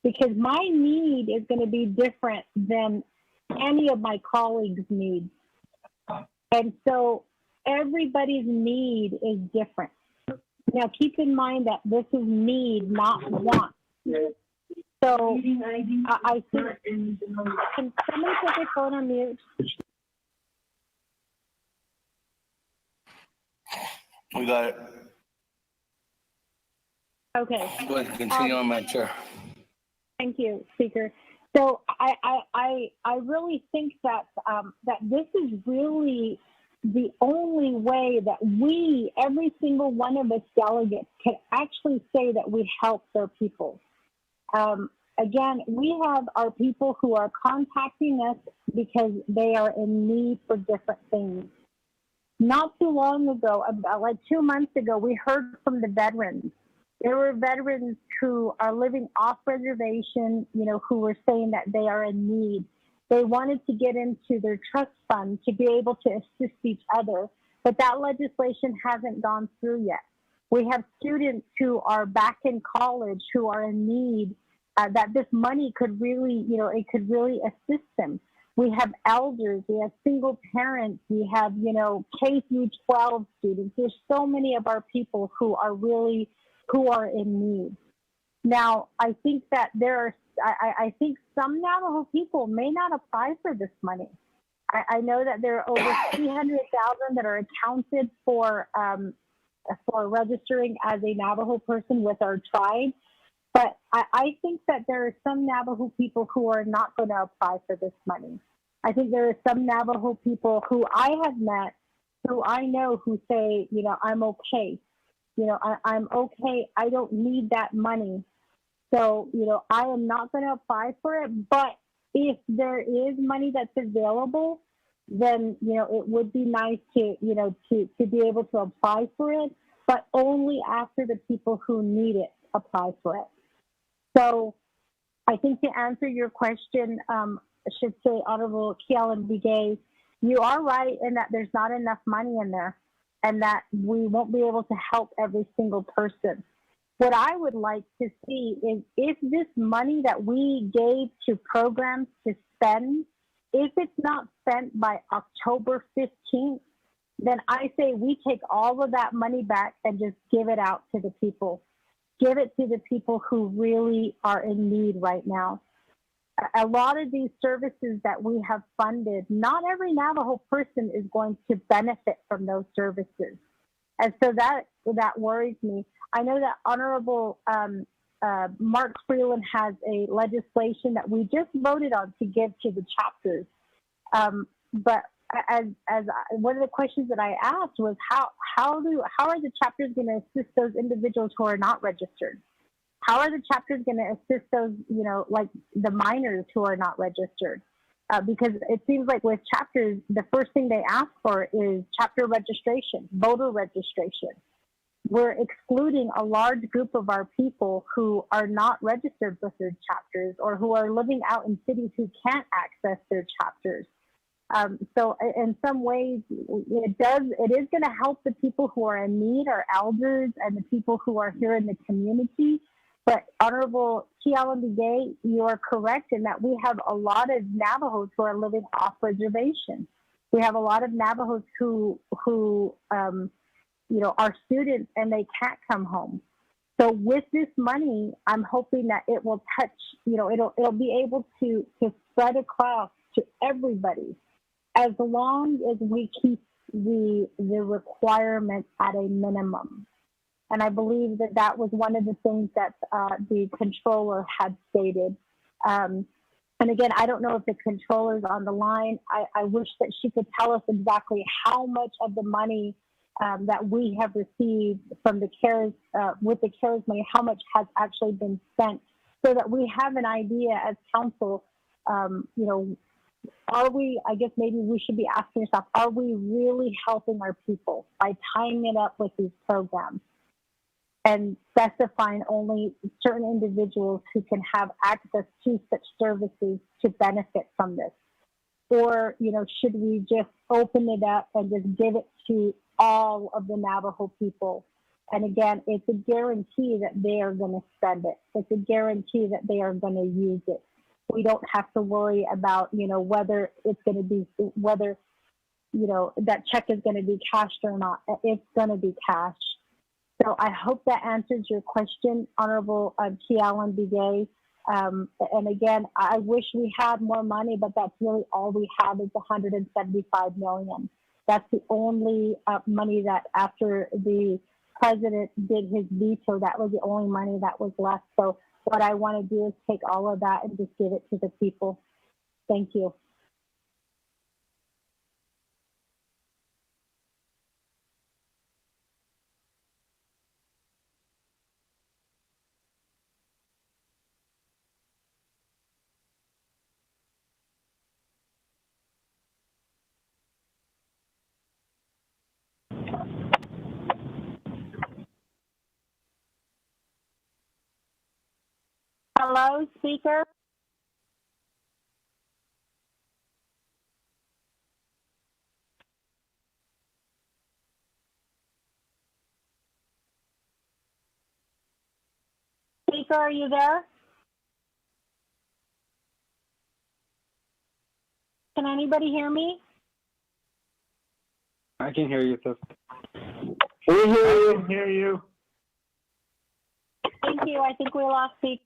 Because my need is going to be different than any of my colleagues' needs. And so everybo's need is different. Now, keep in mind that this is need, not want. So I think, can somebody put their phone on mute? We got it. Okay. Go ahead, continue on, Madam Chair. Thank you, Speaker. So I really think that that this is really the only way that we, every single one of us delegates, can actually say that we help their people. Again, we have our people who are contacting us because they are in need for different things. Not too long ago, about like 2 months ago, we heard from the veterans. There were veterans who are living off reservation, who were saying that they are in need. They wanted to get into their trust fund to be able to assist each other, but that legislation hasn't gone through yet. We have students who are back in college who are in need, that this money could really, it could really assist them. We have elders, we have single parents, we have, K through 12 students. There's so many of our people who are in need. Now, I think that I think some Navajo people may not apply for this money. I know that there are over 300,000 that are accounted for registering as a Navajo person with our tribe. But I think that there are some Navajo people who are not going to apply for this money. I think there are some Navajo people who I have met, who I know, who say, you know, I'm okay. You know, I'm okay. I don't need that money. So, you know, I am not going to apply for it. But if there is money that's available, then, you know, it would be nice to, you know, to be able to apply for it, but only after the people who need it apply for it. So I think to answer your question, I should say, Honorable Kealan Bigay, you are right in that there's not enough money in there and that we won't be able to help every single person. What I would like to see is if this money that we gave to programs to spend, if it's not spent by October 15th, then I say we take all of that money back and just give it out to the people. Give it to the people who really are in need right now. A lot of these services that we have funded, not every Navajo person is going to benefit from those services. And so that worries me. I know that Honorable Mark Freeland has a legislation that we just voted on to give to the chapters. But as one of the questions that I asked was how are the chapters going to assist those individuals who are not registered? How are the chapters going to assist those, you know, like the minors who are not registered? Because it seems like with chapters, the first thing they ask for is chapter registration, voter registration. We're excluding a large group of our people who are not registered with their chapters or who are living out in cities who can't access their chapters. So in some ways, it is going to help the people who are in need, our elders, and the people who are here in the community. But Honorable Kealan Bigay, you are correct in that we have a lot of Navajos who are living off reservation. We have a lot of Navajos who you know, are students and they can't come home. So with this money, I'm hoping that it will touch, you know, it'll be able to spread across to everybody, as long as we keep the requirements at a minimum. And I believe that was one of the things that the controller had stated. And again, I don't know if the controller's on the line. I wish that she could tell us exactly how much of the money that we have received from the CARES, with the CARES money, how much has actually been spent, so that we have an idea as council, you know, are we, I guess maybe we should be asking ourselves, are we really helping our people by tying it up with these programs and specifying only certain individuals who can have access to such services to benefit from this? Or, you know, should we just open it up and just give it to all of the Navajo people? And again, it's a guarantee that they are going to spend it. It's a guarantee that they are going to use it. We don't have to worry about, you know, whether it's going to be, whether, you know, that check is going to be cashed or not. It's going to be cashed. So I hope that answers your question, Honorable Kealan Bigay. And again, I wish we had more money, but that's really all we have is $175 million. That's the only money that, after the president did his veto, that was the only money that was left. So what I want to do is take all of that and just give it to the people. Thank you. Hello, speaker. Speaker, are you there? Can anybody hear me? I can hear you, sis. We hear you. I can hear you. Thank you. I think we lost the.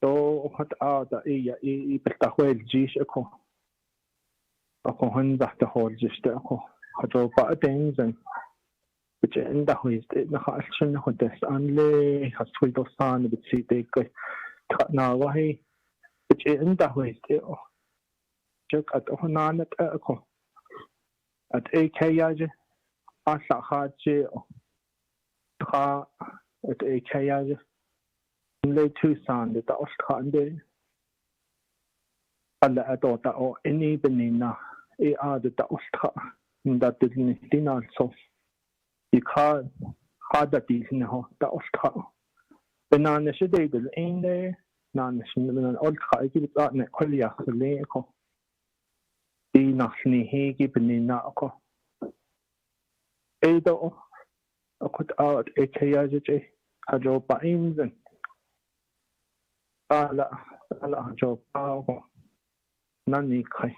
تو هتقعد إيه بتحويل جيش أكو هن تحت حول جيش تأكو هتو بعدين زين بتجي هويست نخال شن هدس أن لي هتقول دوسان بتسيدك تنا وهي بتجي هويست جك أتو نانت أكو أت إيه كياجة asa haje ha at a kaya le Tucson the Australian alla adota o any benina e ada da Austra that is dinal so you can't hada these in da Austra benana should they be in there nan an old kai give that ne kolia le ko di nasni he give benina ko edo I could out a kayaje hajo pa inzen ala hajo pa nani kai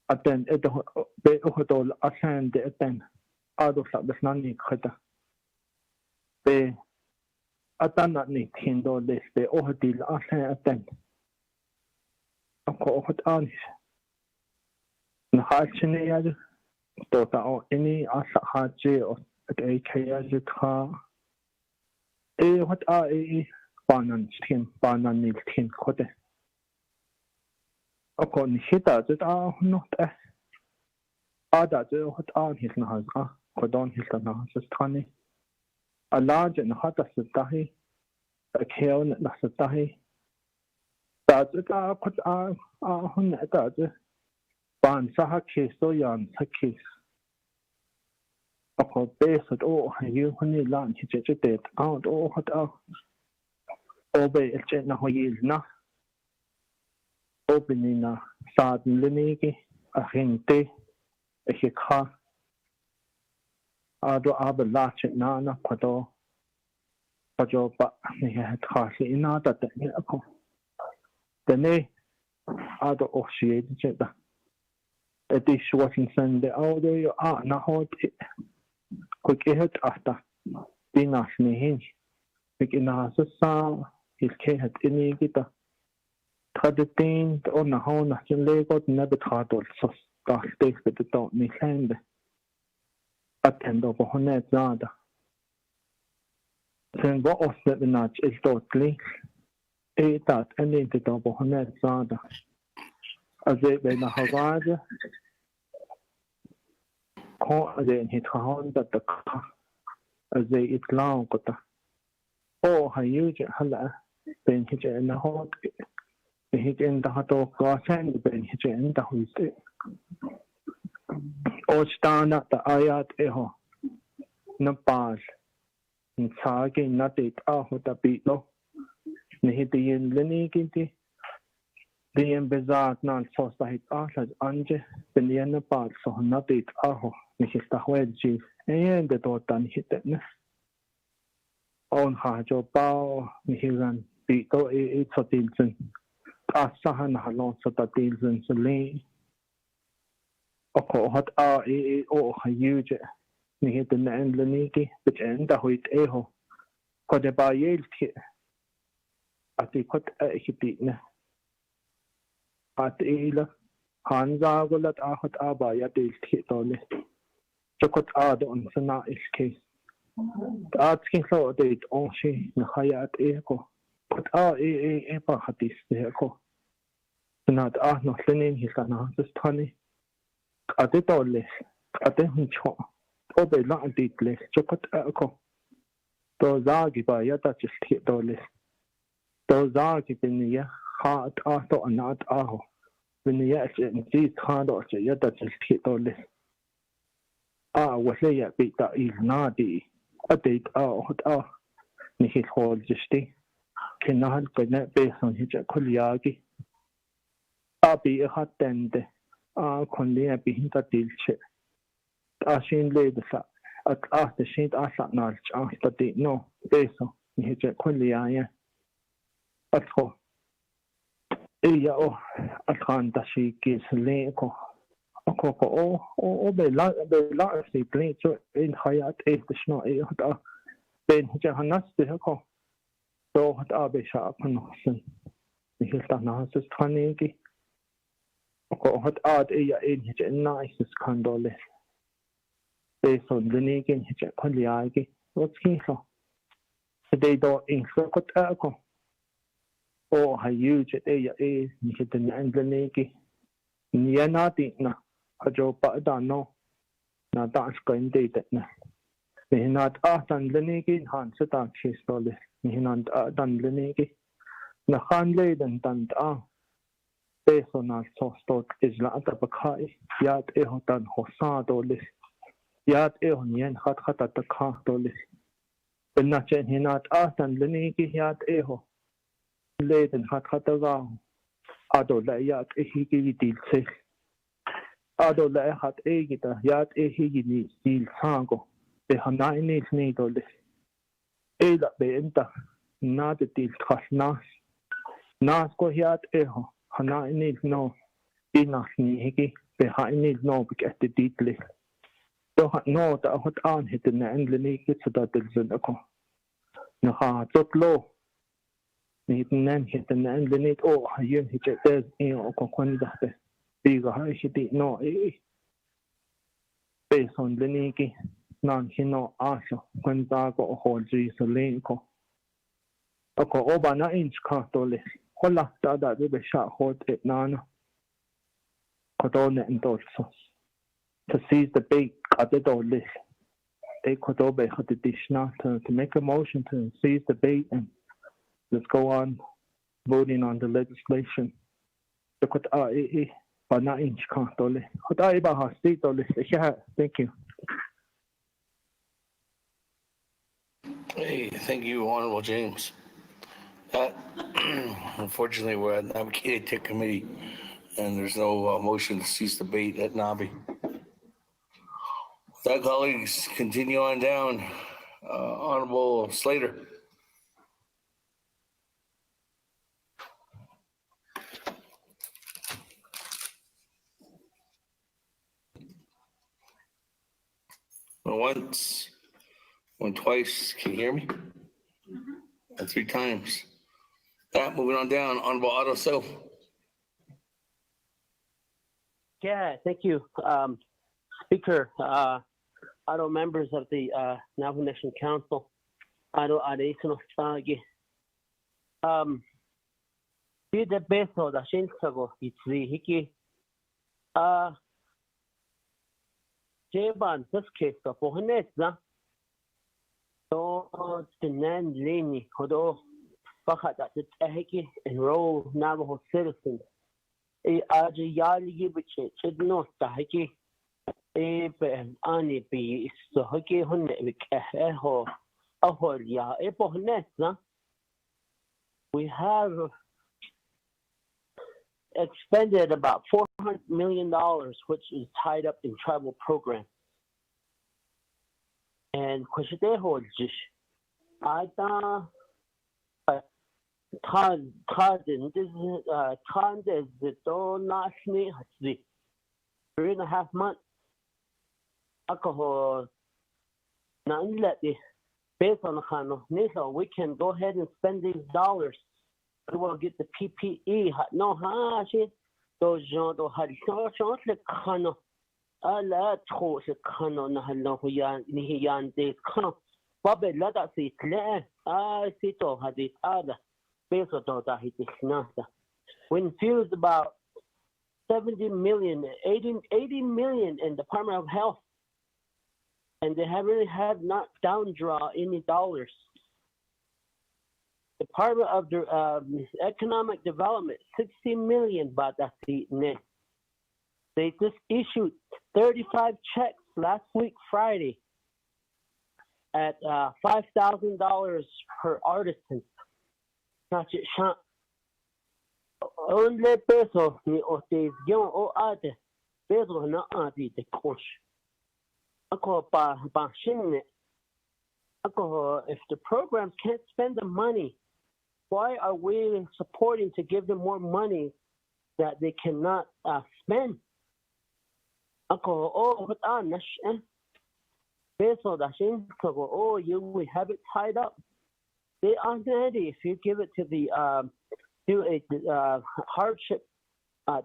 aten edo be ohodol asan de aten ado sa bes nani khata be atana ni tindo des be ohodil asan aten ako ohot anis na hachne yaje to ta o any asa haje o at a kayaje kha what are a banan nil tin khote akon hita that are not ada the what are his na has kodon his na has tani a large and hata satahi a keon na satahi that the what are hun that ban saha so yan sakis ako base o you huni lan hit out o what are obe el na hoyil na openina saden lenigi a gente e hikha ado aba lache na na pado pajo pa ni ha khasi ina ta ni ako tene ado osie jeta eti Washington de audio yo na hot quick hit after dinas ni hin ikina sa ilke hat ini kita traditin on na ho na chile got na betradol so ta stakes bit to ni land attendo po honet zada sen bo oslet na is totally e tat any to po honet zada aze be na havaja ko aze hit hon da ta aze itlaw kota o hayuje hala ben hije na hot hije in da to gasen ben hije in da huiste o stana ta ayat eho na pas in sage na te a hota pi no ni hite yin leni kinti den bezat nan so sa hit a sa anje ben yen na pas so na te a ho ni hita hweji en de to tan hite na on ha jo bao ni hiran pi to e so tilsen asahan halon so ta tilsen so le oko hat a e o hayuje ni hit na en leniki bit en da hoit e ho ko de ba yel ti ati kot e hiti na at ila hanza golat a hot a ba ya til ti to le chokot a don sana is case asking so that on she na hayat eko but e pa hatis eko not no lenin hisana just tani ate tolle ate huncho obe la antitle chokot eko to zagi ba ya ta chisti tolle to zagi binya hat to anat aho binya ji khado ya ta chisti tolle wale ya bita il nadi update hot ni hit hol jisti kinahal kana beson hija kulyagi abi hatende konli abi hinta dilche ashin ledsa at the shit asa nal stati no beso ni hija kulyaya atho iya atkan tashi kisle ko o be la si play so in hayat e tshno e hata ben jahannas de ko so hata be sha apno sen ni hilta na has thanegi ko hat ad e ya in hije nice skandole be so lenegen hije kolyagi what's he so they do in so ko o hayuje e ya e ni hije na lenegi ni na ti na ajo pa da no na ta skain de na ni na ta tan le ni ki han sa ta chis to le ni na ta tan le ni ki na khan le dan tan ta peso na so stot is la ta pa khai yat e ho tan ho sa to le yat e ho nien khat khat ta kha to le ben na chen hi na ta tan le ni ki yat e ho le dan khat khat ta ga ado la yat e hi ki dil se ado la hat e ki ta yat e hi ki ni dil sa go be hana ni ni to le e la be enta na de dil khas na ko yat e ho hana ni no ina ni ki be ha ni no be at the deeply so no ta hot an hit na engle ni ki ta del zun ko na ha tot lo ni nan hit na engle ni o yen hit des in o ko kon da be bi ga ha hit no e be son le ni ki nan hi no a so kon da ko ho ji so le ko ko o ba na inch ka to le hola ta da be sha hot et nana ko to ne ndo so to seize the bait at the door list. They could obey the dishna to make a motion to seize the bait and let's go on voting on the legislation. The could but not inch can't only. Thank you. Hey, thank you, Honorable James. Unfortunately, we're at Naabik'iyati Committee, and there's no motion to cease debate at Nabi. With that, colleagues, continue on down. Honorable Slater. Once, went twice. Can you hear me? And 3 times. That, moving on down. Honorable Otto So. Yeah, thank you, Speaker. Otto members of the Navajo Nation Council. Otto Adesino Sagi. Be the best of the Shinsago. It's the Hiki. Jeban, this case of Bohanetza. So, the Nan Lini, Hodo, Bakat at the Hiki, enroll Navajo citizens. A Yali Gibiche, Chidno, Tahiki. Ani be so hockey hunnik eho aholia epohnetna. We have expended about $400 million, which is tied up in tribal programs. And Kwashiteho Jish, I Khan is the Donashni Hatsi 3.5 months. Alcohol, now let the based on the Kano, we can go ahead and spend these dollars. We will get the PPE. No, shit. Those gens do had chance le Kano. La trop se Kano na halno ni yan des Kano. Bobby let us see clear. See to had it other. Based on that it is not. We infused about 80 million in the Department of Health. And they haven't not down draw any dollars. Department of the Economic Development, 60 million baht. They just issued 35 checks last week Friday at $5,000 per artisan. Not just only peso ni otes yon o ate peso na ati de course. If the programs can't spend the money, why are we supporting to give them more money that they cannot spend? We have it tied up. They are ready if you give it to the do a hardship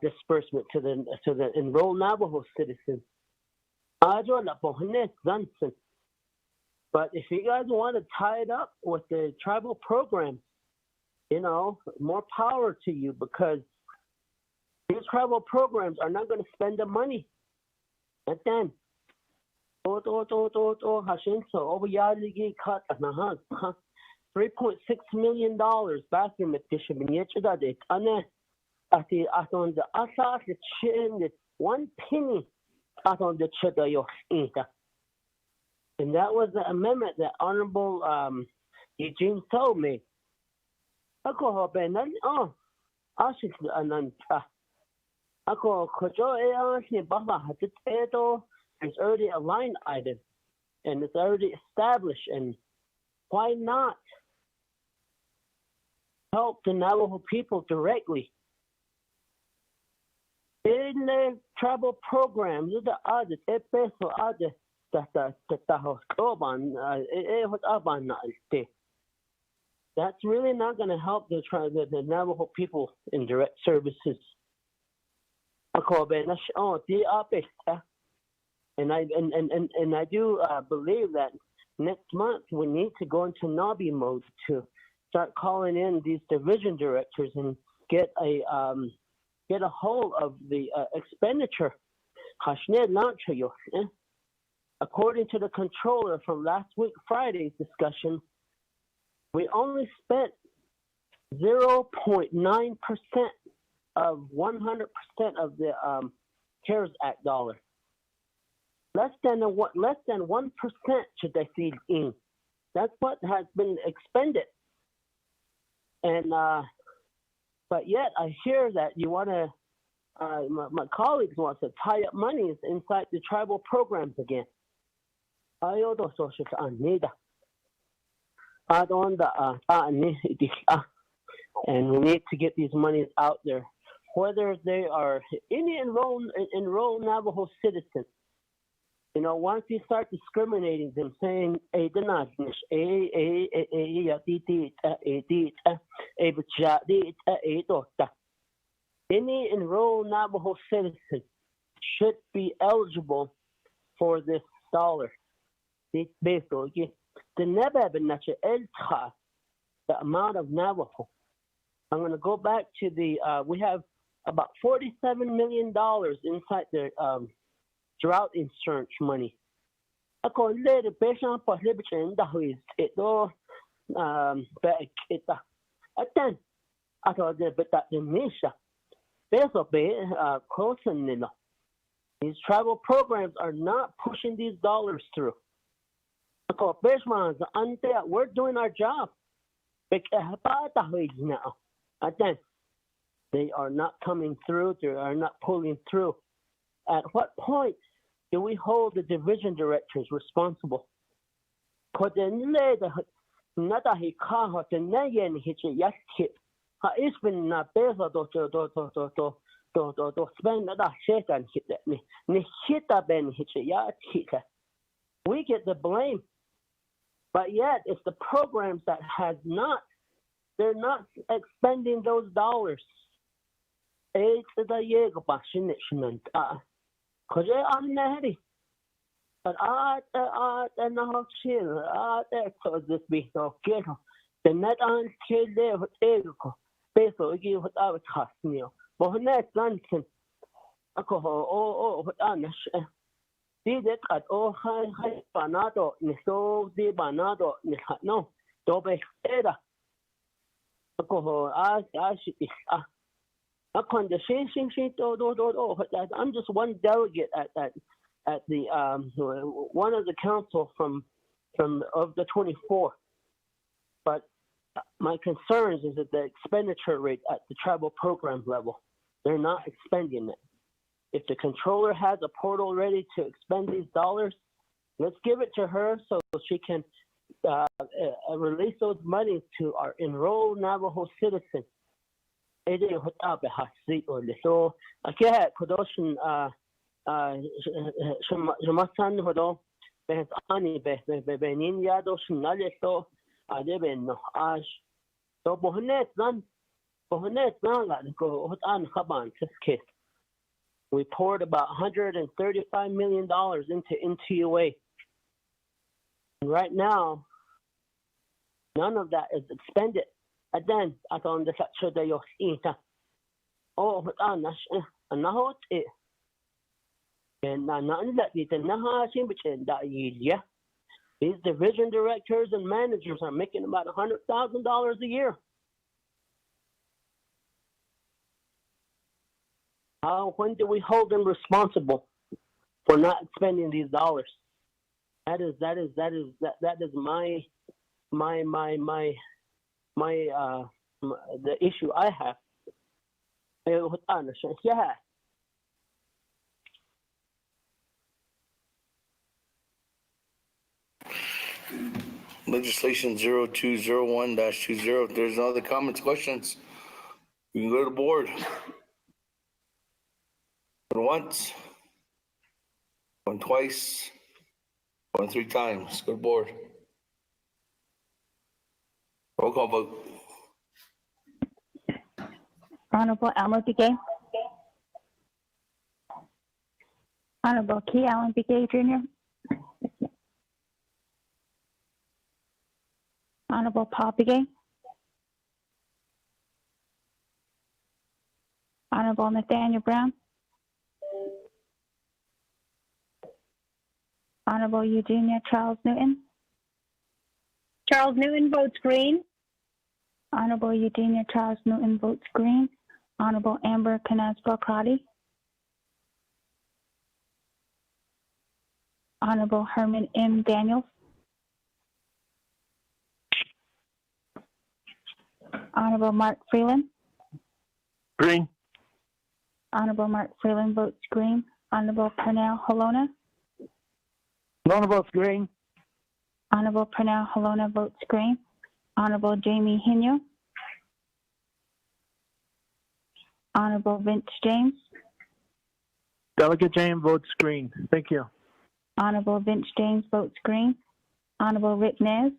disbursement to the enrolled Navajo citizens. But if you guys want to tie it up with the tribal programs, more power to you, because these tribal programs are not going to spend the money. And then $3.6 million bathroom addition. One penny on the and that was the amendment that Honorable Eugene So made. It's already a line item and it's already established, and why not help the Navajo people directly? In the tribal programs, that's really not going to help the Navajo people in direct services. And I do believe that next month we need to go into Nabi mode to start calling in these division directors and get a hold of the expenditure. According to the controller from last week Friday's discussion, we only spent 0.9% of 100% of the CARES Act dollar. Less than 1% should they feed in. That's what has been expended. And but yet I hear that you want to, my colleagues want to tie up monies inside the tribal programs again. And we need to get these monies out there, whether they are any enrolled Navajo citizens. You know, once you start discriminating them, saying, any enrolled Navajo citizen should be eligible for this dollar. The amount of Navajo. I'm going to go back to we have about $47 million inside the drought insurance money. These tribal programs are not pushing these dollars through. We're doing our job. They are not coming through. They are not pulling through. At what point do we hold the division directors responsible? We get the blame, but yet it's the programs that they're not expending those dollars. I'm just one delegate at the one of the council from of the 24. But my concerns is that the expenditure rate at the tribal program level, they're not expending it. If the controller has a portal ready to expend these dollars, let's give it to her so she can release those monies to our enrolled Navajo citizens. So I production we poured about $135 million into NTUA. And right now, none of that is expended. And then I don't the factor that 哦， And these division directors and managers are making about $100,000 a year. When do we hold them responsible for not spending these dollars? That is my the issue I have. Yeah. Legislation 0201-20. If there's no other comments, questions, you can go to the board. Going once, going twice, going 3 times. Go to the board. Roll call vote. Honorable Elmer Begay. Honorable Key Allen Begay Jr. Honorable Paul Begay. Honorable Nathaniel Brown. Honorable Eugenia Charles Newton. Charles Newton votes green. Honorable Eugenia Charles Newton votes green. Honorable Amber Canaspa-Crotty. Honorable Herman M. Daniels. Honorable Mark Freeland. Green. Honorable Mark Freeland votes green. Honorable Pernell Halona. Lona votes green. Honorable Pernell Halona votes green. Honorable Jamie Hino. Honorable Vince James. Delegate James votes green. Thank you. Honorable Vince James votes green. Honorable Rick Nez.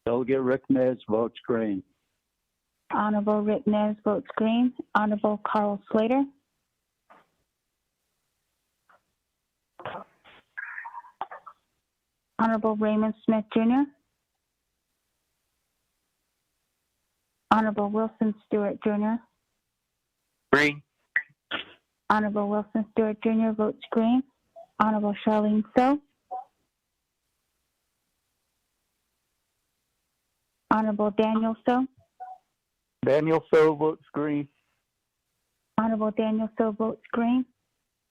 Delegate Rick Nez votes green. Honorable Rick Nez votes green. Honorable Carl Slater. Honorable Raymond Smith Jr. Honorable Wilson Stewart Jr. Green. Honorable Wilson Stewart Jr. votes green. Honorable Charlene So. Honorable Daniel So. Daniel So votes green. Honorable Daniel So votes green.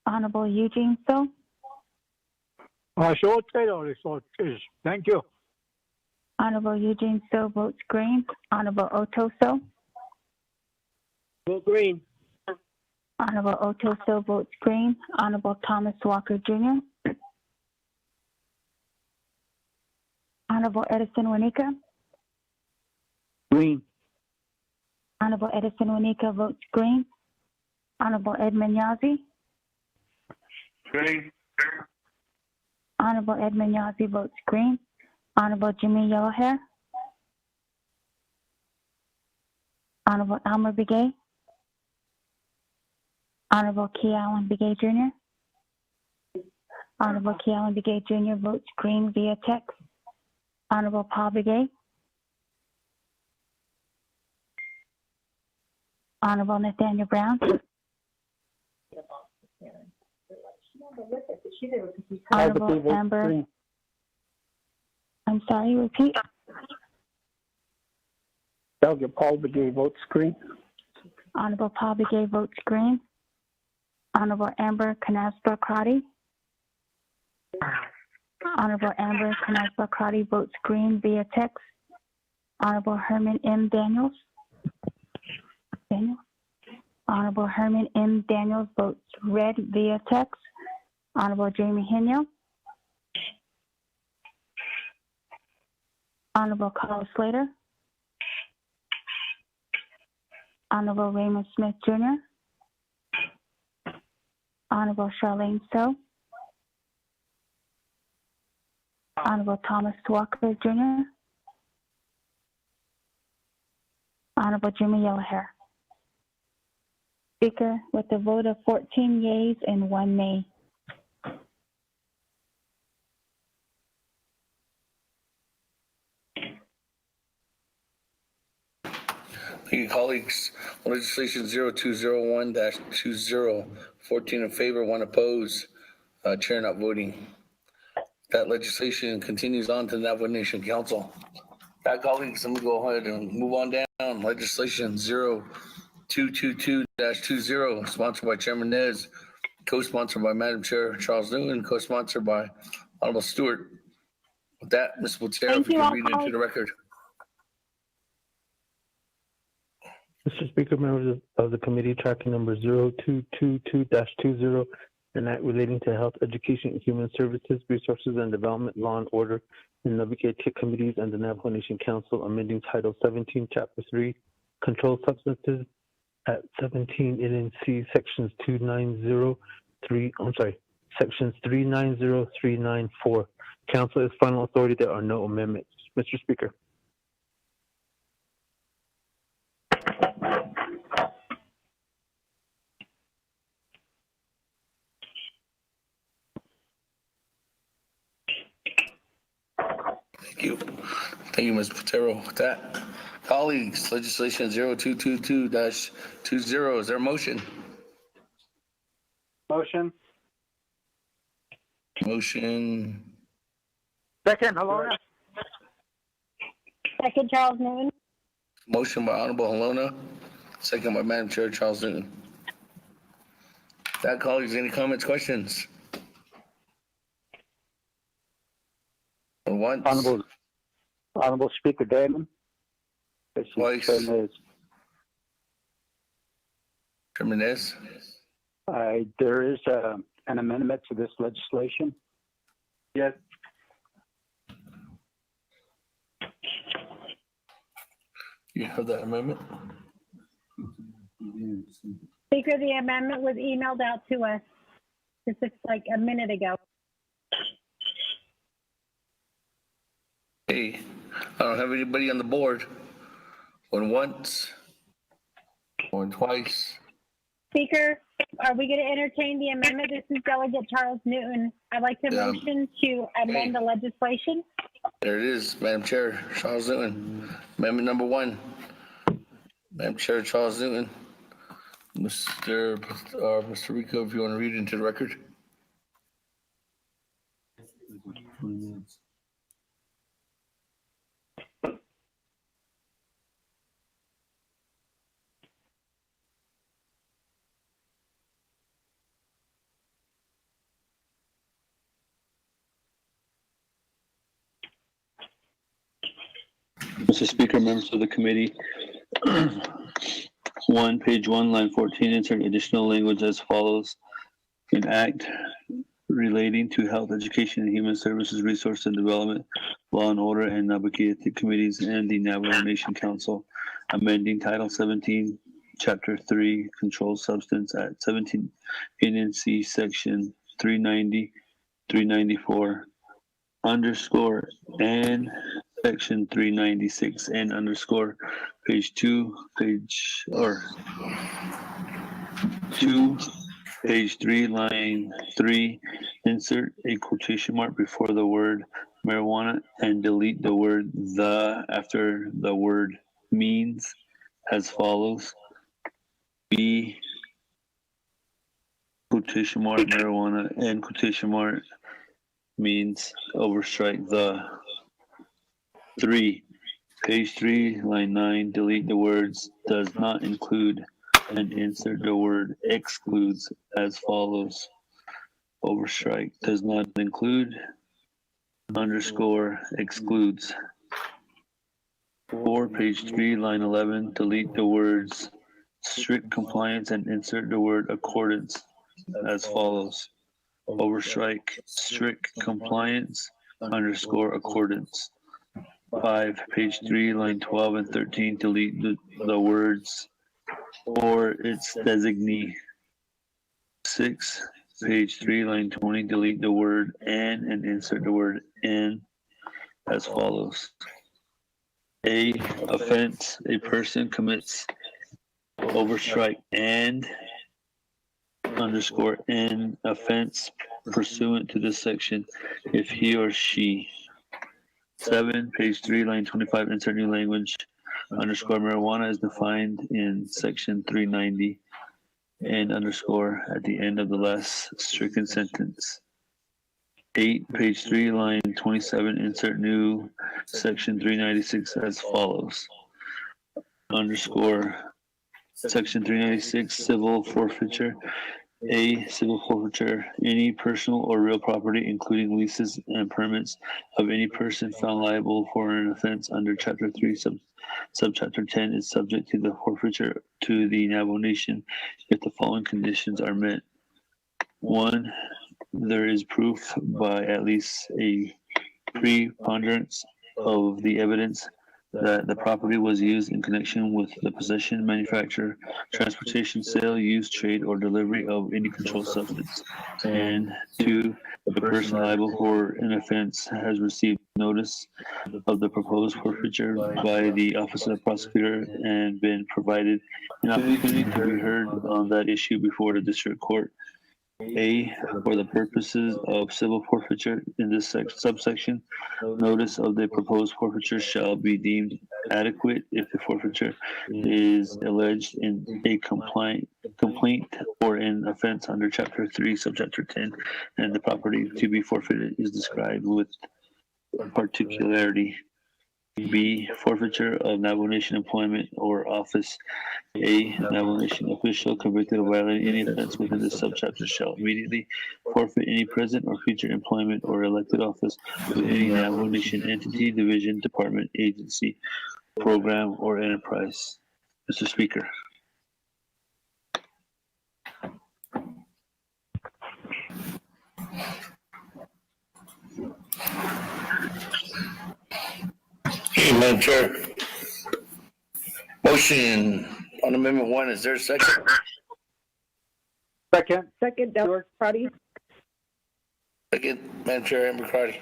Honorable Eugene So. Short Taylor is. Thank you. Honorable Eugene So votes green. Honorable Otto So. Vote green. Honorable Otto So votes green. Honorable Thomas Walker Jr. Honorable Edison Wanika. Green. Honorable Edison Wanika votes green. Honorable Edmund Yazzie. Green. Honorable Edmund Yazzie votes green. Honorable Jimmy Yellowhair. Honorable Elmer Begay. Honorable Key Allen Begay Jr. Honorable Key Allen Begay Jr. votes green via text. Honorable Paul Begay. Honorable Nathaniel Brown. Honorable Amber. I'm sorry, repeat. Delegate Paul Begay votes green. Honorable Paul Begay votes green. Honorable Amber Canaspa-Crotty. Honorable Amber Canaspa-Crotty votes green via text. Honorable Herman M. Daniels. Honorable Herman M. Daniels votes red via text. Honorable Jamie Hino. Honorable Carl Slater. Honorable Raymond Smith Jr. Honorable Charlene So. Honorable Thomas Walker Jr. Honorable Jimmy Yellowhair. Speaker, with a vote of 14 yeas and 1 nay. Thank you, colleagues. Legislation 0201-20, 14 in favor, 1 opposed, chair not voting. That legislation continues on to the Navajo Nation Council. That, colleagues, let me go ahead and move on down. Legislation 0222-20, sponsored by Chairman Nez, co-sponsored by Madam Chair Charles Newton, co-sponsored by Honorable Stewart. With that, Ms. Botero, if you can read it into the record. Mr. Speaker, members of the committee, tracking number 0222-20, an act relating to health, education, and human services, resources and development, law and order, and Naabik'iyati Committees and the Navajo Nation Council, amending Title 17, Chapter 3, Controlled Substances at 17 NNC Sections 390-394. Council is final authority. There are no amendments. Mr. Speaker. Thank you. Thank you, Ms. Botero. With that, colleagues, legislation 0222-20, is there a motion? Motion. Motion. Second, Halona. Second, Charles Newton. Motion by Honorable Halona, second by Madam Chair Charles Newton. That, colleagues, any comments, questions? Once. Honorable Speaker Damon. Twice. Chairman Nez. There is an amendment to this legislation. Yes. You have that amendment? Speaker, the amendment was emailed out to us just like a minute ago. Hey, I don't have anybody on the board. Going once, going twice. Speaker, are we going to entertain the amendment? This is Delegate Charles Newton. I'd like to motion to amend the legislation. There it is, Madam Chair Charles Newton. Amendment number 1. Madam Chair Charles Newton. Mr. Rico, if you want to read it into the record. Mr. Speaker, members of the committee, page 1, line 14, insert additional language as follows. An act relating to health, education, and human services, resource and development, law and order, and Naabik'iyati Committees and the Navajo Nation Council, amending Title 17, Chapter 3, Controlled Substance at 17 NNC Section 390, 394, underscore, and Section 396 and underscore page 3, line 3, insert a quotation mark before the word marijuana and delete the word the after the word means as follows. B, quotation mark marijuana and quotation mark means overstrike the. 3, page 3, line 9, delete the words does not include and insert the word excludes as follows. Overstrike does not include, underscore excludes. 4, page 3, line 11, delete the words strict compliance and insert the word accordance as follows. Overstrike strict compliance, underscore accordance. 5, page 3, line 12 and 13, delete the words or its designee. 6, page 3, line 20, delete the word and insert the word in as follows. A, offense, a person commits overstrike and underscore in offense pursuant to this section if he or she. 7, page 3, line 25, insert new language. underscore marijuana is defined in section 390 and underscore at the end of the last stricken sentence. 8, page 3, line 27, insert new section 396 as follows. Underscore section 396, civil forfeiture. A, civil forfeiture, any personal or real property, including leases and permits of any person found liable for an offense under Chapter 3, Subchapter 10 is subject to the forfeiture to the Navajo Nation if the following conditions are met. 1, there is proof by at least a preponderance of the evidence that the property was used in connection with the possession, manufacture, transportation, sale, use, trade, or delivery of any controlled substance. And 2, the person liable for an offense has received notice of the proposed forfeiture by the Office of the Prosecutor and been provided an opportunity to be heard on that issue before the district court. A, for the purposes of civil forfeiture in this subsection, notice of the proposed forfeiture shall be deemed adequate if the forfeiture is alleged in a complaint or an offense under Chapter 3, Subchapter 10, and the property to be forfeited is described with particularity. B, forfeiture of Navajo Nation employment or office. A, Navajo Nation official convicted of violating any offense within this subchapter shall immediately forfeit any present or future employment or elected office with any Navajo Nation entity, division, department, agency, program, or enterprise. Mr. Speaker. Okay, Madam Chair. Motion on Amendment 1, is there a second? Second, Delegate Second, Madam Chair, Amber Crotty.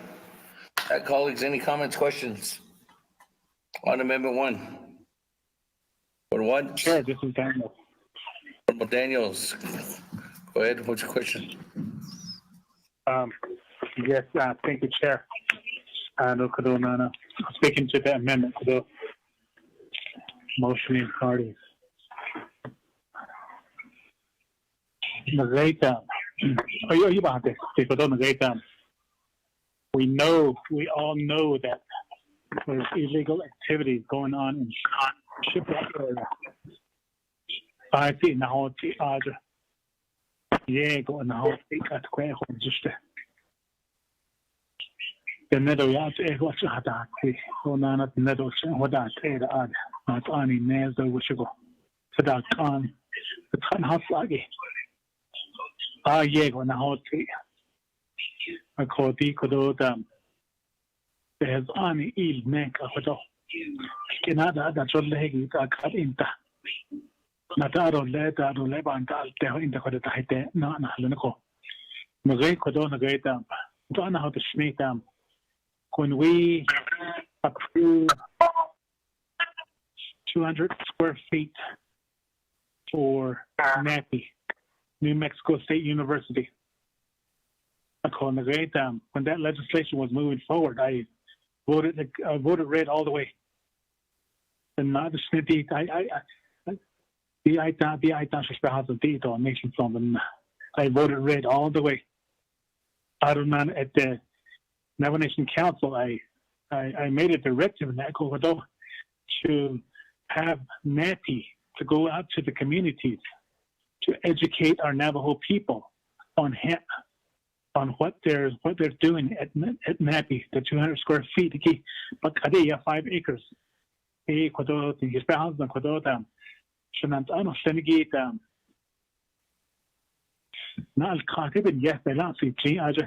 Colleagues, any comments, questions on Amendment 1? Or one? Sure, this is Daniel. Honorable Daniels, go ahead, what's your question? Yes, thank you, Chair. Speaking to the amendment to the motioning parties. We all know that there's illegal activities going on in shipwreck area. I see now going now at Quail just the nether yacht was at that on at nether what that ad not any nails that we should go to that con the ton house lagi go now I call the codo there's any ill neck of it Canada that's what legi got into not out of letter to Lebanon there in the Kodata no Lenoko Marie Kodona great don't know how to sneak them. When we approve 200 square feet for NAPI, New Mexico State University, when that legislation was moving forward, I voted red all the way. And not the snitty, I voted red all the way. I don't know at the Navajo Nation Council, I made a directive in that to have NAPI to go out to the communities to educate our Navajo people on what they're doing at NAPI, the 200 square feet. But 5 acres. Now, yes, they last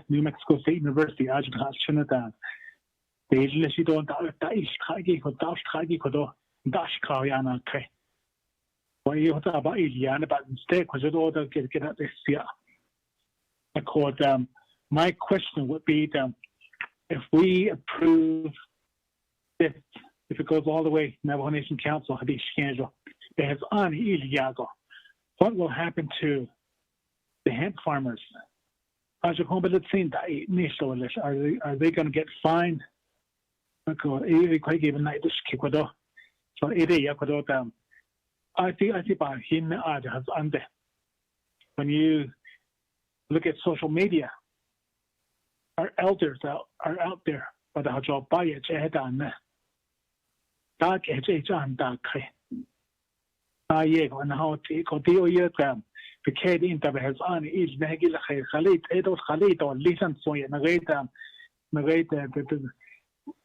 New Mexico State University. I just have they let you don't dash Kayana. Why you about Iliana, but instead, because it all get out this year. My question would be if we approve this, if it goes all the way, Navajo Nation Council, there's on Iliago, what will happen to the hemp farmers? Are they going to get fined? So it is I think about him as under. When you look at social media, our elders are out there, but our job by it done. Dark age on dark. Yeah, and how to go year gram. The kid in the has on is Nagil Khalid, Edos Khalid, or listen so you narrate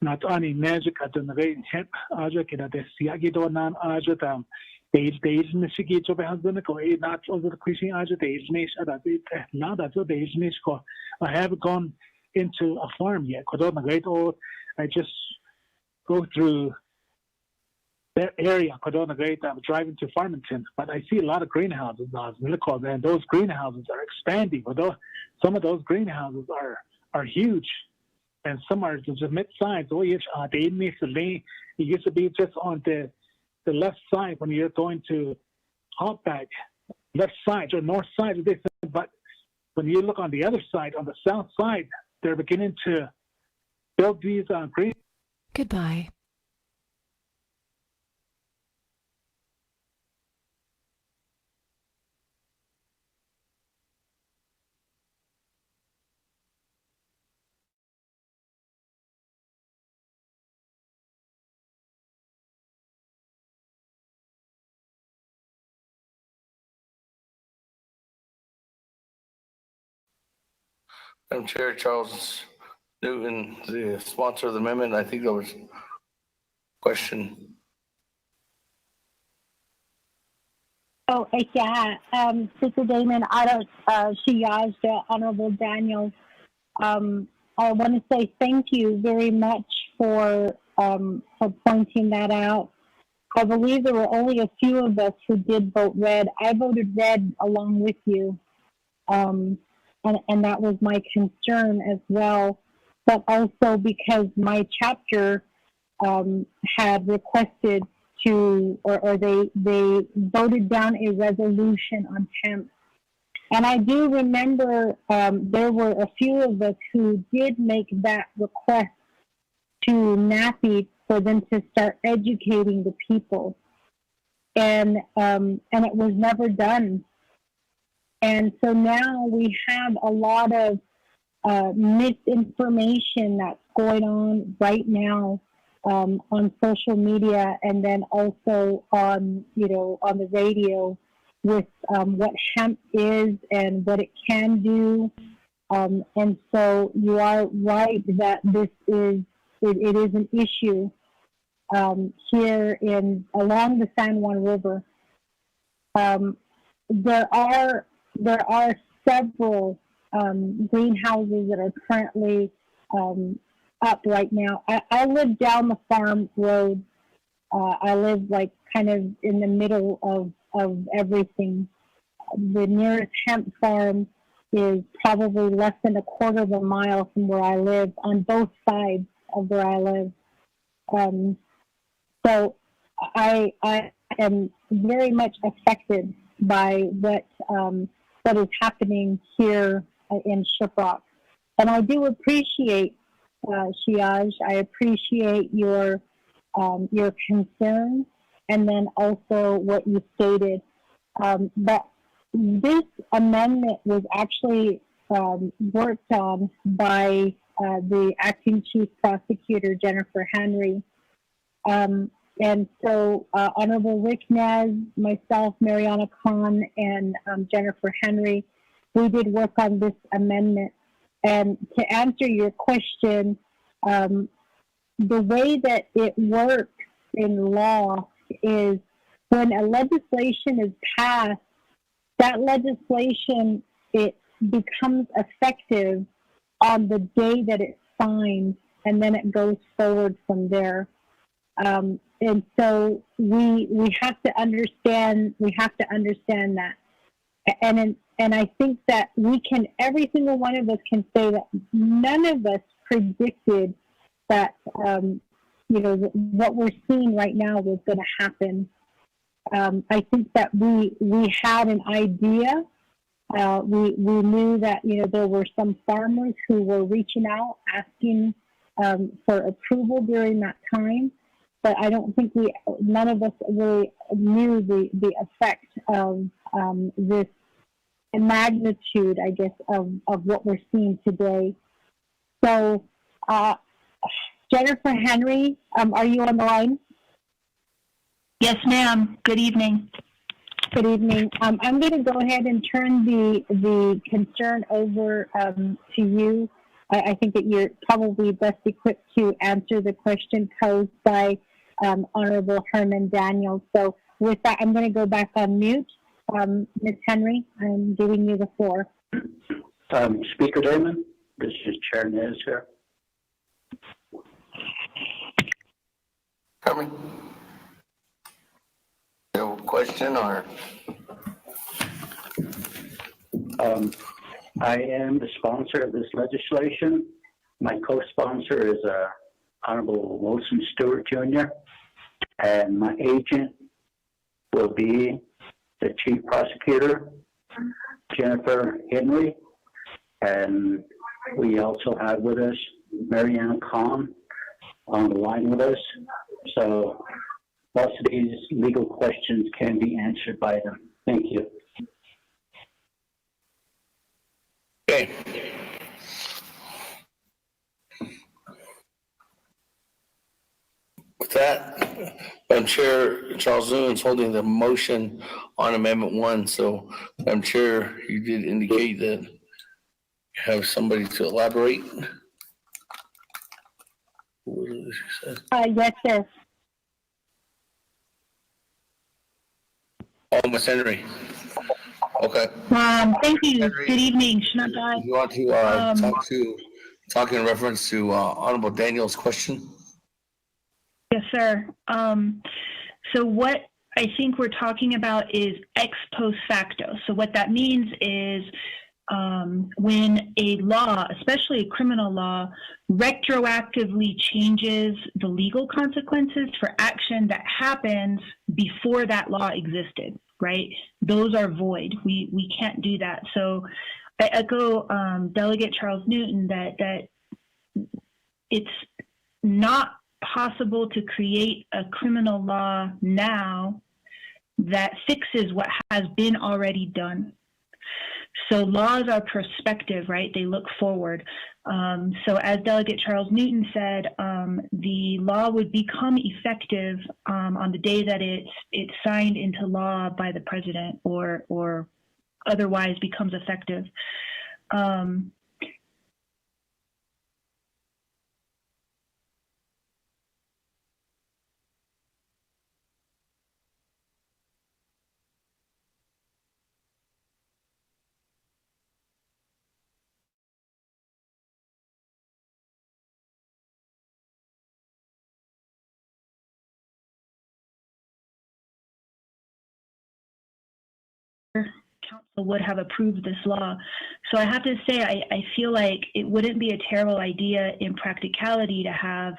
not only magic at the narrate hip, Ajak at the Siagido non Ajatam. They Nishiki to the husband, not over the Christian Ajak, the Nish at it, not at the Nish. I haven't gone into a farm yet. I just go through that area, I'm driving to Farmington, but I see a lot of greenhouses now, and those greenhouses are expanding. Some of those greenhouses are huge, and some are just mid-size. It used to be just on the left side when you're going to Hogback, left side or north side of this, but when you look on the other side, on the south side, they're beginning to build these green. Goodbye. Madam Chair, Charles Newton, the sponsor of the amendment. I think there was a question. Oh, yeah. Sister Damon, Shiyaj, Honorable Daniel. I want to say thank you very much for pointing that out. I believe there were only a few of us who did vote red. I voted red along with you. And that was my concern as well, but also because my chapter had requested to, or they voted down a resolution on hemp. And I do remember there were a few of us who did make that request to NAPI for them to start educating the people, and it was never done. And so now we have a lot of misinformation that's going on right now on social media, and then also on the radio with what hemp is and what it can do. And so you are right that it is an issue here along the San Juan River. There are several greenhouses that are currently up right now. I live down the farm road. I live kind of in the middle of everything. The nearest hemp farm is probably less than a quarter of a mile from where I live, on both sides of where I live. So I am very much affected by what is happening here in Shiprock. And I do appreciate, Shiaj, I appreciate your concern, and then also what you stated. But this amendment was actually worked on by the acting chief prosecutor, Jennifer Henry. And so Honorable Rick Nez, myself, Mariana Khan, and Jennifer Henry, we did work on this amendment. And to answer your question, the way that it works in law is when a legislation is passed, that legislation, it becomes effective on the day that it's signed, and then it goes forward from there. And so we have to understand that, and I think that every single one of us can say that none of us predicted that what we're seeing right now was going to happen. I think that we had an idea. We knew that there were some farmers who were reaching out asking for approval during that time. but I don't think none of us really knew the effect of this magnitude, I guess, of what we're seeing today. So, Jennifer Henry, are you on the line? Yes, ma'am. Good evening. Good evening. I'm going to go ahead and turn the concern over to you. I think that you're probably best equipped to answer the question posed by Honorable Herman Daniels. So with that, I'm going to go back on mute. Ms. Henry, I'm giving you the floor. Speaker Damon, this is Chair Nez here. Herman? No question or? I am the sponsor of this legislation. My co-sponsor is Honorable Wilson Stewart Jr. And my agent will be the Chief Prosecutor, Jennifer Henry. And we also have with us Marianne Kahn on the line with us. So most of these legal questions can be answered by them. Thank you. Okay. With that, Madam Chair, Charles Noon is holding the motion on Amendment 1. So, Madam Chair, you did indicate that you have somebody to elaborate. Yes, sir. Oh, Ms. Henry. Okay. Thank you. Henry, Good evening. Shnatai. You want to talk in reference to Honorable Daniel's question? Yes, sir. So what I think we're talking about is ex post facto. So what that means is when a law, especially a criminal law, retroactively changes the legal consequences for action that happens before that law existed, right? Those are void. We can't do that. So I echo Delegate Charles Newton that it's not possible to create a criminal law now that fixes what has been already done. So laws are prospective, right? They look forward. So as Delegate Charles Newton said, the law would become effective on the day that it's signed into law by the president or otherwise becomes effective. Council would have approved this law. So I have to say, I feel like it wouldn't be a terrible idea in practicality to have,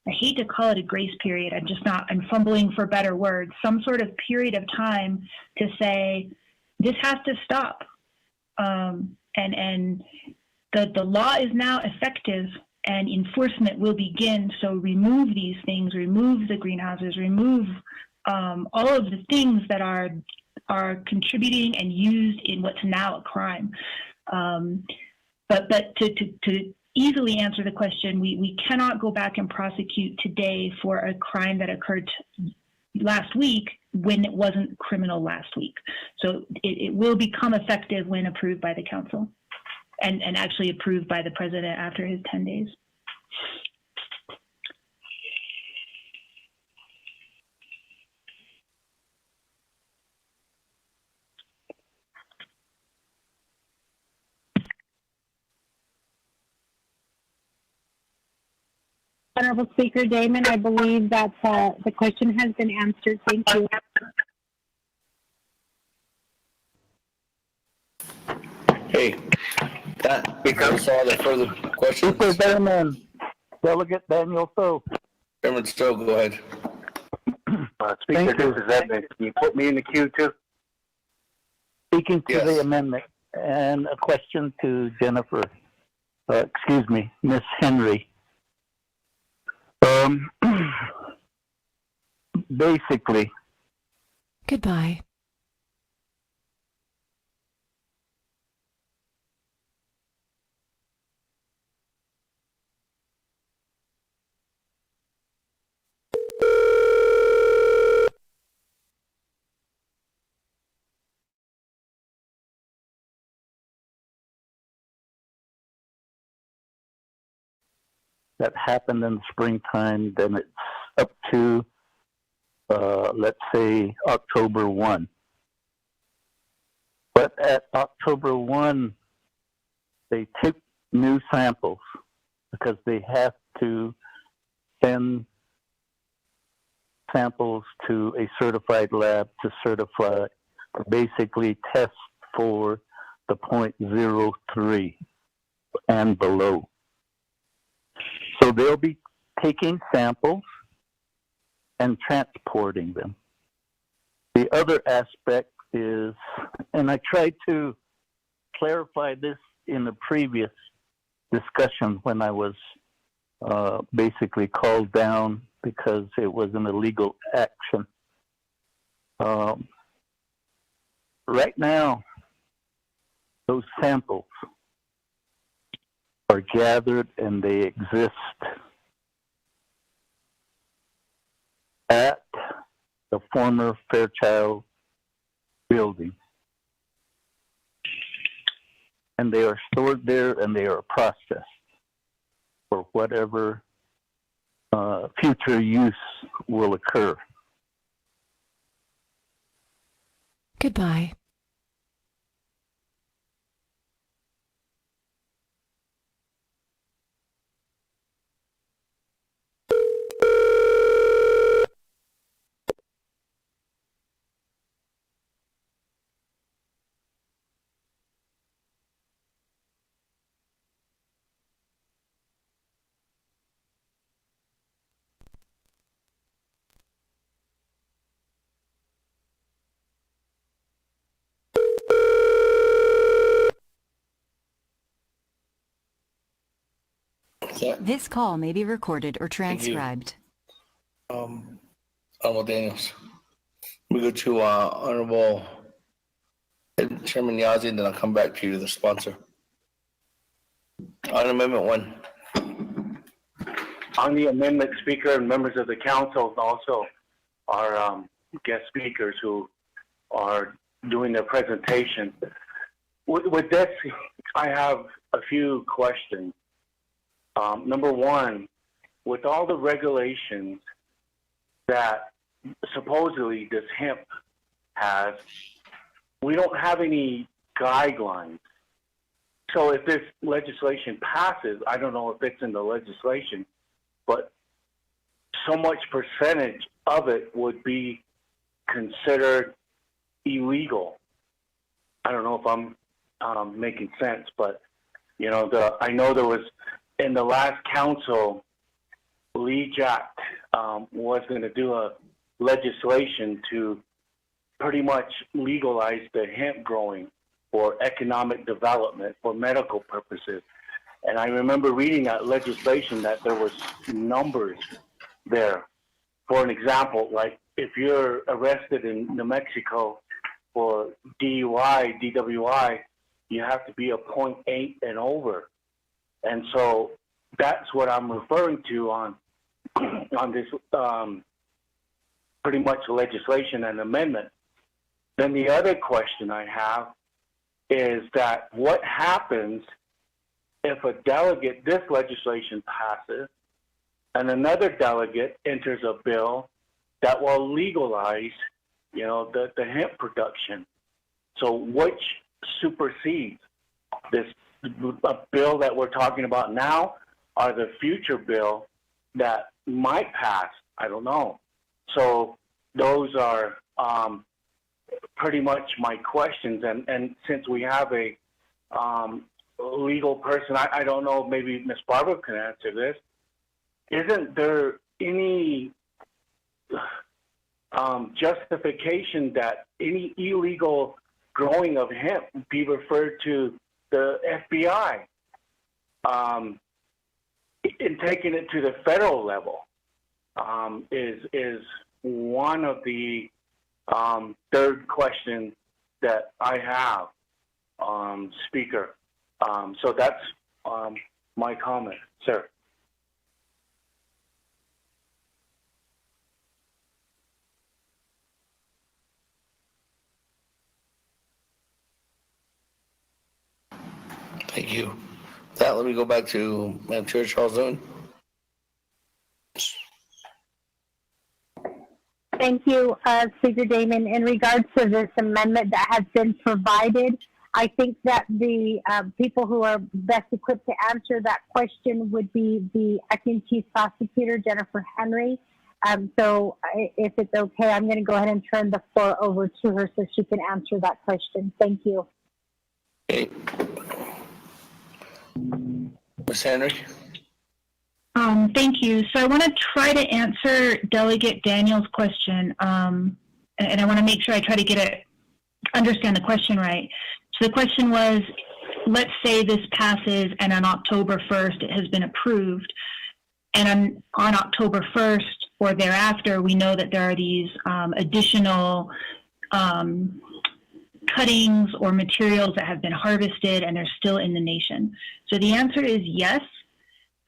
I hate to call it a grace period, I'm fumbling for better words, some sort of period of time to say, this has to stop. And the law is now effective and enforcement will begin. So remove these things, remove the greenhouses, remove all of the things that are contributing and used in what's now a crime. But to easily answer the question, we cannot go back and prosecute today for a crime that occurred last week when it wasn't criminal last week. So it will become effective when approved by the council and actually approved by the president after his 10 days. Honorable Speaker Damon, I believe that the question has been answered. Thank you. Hey, that becomes all the further questions. Speaker Damon, Delegate Daniel So. Chairman Stowe, go ahead. Speaker, this is Edmund. Can you put me in the queue too? Speaking to the amendment and a question to Jennifer, Miss Henry. basically. Goodbye. That happened in the springtime, then it's up to, let's say, October 1. But at October 1, they took new samples because they have to send samples to a certified lab to certify, basically test for the 0.03 and below. So they'll be taking samples and transporting them. The other aspect is, and I tried to clarify this in the previous discussion when I was basically called down because it was an illegal action. Right now, those samples are gathered and they exist at the former Fairchild building. And they are stored there and they are processed for whatever future use will occur. Goodbye. This call may be recorded or transcribed. Honorable Daniels. We go to Honorable Chairman Yazzie, and then I'll come back to you, the sponsor. On Amendment 1. On the amendment, Speaker and members of the council, also our guest speakers who are doing their presentation. With this, I have a few questions. Number one, with all the regulations that supposedly this hemp has, we don't have any guidelines. So if this legislation passes, I don't know if it's in the legislation, but so much percentage of it would be considered illegal. I don't know if I'm making sense, but you know, I know there was in the last council, Lee Jack was going to do a legislation to pretty much legalize the hemp growing for economic development for medical purposes. And I remember reading that legislation that there was numbers there. For an example, like if you're arrested in New Mexico for DUI, DWI, you have to be a 0.8 and over. And so that's what I'm referring to on this pretty much legislation and amendment. Then the other question I have is that what happens if a delegate, this legislation passes, and another delegate enters a bill that will legalize, you know, the hemp production? So which supersedes this bill that we're talking about now, or the future bill that might pass? I don't know. So those are pretty much my questions. And since we have a legal person, I don't know, maybe Ms. Barbara can answer this. Isn't there any justification that any illegal growing of hemp be referred to the FBI in taking it to the federal level? Is one of the third questions that I have, Speaker. So that's my comment, sir. Thank you. With that, let me go back to Madam Chair Charles Owen. Thank you, Speaker Damon. In regards to this amendment that has been provided, I think that the people who are best equipped to answer that question would be the Acting Chief Prosecutor, Jennifer Henry. So if it's okay, I'm going to go ahead and turn the floor over to her so she can answer that question. Thank you. Okay. Ms. Henry? Thank you. So I want to try to answer Delegate Daniel's question, and I want to make sure I try to understand the question right. So the question was, let's say this passes and on October 1st it has been approved, and on October 1st or thereafter we know that there are these additional cuttings or materials that have been harvested and they're still in the nation. So the answer is yes.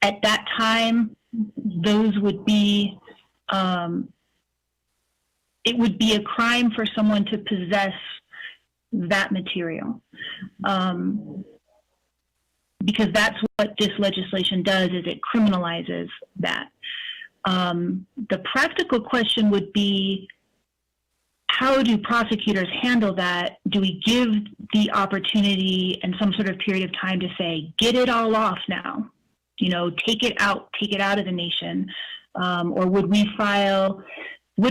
At that time, those would be, it would be a crime for someone to possess that material. Because that's what this legislation does, is it criminalizes that. The practical question would be, how do prosecutors handle that? Do we give the opportunity and some sort of period of time to say, get it all off now? You know, take it out of the nation. Or would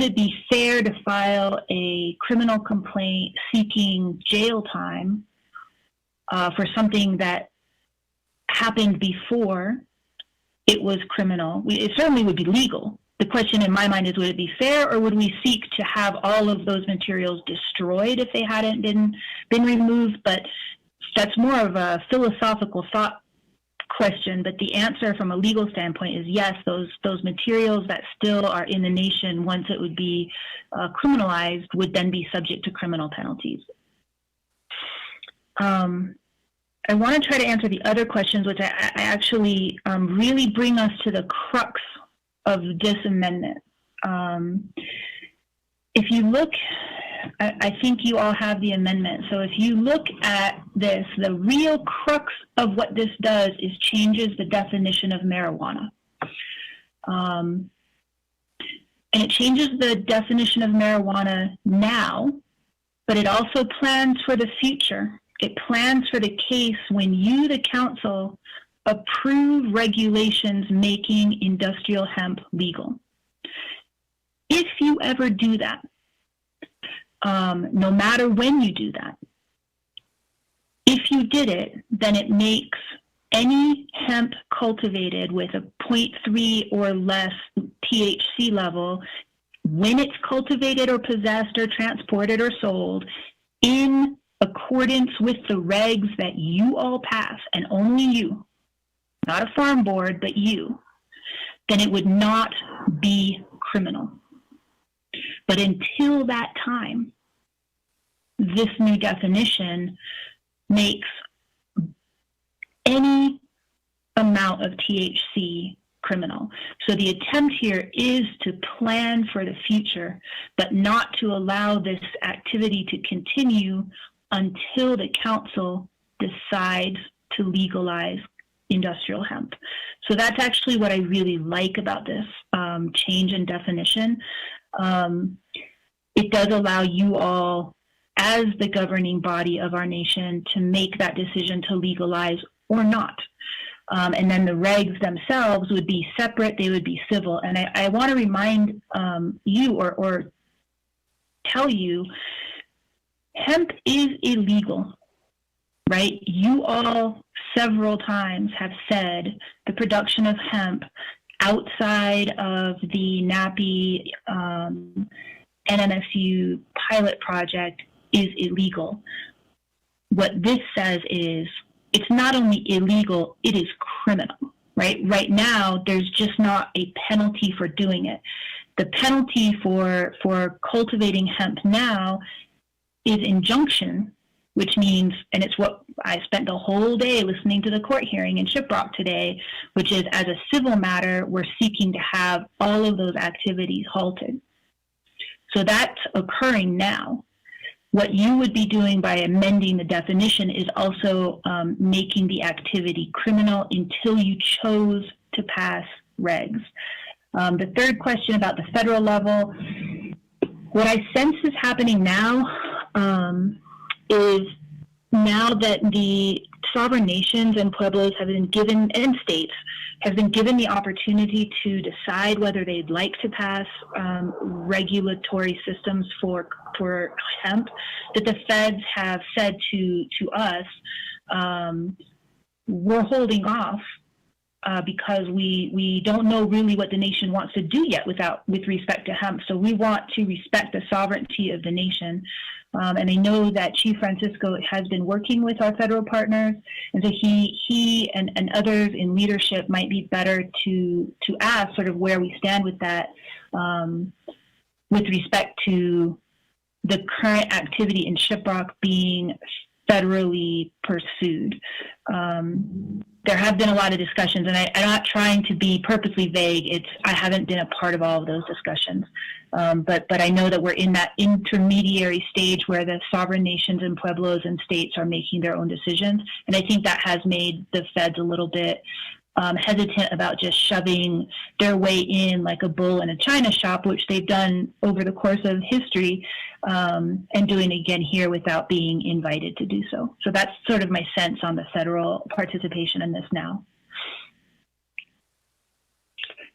it be fair to file a criminal complaint seeking jail time for something that happened before it was criminal? It certainly would be legal. The question in my mind is, would it be fair, or would we seek to have all of those materials destroyed if they hadn't been removed? But that's more of a philosophical thought question. But the answer from a legal standpoint is yes, those materials that still are in the nation, once it would be criminalized, would then be subject to criminal penalties. I want to try to answer the other questions, which I actually really bring us to the crux of this amendment. If you look, I think you all have the amendment. So if you look at this, the real crux of what this does is changes the definition of marijuana. And it changes the definition of marijuana now, but it also plans for the future. It plans for the case when you, the council, approve regulations making industrial hemp legal. If you ever do that, no matter when you do that, if you did it, then it makes any hemp cultivated with a 0.3 or less THC level, when it's cultivated or possessed or transported or sold, in accordance with the regs that you all pass, and only you, not a farm board, but you, then it would not be criminal. But until that time, this new definition makes any amount of THC criminal. So the attempt here is to plan for the future, but not to allow this activity to continue until the council decides to legalize industrial hemp. So that's actually what I really like about this change in definition. It does allow you all, as the governing body of our nation, to make that decision to legalize or not. And then the regs themselves would be separate, they would be civil. And I want to remind you or tell you, hemp is illegal, right? You all several times have said the production of hemp outside of the NAPI NMSU pilot project is illegal. What this says is it's not only illegal, it is criminal, right? Right now, there's just not a penalty for doing it. The penalty for cultivating hemp now is injunction, which means, and it's what I spent the whole day listening to the court hearing in Shiprock today, which is as a civil matter, we're seeking to have all of those activities halted. So that's occurring now. What you would be doing by amending the definition is also making the activity criminal until you chose to pass regs. The third question about the federal level, what I sense is happening now is now that the sovereign nations and pueblos have been given, and states have been given the opportunity to decide whether they'd like to pass regulatory systems for hemp, that the feds have said to us, we're holding off because we don't know really what the nation wants to do yet with respect to hemp. So we want to respect the sovereignty of the nation. And I know that Chief Francisco has been working with our federal partners, and so he and others in leadership might be better to ask sort of where we stand with that with respect to the current activity in Shiprock being federally pursued. There have been a lot of discussions, and I'm not trying to be purposely vague. I haven't been a part of all of those discussions. But I know that we're in that intermediary stage where the sovereign nations and pueblos and states are making their own decisions. And I think that has made the feds a little bit hesitant about just shoving their way in like a bull in a china shop, which they've done over the course of history, and doing again here without being invited to do so. So that's sort of my sense on the federal participation in this now.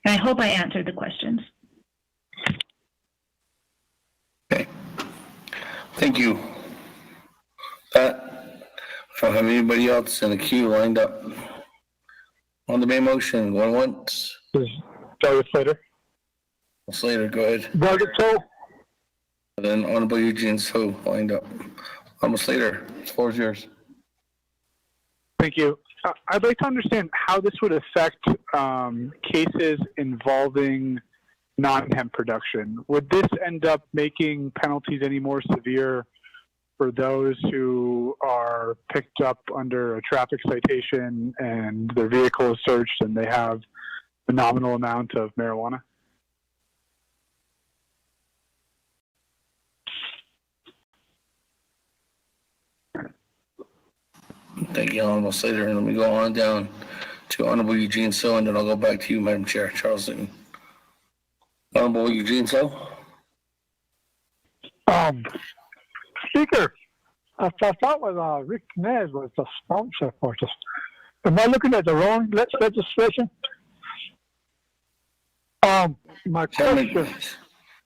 And I hope I answered the questions. Okay. Thank you. If I have anybody else in the queue lined up on the main motion, going once. Dr. Slater. Slater, go ahead. Dr. So. And then Honorable Eugene So lined up. Honorable Slater, the floor is yours. Thank you. I'd like to understand how this would affect cases involving non-hemp production. Would this end up making penalties any more severe for those who are picked up under a traffic citation and their vehicle is searched and they have a nominal amount of marijuana? Thank you, Honorable Slater. And let me go on down to Honorable Eugene So, and then I'll go back to you, Madam Chair. Charles Newton. Honorable Eugene So. Speaker, I thought was Rick Nez was the sponsor for this. Am I looking at the wrong legislation? My question.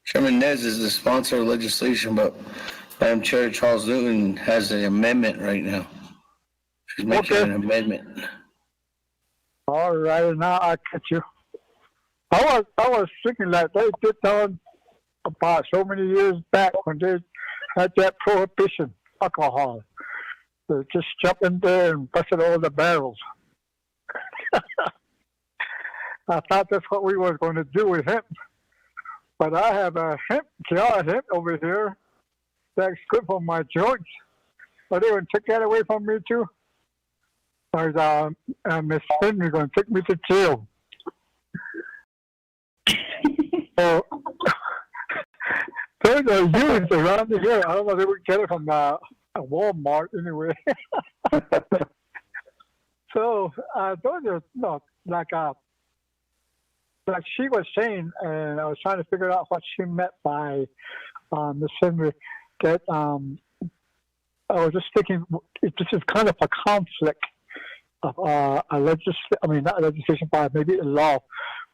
Chairman Nez is the sponsor of legislation, but Madam Chair Charles Newton has an amendment right now. She's making an amendment. All right, now I catch you. I was thinking like they did done about so many years back when they had that prohibition alcohol. They just jump in there and busted all the barrels. I thought that's what we were going to do with hemp. But I have a jar of hemp over here that's good for my joints. But they would take that away from me too. Because Miss Finley going to take me to jail. So there's a unit around here. I don't know if they would get it from a Walmart anyway. So those are like she was saying, and I was trying to figure out what she meant by Miss Henry. That I was just thinking, this is kind of a conflict of not legislation, but maybe a law,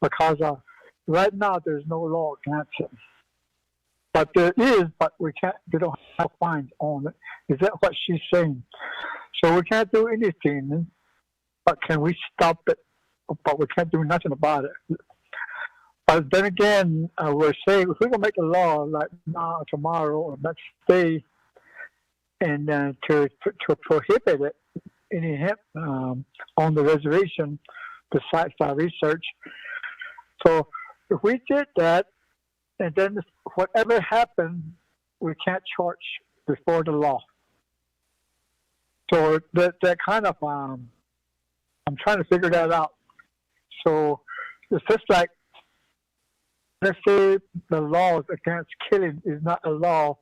because right now there's no law against it. But there is, but we don't have fines on it. Is that what she's saying? So we can't do anything, but can we stop it? But we can't do nothing about it. But then again, we're saying if we're going to make a law like now, tomorrow, or next day, and to prohibit it, any hemp on the reservation, besides our research. So if we did that, and then whatever happened, we can't charge before the law. So that kind of, I'm trying to figure that out. So it's just like, let's say the laws against killing is not a law,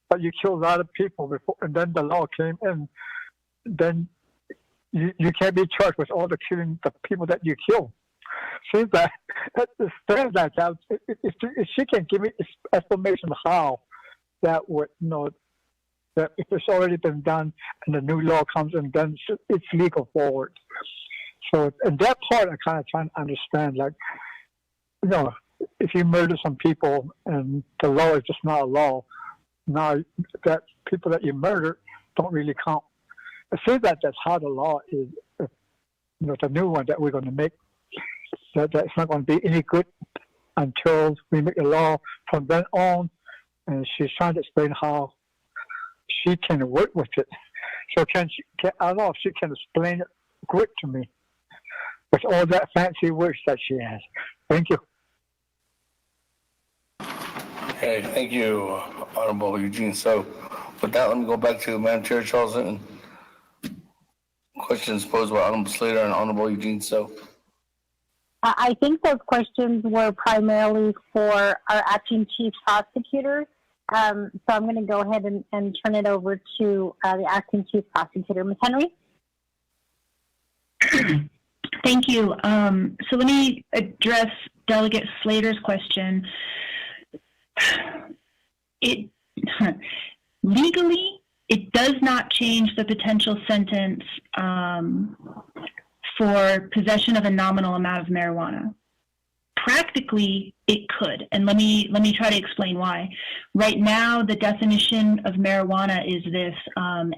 but you kill a lot of people before, and then the law came in, then you can't be charged with all the killing the people that you kill. Seems like it stands like that. If she can give me explanation how that would, that if it's already been done and the new law comes and then it's legal forward. So in that part, I kind of trying to understand, like, if you murder some people and the law is just not a law, now that people that you murder don't really count. It seems that that's how the law is, the new one that we're going to make, that's not going to be any good until we make a law from then on. And she's trying to explain how she can work with it. So I don't know if she can explain it good to me with all that fancy words that she has. Thank you. Okay, thank you, Honorable Eugene. So with that, let me go back to Madam Chair Charles Hinton. Questions posed by Honorable Slater and Honorable Eugene. So I think those questions were primarily for our acting chief prosecutor. So I'm going to go ahead and turn it over to the acting chief prosecutor. Ms. Henry? Thank you. So let me address Delegate Slater's question. Legally, it does not change the potential sentence for possession of a nominal amount of marijuana. Practically, it could, and let me try to explain why. Right now, the definition of marijuana is this: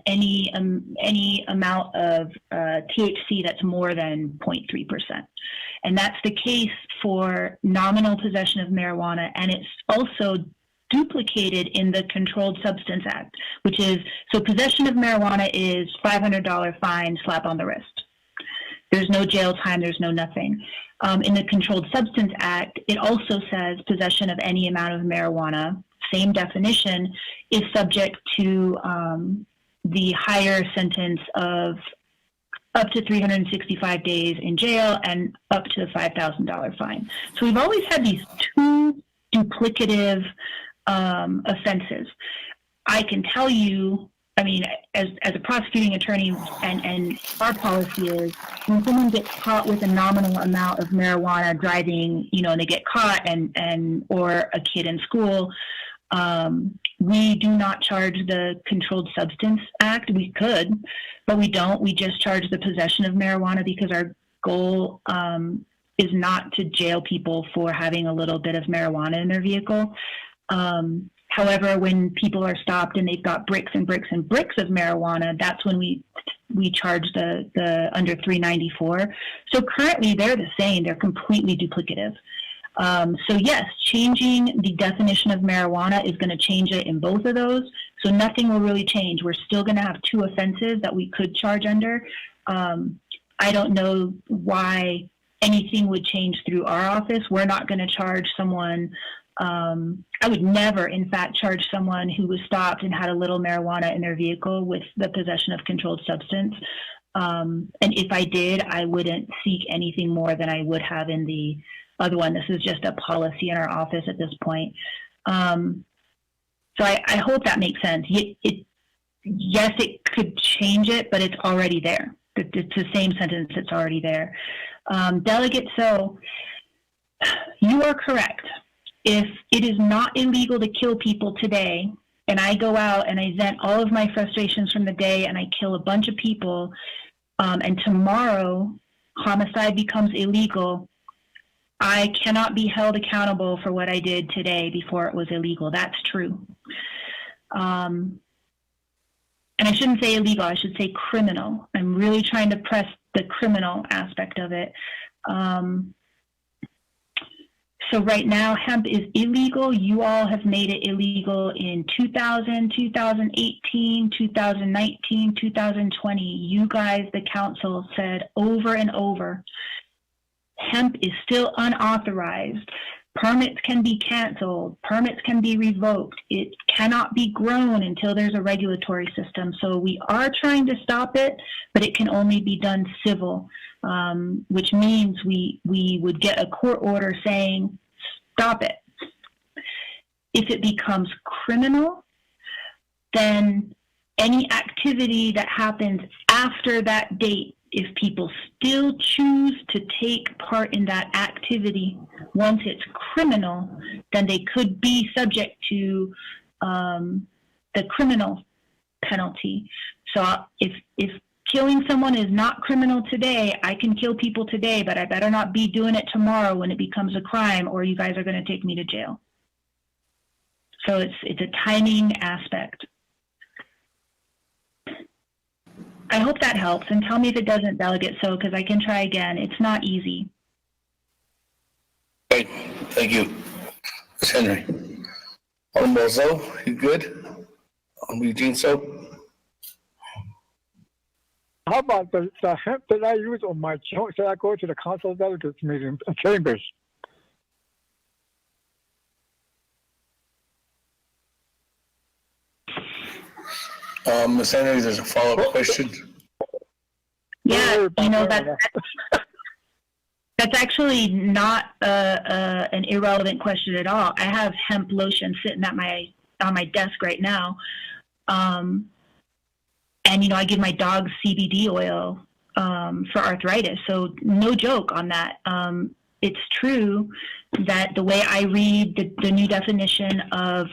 any amount of THC that's more than 0.3%, and that's the case for nominal possession of marijuana, and it's also duplicated in the Controlled Substance Act, which is, so possession of marijuana is $500 fine, slap on the wrist. There's no jail time, there's no nothing. In the Controlled Substance Act, it also says possession of any amount of marijuana, same definition, is subject to the higher sentence of up to 365 days in jail and up to the $5,000 fine. So we've always had these two duplicative offenses. I can tell you, I mean, as a prosecuting attorney, and our policy is when someone gets caught with a nominal amount of marijuana driving, and they get caught, and or a kid in school, we do not charge the Controlled Substance Act. We could, but we don't. We just charge the possession of marijuana because our goal is not to jail people for having a little bit of marijuana in their vehicle. However, when people are stopped and they've got bricks and bricks and bricks of marijuana, that's when we charge the under 394. So currently they're the same. They're completely duplicative. So yes, changing the definition of marijuana is going to change it in both of those. So nothing will really change. We're still going to have two offenses that we could charge under. I don't know why anything would change through our office. We're not going to charge someone. I would never, in fact, charge someone who was stopped and had a little marijuana in their vehicle with the possession of controlled substance. And if I did, I wouldn't seek anything more than I would have in the other one. This is just a policy in our office at this point. So I hope that makes sense. Yes, it could change it, but it's already there. It's the same sentence that's already there. Delegate, so you are correct. If it is not illegal to kill people today, and I go out and I vent all of my frustrations from the day and I kill a bunch of people, and tomorrow homicide becomes illegal, I cannot be held accountable for what I did today before it was illegal. That's true. And I shouldn't say illegal, I should say criminal. I'm really trying to press the criminal aspect of it. So right now, hemp is illegal. You all have made it illegal in 2000, 2018, 2019, 2020. You guys, the council, said over and over, hemp is still unauthorized. permits can be canceled, permits can be revoked. It cannot be grown until there's a regulatory system. So we are trying to stop it, but it can only be done civil, which means we would get a court order saying, stop it. If it becomes criminal, then any activity that happens after that date, if people still choose to take part in that activity, once it's criminal, then they could be subject to the criminal penalty. So if killing someone is not criminal today, I can kill people today, but I better not be doing it tomorrow when it becomes a crime, or you guys are going to take me to jail. So it's a timing aspect. I hope that helps, and tell me if it doesn't, Delegate So, because I can try again. It's not easy. Great, thank you. Ms. Henry. Honorable Zoe, you good? Eugene So? How about the hemp that I use on my choice that I go to the council delegates meeting chambers? Ms. Henry, there's a follow-up question. Yeah, you know, that's actually not an irrelevant question at all. I have hemp lotion sitting at on my desk right now. And, you know, I give my dog CBD oil for arthritis. So no joke on that. It's true that the way I read the new definition of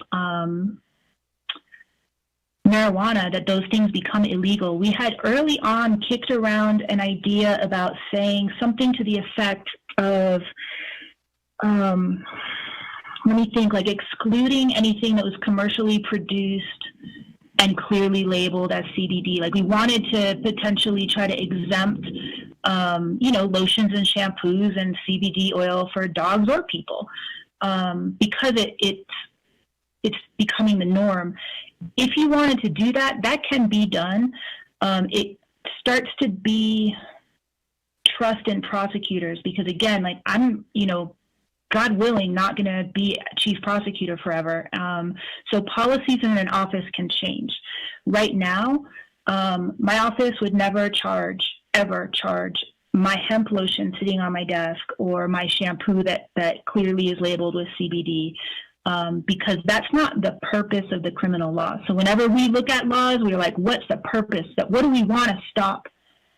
marijuana, that those things become illegal. We had early on kicked around an idea about saying something to the effect of, let me think, like excluding anything that was commercially produced and clearly labeled as CBD. Like we wanted to potentially try to exempt, you know, lotions and shampoos and CBD oil for dogs or people, because it's becoming the norm. If you wanted to do that, that can be done. It starts to be trust in prosecutors because, again, like I'm, you know, God willing, not going to be a chief prosecutor forever. So policies in an office can change. Right now, my office would never ever charge my hemp lotion sitting on my desk or my shampoo that clearly is labeled with CBD. Because that's not the purpose of the criminal law. So whenever we look at laws, we're like, what's the purpose? What do we want to stop,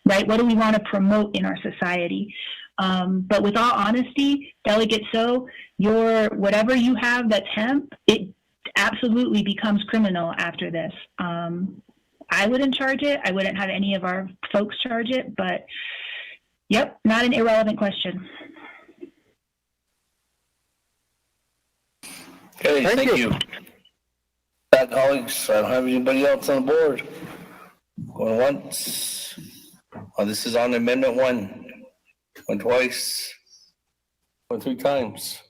right? What do we want to promote in our society? But with all honesty, Delegate So, whatever you have that's hemp, it absolutely becomes criminal after this. I wouldn't charge it. I wouldn't have any of our folks charge it. But, yep, not an irrelevant question. Okay, thank you. Colleagues, I don't have anybody else on the board. Going once. Oh, this is on Amendment 1. Going twice. Going 3 times.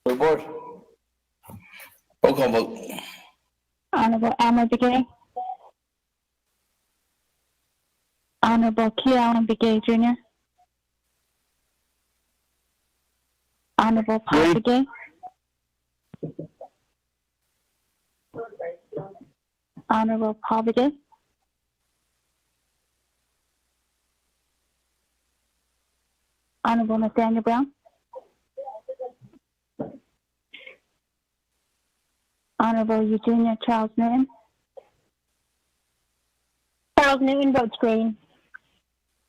For the board. Roll call vote. Honorable Alma Begay. Honorable Q. Allen Begay Jr. Honorable Paul Begay. Honorable Paul Begay. Honorable Nathaniel Brown. Honorable Eugenia Charles Newton. Charles Newton votes green.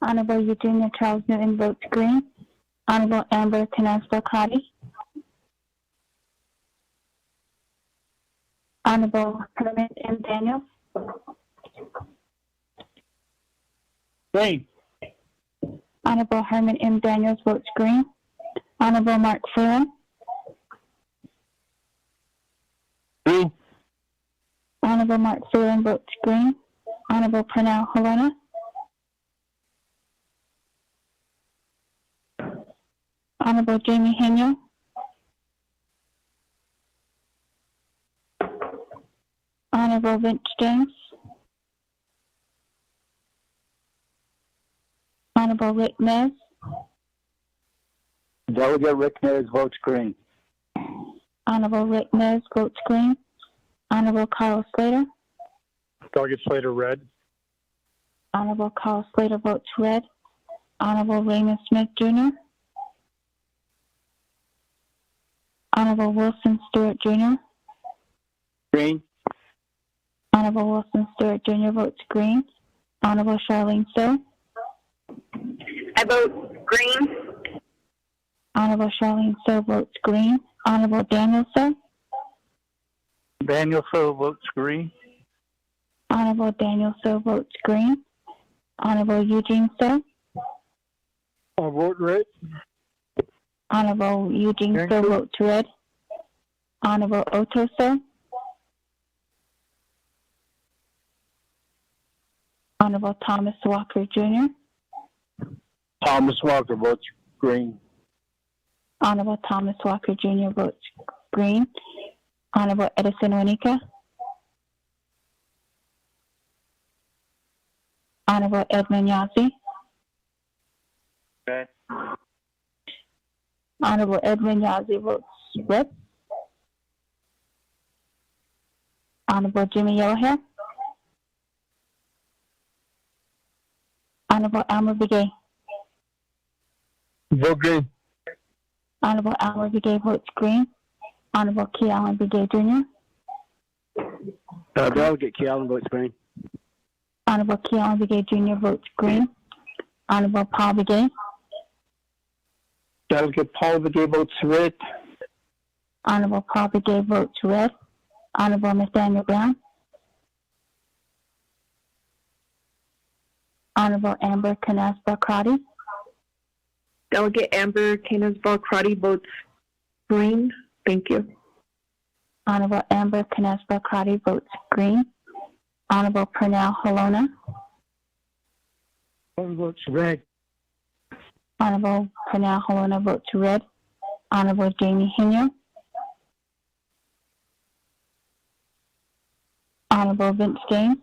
Honorable Eugenia Charles Newton votes green. Honorable Amber Canasco-Crotty. Honorable Herman M. Daniels. Green. Honorable Herman M. Daniels votes green. Honorable Mark Freeland. Green. Honorable Mark Freeland votes green. Honorable Pernell Helena. Honorable Jamie Haniel. Honorable Vince James. Honorable Rick Nez. Delegate Rick Nares votes green. Honorable Rick Nares votes green. Honorable Carl Slater. Delegate Slater, red. Honorable Carl Slater votes red. Honorable Raymond Smith Jr. Honorable Wilson Stewart Jr. Green. Honorable Wilson Stewart Jr. votes green. Honorable Charlene Stowe. I vote green. Honorable Charlene Stowe votes green. Honorable Daniel Stowe. Daniel So votes green. Honorable Daniel Stowe votes green. Honorable Eugene Stowe. I vote red. Honorable Eugene Stowe votes red. Honorable Otto Stowe. Honorable Thomas Walker Jr. Thomas Walker votes green. Honorable Thomas Walker Jr. votes green. Honorable Edison Wanika. Honorable Edmund Yazzie. Red. Honorable Edmund Yazzie votes red. Honorable Jimmy Yellowhair. Honorable Alma Begay. Vote green. Honorable Alma Begay votes green. Honorable Key Allen Begay Jr. Delegate Key Allen votes green. Honorable Key Allen Begay Jr. votes green. Honorable Paul Begay. Delegate Paul Begay votes red. Honorable Paul Begay votes red. Honorable Nathaniel Brown. Honorable Amber Canas-Belcrotty. Delegate Amber Canas-Belcrotty votes green. Thank you. Honorable Amber Canas-Belcrotty votes green. Honorable Pernell Halona. Votes red. Honorable Pernell Halona votes red. Honorable Jamie Hino. Honorable Vince James.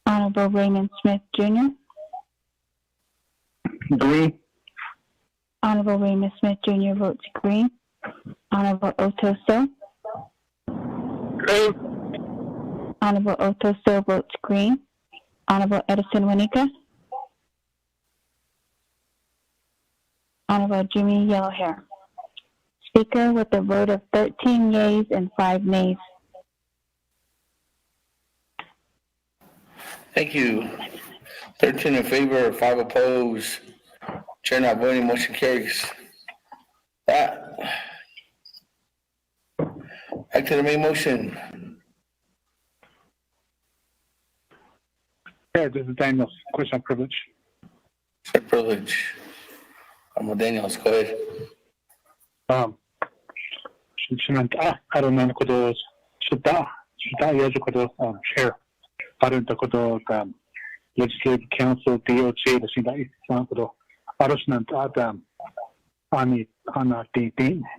Honorable Raymond Smith Jr. Green. Honorable Raymond Smith Jr. votes green. Honorable Otto Stowe. Green. Honorable Otto Stowe votes green. Honorable Edison Wanika. Honorable Jimmy Yellowhair. Speaker with a vote of 13 yeas and 5 nays. Thank you. 13 in favor, 5 opposed. Chair not voting, motion carries. That. Back to the main motion. Yeah, this is Daniels. Question of privilege. Chair privilege. Daniels, go ahead. I don't know what should share. Parang ko Legislative Council, DOJ, the sila isang ko aros ng ani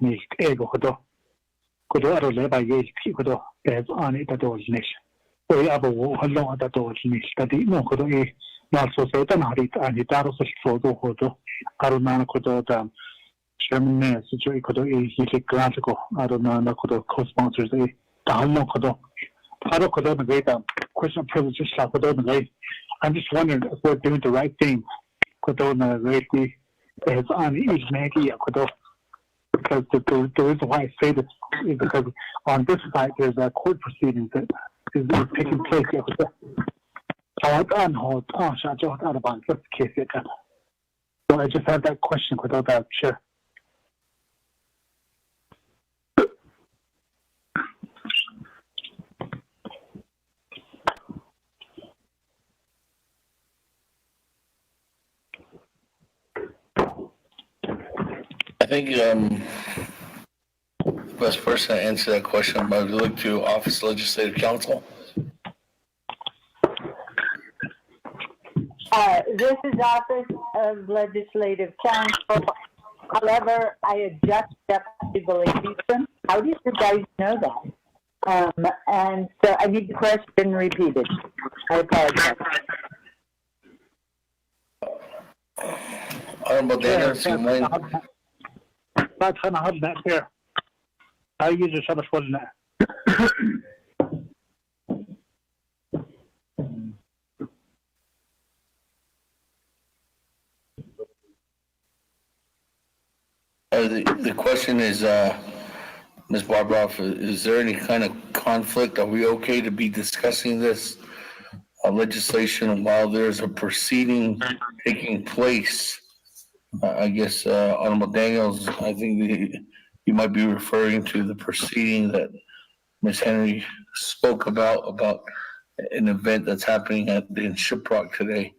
ni ego ko aro leba ye ko as ani nation. O abo halong nation. Tadi no ko so sa tan hari ani taro sa photo ko aro na ko Chairman ne so ko hili grant ko aro na ko co-sponsors halong ko aro ko na question of privilege I'm just wondering if we're doing the right thing. Because the reason why I say this is because on this side there's a court proceedings that is taking place. So I just had that question without that, Chair. I think the best person to answer that question might look to Office of Legislative Counsel. This is Office of Legislative Council. However, I adjust deputy liaison. How do you guys know that? And so I need the question repeated. I apologize. Honorable Daniels, you mind? بعد خلنا هبنا here. I use the service for that. The question is, Ms. Barbara, is there any kind of conflict? Are we okay to be discussing this legislation while there's a proceeding taking place? I guess, Honorable Daniels, I think you might be referring to the proceeding that Ms. Henry spoke about an event that's happening in Shiprock today.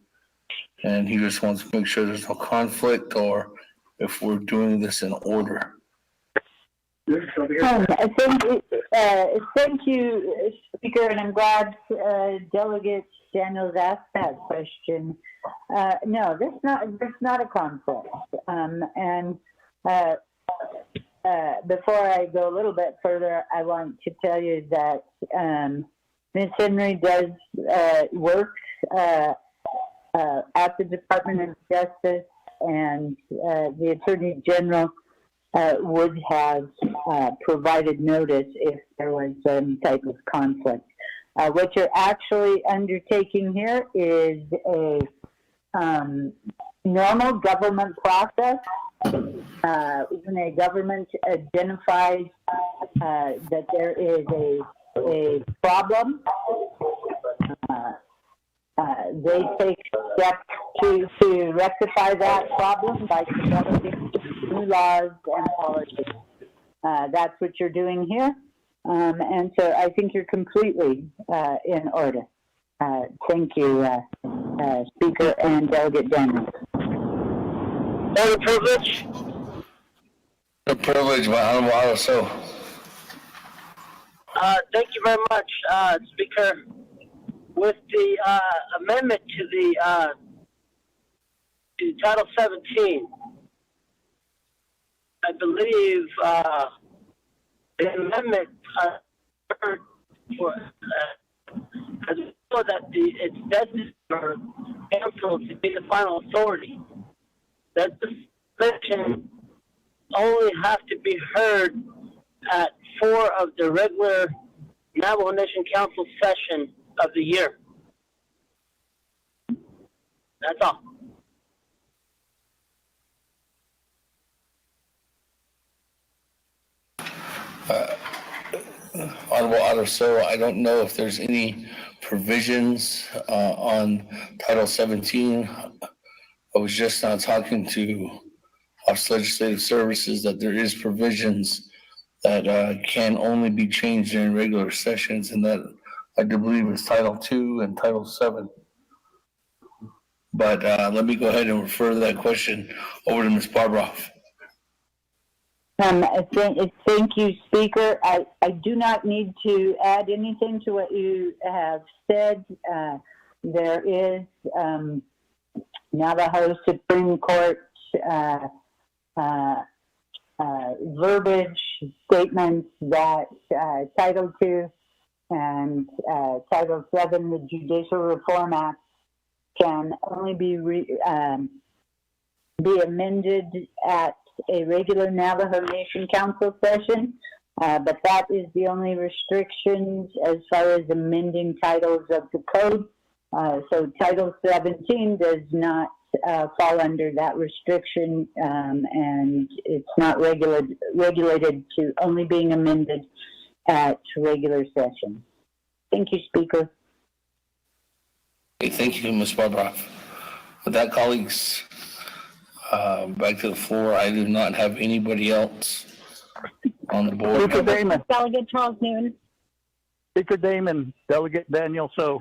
And he just wants to make sure there's no conflict or if we're doing this in order. Thank you, Speaker, and I'm glad Delegate Daniels asked that question. No, there's not a conflict. Before I go a little bit further, I want to tell you that Ms. Henry does work at the Department of Justice, and the Attorney General would have provided notice if there was some type of conflict. What you're actually undertaking here is a normal government process. When a government identifies that there is a problem, they take steps to rectify that problem by developing new laws and policies. That's what you're doing here. And so I think you're completely in order. Thank you, Speaker and Delegate Daniels. Any privilege? The privilege, my Honorable so. Thank you very much, Speaker. With the amendment to Title 17, I believe the amendment so that it's destined for council to be the final authority. That the legislation only have to be heard at 4 of the regular Navajo Nation Council session of the year. That's all. Honorable Otterso, I don't know if there's any provisions on Title 17. I was just now talking to Office of Legislative Services that there is provisions that can only be changed during regular sessions, and that I do believe is Title 2 and Title 7. But let me go ahead and refer that question over to Ms. Barbara. Thank you, Speaker. I do not need to add anything to what you have said. There is Navajo Supreme Court verbiage statements that Title 2 and Title 7, the Judicial Reform Act, can only be amended at a regular Navajo Nation Council session, but that is the only restrictions as far as amending titles of the code. So Title 17 does not fall under that restriction, and it's not regulated to only being amended at regular sessions. Thank you, Speaker. Okay, thank you, Ms. Barbara. With that, colleagues, back to the floor. I do not have anybody else on the board. Speaker Damon. Delegate Charles Newton. Speaker Damon. Delegate Daniel So.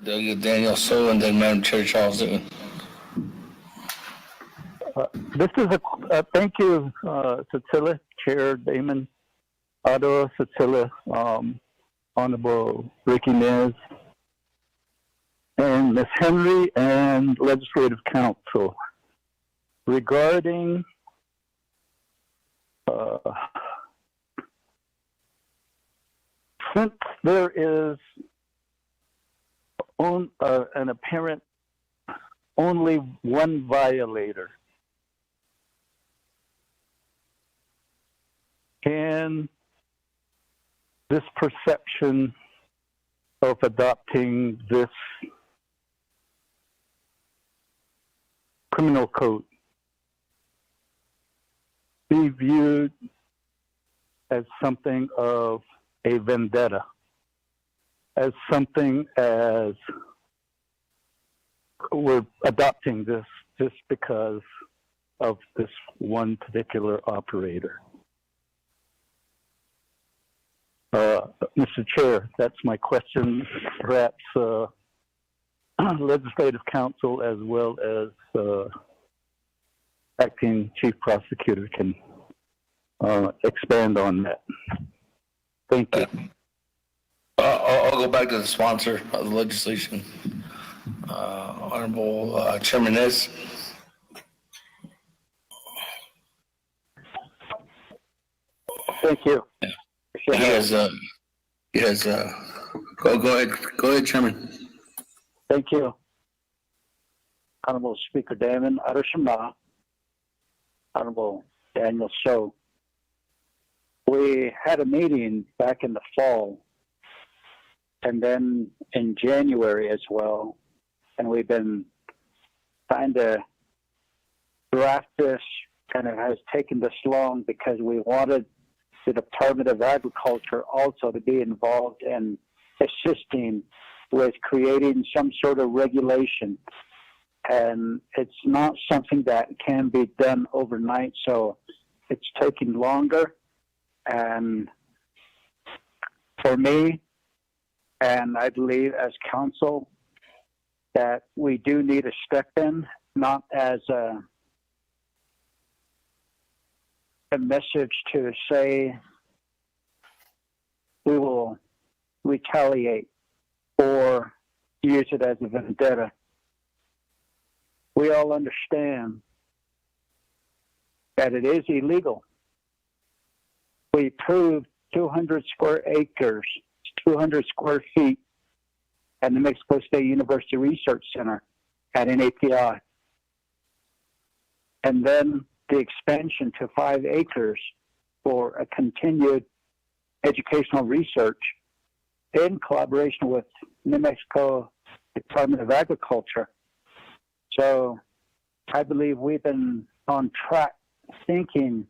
Delegate Daniel So, and then Madam Chair Charles Newton. This is thank you, Cecilia, Chair Damon, Otto, Cecilia, Honorable Ricky Nez, and Ms. Henry and Legislative Council regarding since there is an apparent only one violator, can this perception of adopting this criminal code be viewed as something of a vendetta, as something as we're adopting this just because of this one particular operator? Mr. Chair, that's my question. Perhaps Legislative Council as well as Acting Chief Prosecutor can expand on that. Thank you. I'll go back to the sponsor of the legislation, Honorable Chairman Nez. Thank you. Go ahead, Chairman. Thank you. Honorable Speaker Damon Arashima, Honorable Daniel So. We had a meeting back in the fall and then in January as well, and we've been trying to draft this, and it has taken this long because we wanted the Department of Agriculture also to be involved in assisting with creating some sort of regulation. And it's not something that can be done overnight, so it's taking longer. And for me, and I believe as council, that we do need to step in, not as a message to say we will retaliate or use it as a vendetta. We all understand that it is illegal. We proved 200 square acres, 200 square feet at New Mexico State University Research Center at NAPI. And then the expansion to 5 acres for a continued educational research in collaboration with New Mexico Department of Agriculture. So I believe we've been on track thinking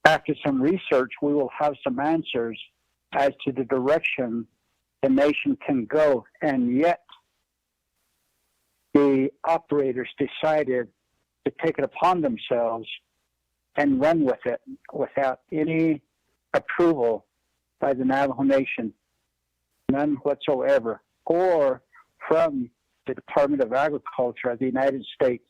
after some research, we will have some answers as to the direction the nation can go. And yet the operators decided to take it upon themselves and run with it without any approval by the Navajo Nation, none whatsoever, or from the Department of Agriculture of the United States.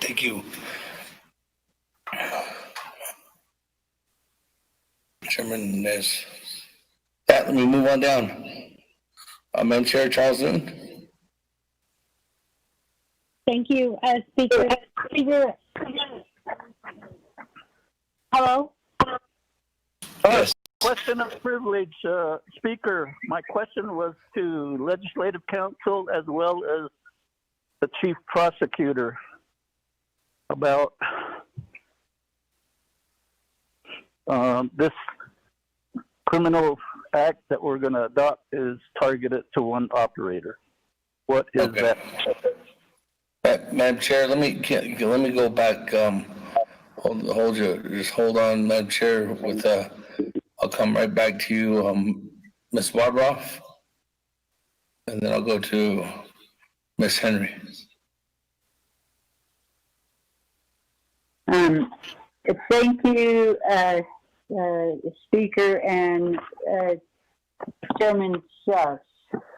Thank you. Chairman Nez. Yeah, let me move on down. Madam Chair, Charles Newton. Thank you, Speaker. Hello? Yes. Question of privilege, Speaker. My question was to Legislative Council as well as the Chief Prosecutor about this criminal act that we're going to adopt is targeted to one operator. What is that? Madam Chair, let me go back. Hold on, Madam Chair. I'll come right back to you, Ms. Barbroff, and then I'll go to Ms. Henry. Thank you, Speaker and Chairman Shucks.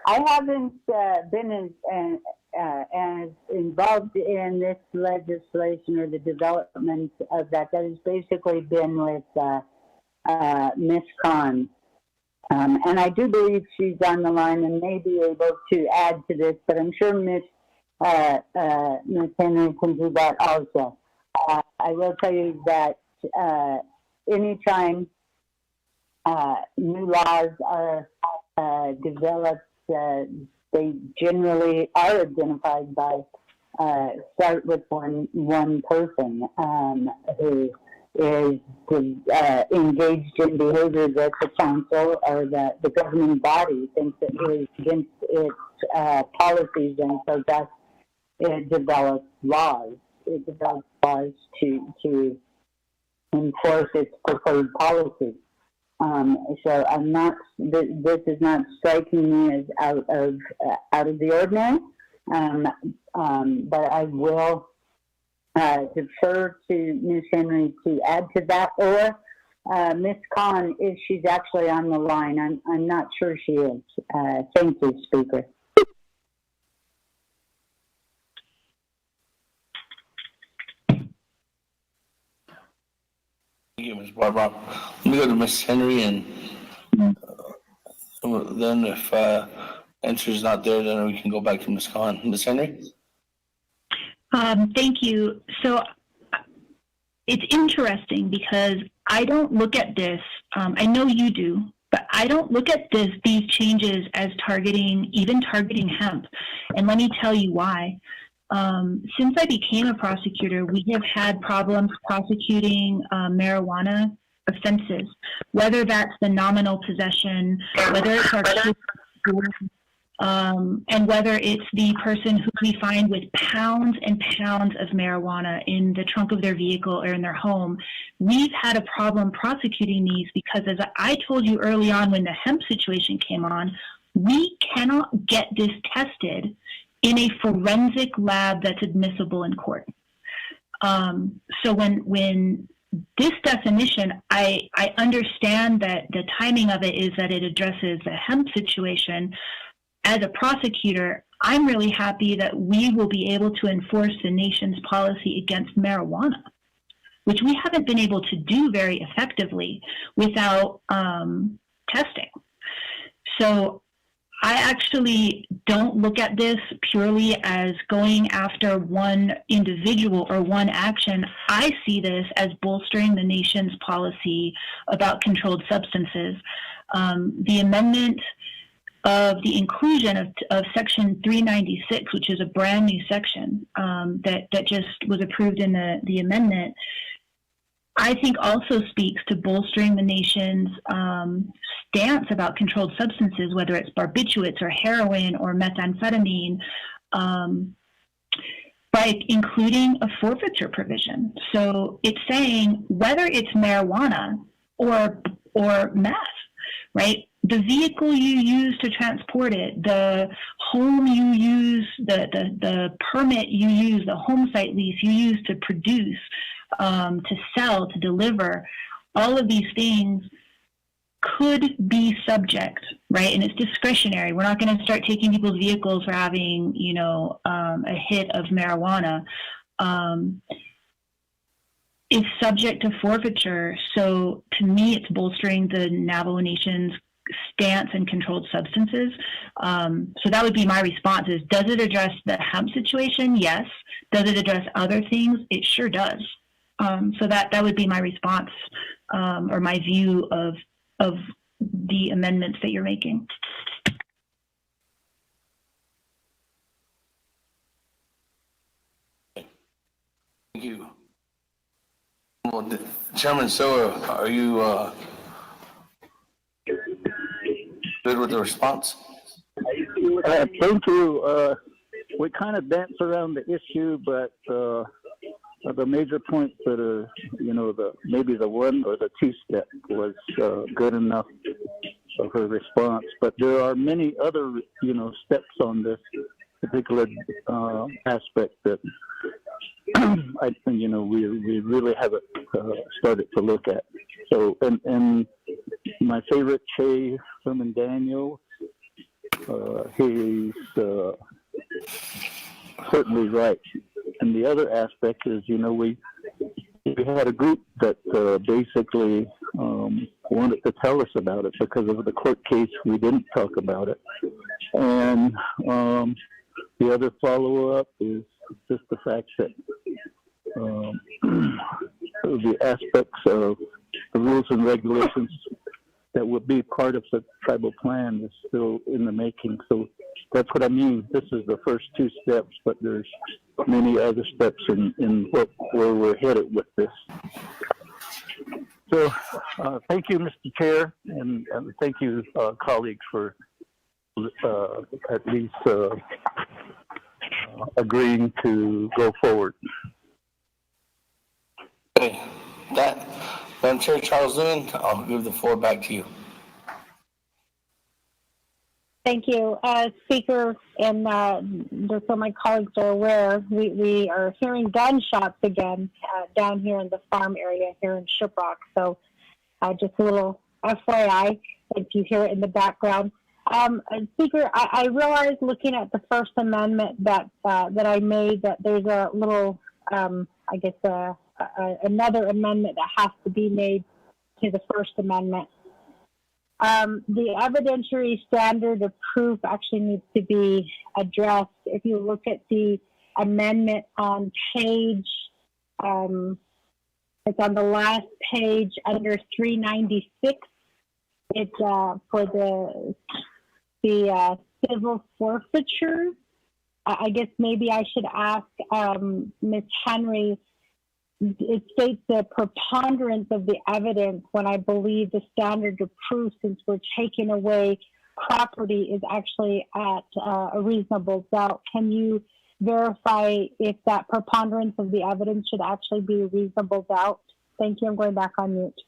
I haven't been as involved in this legislation or the development of that. That has basically been with Ms. Khan. And I do believe she's on the line and may be able to add to this, but I'm sure Ms. Henry can do that also. I will tell you that anytime new laws are developed, they generally are identified by start with one person who is engaged in behavior that the council or the governing body thinks it is against its policies, and so thus it develops laws. It develops laws to enforce its preferred policies. So I'm not. This is not striking me as out of the ordinary. But I will defer to Ms. Henry to add to that, or Ms. Khan, if she's actually on the line. I'm not sure she is. Thank you, Speaker. Thank you, Ms. Barbara. Let me go to Ms. Henry, and then if answer's not there, then we can go back to Ms. Khan. Ms. Henry? Thank you. So it's interesting because I don't look at this, I know you do, but I don't look at these changes as targeting hemp. And let me tell you why. Since I became a prosecutor, we have had problems prosecuting marijuana offenses, whether that's the nominal possession, whether it's our and whether it's the person who we find with pounds and pounds of marijuana in the trunk of their vehicle or in their home. We've had a problem prosecuting these because, as I told you early on when the hemp situation came on, we cannot get this tested in a forensic lab that's admissible in court. So when this definition, I understand that the timing of it is that it addresses the hemp situation. As a prosecutor, I'm really happy that we will be able to enforce the nation's policy against marijuana, which we haven't been able to do very effectively without testing. So I actually don't look at this purely as going after one individual or one action. I see this as bolstering the nation's policy about controlled substances. The amendment of the inclusion of Section 396, which is a brand new section that just was approved in the amendment, I think also speaks to bolstering the nation's stance about controlled substances, whether it's barbiturates or heroin or methamphetamine, by including a forfeiture provision. So it's saying whether it's marijuana or meth, right? The vehicle you use to transport it, the home you use, the permit you use, the home site lease you use to produce, to sell, to deliver, all of these things could be subject, right? And it's discretionary. We're not going to start taking people's vehicles for having, a hit of marijuana. Is subject to forfeiture. So to me, it's bolstering the Navajo Nation's stance and controlled substances. So that would be my response is, does it address the hemp situation? Yes. Does it address other things? It sure does. So that would be my response or my view of the amendments that you're making. Thank you. Well, Chairman Soa, are you good with the response? Thank you. We kind of dance around the issue, but the major points that are, maybe the one or the two step was good enough of her response. But there are many other, steps on this particular aspect that I think, we really haven't started to look at. So, and my favorite, Che Herman Daniel, he's certainly right. And the other aspect is, we had a group that basically wanted to tell us about it. Because of the court case, we didn't talk about it. And the other follow-up is just the fact that the aspects of the rules and regulations that would be part of the tribal plan is still in the making. So that's what I mean. This is the first two steps, but there's many other steps in where we're headed with this. So thank you, Mr. Chair, and thank you, colleagues, for at least agreeing to go forward. Okay, Madam Chair Charles Lewin, I'll give the floor back to you. Thank you, Speaker, and just so my colleagues are aware, we are hearing gunshots again down here in the farm area here in Shiprock. So just a little FYI, if you hear it in the background. Speaker, I realized looking at the First Amendment that I made that there's a little, I guess, another amendment that has to be made to the First Amendment. The evidentiary standard of proof actually needs to be addressed. If you look at the amendment on page, it's on the last page under 396. It's for the civil forfeiture. I guess maybe I should ask Ms. Henry. It states the preponderance of the evidence when I believe the standard of proof, since we're taking away property, is actually at a reasonable doubt. Can you verify if that preponderance of the evidence should actually be a reasonable doubt? Thank you. I'm going back on mute.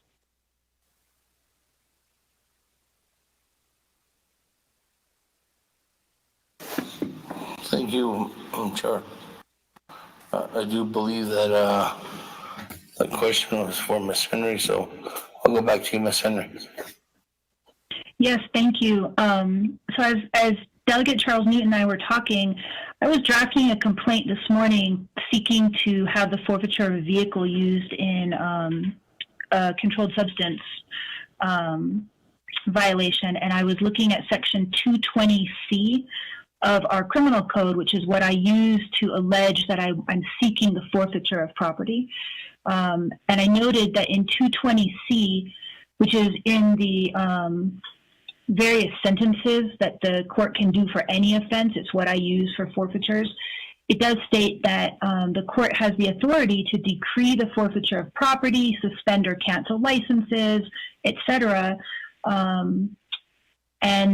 Thank you, Chair. I do believe that the question was for Ms. Henry, so I'll go back to you, Ms. Henry. Yes, thank you. So as Delegate Charles Newton and I were talking, I was drafting a complaint this morning seeking to have the forfeiture of a vehicle used in a controlled substance violation, and I was looking at Section 220C of our criminal code, which is what I use to allege that I'm seeking the forfeiture of property. And I noted that in 220C, which is in the various sentences that the court can do for any offense, it's what I use for forfeitures, it does state that the court has the authority to decree the forfeiture of property, suspend or cancel licenses, etc., and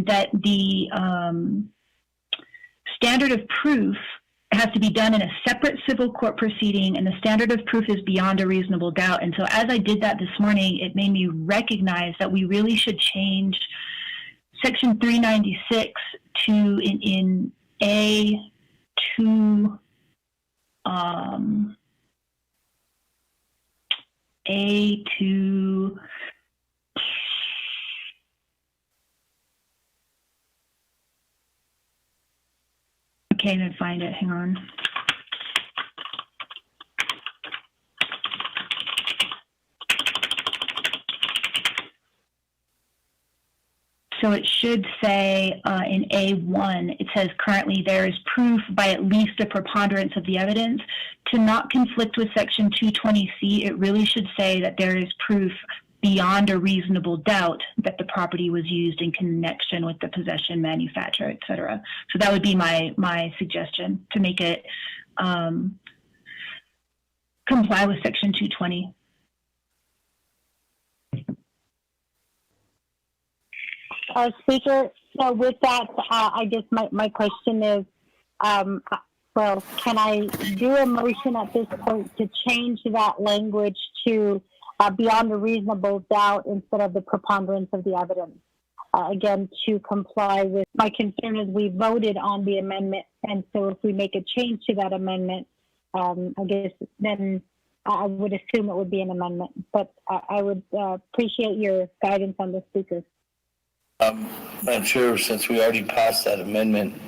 that the standard of proof has to be done in a separate civil court proceeding, and the standard of proof is beyond a reasonable doubt. And so as I did that this morning, it made me recognize that we really should change Section 396 to in A to I can't even find it. Hang on. So it should say in A1, it says currently there is proof by at least a preponderance of the evidence. To not conflict with Section 220C, it really should say that there is proof beyond a reasonable doubt that the property was used in connection with the possession, manufacture, etc. So that would be my suggestion to make it comply with Section 220. Speaker, so with that, I guess my question is, well, can I do a motion at this point to change that language to beyond a reasonable doubt instead of the preponderance of the evidence? Again, to comply with my concern is we voted on the amendment, and so if we make a change to that amendment, I guess then I would assume it would be an amendment. But I would appreciate your guidance on this, Speaker. I'm sure since we already passed that amendment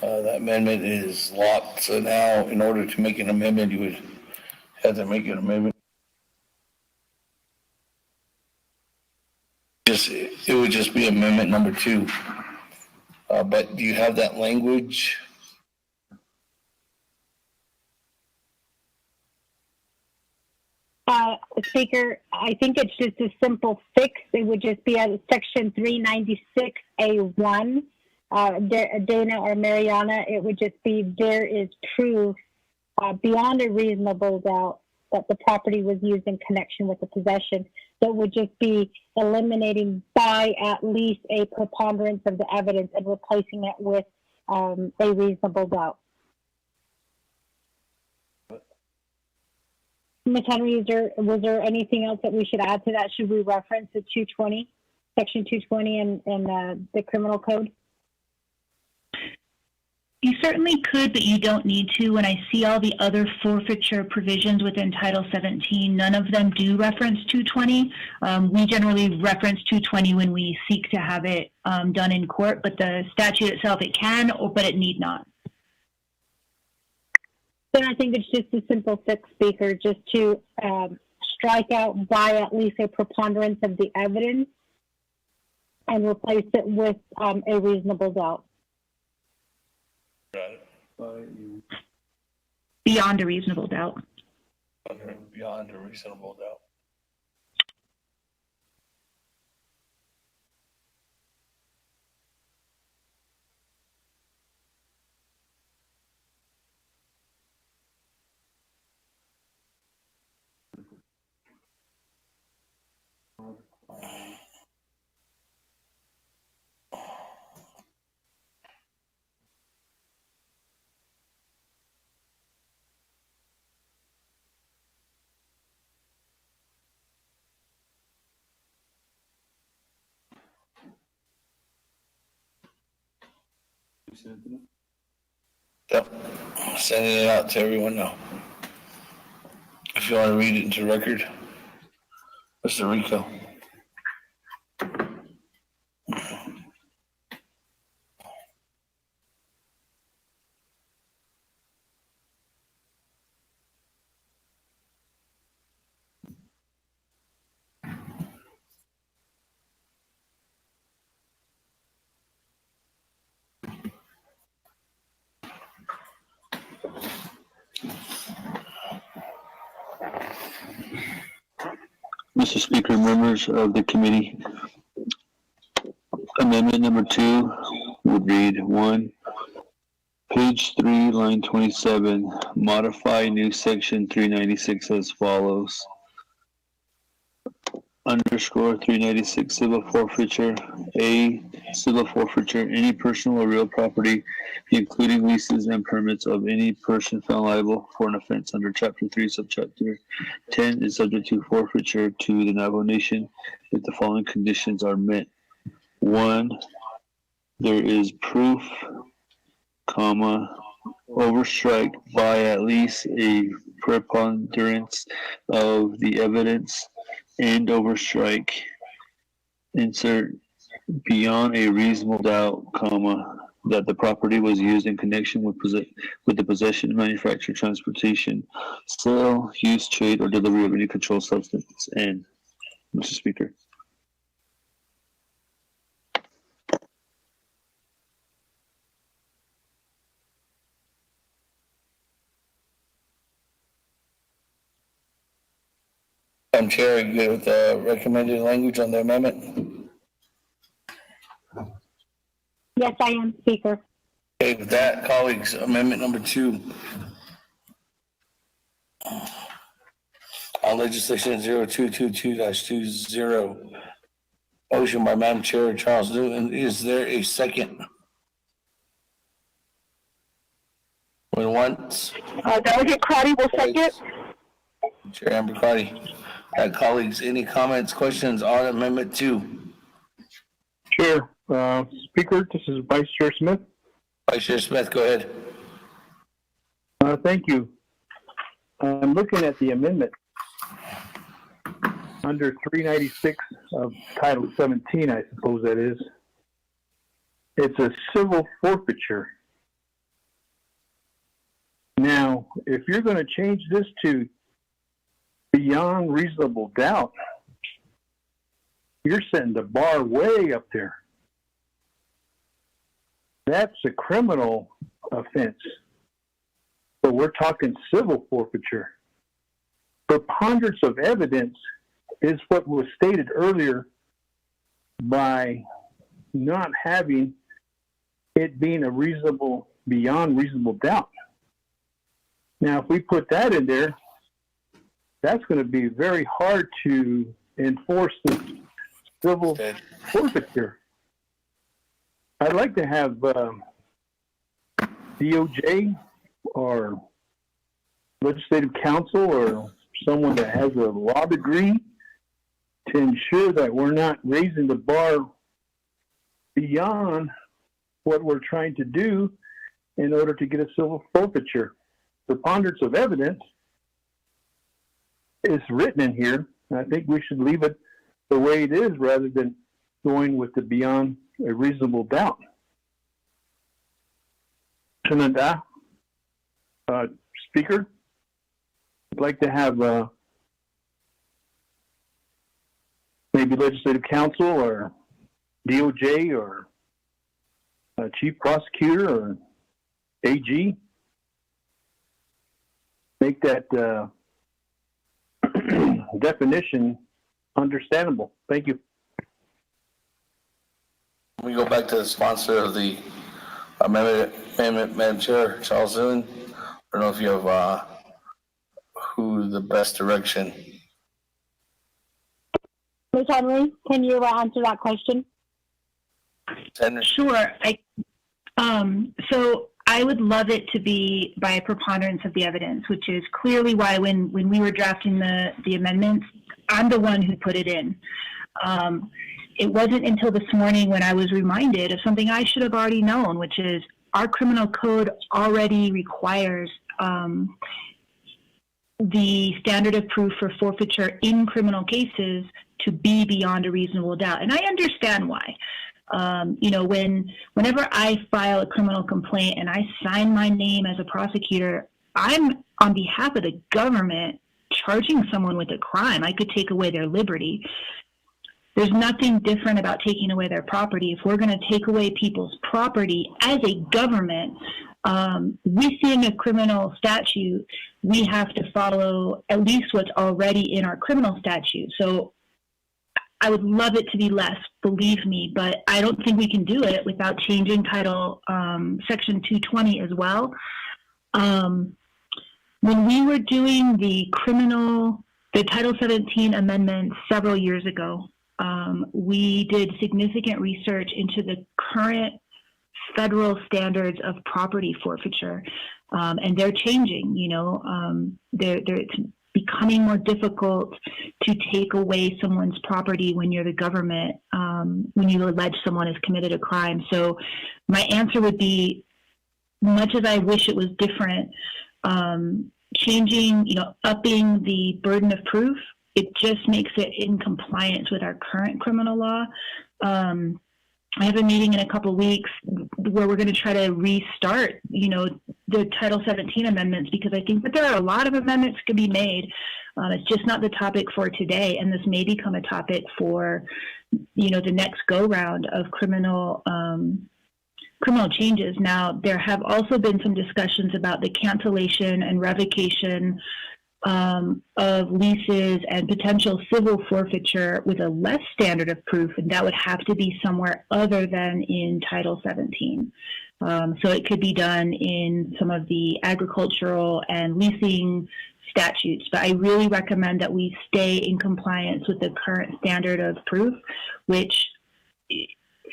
is locked. So now, in order to make an amendment, you would have to make an amendment. it would just be amendment number 2. But do you have that language? Speaker, I think it's just a simple fix. It would just be at section 396A1. Dana or Mariana, it would just be there is proof beyond a reasonable doubt that the property was used in connection with the possession. So it would just be eliminating by at least a preponderance of the evidence and replacing it with a reasonable doubt. Ms. Henry, was there anything else that we should add to that? Should we reference the 220, section 220 in the criminal code? You certainly could, but you don't need to. When I see all the other forfeiture provisions within Title 17, none of them do reference 220. We generally reference 220 when we seek to have it done in court, but the statute itself, it can, but it need not. Then I think it's just a simple fix, Speaker, just to strike out by at least a preponderance of the evidence and replace it with a reasonable doubt. Beyond a reasonable doubt. Beyond a reasonable doubt. Yep, sending it out to everyone now. If you want to read it into record, Mr. Rico. Mr. Speaker, members of the committee, amendment number 2 would read 1, page 3, line 27, modify new section 396 as follows. Underscore 396 civil forfeiture. A, civil forfeiture, any personal or real property, including leases and permits of any person found liable for an offense under Chapter 3, Subchapter 10 is subject to forfeiture to the Navajo Nation if the following conditions are met. 1, there is proof, comma, overstrike by at least a preponderance of the evidence, and overstrike, insert beyond a reasonable doubt, comma, that the property was used in connection with the possession, manufacture, transportation, sale, use, trade, or delivery of any controlled substance. And, Mr. Speaker. Chair, are you good with the recommended language on the amendment? Yes, I am, Speaker. Okay, with that, colleagues, amendment number 2. On legislation 0222-20. Motion by Madam Chair Charles Newton. Is there a second? Going once. Delegate Crotty will second. Chair Amber Cardi. Colleagues, any comments, questions on Amendment 2? Chair, Speaker, this is Vice Chair Smith. Vice Chair Smith, go ahead. Thank you. I'm looking at the amendment under 396 of Title 17, I suppose that is. It's a civil forfeiture. Now, if you're going to change this to beyond reasonable doubt, you're setting the bar way up there. That's a criminal offense. So we're talking civil forfeiture. Preponderance of evidence is what was stated earlier by not having it being a reasonable, beyond reasonable doubt. Now, if we put that in there, that's going to be very hard to enforce the civil forfeiture. I'd like to have DOJ or legislative council or someone that has a law degree to ensure that we're not raising the bar beyond what we're trying to do in order to get a civil forfeiture. Preponderance of evidence is written in here. I think we should leave it the way it is rather than going with the beyond a reasonable doubt. Shananda, Speaker, I'd like to have maybe legislative council or DOJ or chief prosecutor or AG make that definition understandable. Thank you. We go back to the sponsor of the amendment, Madam Chair, Charles Zune. I don't know if you have who the best direction. Ms. Henry, can you answer that question? Sure. So I would love it to be by a preponderance of the evidence, which is clearly why when we were drafting the amendments, I'm the one who put it in. It wasn't until this morning when I was reminded of something I should have already known, which is our criminal code already requires the standard of proof for forfeiture in criminal cases to be beyond a reasonable doubt. And I understand why. Whenever I file a criminal complaint and I sign my name as a prosecutor, I'm on behalf of the government charging someone with a crime. I could take away their liberty. There's nothing different about taking away their property. If we're going to take away people's property as a government, we see in a criminal statute, we have to follow at least what's already in our criminal statute. So I would love it to be less, believe me, but I don't think we can do it without changing Title Section 220 as well. When we were doing the Title 17 amendments several years ago, we did significant research into the current federal standards of property forfeiture, and they're changing. It's becoming more difficult to take away someone's property when you're the government, when you allege someone has committed a crime. So my answer would be, much as I wish it was different, changing, upping the burden of proof, it just makes it in compliance with our current criminal law. I have a meeting in a couple of weeks where we're going to try to restart, the Title 17 amendments, because I think that there are a lot of amendments that can be made. It's just not the topic for today, and this may become a topic for, the next go-round of criminal changes. Now, there have also been some discussions about the cancellation and revocation of leases and potential civil forfeiture with a less standard of proof, and that would have to be somewhere other than in Title 17. So it could be done in some of the agricultural and leasing statutes, but I really recommend that we stay in compliance with the current standard of proof, which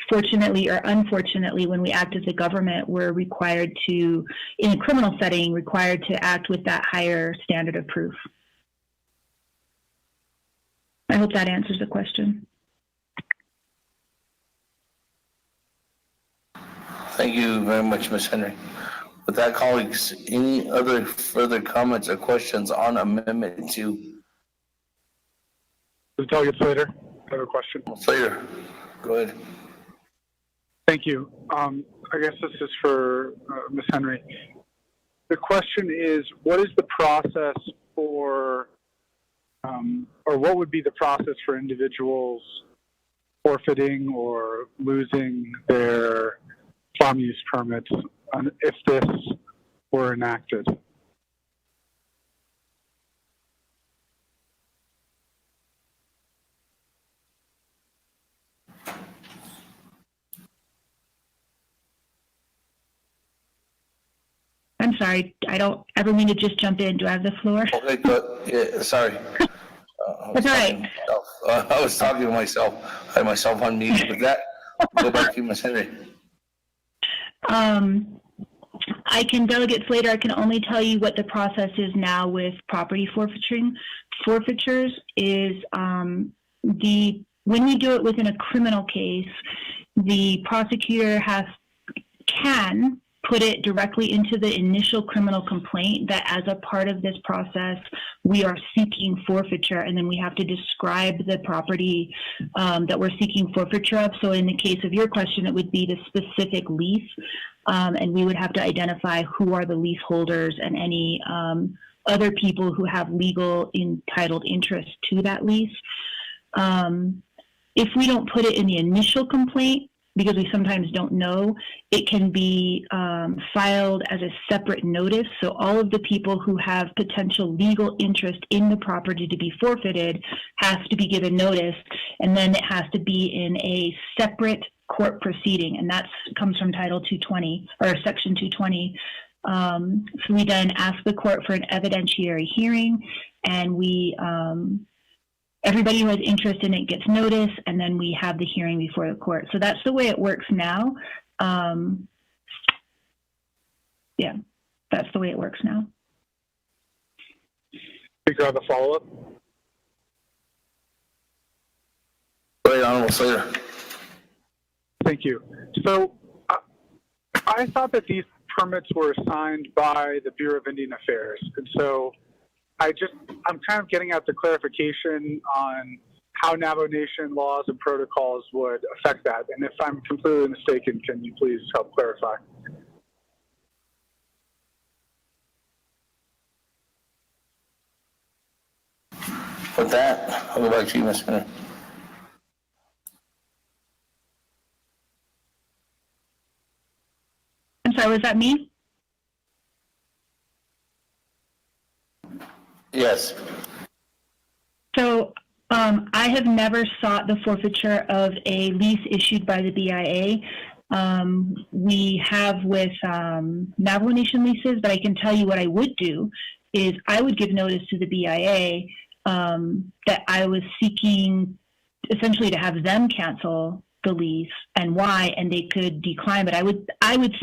fortunately or unfortunately, when we act as a government, we're required to, in a criminal setting, required to act with that higher standard of proof. I hope that answers the question. Thank you very much, Ms. Henry. With that, colleagues, any other further comments or questions on Amendment 2? Delegate Slater, I have a question. Slater, go ahead. Thank you. I guess this is for Ms. Henry. The question is, what is the process for, or what would be the process for individuals forfeiting or losing their farm use permits if this were enacted. I'm sorry, I don't ever mean to just jump in. Do I have the floor? Okay, good. Yeah, sorry. That's all right. I was talking to myself. I had myself on mute. With that, go back to you, Ms. Henry. I can, delegates later, I can only tell you what the process is now with property forfeitures is when we do it within a criminal case, the prosecutor can put it directly into the initial criminal complaint that as a part of this process, we are seeking forfeiture, and then we have to describe the property that we're seeking forfeiture of. So in the case of your question, it would be the specific lease, and we would have to identify who are the leaseholders and any other people who have legal entitled interest to that lease. If we don't put it in the initial complaint, because we sometimes don't know, it can be filed as a separate notice. So all of the people who have potential legal interest in the property to be forfeited has to be given notice, and then it has to be in a separate court proceeding, and that comes from Title 220, or Section 220. So we then ask the court for an evidentiary hearing, and we everybody who has interest in it gets notice, and then we have the hearing before the court. So that's the way it works now. Yeah, that's the way it works now. Speaker, have a follow-up? Right, Honorable Slater. Thank you. So I thought that these permits were assigned by the Bureau of Indian Affairs. And so I'm kind of getting at the clarification on how Navajo Nation laws and protocols would affect that. And if I'm completely mistaken, can you please help clarify? With that, I'll go back to you, Ms. Henry. I'm sorry, was that me? Yes. So I have never sought the forfeiture of a lease issued by the BIA. We have with Navajo Nation leases, but I can tell you what I would do is I would give notice to the BIA that I was seeking essentially to have them cancel the lease and why, and they could decline. But I would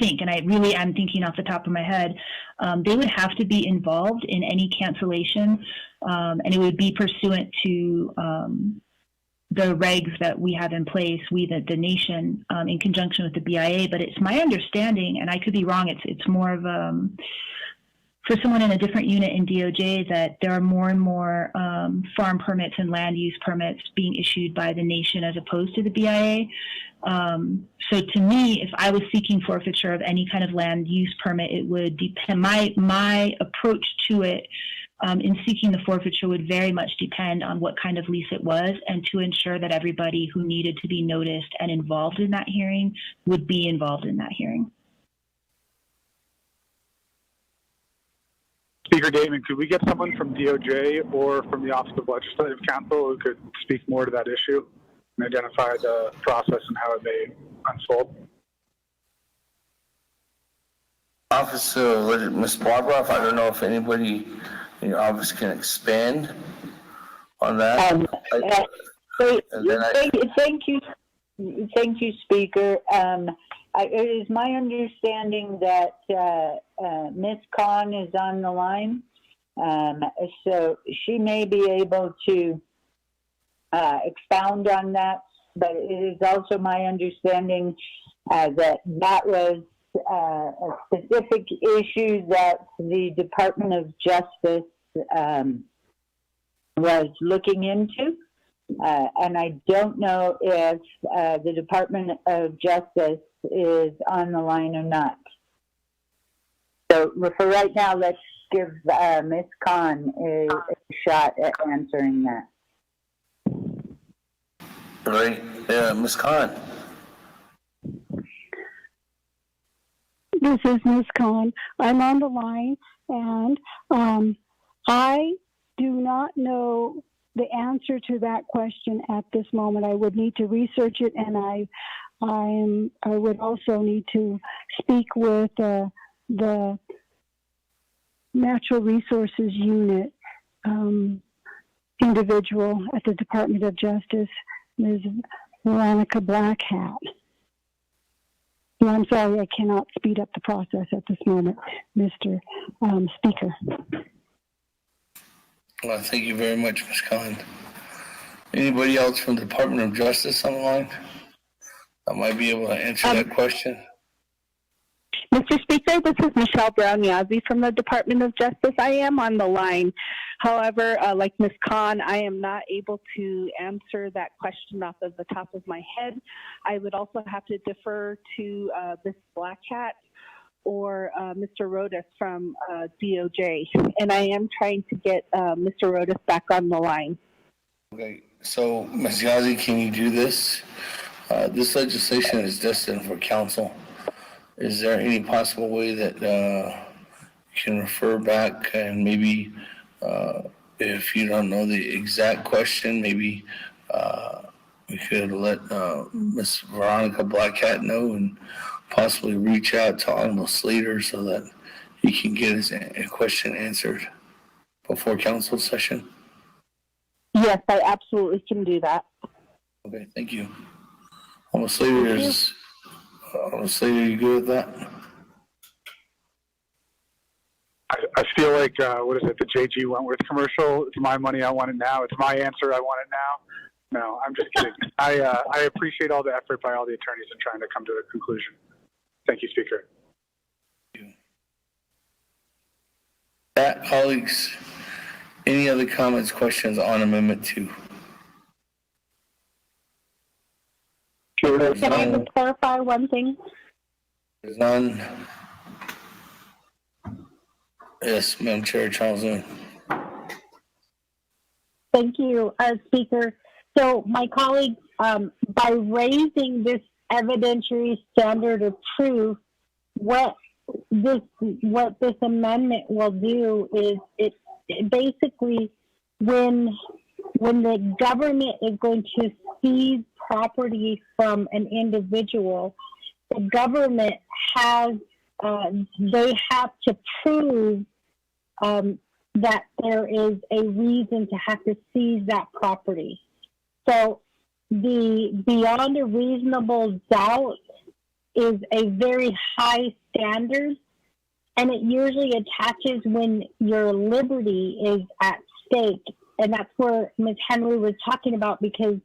think, and I really am thinking off the top of my head, they would have to be involved in any cancellation, and it would be pursuant to the regs that we have in place, the nation, in conjunction with the BIA. But it's my understanding, and I could be wrong, it's more of for someone in a different unit in DOJ, that there are more and more farm permits and land use permits being issued by the nation as opposed to the BIA. So to me, if I was seeking forfeiture of any kind of land use permit, it would depend. My approach to it in seeking the forfeiture would very much depend on what kind of lease it was, and to ensure that everybody who needed to be noticed and involved in that hearing would be involved in that hearing. Speaker Damon, could we get someone from DOJ or from the Office of Legislative Counsel who could speak more to that issue and identify the process and how it may unfold? Office of Ms. Barbara, I don't know if anybody in your office can expand on that. Thank you, Speaker. It is my understanding that Ms. Khan is on the line, so she may be able to expound on that. But it is also my understanding that was a specific issue that the Department of Justice was looking into. And I don't know if the Department of Justice is on the line or not. So for right now, let's give Ms. Khan a shot at answering that. Right. Yeah, Ms. Khan. This is Ms. Khan. I'm on the line, and I do not know the answer to that question at this moment. I would need to research it, and I would also need to speak with the Natural Resources Unit individual at the Department of Justice, Ms. Veronica Blackhat. And I'm sorry, I cannot speed up the process at this moment, Mr. Speaker. Well, thank you very much, Ms. Khan. Anybody else from the Department of Justice on the line that might be able to answer that question? Mr. Speaker, this is Michelle Brown-Yazzie from the Department of Justice. I am on the line. However, like Ms. Khan, I am not able to answer that question off of the top of my head. I would also have to defer to Ms. Blackhat or Mr. Rodas from DOJ. And I am trying to get Mr. Rodas back on the line. Okay, so Ms. Yazzie, can you do this? This legislation is destined for council. Is there any possible way that you can refer back and maybe if you don't know the exact question, maybe we could let Ms. Veronica Blackhat know and possibly reach out to Honorable Slater so that he can get his question answered before council session? Yes, I absolutely can do that. Okay, thank you. Honorable Slater, you good with that? I feel like, what is it, the J.G. Wentworth commercial? It's my money, I want it now. It's my answer, I want it now. No, I'm just kidding. I appreciate all the effort by all the attorneys in trying to come to a conclusion. Thank you, Speaker. That, colleagues, any other comments, questions on Amendment 2? Can I just clarify one thing? There's none. Yes, Madam Chair, Charles Noon. Thank you, Speaker. So my colleague, by raising this evidentiary standard of proof, what this amendment will do is it basically when the government is going to seize property from an individual, the government has they have to prove that there is a reason to have to seize that property. So the beyond a reasonable doubt is a very high standard, and it usually attaches when your liberty is at stake. And that's where Ms. Henry was talking about, because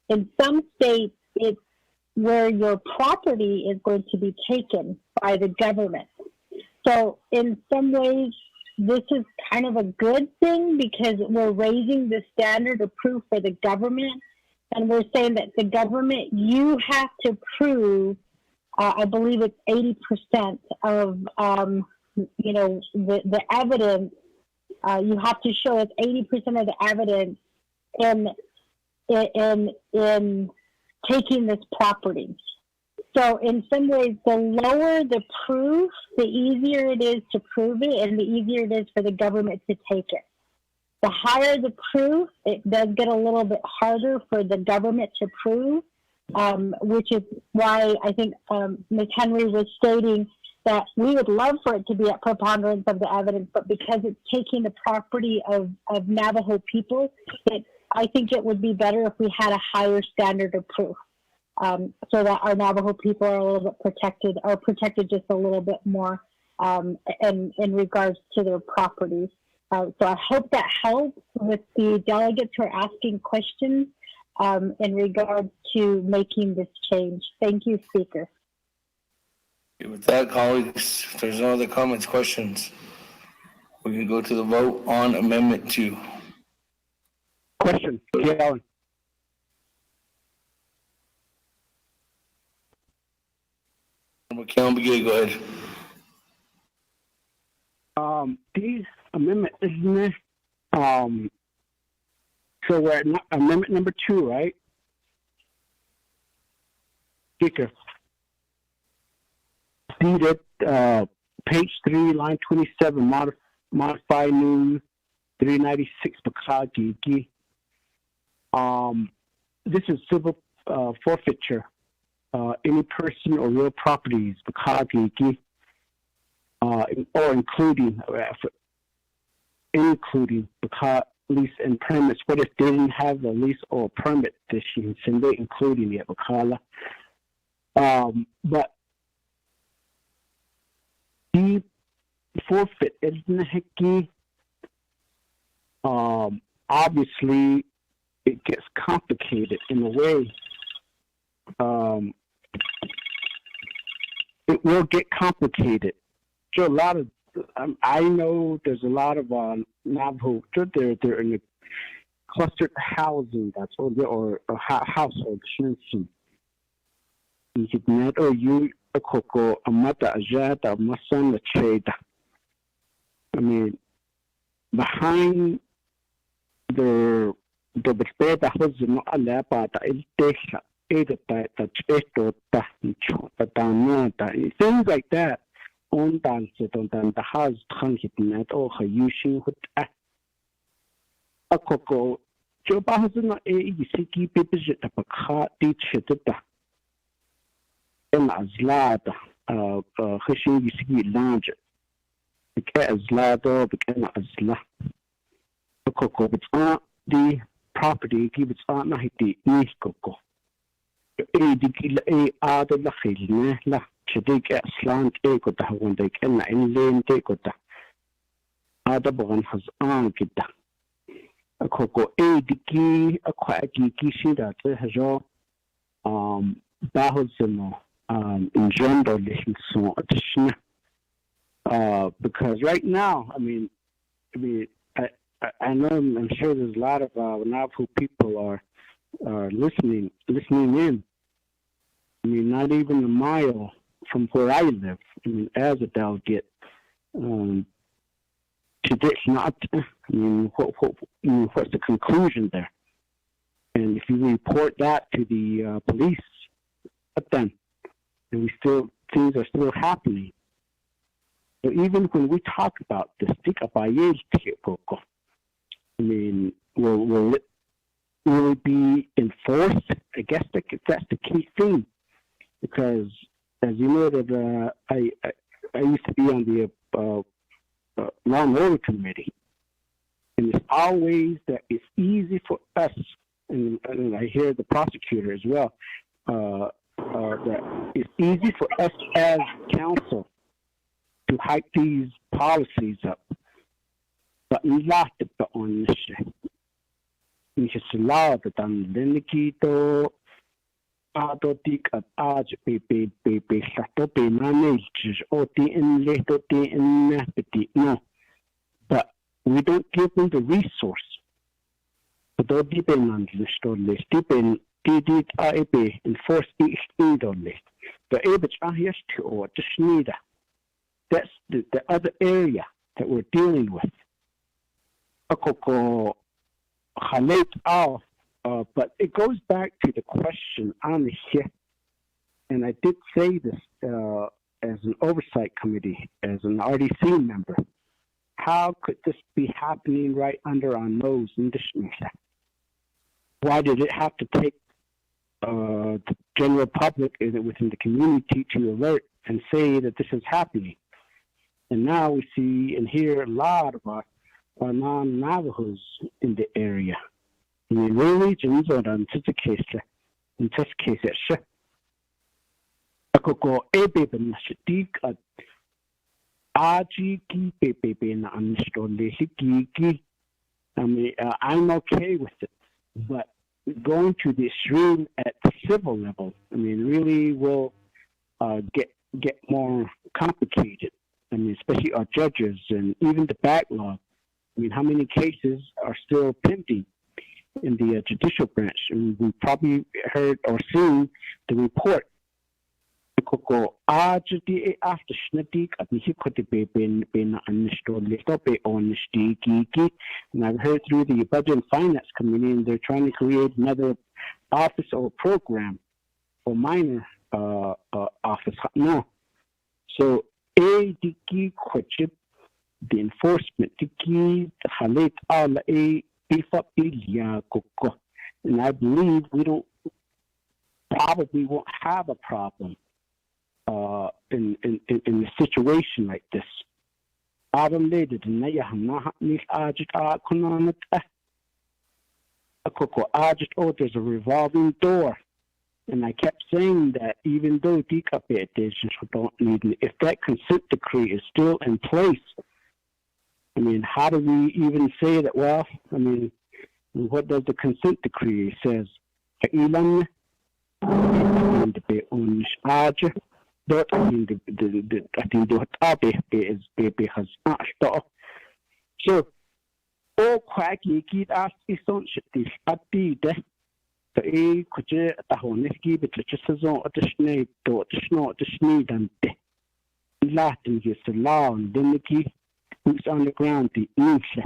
in some states, it's where your property is going to be taken by the government. So in some ways, this is kind of a good thing because we're raising the standard of proof for the government, and we're saying that the government, you have to prove, I believe it's 80% of, the evidence. You have to show us 80% of the evidence in taking this property. So in some ways, the lower the proof, the easier it is to prove it, and the easier it is for the government to take it. The higher the proof, it does get a little bit harder for the government to prove, which is why I think Ms. Henry was stating that we would love for it to be at preponderance of the evidence, but because it's taking the property of Navajo people, I think it would be better if we had a higher standard of proof, so that our Navajo people are a little bit protected, or protected just a little bit more in regards to their properties. So I hope that helps with the delegates who are asking questions in regards to making this change. Thank you, Speaker. With that, colleagues, if there's no other comments, questions, we can go to the vote on Amendment 2. Question, Callan. Naabik'iyati, go ahead. These amendment, isn't it? So we're at amendment number 2, right? Speaker. Stated, page 3, line 27, modify new 396 Bakagi. This is civil forfeiture. Any person or real properties, Bakagi, or including lease and permits. What if they didn't have a lease or a permit this year? So they including it, Bakala. But the forfeit is obviously it gets complicated in a way. It will get complicated. So a lot of I know there's a lot of Navajo. They're in the clustered housing. That's all, or household. I mean, behind the things like that. Ondan setondan the has transitinat or using with a coco. Jobahazuna siki pipis at a car teachita. And as lad, Hishing Yisiki lounge. The cat as lad or became as la. A coco, it's not the property, give its aunt Nahiti, East Coco. A other Lahil, la. Chidik at slant ekota when they can in lane tekota. Adaban has ankita. A coco a diki, a quacky kishi that has all bahosimo engender little so addition. Because right now, I know I'm sure there's a lot of Navajo people are listening in. I mean, not even a mile from where I live, I mean, as a delegate, it's not. I mean, what's the conclusion there? And if you report that to the police, what then? And things are still happening. So even when we talk about this, I mean, will it be enforced? I guess that's the key thing, because as you know, that I used to be on the Law and Order Committee, and it's always that it's easy for us, and I hear the prosecutor as well, that it's easy for us as counsel to hike these policies up, but not on this shit. It's a law that I'm Lenikito. But we don't give them the resource. But they depend on the store list. Depend enforce each on list. The able to just need that's the other area that we're dealing with. But it goes back to the question on the shift, and I did say this as an oversight committee, as an RDC member. How could this be happening right under our nose in this meeting? Why did it have to take the general public within the community to alert and say that this is happening? And now we see and hear a lot of our non-Navajos in the area. In the regions or in such a case, I could go a baby and stick at RG baby and understand. I mean, I'm okay with it, but going to the extreme at the civil level, I mean, really will get more complicated. I mean, especially our judges and even the backlog. I mean, how many cases are still pending in the judicial branch? And we probably heard or seen the report. And I've heard through the Budget and Finance Committee, and they're trying to create another office or program for minor office no. So a diki kwachip the enforcement diki halit all a beef up ilia koko. And I believe we probably won't have a problem in a situation like this. Adam later than I have not ajit kunanat a koko ajit there's a revolving door. And I kept saying that even though decapitations don't need it, if that consent decree is still in place, I mean, how do we even say that? Well, I mean, what does the consent decree says? Kailan dot so all quacky kid asked is on shit at the a could you give it just as on the snake to snow the snake and Latin is the law and then the key who's on the ground the English.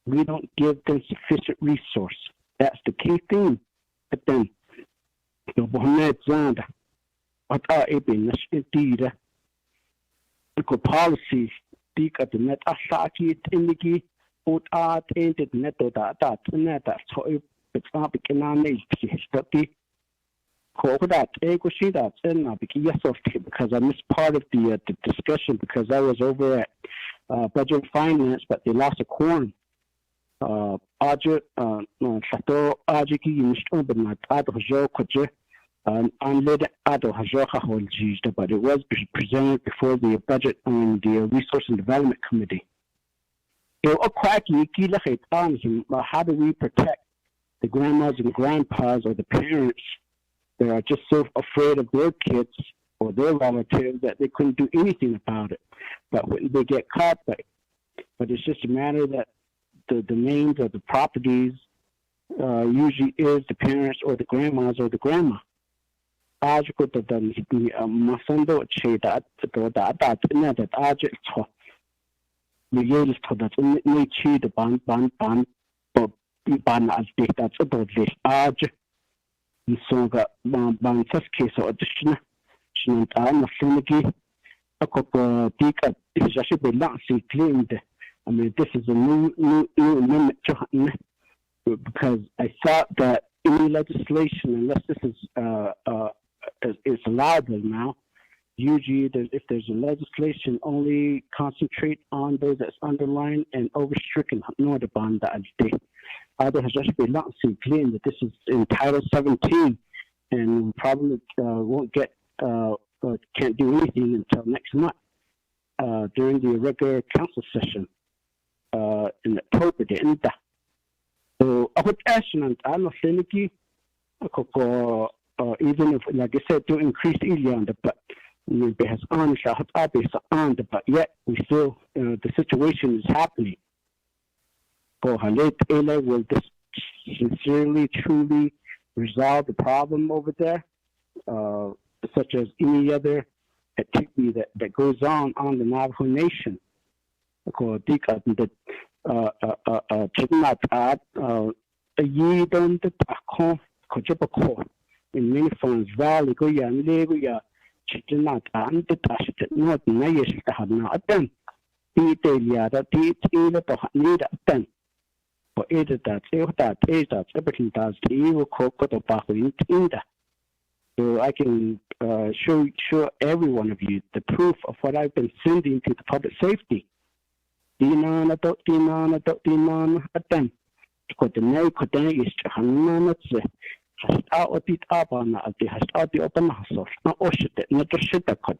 We don't give them sufficient resource. That's the key thing. But then the Bonet Zanda what are a indeed the policies speak at the net Asaki Tindiki what are tainted net that that's how it's not becoming but the that Egoshi that's in Naabik'iyati because I missed part of the discussion because I was over at budget finance, but they lost a quorum. Budget Chateau Ajiki Mishton, but not Ado Hajo Koje, and led Ado Hajoka Holjista, but it was presented before the budget and the Resource and Development Committee. How do we protect the grandmas and grandpas or the parents that are just so afraid of their kids or their relatives that they couldn't do anything about it? But when they get caught, but it's just a matter that the names of the properties usually is the parents or the grandmas or the grandma. That's about this so that ban first case or additional I'm a a couple is actually not claimed. I mean, this is a new amendment because I thought that any legislation, unless this is allowable now, usually if there's a legislation, only concentrate on those that's underlined and overstricken. Not upon that day. Either has just been not claimed that this is in Title 17, and probably won't get can't do anything until next month during the regular council session in October. The end. So I would ask you, I'm a finicky. Even if, like I said, to increase the but it has on but yet we still the situation is happening. For Halit Ela, will this sincerely, truly resolve the problem over there, such as any other activity that goes on the Navajo Nation? In many forms, Valley, Goya, Legoya, Chitinat, and the Tashit, not Nayish to have not done. Italia, that either to need a pen. For either that, everything does the evil cocoa or back in Inda. So I can show every one of you the proof of what I've been sending to the public safety. Dinana, a pen. Because the name could then is to Hanana. Has out it up on the has out the open house, not ocean, not a shit that could.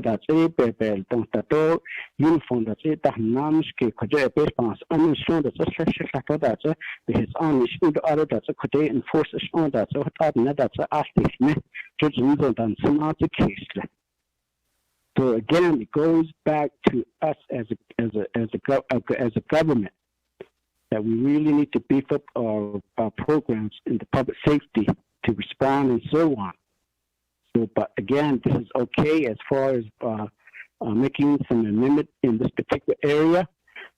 That's a bell, don't that door, uniform that's it, that Namski, Koja, Bespas, uninsured that's a session like that, his own issued other that's a Koja enforces on that, so that's a asking, Judge Riddle than some other case. So again, it goes back to us as a government. That we really need to beef up our programs in the public safety to respond and so on. So, but again, this is okay as far as making some amendment in this particular area.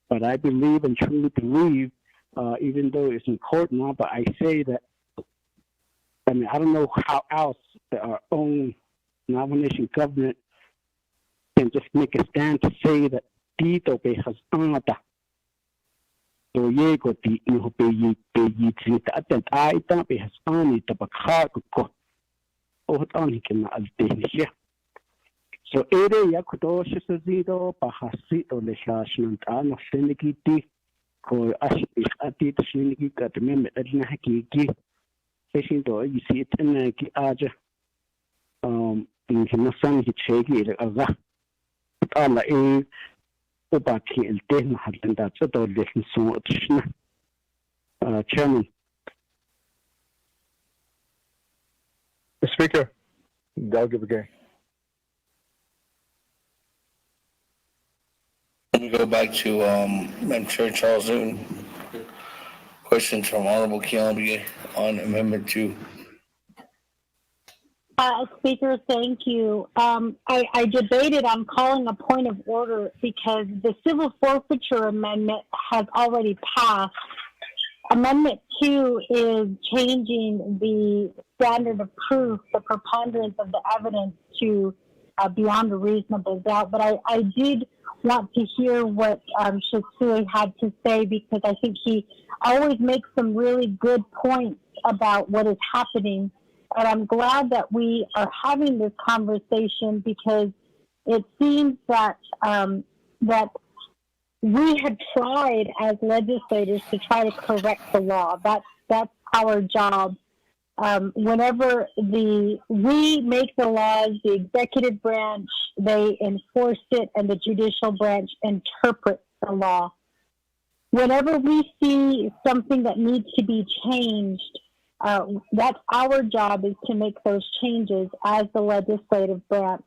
But I believe and truly believe, even though it's in court now, but I say that I mean, I don't know how else our own Navajo Nation government can just make a stand to say that Tito be has ata. So ye go ti no be yi trita atent I don't be has ani tabakha ko. O ani can al so ere ya kudo shizido bahasito le shashnan an senigiti ko ashis atit shinigi kat mem adna hakiki fashion do you see it in ki aja in hinasan hi chegi le aza ala e obaki el tehna hadanda tso le so tshna chairman The Speaker, Dalgabagay. We go back to Madam Chair Charles Newton. Questions from Honorable Keelan on Amendment 2. Speaker, thank you. I debated on calling a point of order because the civil forfeiture amendment has already passed. Amendment 2 is changing the standard of proof, the preponderance of the evidence to beyond a reasonable doubt. But I did want to hear what Shisui had to say because I think he always makes some really good points about what is happening. And I'm glad that we are having this conversation because it seems that that we had tried as legislators to try to correct the law. That's our job. Whenever we make the laws, the executive branch, they enforce it, and the judicial branch interprets the law. Whenever we see something that needs to be changed, that's our job is to make those changes as the legislative branch.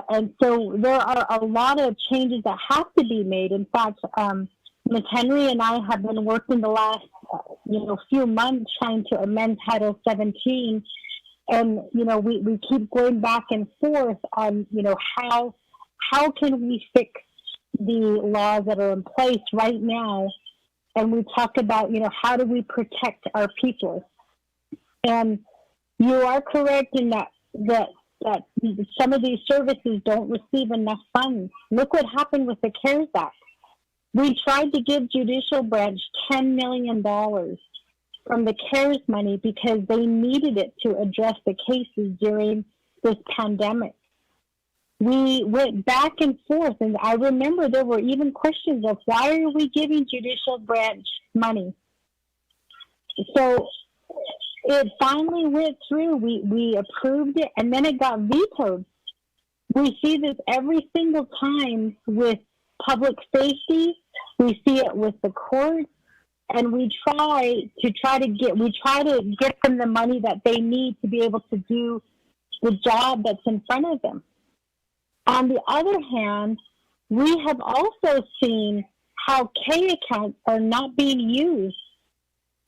And so there are a lot of changes that have to be made. In fact, Ms. Henry and I have been working the last few months trying to amend Title 17. And, we keep going back and forth on, how can we fix the laws that are in place right now? And we talk about, how do we protect our people? And you are correct in that some of these services don't receive enough funds. Look what happened with the CARES Act. We tried to give judicial branch $10 million from the CARES money because they needed it to address the cases during this pandemic. We went back and forth, and I remember there were even questions of why are we giving judicial branch money? So it finally went through. We approved it, and then it got vetoed. We see this every single time with public safety. We see it with the courts, and we try to get them the money that they need to be able to do the job that's in front of them. On the other hand, we have also seen how K accounts are not being used.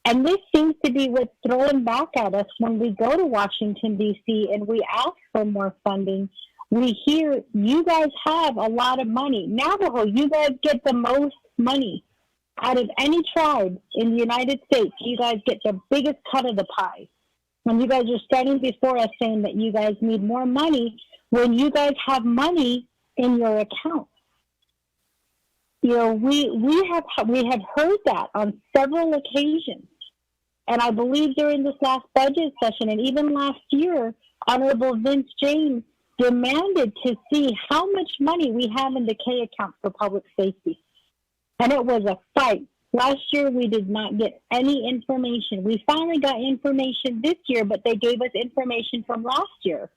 And this seems to be what's thrown back at us when we go to Washington, D.C., and we ask for more funding. We hear, you guys have a lot of money. Navajo, you guys get the most money. Out of any tribe in the United States, you guys get the biggest cut of the pie. When you guys are standing before us saying that you guys need more money, when you guys have money in your account. We have heard that on several occasions. And I believe during this last budget session and even last year, Honorable Vince James demanded to see how much money we have in the K account for public safety. And it was a fight. Last year, we did not get any information. We finally got information this year, but they gave us information from last year.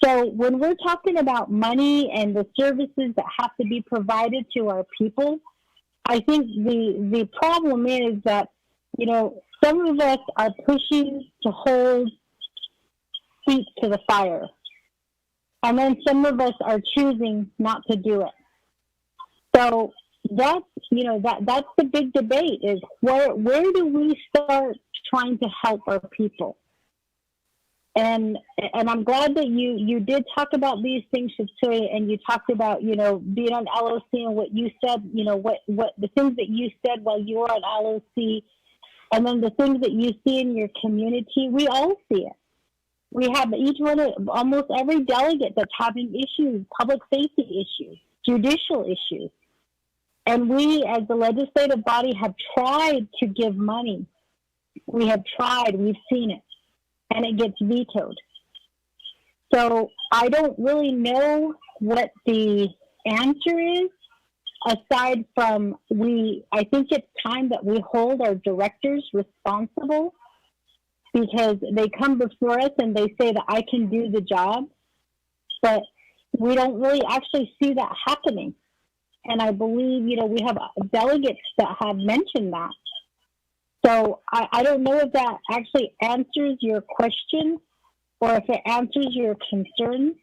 So when we're talking about money and the services that have to be provided to our people, I think the problem is that, some of us are pushing to hold feet to the fire. And then some of us are choosing not to do it. So that's the big debate is where do we start trying to help our people? And I'm glad that you did talk about these things, Shisui, and you talked about, being on LOC and what you said, what the things that you said while you were on LOC. And then the things that you see in your community, we all see it. We have each one of almost every delegate that's having issues, public safety issues, judicial issues. And we, as the legislative body, have tried to give money. We have tried, we've seen it, and it gets vetoed. So I don't really know what the answer is, aside from I think it's time that we hold our directors responsible, because they come before us and they say that I can do the job, but we don't really actually see that happening. And I believe, we have delegates that have mentioned that. So I don't know if that actually answers your question or if it answers your concern,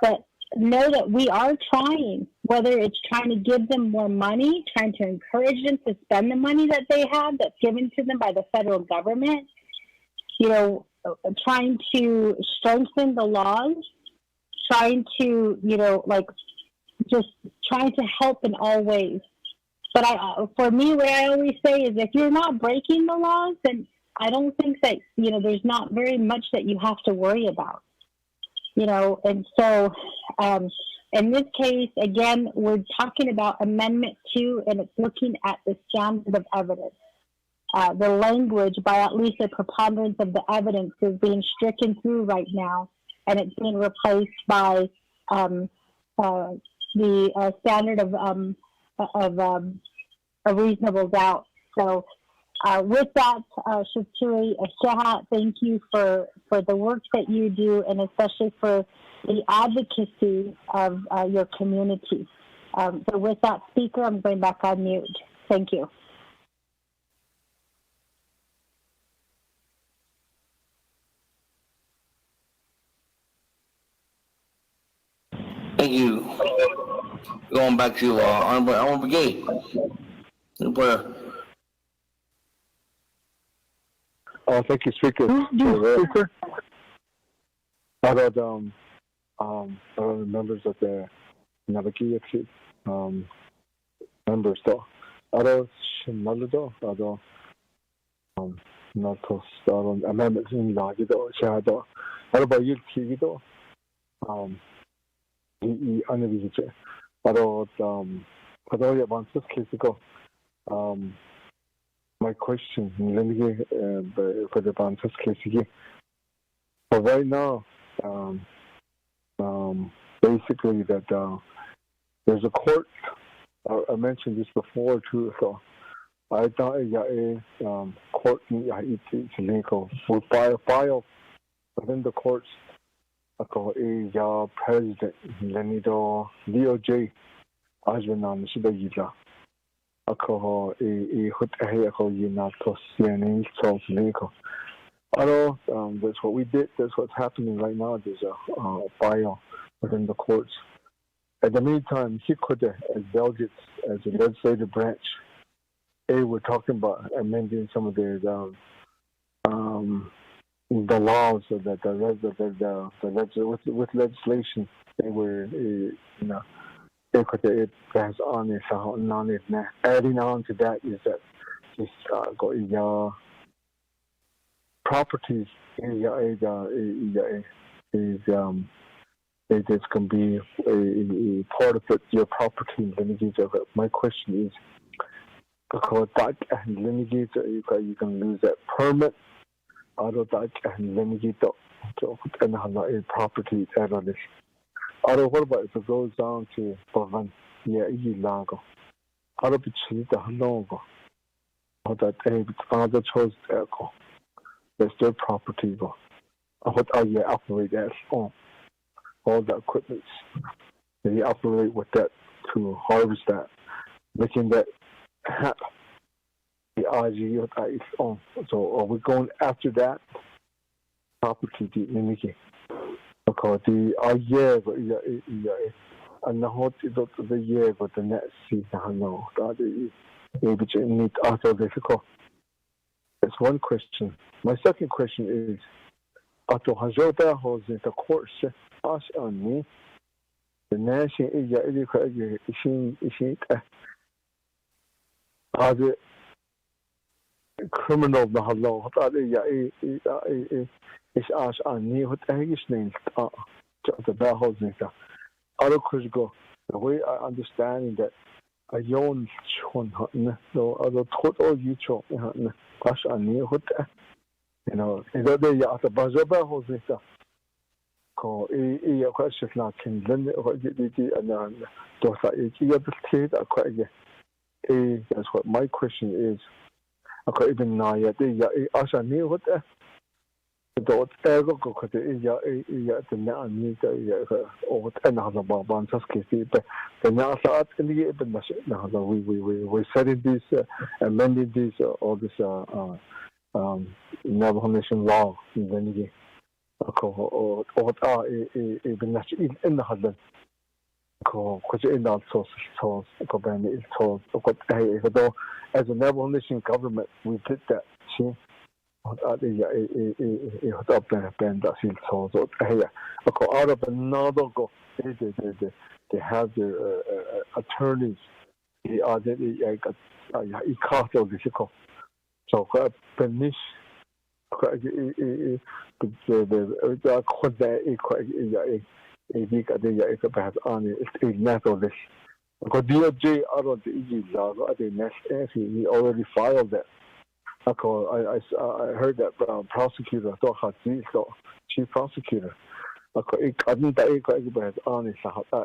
but know that we are trying, whether it's trying to give them more money, trying to encourage them to spend the money that they have that's given to them by the federal government, trying to strengthen the laws, trying to, just trying to help in all ways. But for me, what I always say is if you're not breaking the laws, then I don't think that, there's not very much that you have to worry about, And so in this case, again, we're talking about Amendment 2, and it's looking at the standard of evidence. The language, by at least a preponderance of the evidence, is being stricken through right now, and it's being replaced by the standard of a reasonable doubt. So with that, Shatori Sheha, thank you for the work that you do, and especially for the advocacy of your community. So with that, Speaker, I'm going back on mute. Thank you. Thank you. Going back to Honorable Gay. Thank you, Speaker. Speaker. Other members of the Naabik'iyati members, though. Other Shimalado, other Natos, amendments in Lagido, Shado, other Yilkido, Anavija, other advances, Kisico. My question, let me get for the advances, Kisico. But right now, basically that there's a court. I mentioned this before too. So I thought a court it's legal for file within the courts. A president Lenido DOJ Ajwanan Shibagila. A hut Yunato CNN so legal. That's what we did. That's what's happening right now. There's a file within the courts. At the meantime, he could, as delegates, as a legislative branch, we're talking about amending some of the laws so that with legislation they were, they could pass on it. Adding on to that is that this properties is can be a part of it, your property lineage. My question is, because that lineage, you can lose that permit. Other that lineage to and a property errors. Other what about if it goes down to Pavan, Lago? Other between the logo. Or that father chose echo. That's their property. What are you operate as on? All the equipment. They operate with that to harvest that, making that happen. The RG is on. So are we going after that property the mimicking? Because the and the hot is up to the year but the next season no that is maybe need also difficult. That's one question. My second question is Ato Hajota holds in the course us on me. The nation is criminal na hello hot ya is as ani hot is named the Navajo Nation. Other go the way I understand that a yon chon no other total you chon as ani hot you know is that ya the Navajo Nation. Ko ya question na kin then the and those are the state quite that's what my question is. Okay, even now, yeah, as I knew what the ego go to the now need or another Baban Saski, but the now start in the even now we setting this amending this all this Navajo Nation law in the or even in the husband. Because in that source, as a Navajo Nation government, we did that. See, out of another go, they have their attorneys. They are the so finish. Big idea if it has on it naturally. Because DOJ out of the EG law, the next he already filed that. I heard that prosecutor thought had so chief prosecutor. It couldn't has on it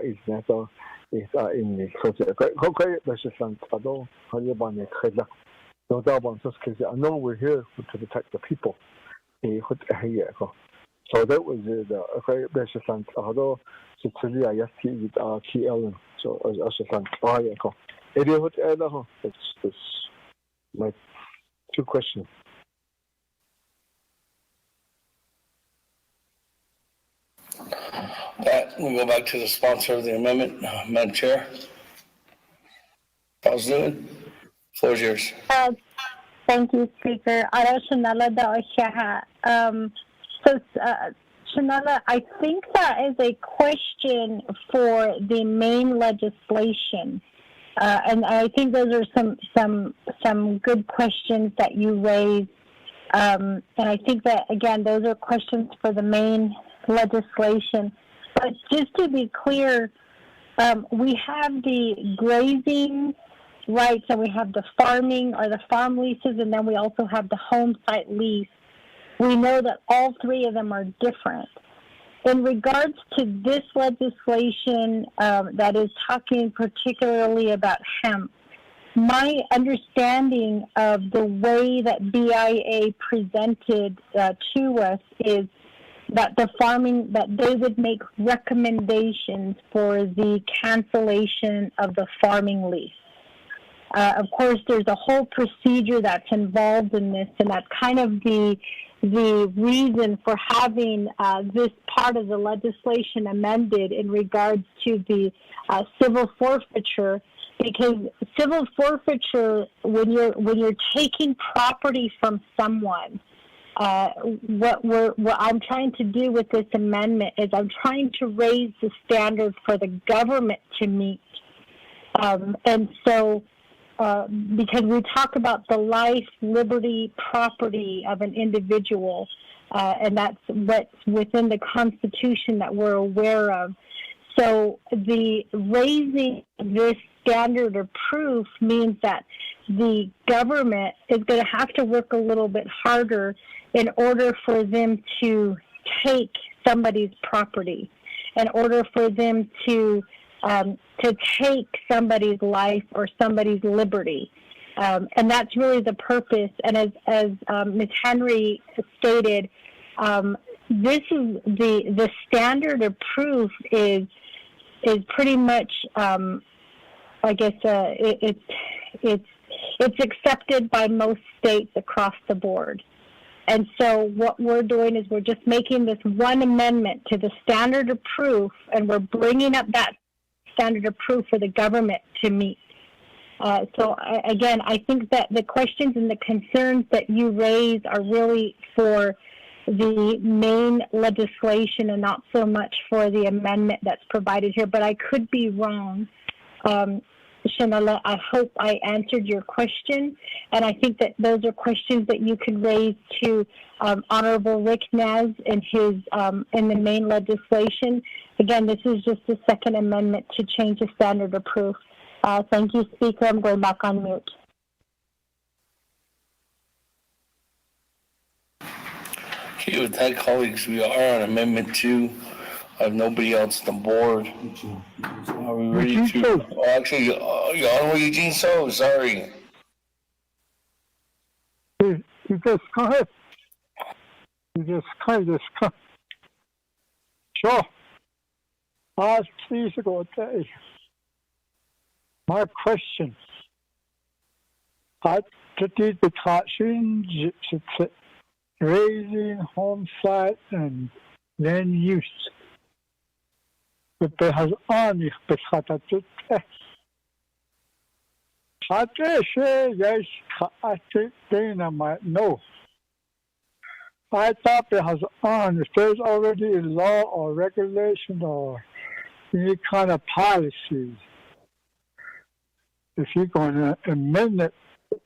is natural is in the social. Okay, that's just I don't how you want it. No doubt about this case. I know we're here to protect the people. So that was the best sense. Although Sicily, I guess with key element. So as a sense, that's my two questions. We'll go back to the sponsor of the amendment, Madam Chair. Charles Newton, floor is yours. Thank you, Speaker. So, Shanala, I think that is a question for the main legislation, and I think those are some good questions that you raised, and I think that again those are questions for the main legislation. But just to be clear, we have the grazing rights, and we have the farming or the farm leases, and then we also have the home site lease. We know that all three of them are different. In regards to this legislation that is talking particularly about hemp, my understanding of the way that BIA presented to us is that the farming, that they would make recommendations for the cancellation of the farming lease. Of course, there's a whole procedure that's involved in this, and that's kind of the reason for having this part of the legislation amended in regards to the civil forfeiture, because civil forfeiture, when you're taking property from someone, what I'm trying to do with this amendment is I'm trying to raise the standard for the government to meet, and so. Because we talk about the life, liberty, property of an individual, and that's what's within the Constitution that we're aware of. So the raising this standard of proof means that the government is going to have to work a little bit harder in order for them to take somebody's property, in order for them to take somebody's life or somebody's liberty. And that's really the purpose. And as Ms. Henry stated, this is the standard of proof is pretty much, I guess, it's accepted by most states across the board. And so what we're doing is we're just making this one amendment to the standard of proof, and we're bringing up that standard of proof for the government to meet. So again, I think that the questions and the concerns that you raise are really for the main legislation and not so much for the amendment that's provided here, but I could be wrong. Shanala, I hope I answered your question, and I think that those are questions that you can raise to Honorable Rick Naz in his in the main legislation. Again, this is just the second amendment to change the standard of proof. Thank you, Speaker. I'm going back on mute. Okay, with that, colleagues, we are on Amendment 2. I have nobody else on the board. Are we ready to? Oh, actually, Honorable Eugene So, sorry. You just go ahead. You just kind of come. Sure. Please go ahead. My question. I did the touching raising home site and land use. But there has only been a yes, I think Dana might know. I thought there has on if there's already a law or regulation or any kind of policy. If you're going to amend it,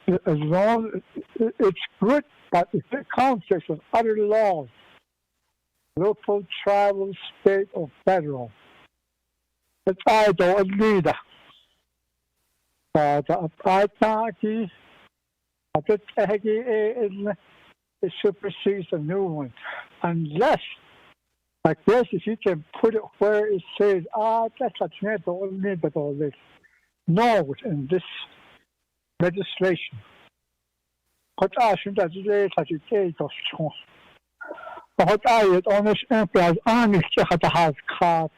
as long as it's good, but if it conflicts with other laws, local, tribal, state, or federal, but I don't agree that. It supersedes a new one. Unless, I guess if you can put it where it says, that's a chance to only but all this. No, in this legislation. What I should have today, such a case of strong. What I had honest employees, honest to have card.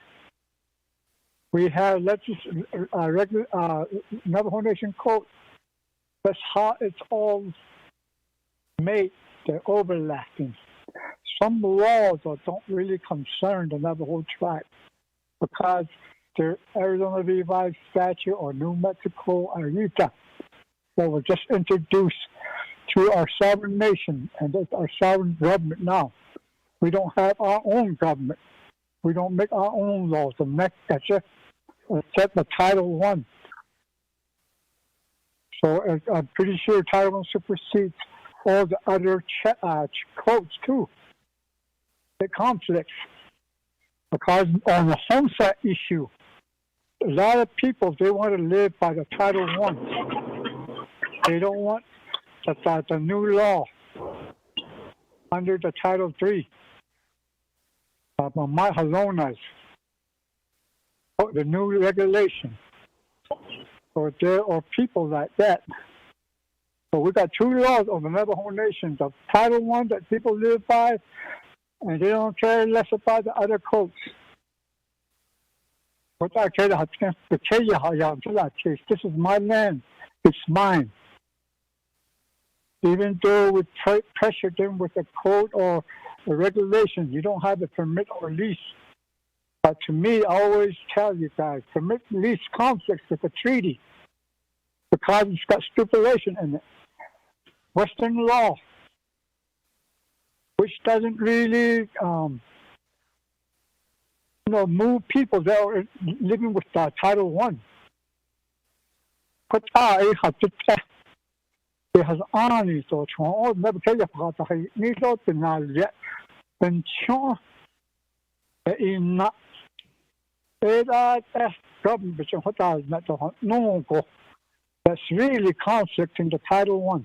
We have Navajo Nation Code. That's how it's all made. They're overlapping. Some laws don't really concern the Navajo tribe because the Arizona Revised Statute or New Mexico or Utah that were just introduced to our sovereign nation, and that's our sovereign government now. We don't have our own government. We don't make our own laws. Except the Title I. So I'm pretty sure Title I supersedes all the other codes too. It conflicts. Because on the homestead issue, a lot of people, they want to live by the Title I. They don't want the new law under the Title III. My Halonas. The new regulation, or there are people like that. So we got two laws on the Navajo Nation: the Title I that people live by, and they don't care less about the other codes. What I care to tell you how this is my land; it's mine. Even though we pressure them with a code or a regulation, you don't have a permit or lease. But to me, I always tell you guys, permit lease conflicts with the treaty because it's got stipulation in it. Western law, which doesn't really, move people that are living with Title I. But it has honest or or never tell you about the need not yet. Then in not. That's really conflicting the Title I.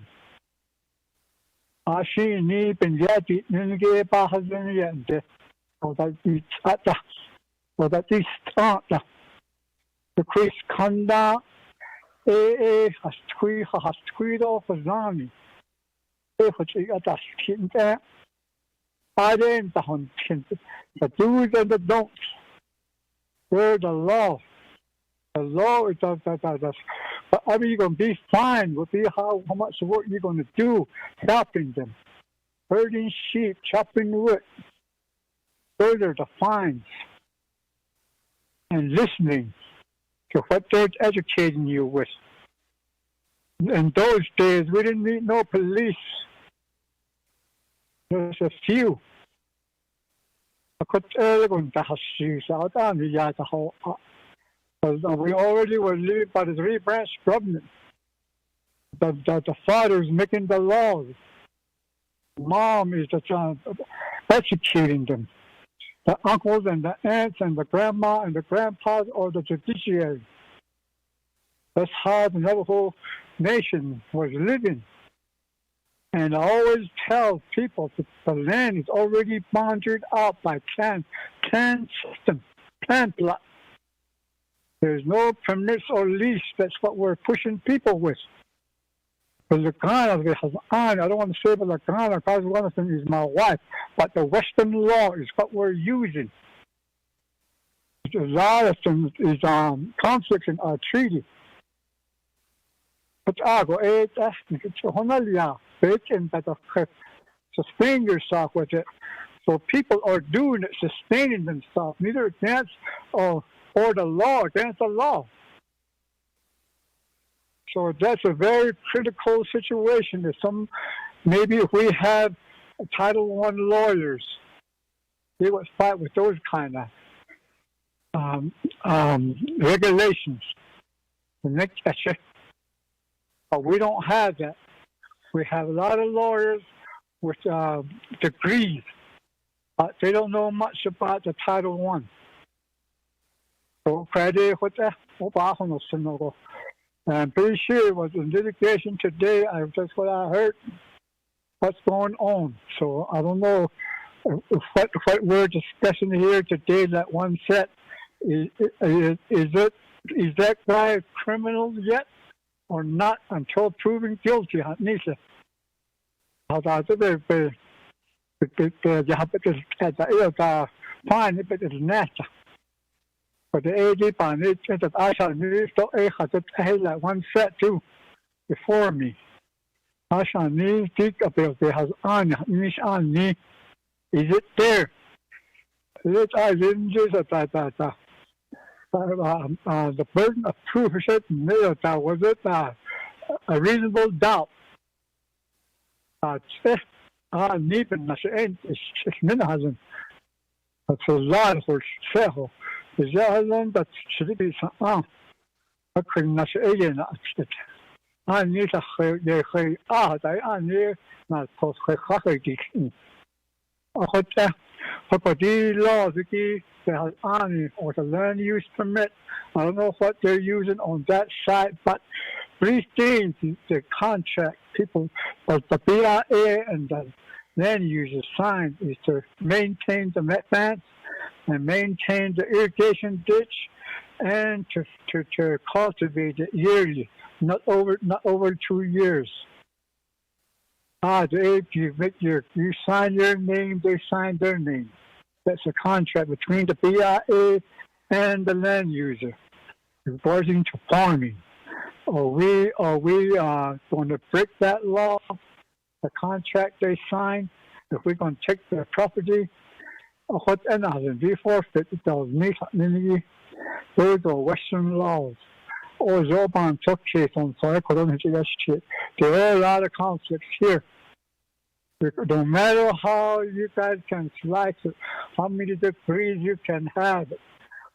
Telecommunications, the Chris Kanda, has tweeted for Zani. I didn't the do's and the don'ts. They're the law. The law is whatever you're going to be fine will be how much work you're going to do helping them. Herding sheep, chopping wood. Those are the fines. And listening to what they're educating you with. In those days, we didn't need no police. There's a few. We already were living by the three-branch government. The father is making the laws. Mom is just executing them. The uncles and the aunts and the grandma and the grandpas are the judiciary. That's how the Navajo Nation was living. And I always tell people that the land is already bounded out by clan system, clan plot. There's no permits or lease. That's what we're pushing people with. But the Ghana has on, I don't want to say about the Ghana because one of them is my wife, but the Western law is what we're using. A lot of things is conflicts in our treaty. But sustain yourself with it. So people are doing it, sustaining themselves, neither against or the law, against the law. So that's a very critical situation. Maybe if we have Title I lawyers, they would fight with those kind of regulations. But we don't have that. We have a lot of lawyers with degrees, but they don't know much about the Title I. So I'm pretty sure it was in litigation today. That's what I heard. What's going on? So I don't know if what we're discussing here today. That one set is that guy a criminal yet or not until proven guilty? But the AD ban it that I shall need to like one set too before me. I shall need to think about the has on me. Is it there? I didn't use it the burden of proof is that was it a reasonable doubt. That's a lot for sale. Is that alone that should be some? I couldn't not say again. I need to hear I need not to hear. But these laws, they have on or the land use permit. I don't know what they're using on that side, but these things, the contract people, but the BIA and the land users signed is to maintain the fence and maintain the irrigation ditch and to cultivate it yearly, not over 2 years. You sign your name, they sign their name. That's a contract between the BIA and the land user regarding to farming. Are we going to break that law, the contract they signed? If we're going to take their property, what we forfeit those those are Western laws. Or Zoban took case on there are a lot of conflicts here. No matter how you guys can slice it, how many degrees you can have it,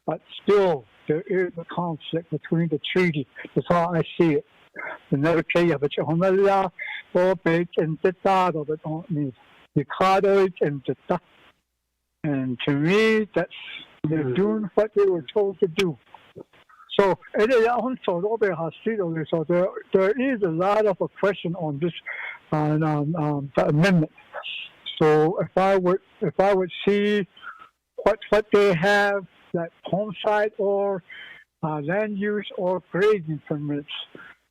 but still there is a conflict between the treaty. That's how I see it. Another case of it, or big and the dot of it on me. You caught it and the and to me, that's they're doing what they were told to do. So so there is a lot of a question on this the amendment. So if I would see what they have, like home site or land use or grazing permits,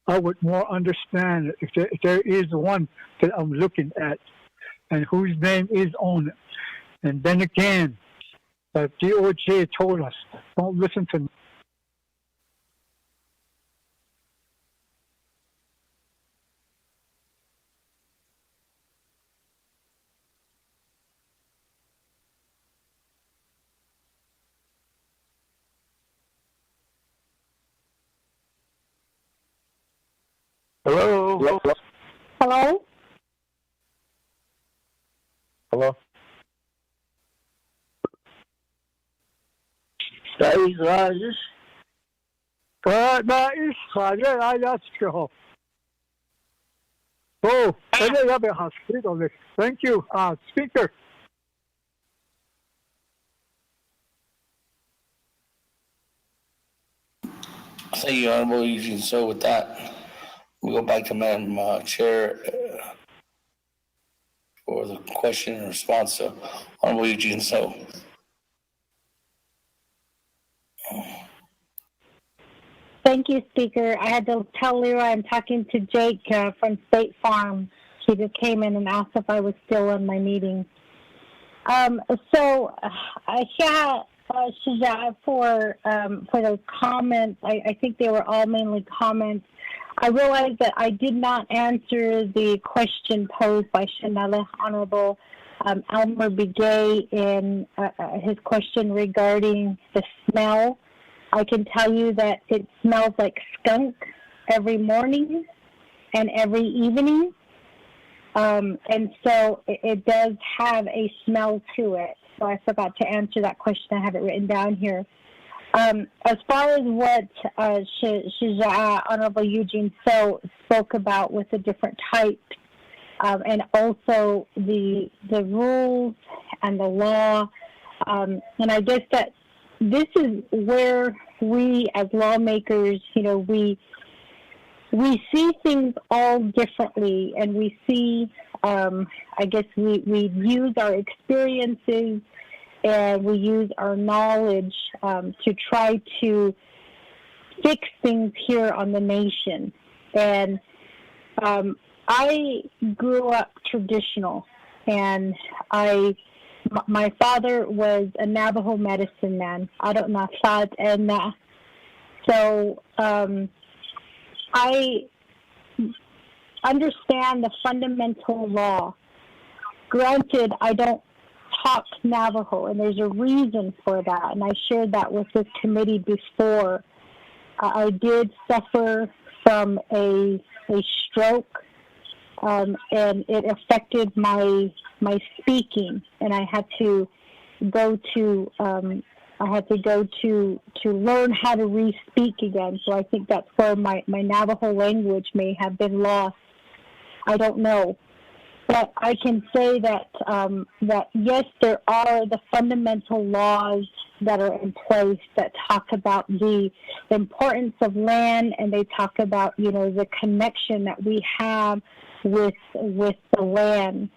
I would more understand it if there is one that I'm looking at and whose name is on it. And then again, the DOJ told us, don't listen to Hello? Hello? Hello? Guys, nais kanya ayatsko. Oh, ene yabe hospital. Thank you, Speaker. Thank you, Honorable Eugene. So with that, we go back to Madam Chair for the question and response. So, Honorable Eugene. So. Thank you, Speaker. I had to tell Leroy I'm talking to Jake from State Farm. He just came in and asked if I was still in my meeting. For those comments, I think they were all mainly comments. I realized that I did not answer the question posed by Honorable Elmer Begay in his question regarding the smell. I can tell you that it smells like skunk every morning and every evening. And so it does have a smell to it. So I forgot to answer that question. I have it written down here. As far as what Honorable Eugene spoke about with the different types, and also the rules and the law, and I guess that this is where we as lawmakers, we see things all differently, and we see, I guess we use our experiences and we use our knowledge to try to fix things here on the nation. And I grew up traditional, and my father was a Navajo medicine man. I don't know that, and so I understand the fundamental law. Granted, I don't talk Navajo, and there's a reason for that, and I shared that with this committee before. I did suffer from a stroke, and it affected my speaking, and I had to go to learn how to re-speak again. So I think that's where my Navajo language may have been lost. I don't know. But I can say that yes, there are the fundamental laws that are in place that talk about the importance of land, and they talk about, the connection that we have with the land.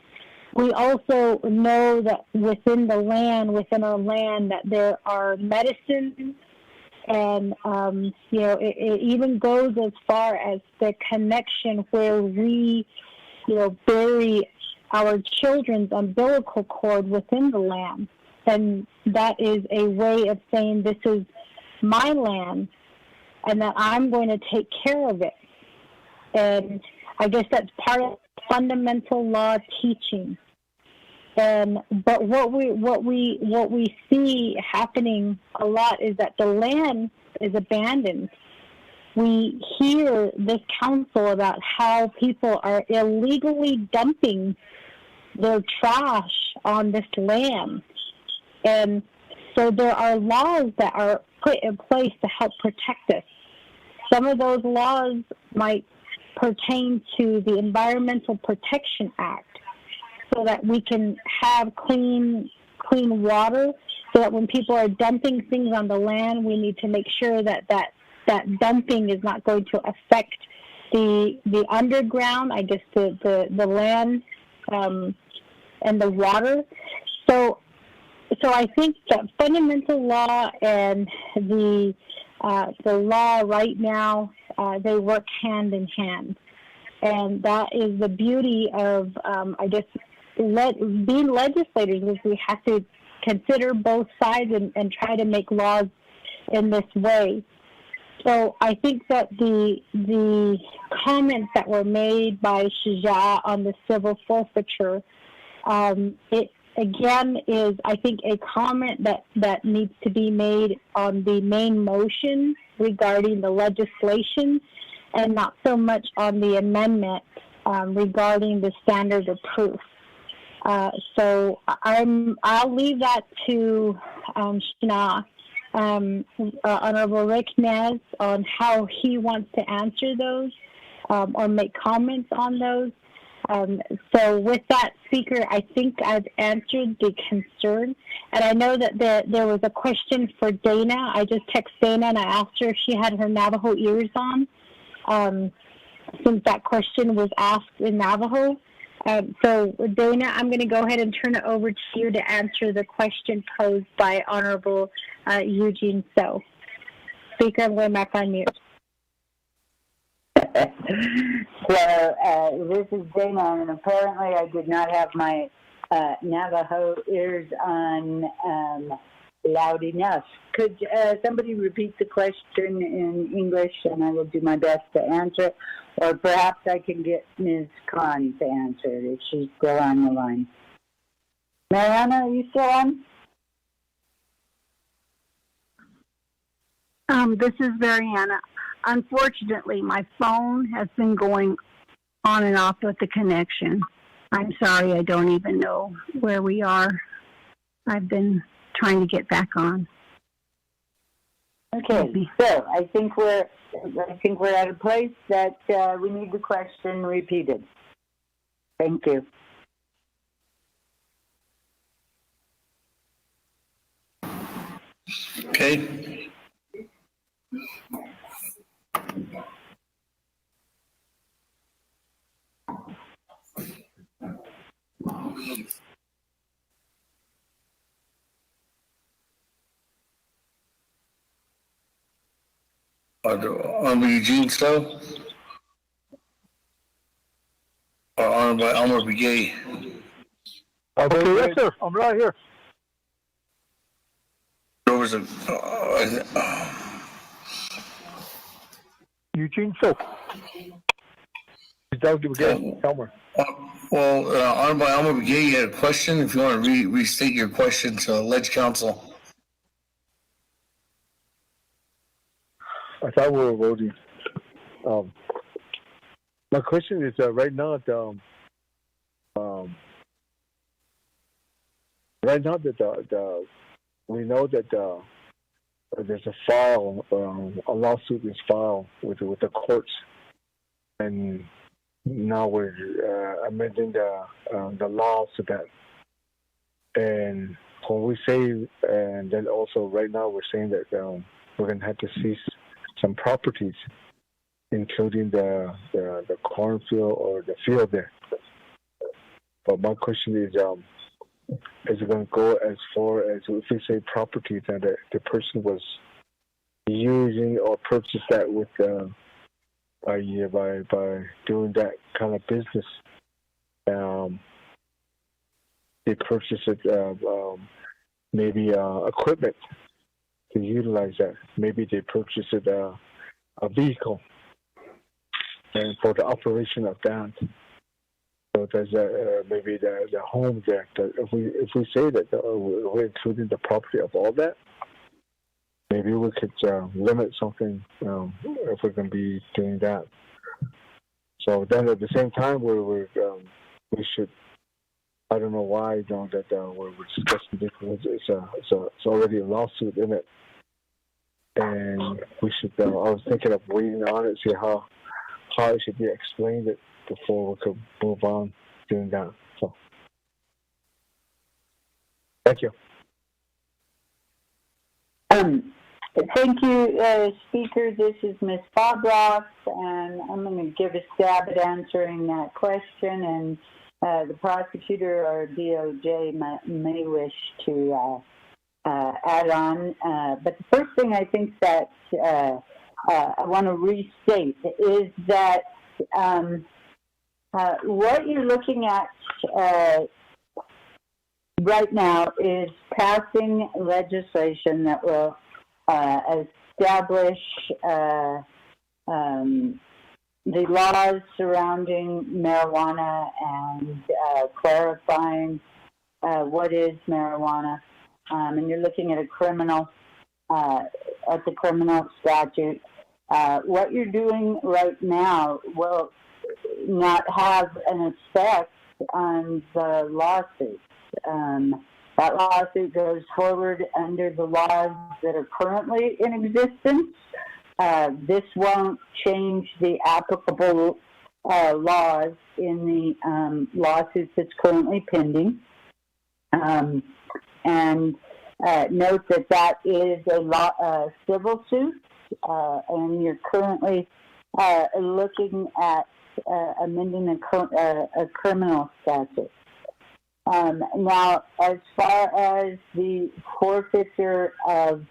We also know that within our land, that there are medicines, and it even goes as far as the connection where we, bury our children's umbilical cord within the land, and that is a way of saying this is my land, and that I'm going to take care of it. And I guess that's part of fundamental law teaching. But what we see happening a lot is that the land is abandoned. We hear this council about how people are illegally dumping their trash on this land. And so there are laws that are put in place to help protect us. Some of those laws might pertain to the Environmental Protection Act, so that we can have clean water, so that when people are dumping things on the land, we need to make sure that dumping is not going to affect the underground, I guess the land and the water. So I think that fundamental law and the law right now, they work hand in hand. And that is the beauty of, I guess, being legislators, is we have to consider both sides and try to make laws in this way. So I think that the comments that were made by Shaja on the civil forfeiture, it again is, I think, a comment that needs to be made on the main motion regarding the legislation, and not so much on the amendment regarding the standard of proof. So I'll leave that to Shana Honorable Rick Nez on how he wants to answer those or make comments on those. So with that, Speaker, I think I've answered the concern. And I know that there was a question for Dana. I just texted Dana and I asked her if she had her Navajo ears on, since that question was asked in Navajo. So Dana, I'm going to go ahead and turn it over to you to answer the question posed by Honorable Eugene So. Speaker, I'm going back on mute. So this is Dana, and apparently I did not have my Navajo ears on loud enough. Could somebody repeat the question in English, and I will do my best to answer it, or perhaps I can get Ms. Khan to answer it if she's still on the line. Mariana, are you still on? This is Mariana. Unfortunately, my phone has been going on and off with the connection. I'm sorry, I don't even know where we are. I've been trying to get back on. Okay, so I think we're at a place that we need the question repeated. Thank you. Okay. Honorable Eugene So? Or Honorable Elmer Begay? Okay, yes, sir. I'm right here. There was a, Eugene So. Dr. Begay, Elmer. Well, Honorable Elmer Begay, you had a question. If you want to restate your question to Ledge Council. I thought we were voting. My question is right now that we know that there's a file, a lawsuit is filed with the courts, and now we're amending the laws to that. And when we say, and then also right now we're saying that we're going to have to cease some properties, including the cornfield or the field there. But my question is it going to go as far as if we say property that the person was using or purchased that with by doing that kind of business? They purchased it, maybe equipment to utilize that. Maybe they purchased it a vehicle and for the operation of that. So there's maybe the home there. If we say that we're including the property of all that, maybe we could limit something if we're going to be doing that. So then at the same time, we should. I don't know why that we're discussing this. It's already a lawsuit in it, and we should. I was thinking of waiting on it, see how it should be explained it before we could move on doing that. So, thank you. Thank you, Speaker. This is Ms. Bobroff, and I'm going to give a stab at answering that question, and the prosecutor or DOJ may wish to add on. But the first thing I think that I want to restate is that what you're looking at right now is passing legislation that will establish the laws surrounding marijuana and clarifying what is marijuana. And you're looking at a criminal, at the criminal statute. What you're doing right now will not have an effect on the lawsuits. That lawsuit goes forward under the laws that are currently in existence. This won't change the applicable laws in the lawsuit that's currently pending. And note that that is a civil suit, and you're currently looking at amending a criminal statute. Now, as far as the forfeiture of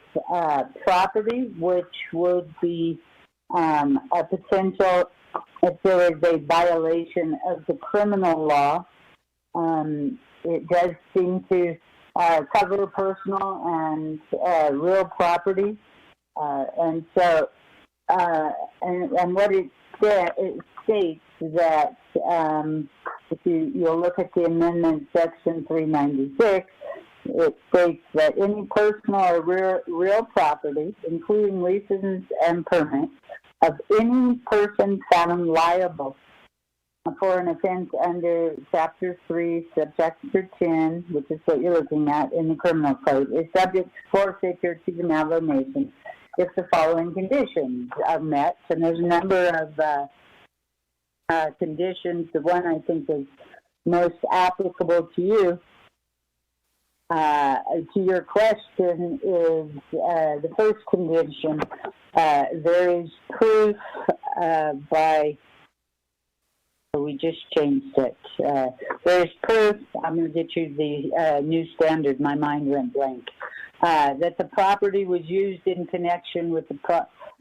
property, which would be a potential if there is a violation of the criminal law, it does seem to cover personal and real property, and so and what it states that if you'll look at the amendment section 396, it states that any personal or real property, including leases and permits, of any person found liable for an offense under Chapter 3, Subchapter 10, which is what you're looking at in the criminal code, is subject to forfeiture to the Navajo Nation if the following conditions are met. And there's a number of conditions. The one I think is most applicable to you, to your question, is the first condition. There is proof by, we just changed it. There's proof, I'm going to get you the new standard, my mind went blank, that the property was used in connection with the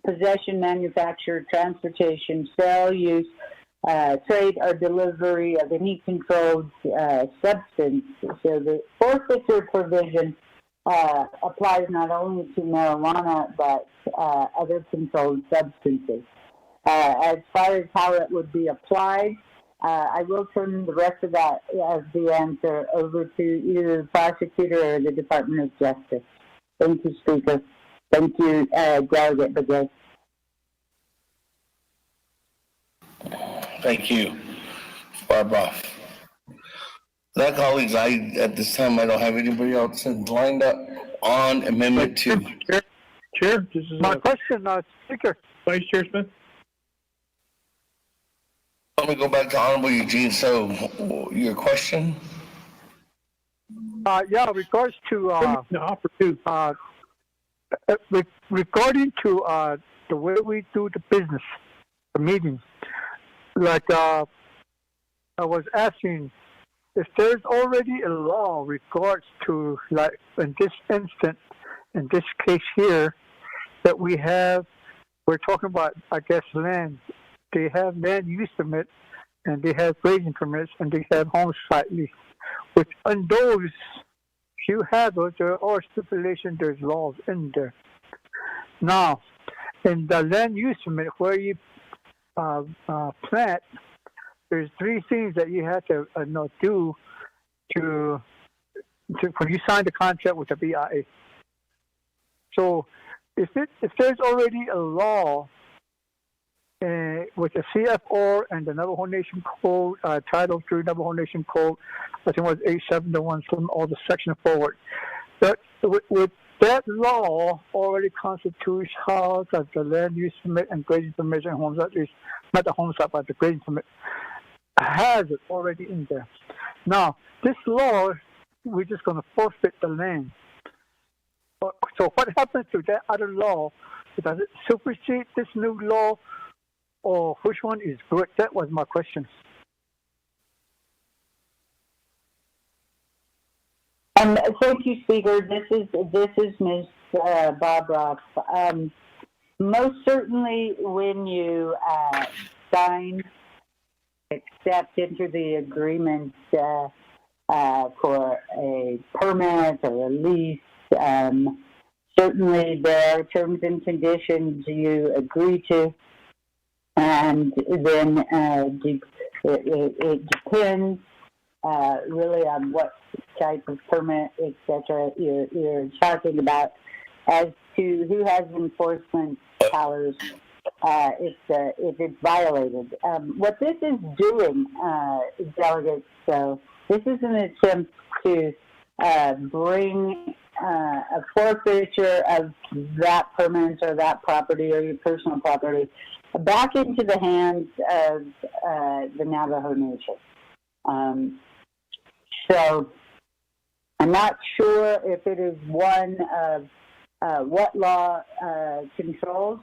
possession, manufacture, transportation, sale, use, trade, or delivery of any controlled substance. So the forfeiture provision applies not only to marijuana, but other controlled substances. As far as how it would be applied, I will turn the rest of that as the answer over to either the prosecutor or the Department of Justice. Thank you, Speaker. Thank you, Delegate Begay. Thank you, Barbara. That, colleagues, at this time I don't have anybody else lined up on Amendment 2. Chair, this is my question, Speaker. Vice Chair Smith. Let me go back to Honorable Eugene. So, your question? Yeah, regards to regarding to the way we do the business, the meeting. Like I was asking, if there's already a law regards to, like in this instance, in this case here, that we're talking about, I guess, land. They have land use permit, and they have grazing permits, and they have home site lease. Which on those, if you have those, there are stipulations, there's laws in there. Now, in the land use permit, where you plant, there's three things that you have to do to when you sign the contract with the BIA. So, if there's already a law with the CFR and the Navajo Nation Code, Title 3 Navajo Nation Code, I think it was 871 from all the section forward. But with that law already constitutes how that the land use permit and grazing permit and home site, not the home site, but the grazing permit, has it already in there. Now, this law, we're just going to forfeit the land. So what happens to that other law? Does it supersede this new law, or which one is good? That was my question. Thank you, Speaker. This is Ms. Bob Roth. Most certainly, when you accept into the agreement for a permit or a lease, certainly there are terms and conditions you agree to, and then it depends really on what type of permit, etc., you're talking about as to who has enforcement powers if it's violated. What this is doing, delegates, so this is an attempt to bring a forfeiture of that permanence or that property or your personal property back into the hands of the Navajo Nation. So I'm not sure if it is one of what law controls.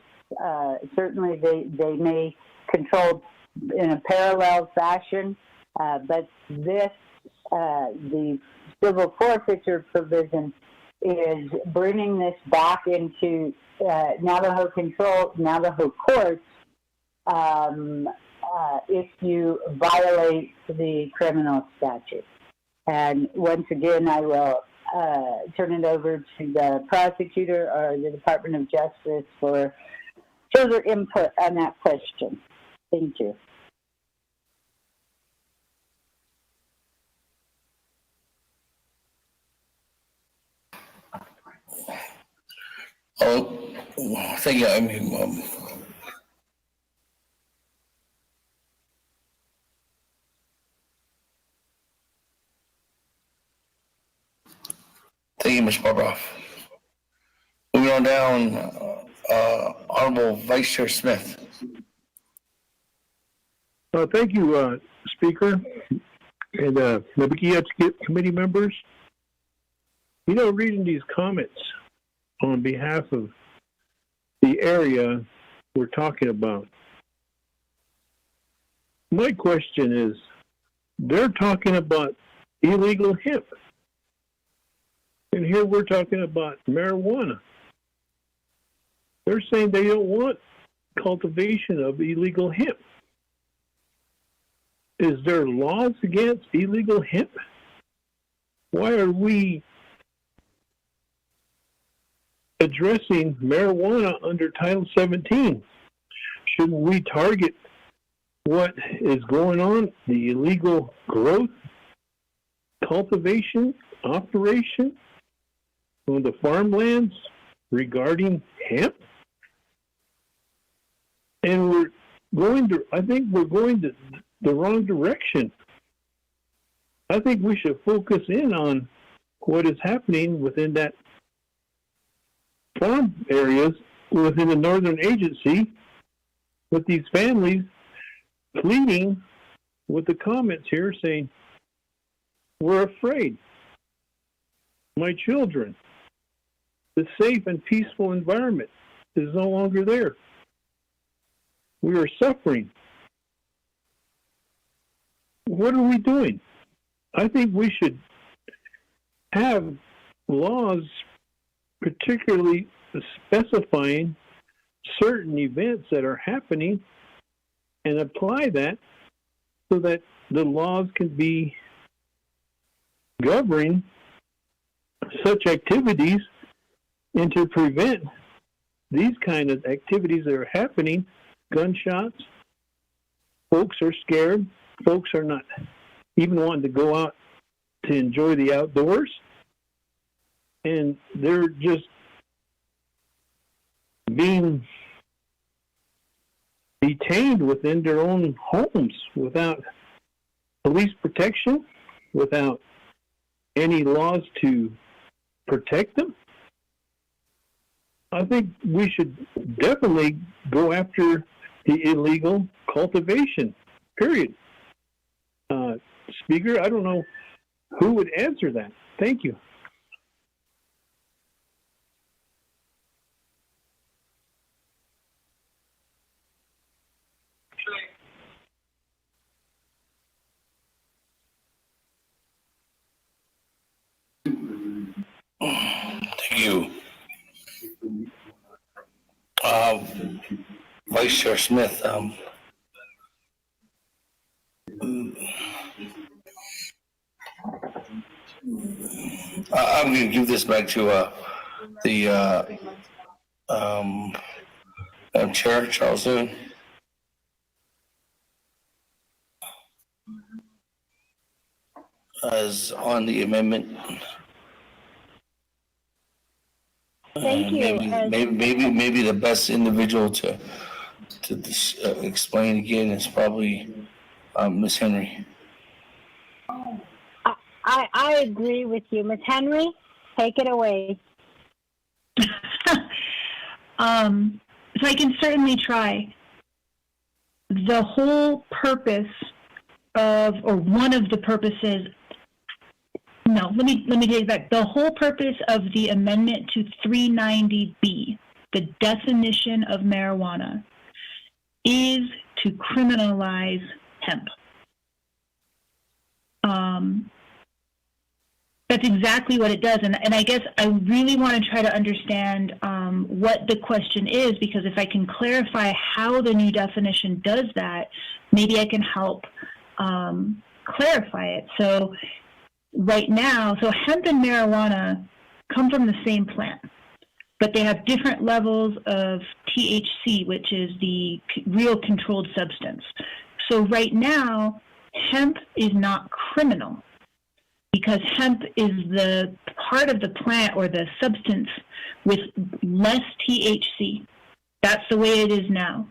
Certainly they may control in a parallel fashion, but this, the civil forfeiture provision is bringing this back into Navajo control, Navajo courts, if you violate the criminal statute. And once again, I will turn it over to the prosecutor or the Department of Justice for further input on that question. Thank you. Oh, thank you. I mean, thank you, Ms. Barbara. Moving on down, Honorable Vice Chair Smith. Thank you, Speaker, and Naabik'iyati Committee members. You know, reading these comments on behalf of the area we're talking about, my question is, they're talking about illegal hemp, and here we're talking about marijuana. They're saying they don't want cultivation of illegal hemp. Is there laws against illegal hemp? Why are we addressing marijuana under Title 17? Shouldn't we target what is going on, the illegal growth, cultivation, operation on the farmlands regarding hemp? And we're going to, I think we're going to the wrong direction. I think we should focus in on what is happening within that farm areas within the Northern Agency with these families pleading with the comments here saying, we're afraid. My children, the safe and peaceful environment is no longer there. We are suffering. What are we doing? I think we should have laws particularly specifying certain events that are happening and apply that so that the laws can be governing such activities and to prevent these kind of activities that are happening. Gunshots, folks are scared, folks are not even wanting to go out to enjoy the outdoors, and they're just being detained within their own homes without police protection, without any laws to protect them. I think we should definitely go after the illegal cultivation, period. Speaker, I don't know who would answer that. Thank you. Thank you. Vice Chair Smith, I'm going to give this back to the Chair, Charles Noon. As on the amendment. Thank you. Maybe the best individual to explain again is probably Ms. Henry. I agree with you. Ms. Henry, take it away. So I can certainly try. The whole purpose of, or one of the purposes, no, let me take it back. The whole purpose of the amendment to 390B, the definition of marijuana, is to criminalize hemp. That's exactly what it does. And I guess I really want to try to understand what the question is, because if I can clarify how the new definition does that, maybe I can help clarify it. So right now, so hemp and marijuana come from the same plant, but they have different levels of THC, which is the real controlled substance. So right now, hemp is not criminal, because hemp is the part of the plant or the substance with less THC. That's the way it is now.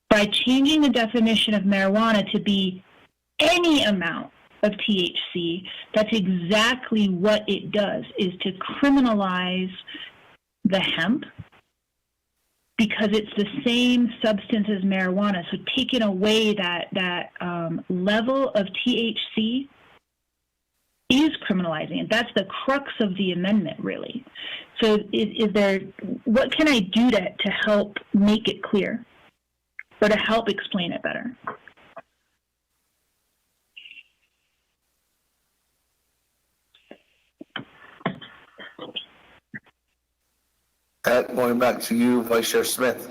By changing the definition of marijuana to be any amount of THC, that's exactly what it does, is to criminalize the hemp, because it's the same substance as marijuana. So taking away that level of THC is criminalizing it. That's the crux of the amendment, really. So is there, what can I do to help make it clear, or to help explain it better? Going back to you, Vice Chair Smith.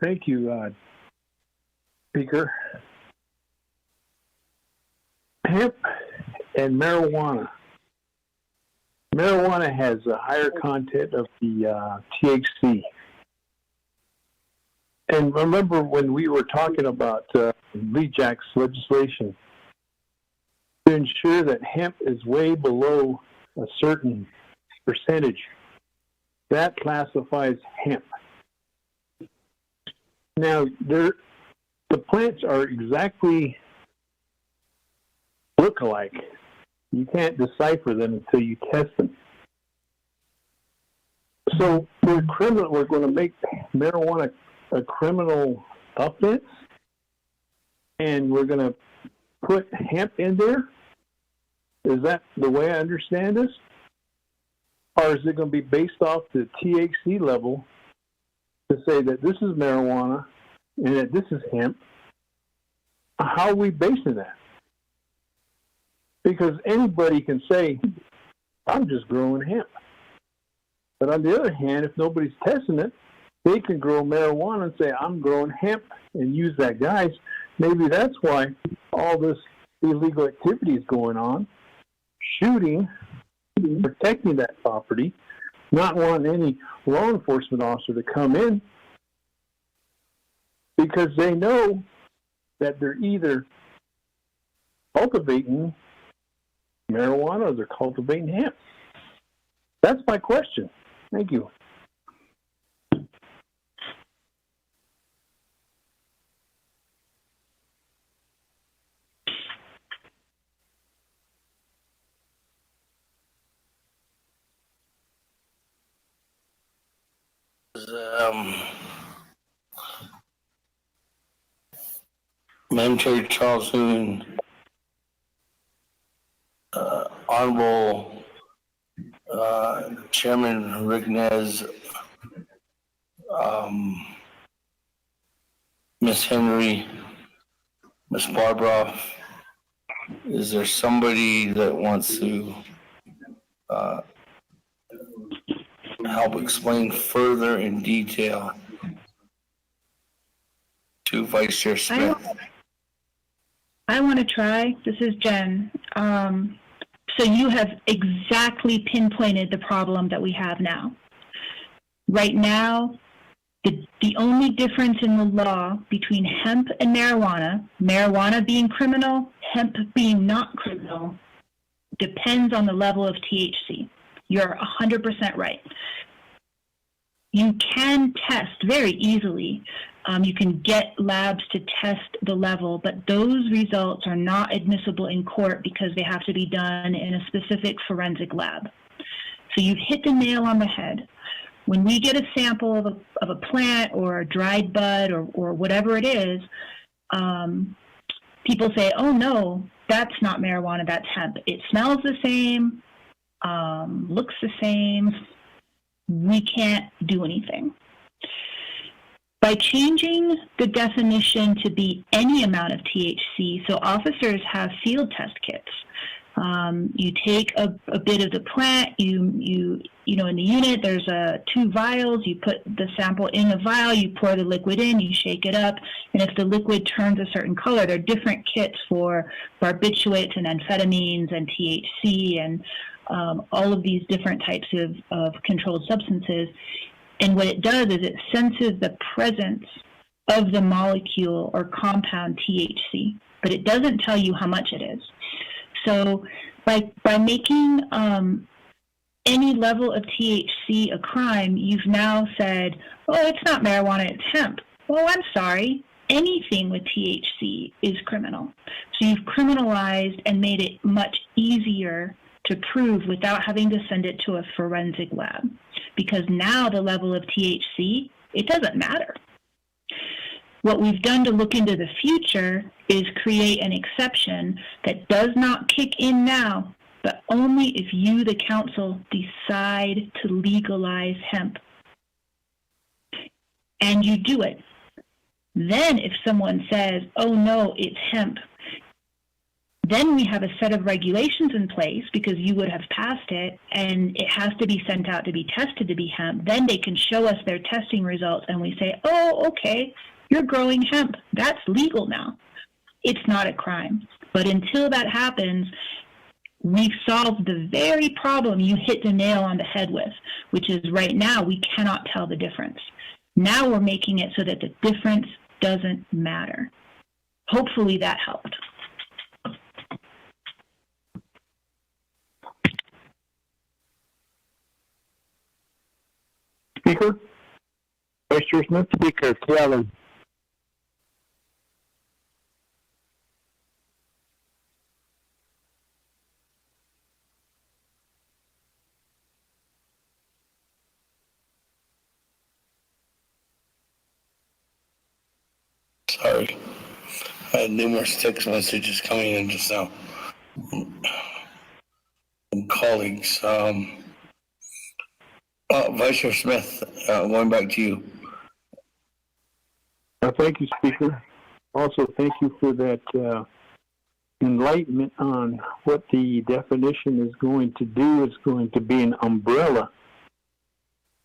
Thank you, Speaker. Hemp and marijuana. Marijuana has a higher content of the THC. And remember when we were talking about Lee Jack's legislation, to ensure that hemp is way below a certain percentage, that classifies hemp. Now, the plants are exactly look alike. You can't decipher them until you test them. So we're going to make marijuana a criminal offense, and we're going to put hemp in there? Is that the way I understand this? Or is it going to be based off the THC level to say that this is marijuana and that this is hemp? How are we basing that? Because anybody can say, I'm just growing hemp. But on the other hand, if nobody's testing it, they can grow marijuana and say, I'm growing hemp, and use that, guys. Maybe that's why all this illegal activity is going on. Shooting, protecting that property, not wanting any law enforcement officer to come in, because they know that they're either cultivating marijuana or they're cultivating hemp. That's my question. Thank you. Madam Chair Charles Newman, Honorable Chairman Rignez, Ms. Henry, Ms. Barbara, is there somebody that wants to help explain further in detail to Vice Chair Smith? I want to try. This is Jen. So you have exactly pinpointed the problem that we have now. Right now, the only difference in the law between hemp and marijuana being criminal, hemp being not criminal, depends on the level of THC. You're 100% right. You can test very easily You can get labs to test the level, but those results are not admissible in court because they have to be done in a specific forensic lab. So you've hit the nail on the head. When we get a sample of a plant or a dried bud or whatever it is, people say, oh no, that's not marijuana, that's hemp. It smells the same, looks the same. We can't do anything. By changing the definition to be any amount of THC, so officers have field test kits. You take a bit of the plant, you know, in the unit, there's 2 vials, you put the sample in the vial, you pour the liquid in, you shake it up, and if the liquid turns a certain color, there are different kits for barbiturates and amphetamines and THC and all of these different types of controlled substances. And what it does is it senses the presence of the molecule or compound THC, but it doesn't tell you how much it is. So by making any level of THC a crime, you've now said, oh, it's not marijuana, it's hemp. Well, I'm sorry. Anything with THC is criminal. So you've criminalized and made it much easier to prove without having to send it to a forensic lab. Because now the level of THC, it doesn't matter. What we've done to look into the future is create an exception that does not kick in now, but only if you, the council, decide to legalize hemp. And you do it. Then if someone says, oh no, it's hemp, then we have a set of regulations in place because you would have passed it and it has to be sent out to be tested to be hemp. Then they can show us their testing results and we say, oh, okay, you're growing hemp. That's legal now. It's not a crime. But until that happens, we've solved the very problem you hit the nail on the head with, which is right now we cannot tell the difference. Now we're making it so that the difference doesn't matter. Hopefully that helped. Speaker? Vice Chair Smith? Speaker Cleveland. Sorry. I had numerous text messages coming in just now from colleagues. Vice Chair Smith, going back to you. Thank you, Speaker. Also, thank you for that enlightenment on what the definition is going to do. It's going to be an umbrella.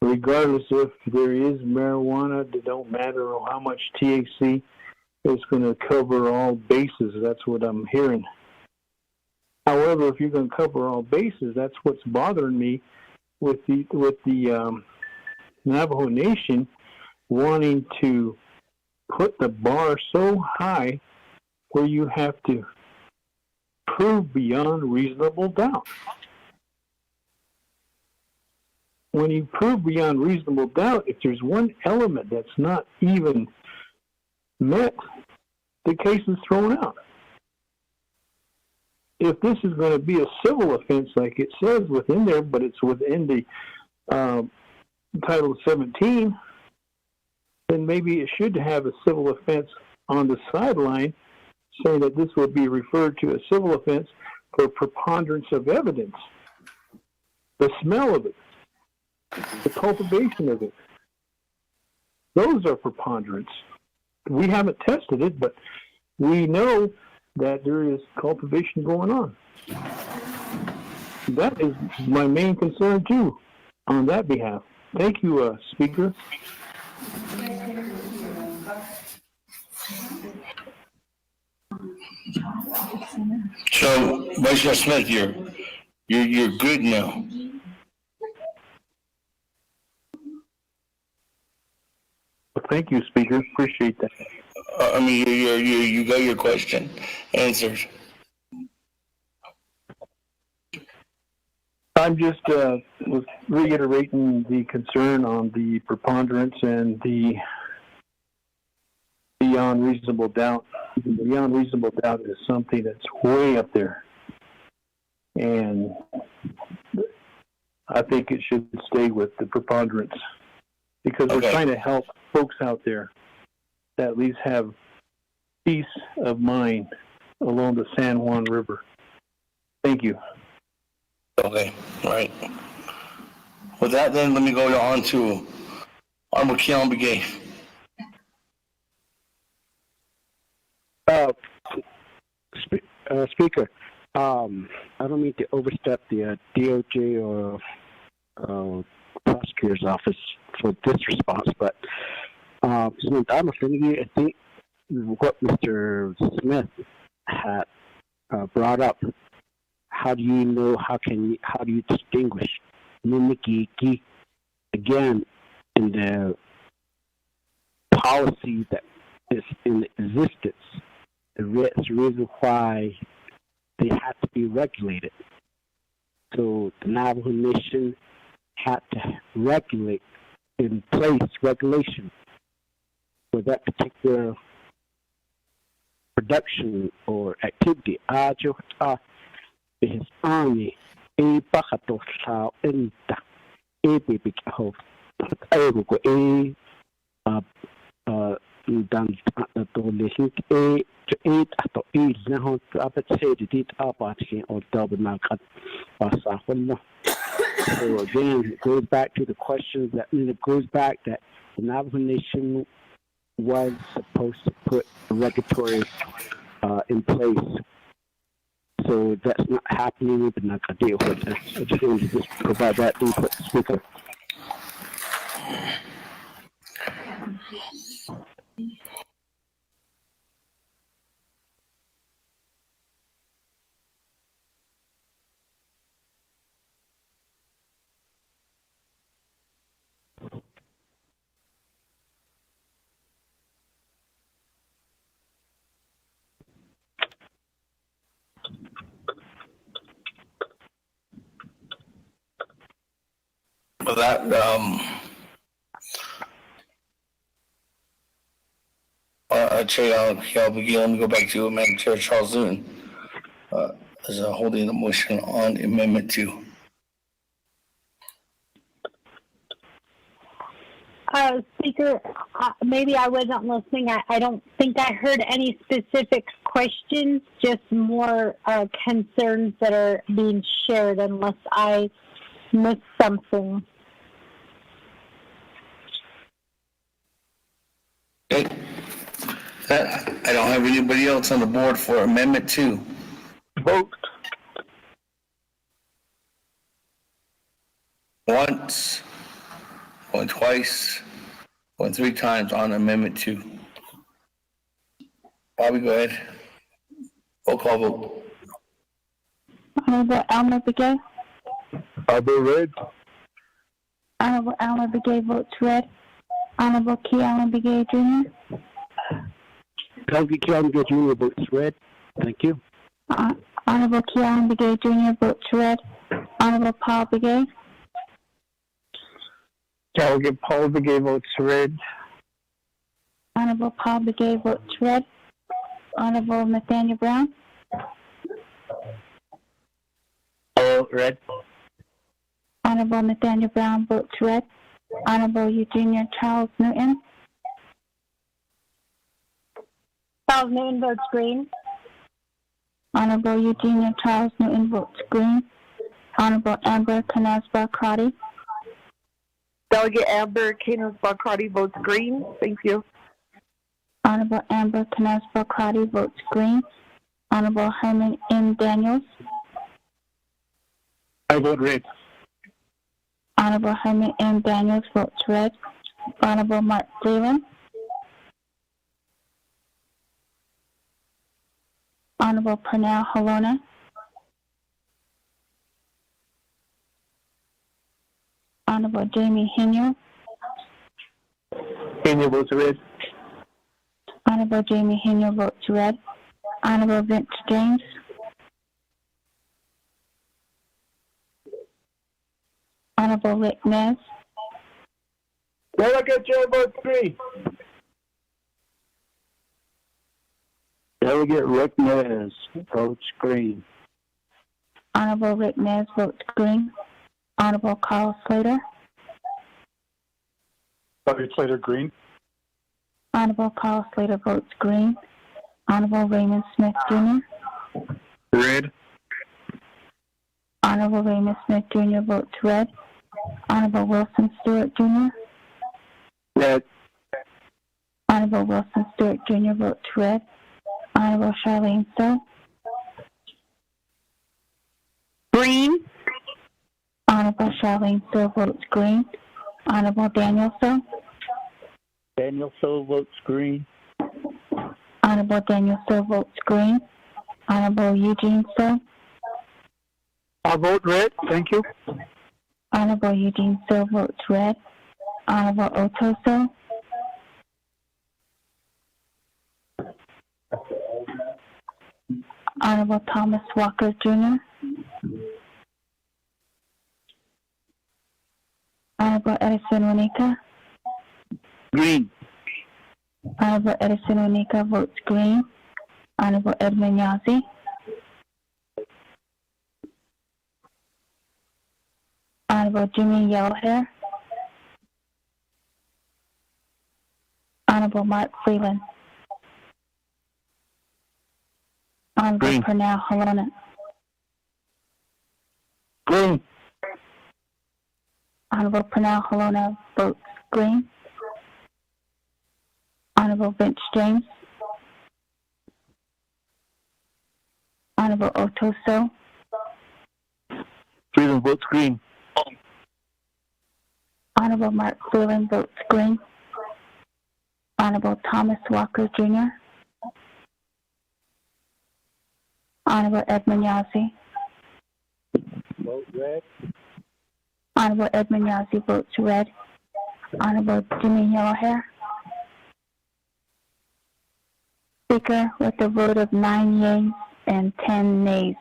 Regardless if there is marijuana, it don't matter how much THC, it's going to cover all bases. That's what I'm hearing. However, if you're going to cover all bases, that's what's bothering me with the Navajo Nation wanting to put the bar so high where you have to prove beyond reasonable doubt. When you prove beyond reasonable doubt, if there's one element that's not even met, the case is thrown out. If this is going to be a civil offense like it says within there, but it's within the Title 17, then maybe it should have a civil offense on the sideline saying that this would be referred to as civil offense for preponderance of evidence. The smell of it, the cultivation of it, those are preponderance. We haven't tested it, but we know that there is cultivation going on. That is my main concern, too, on that behalf. Thank you, Speaker. So, Vice Chair Smith, you're good now. Thank you, Speaker. Appreciate that. I mean, you got your question answered. I'm just was reiterating the concern on the preponderance and the beyond reasonable doubt. Beyond reasonable doubt is something that's way up there. And I think it should stay with the preponderance because we're trying to help folks out there that at least have peace of mind along the San Juan River. Thank you. Okay, all right. With that, then, let me go on to Honorable Keon Begay. Speaker, I don't mean to overstep the DOJ or prosecutor's office for this response, but I think what Mr. Smith had brought up, how do you know, how do you distinguish Naabik'iyati again in the policy that is in existence? The reason why they had to be regulated. So the Navajo Nation had to regulate in place regulation for that particular production or activity. His army, a bakato sa enta, a baby ho, dan to listen to ato na ho apat say dit apat or double nakat pasa hono. So again, it goes back to the questions that it goes back that the Navajo Nation was supposed to put regulatory in place. So that's not happening with the Nakadeo. I just wanted to just provide that input, Speaker. With that, Chair, I'll begin. Let me go back to Madam Chair Charles Newton as holding the motion on Amendment 2. Speaker, maybe I wasn't listening. I don't think I heard any specific questions, just more concerns that are being shared, unless I missed something. Okay. I don't have anybody else on the board for Amendment 2. Vote. Once, going twice, going 3 times on Amendment 2. Bobby, go ahead. Roll call vote. Honorable Alma Begay. Honorable Red. Honorable Alma Begay votes red. Honorable Keon Begay Jr. Honorable Keon Begay Jr. votes red. Thank you. Honorable Keon Begay Jr. votes red. Honorable Paul Begay. Delegate Paul Begay votes red. Honorable Paul Begay votes red. Honorable Nathaniel Brown. Red. Honorable Nathaniel Brown votes red. Honorable Eugenia Charles Newton. Charles Newton votes green. Honorable Eugenia Charles Newton votes green. Honorable Amber Canaz-Barkrati. Delegate Amber Canaz-Barkrati votes green. Thank you. Honorable Amber Canaz-Barkrati votes green. Honorable Herman M. Daniels. I vote red. Honorable Herman M. Daniels votes red. Honorable Mark Freeland. Honorable Pernell Halona. Honorable Jamie Hinier. Hinier votes red. Honorable Jamie Hinier votes red. Honorable Vince James. Honorable Rick Nez. Delegate Chair votes green. Delegate Rick Nez votes green. Honorable Rick Nez votes green. Honorable Carl Slater. Slater, green. Honorable Carl Slater votes green. Honorable Raymond Smith Jr. Red. Honorable Raymond Smith Jr. votes red. Honorable Wilson Stewart Jr. Red. Honorable Wilson Stewart Jr. votes red. Honorable Charlene Stowe. Green. Honorable Charlene Stowe votes green. Honorable Daniel Stowe. Daniel So votes green. Honorable Daniel Stowe votes green. Honorable Eugene Stowe. I'll vote red. Thank you. Honorable Eugene Stowe votes red. Honorable Otto Stowe. Honorable Thomas Walker Jr. Honorable Edison Wanika. Green. Honorable Edison Wanika votes green. Honorable Edmund Yazzie. Honorable Jimmy Yellowhair. Honorable Mark Freeland. Honorable Green. Pernell Halona. Green. Honorable Pernell Halona votes green. Honorable Vince James. Honorable Otto Stowe. Freeland votes green. Honorable Mark Freeland votes green. Honorable Thomas Walker Jr. Honorable Edmund Yazzie. Vote red. Honorable Edmund Yazzie votes red. Honorable Jimmy Yellowhair. Speaker with a vote of 9 yeas and 10 nays.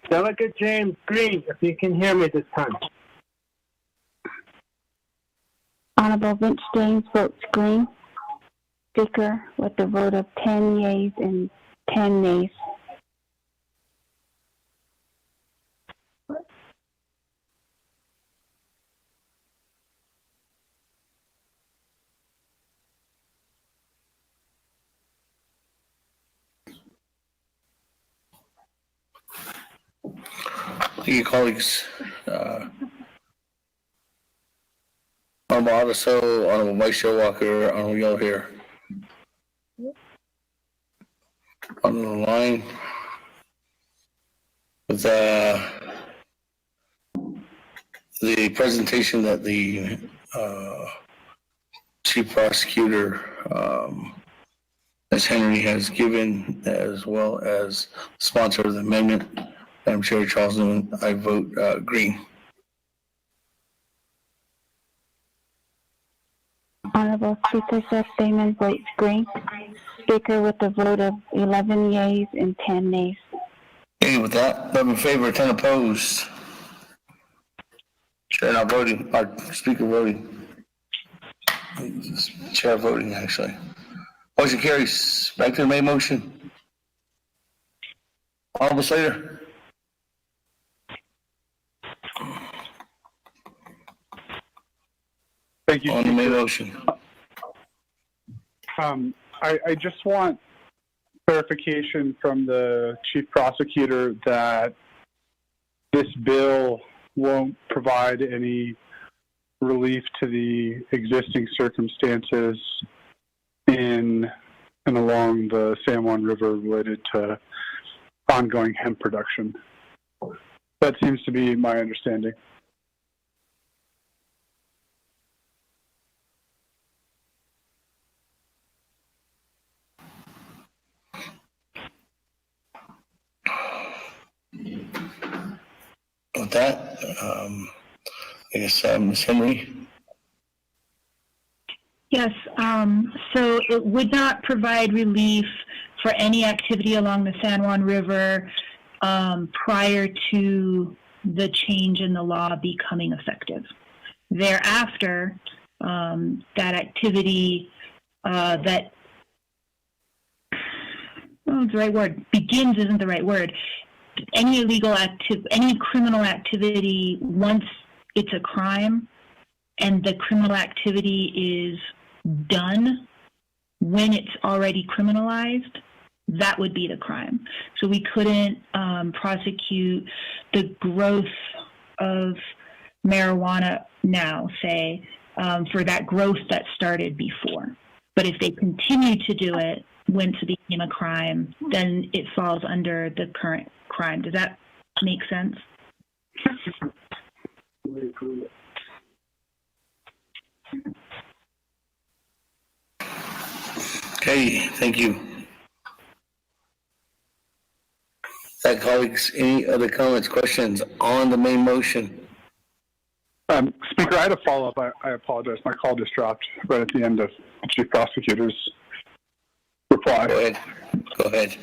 Delegate James Green, if you can hear me this time. Honorable Vince James votes green. Speaker with a vote of 10 yeas and 10 nays. Thank you, colleagues. Honorable Odyssey, Honorable Mike Showalker, Honorable Yellowhair. On the line with the presentation that the Chief Prosecutor, Ms. Henry, has given, as well as sponsor of the amendment, Madam Chair Charles Newman, I vote green. Honorable Speaker Seth Damon votes green. Speaker with a vote of 11 yeas and 10 nays. Okay, with that, 11 in favor, 10 opposed. Chair not voting, or Speaker voting. Chair voting, actually. Motion carries. Back to the main motion. Honorable Slater. Thank you. On the main motion. I just want clarification from the Chief Prosecutor that this bill won't provide any relief to the existing circumstances in and along the San Juan River related to ongoing hemp production. That seems to be my understanding. With that, I guess Ms. Henry. Yes, so it would not provide relief for any activity along the San Juan River prior to the change in the law becoming effective. Thereafter, that activity that oh, it's the right word. Begins isn't the right word. Any criminal activity, once it's a crime and the criminal activity is done when it's already criminalized, that would be the crime. So we couldn't prosecute the growth of marijuana now, say, for that growth that started before. But if they continue to do it once it became a crime, then it falls under the current crime. Does that make sense? Okay, thank you. Colleagues, any other comments, questions on the main motion? Speaker, I had a follow-up. I apologize. My call just dropped right at the end of the Chief Prosecutor's reply. Go ahead. Go ahead.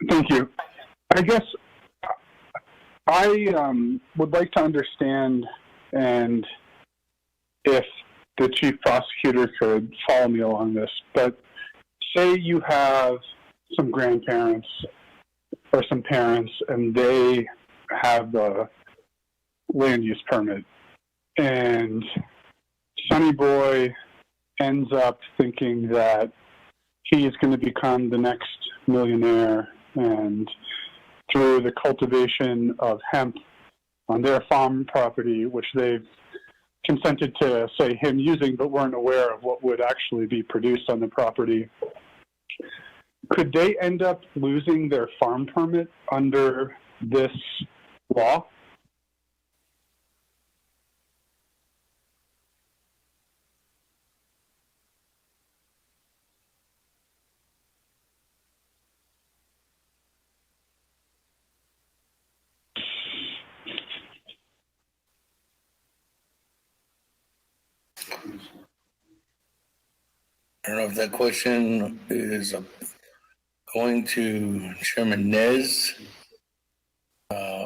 Thank you. I guess I would like to understand, and if the Chief Prosecutor could follow me along this, but say you have some grandparents or some parents and they have a land use permit, and Sonny Boy ends up thinking that he is going to become the next millionaire, and through the cultivation of hemp on their farm property, which they've consented to, say, him using, but weren't aware of what would actually be produced on the property, could they end up losing their farm permit under this law? I don't know if that question is going to Chairman Nez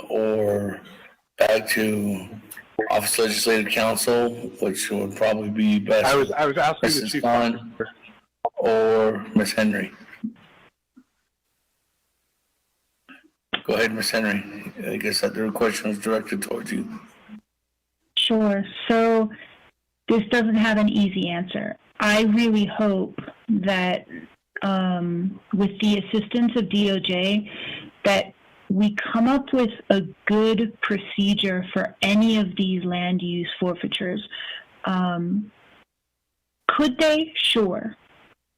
or back to Office Legislative Council, which would probably be best. I was asking the Mrs. Chief Khan or Ms. Henry. Go ahead, Ms. Henry. I guess that the question was directed towards you. Sure. So this doesn't have an easy answer. I really hope that with the assistance of DOJ, that we come up with a good procedure for any of these land use forfeitures. Could they? Sure.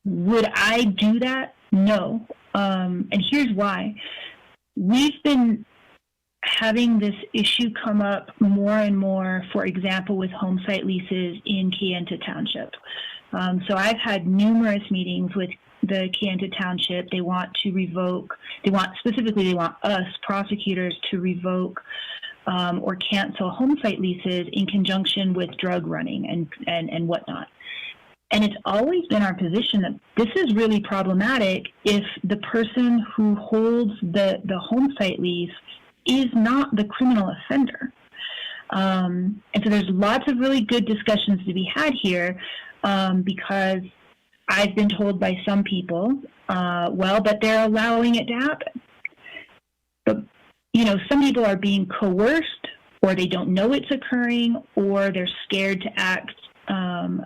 Would I do that? No. And here's why. We've been having this issue come up more and more, for example, with home site leases in Kayenta Township. So I've had numerous meetings with the Kayenta Township. They want to revoke, they want us, prosecutors, to revoke or cancel home site leases in conjunction with drug running and whatnot. And it's always been our position that this is really problematic if the person who holds the home site lease is not the criminal offender. And so there's lots of really good discussions to be had here because I've been told by some people, well, but they're allowing it to happen. But, you know, some people are being coerced, or they don't know it's occurring, or they're scared to act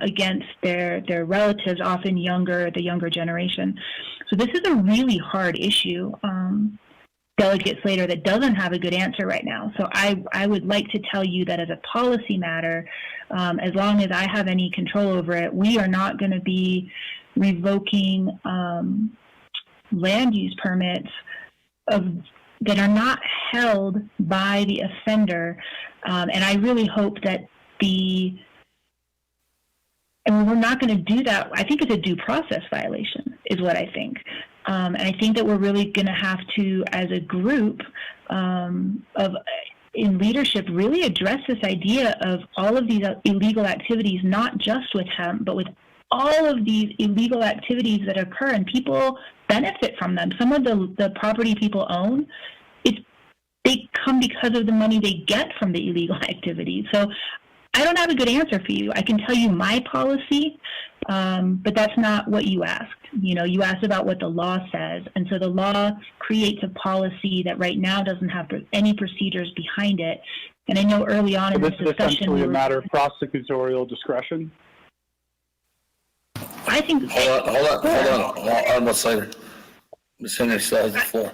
against their relatives, often the younger generation. So this is a really hard issue, Delegate Slater, that doesn't have a good answer right now. So I would like to tell you that as a policy matter, as long as I have any control over it, we are not going to be revoking land use permits that are not held by the offender. And I really hope that and we're not going to do that. I think it's a due process violation is what I think. And I think that we're really going to have to, as a group in leadership, really address this idea of all of these illegal activities, not just with hemp, but with all of these illegal activities that occur, and people benefit from them. Some of the property people own, they come because of the money they get from the illegal activities. So I don't have a good answer for you. I can tell you my policy But that's not what you asked. You asked about what the law says. And so the law creates a policy that right now doesn't have any procedures behind it. And I know early on in this discussion, this is essentially a matter of prosecutorial discretion. I think. Hold on. Almost later. Ms. Henry still has the floor.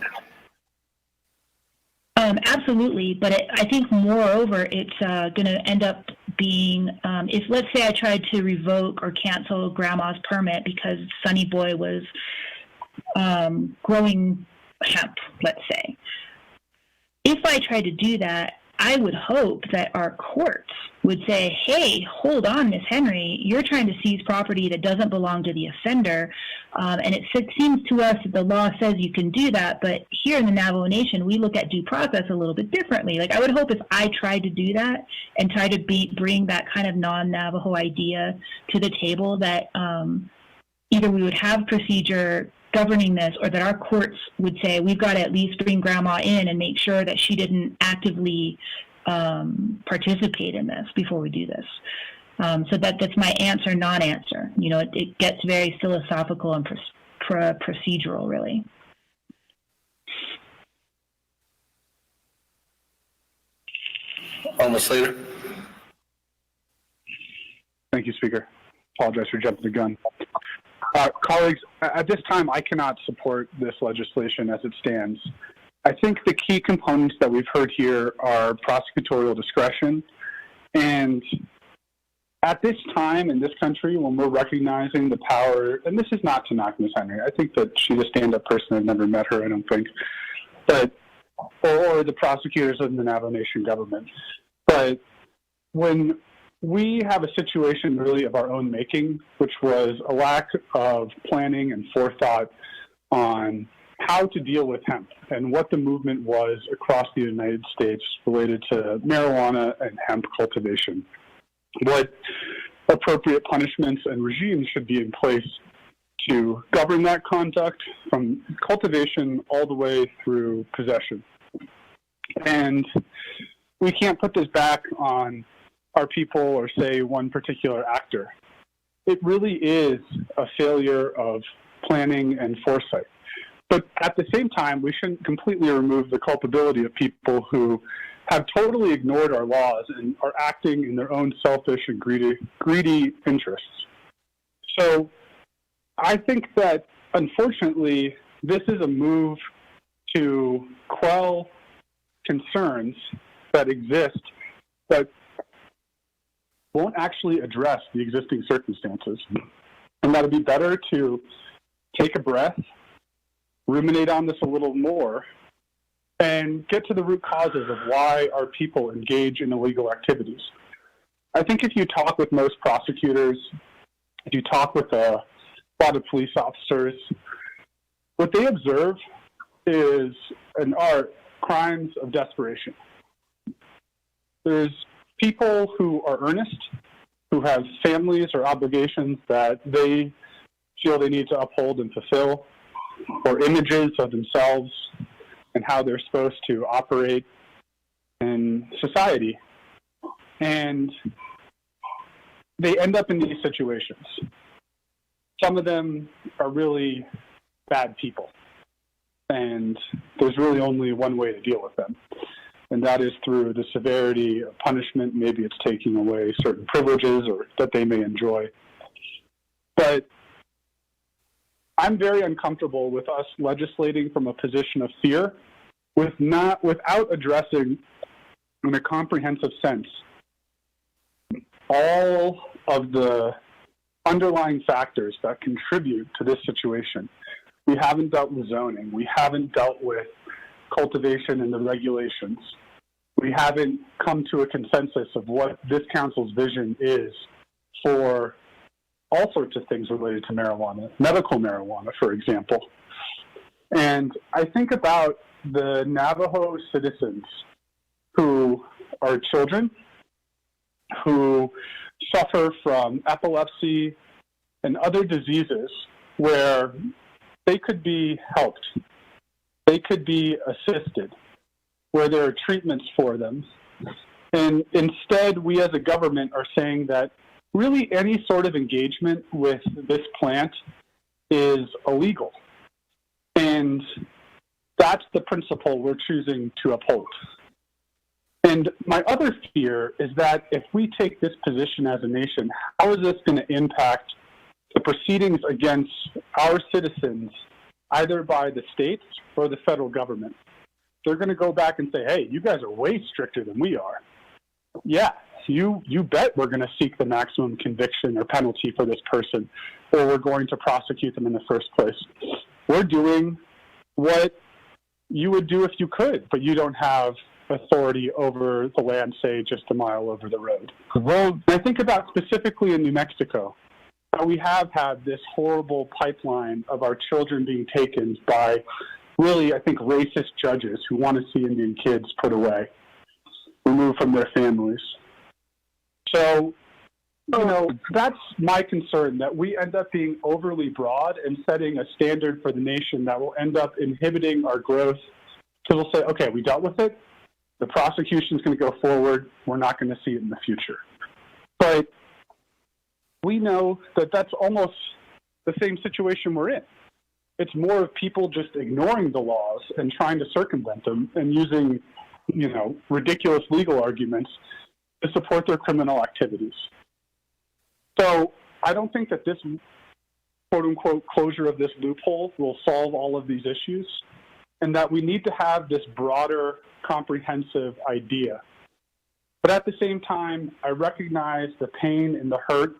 Absolutely, but I think moreover, it's going to end up being, if let's say I tried to revoke or cancel grandma's permit because Sonny Boy was growing hemp, let's say. If I tried to do that, I would hope that our courts would say, hey, hold on, Ms. Henry, you're trying to seize property that doesn't belong to the offender. And it seems to us that the law says you can do that, but here in the Navajo Nation, we look at due process a little bit differently. Like, I would hope if I tried to do that and try to bring that kind of non-Navajo idea to the table, that either we would have procedure governing this, or that our courts would say we've got to at least bring grandma in and make sure that she didn't actively participate in this before we do this. So that's my answer, non-answer. It gets very philosophical and procedural, really. Almost later. Thank you, Speaker. Apologize for jumping the gun. Colleagues, at this time, I cannot support this legislation as it stands. I think the key components that we've heard here are prosecutorial discretion. And at this time in this country, when we're recognizing the power, and this is not to knock Ms. Henry, I think that she's a stand-up person. I've never met her, I don't think, but or the prosecutors of the Navajo Nation government. But when we have a situation really of our own making, which was a lack of planning and forethought on how to deal with hemp and what the movement was across the United States related to marijuana and hemp cultivation. What appropriate punishments and regimes should be in place to govern that conduct from cultivation all the way through possession. And we can't put this back on our people or say one particular actor. It really is a failure of planning and foresight. But at the same time, we shouldn't completely remove the culpability of people who have totally ignored our laws and are acting in their own selfish and greedy interests. So I think that, unfortunately, this is a move to quell concerns that exist that won't actually address the existing circumstances. And that would be better to take a breath, ruminate on this a little more, and get to the root causes of why our people engage in illegal activities. I think if you talk with most prosecutors, if you talk with a lot of police officers, what they observe is and are crimes of desperation. There's people who are earnest, who have families or obligations that they feel they need to uphold and fulfill, or images of themselves and how they're supposed to operate in society. And they end up in these situations. Some of them are really bad people, and there's really only one way to deal with them, and that is through the severity of punishment. Maybe it's taking away certain privileges or that they may enjoy. But I'm very uncomfortable with us legislating from a position of fear without addressing in a comprehensive sense all of the underlying factors that contribute to this situation. We haven't dealt with zoning. We haven't dealt with cultivation and the regulations. We haven't come to a consensus of what this council's vision is for all sorts of things related to marijuana, medical marijuana, for example. And I think about the Navajo citizens who are children, who suffer from epilepsy and other diseases where they could be helped, they could be assisted, where there are treatments for them. And instead, we as a government are saying that really any sort of engagement with this plant is illegal. And that's the principle we're choosing to uphold. And my other fear is that if we take this position as a nation, how is this going to impact the proceedings against our citizens, either by the states or the federal government? They're going to go back and say, hey, you guys are way stricter than we are. Yeah, you bet we're going to seek the maximum conviction or penalty for this person, or we're going to prosecute them in the first place. We're doing what you would do if you could, but you don't have authority over the land, say, just a mile over the road. Well, I think about specifically in New Mexico, how we have had this horrible pipeline of our children being taken by really, I think, racist judges who want to see Indian kids put away, removed from their families. So, you know, that's my concern, that we end up being overly broad and setting a standard for the nation that will end up inhibiting our growth. Because we'll say, okay, we dealt with it. The prosecution's going to go forward. We're not going to see it in the future. But we know that that's almost the same situation we're in. It's more of people just ignoring the laws and trying to circumvent them and using, you know, ridiculous legal arguments to support their criminal activities. So I don't think that this quote-unquote closure of this loophole will solve all of these issues, and that we need to have this broader, comprehensive idea. But at the same time, I recognize the pain and the hurt,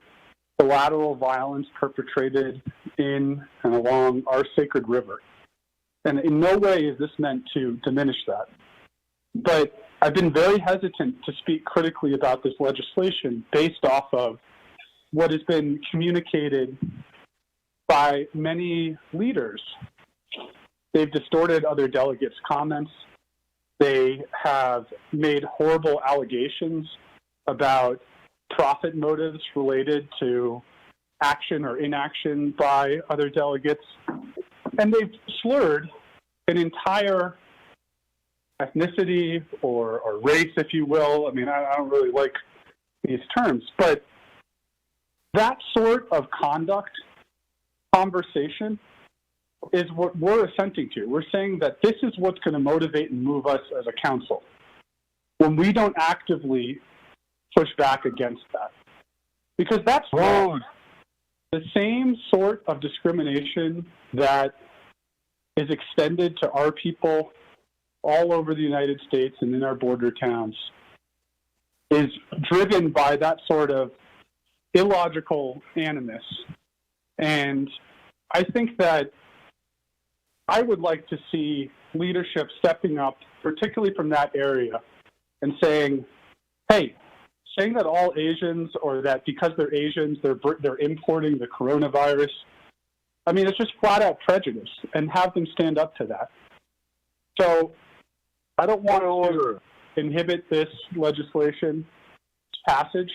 the lateral violence perpetrated in and along our sacred river. And in no way is this meant to diminish that. But I've been very hesitant to speak critically about this legislation based off of what has been communicated by many leaders. They've distorted other delegates' comments. They have made horrible allegations about profit motives related to action or inaction by other delegates. And they've slurred an entire ethnicity or race, if you will. I mean, I don't really like these terms, but that sort of conduct, conversation, is what we're assenting to. We're saying that this is what's going to motivate and move us as a council when we don't actively push back against that. Because that's wrong. The same sort of discrimination that is extended to our people all over the United States and in our border towns is driven by that sort of illogical animus. And I think that I would like to see leadership stepping up, particularly from that area, and saying, hey, saying that all Asians, or that because they're Asians, they're importing the coronavirus, I mean, it's just flat out prejudice, and have them stand up to that. So I don't want to inhibit this legislation passage.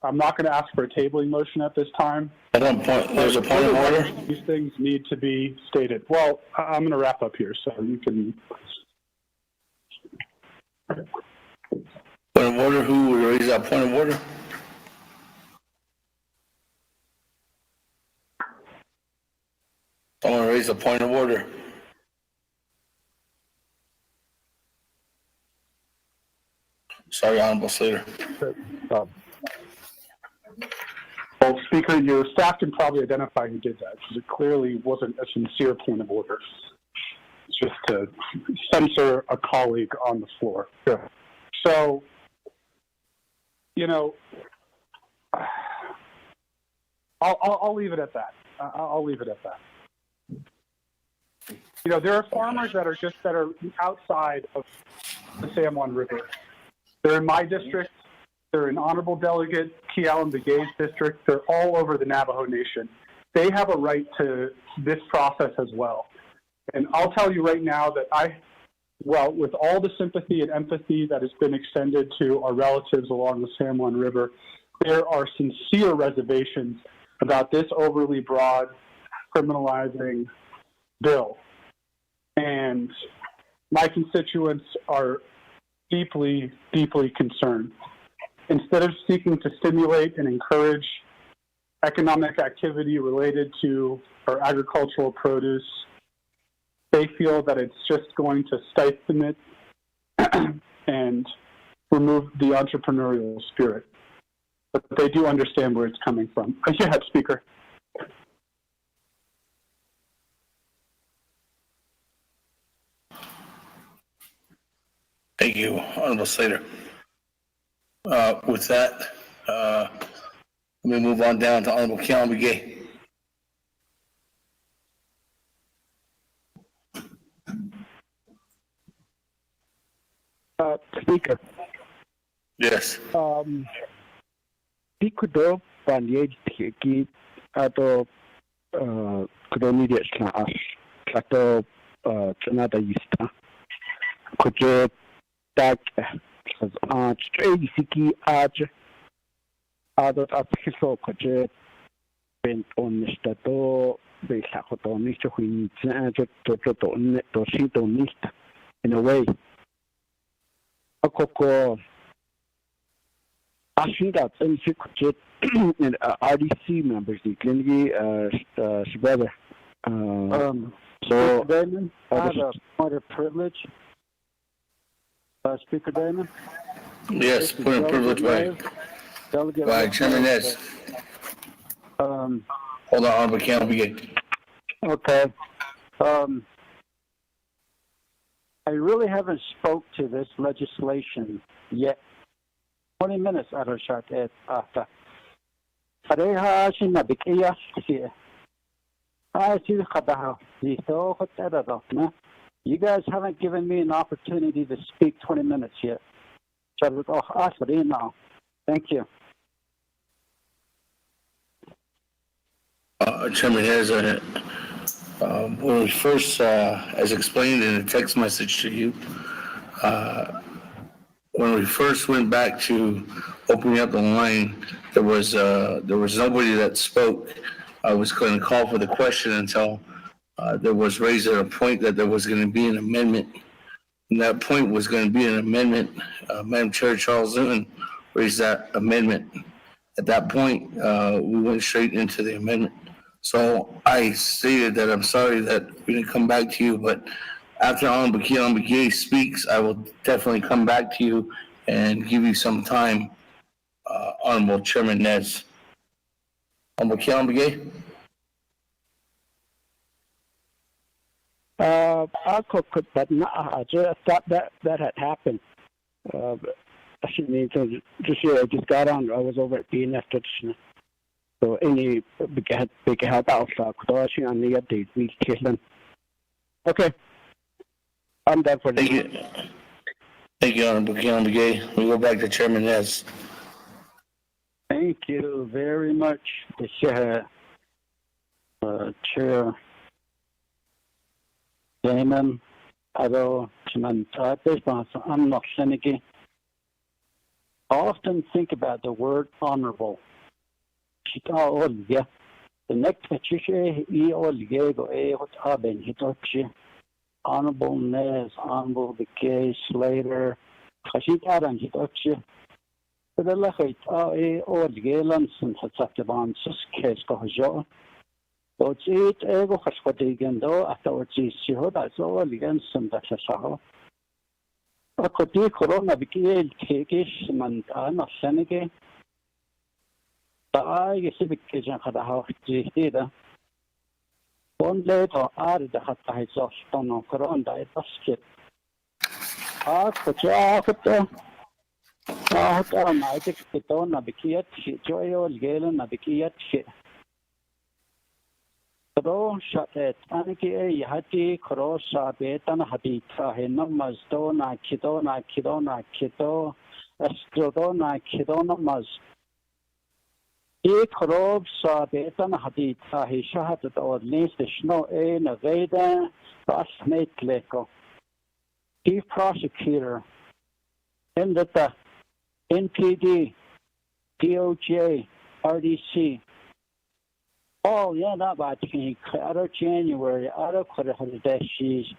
I'm not going to ask for a tabling motion at this time. There's a point of order. These things need to be stated. Well, I'm going to wrap up here, so you can. Point of order. Who will raise that point of order? Someone raise a point of order. Sorry, Honorable Slater. Well, Speaker, your staff can probably identify who did that, because it clearly wasn't a sincere point of order. It's just to censor a colleague on the floor. Sure. So, you know, I'll leave it at that. I'll leave it at that. You know, there are farmers that are outside of the San Juan River. They're in my district. They're in Honorable Delegate Key Allen Begay's district. They're all over the Navajo Nation. They have a right to this process as well. And I'll tell you right now that with all the sympathy and empathy that has been extended to our relatives along the San Juan River, there are sincere reservations about this overly broad criminalizing bill. And my constituents are deeply, deeply concerned. instead of seeking to stimulate and encourage economic activity related to our agricultural produce, they feel that it's just going to stifle it and remove the entrepreneurial spirit. But they do understand where it's coming from. Go ahead, Speaker. Thank you, Honorable Slater. With that, let me move on down to Honorable Keon Begay. Speaker. Yes. Pikudo Panyej Tiki Ato Kromidia Slash Kato Canada Yista. Kojo Tak Stray Siki Aj Adot Apkiso Kojo Bent on Stato Besakoto Mr. Who to Shito Nista in a way. Akoko I think that's in secret and RDC members, the Kennedy brother. So Damon, I have a point of privilege. Speaker Damon. Yes, point of privilege by Chairman Nez. Hold on, Honorable Keon Begay. Okay. I really haven't spoke to this legislation yet. 20 minutes at a shot at after. You guys haven't given me an opportunity to speak 20 minutes yet. Thank you. Chairman Hayes, when we first, as explained in a text message to you, when we first went back to opening up the line, there was nobody that spoke. I was going to call for the question until there was raised at a point that there was going to be an amendment. And that point was going to be an amendment. Madam Chair Charles Newton raised that amendment. At that point, we went straight into the amendment. So I stated that I'm sorry that we didn't come back to you, but after Honorable Keon Begay speaks, I will definitely come back to you and give you some time, Honorable Chairman Nez. Honorable Keon Begay? I could, but not, I just thought that had happened. I shouldn't mean to just I just got on. I was over at BNF tradition. So any big help out for Kudoshi on the update we kill. Okay. I'm done for Thank you. Thank you, Honorable Keon Begay. We go back to Chairman Nez. Thank you very much, Chair Damon. Although I'm not Seneki. I often think about the word honorable. The next Honorable Nez, Honorable Begay, Slater, Kashit Aran Hitokshi. But the Lachit or Galan since it's at the bond, Suskes Kojo. So it's it, Ego Hashkotigan, though, after it's Siho, that's all against some Dakshaho. A Koti Corona Begay, Kikish, Mantana, Seneke. The I civic kitchen had a house to one later added the hot heights of stone on Corona, it was skip. I put you off at the I think the tone Naabik'iyati Joyo Galen Naabik'iyati. Kro shot at Aniki Hati Krosa Betan Hati Trahinum Dona Kidona Kidona Kido Estrodona Kidona Ikrob sa betan hadit he shahat or least the snow in a veda Rasmate Leko. Chief Prosecutor in the NPD, DOJ, RDC. All yeah about out of January, out of Karahadeshi.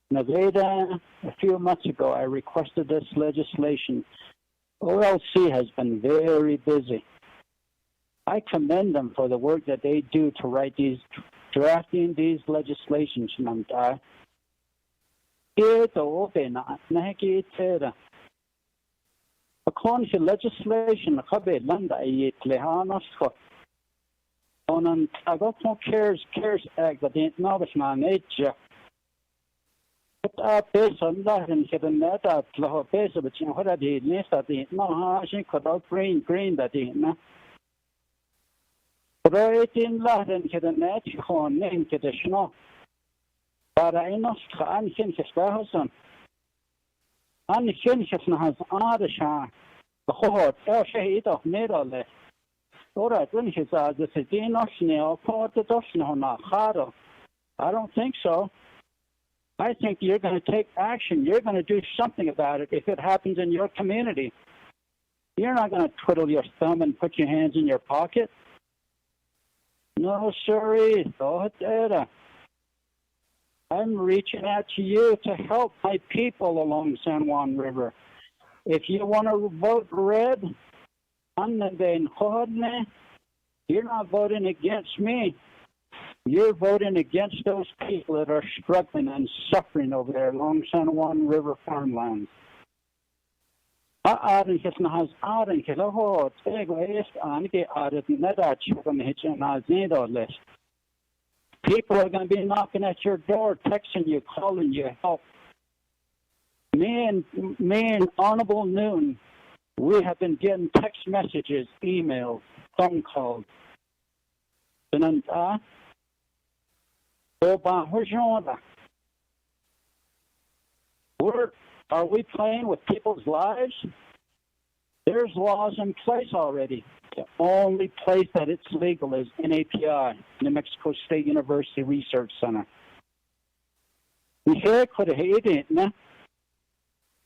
Nevada, a few months ago I requested this legislation. OLC has been very busy. I commend them for the work that they do to write drafting these legislations. According to legislation, on an CARES Act that ain't no nature. But based on that, and get a net at the base of it, what I did, that ain't no hashing, cut out green that ain't no. But I didn't let and get a net on name get a snow. But I know I'm thinking it's I'm thinking has other shot. The whole shade of middle. All right, when he says the city national part the national harder. I don't think so. I think you're going to take action. You're going to do something about it if it happens in your community. You're not going to twiddle your thumb and put your hands in your pocket. No, sorry. I'm reaching out to you to help my people along San Juan River. If you want to vote red, you're not voting against me. You're voting against those people that are struggling and suffering over there along San Juan River farmlands. People are going to be knocking at your door, texting you, calling you help. Me and Honorable Noon, we have been getting text messages, emails, phone calls. Are we playing with people's lives? There's laws in place already. The only place that it's legal is NAPI, New Mexico State University Research Center.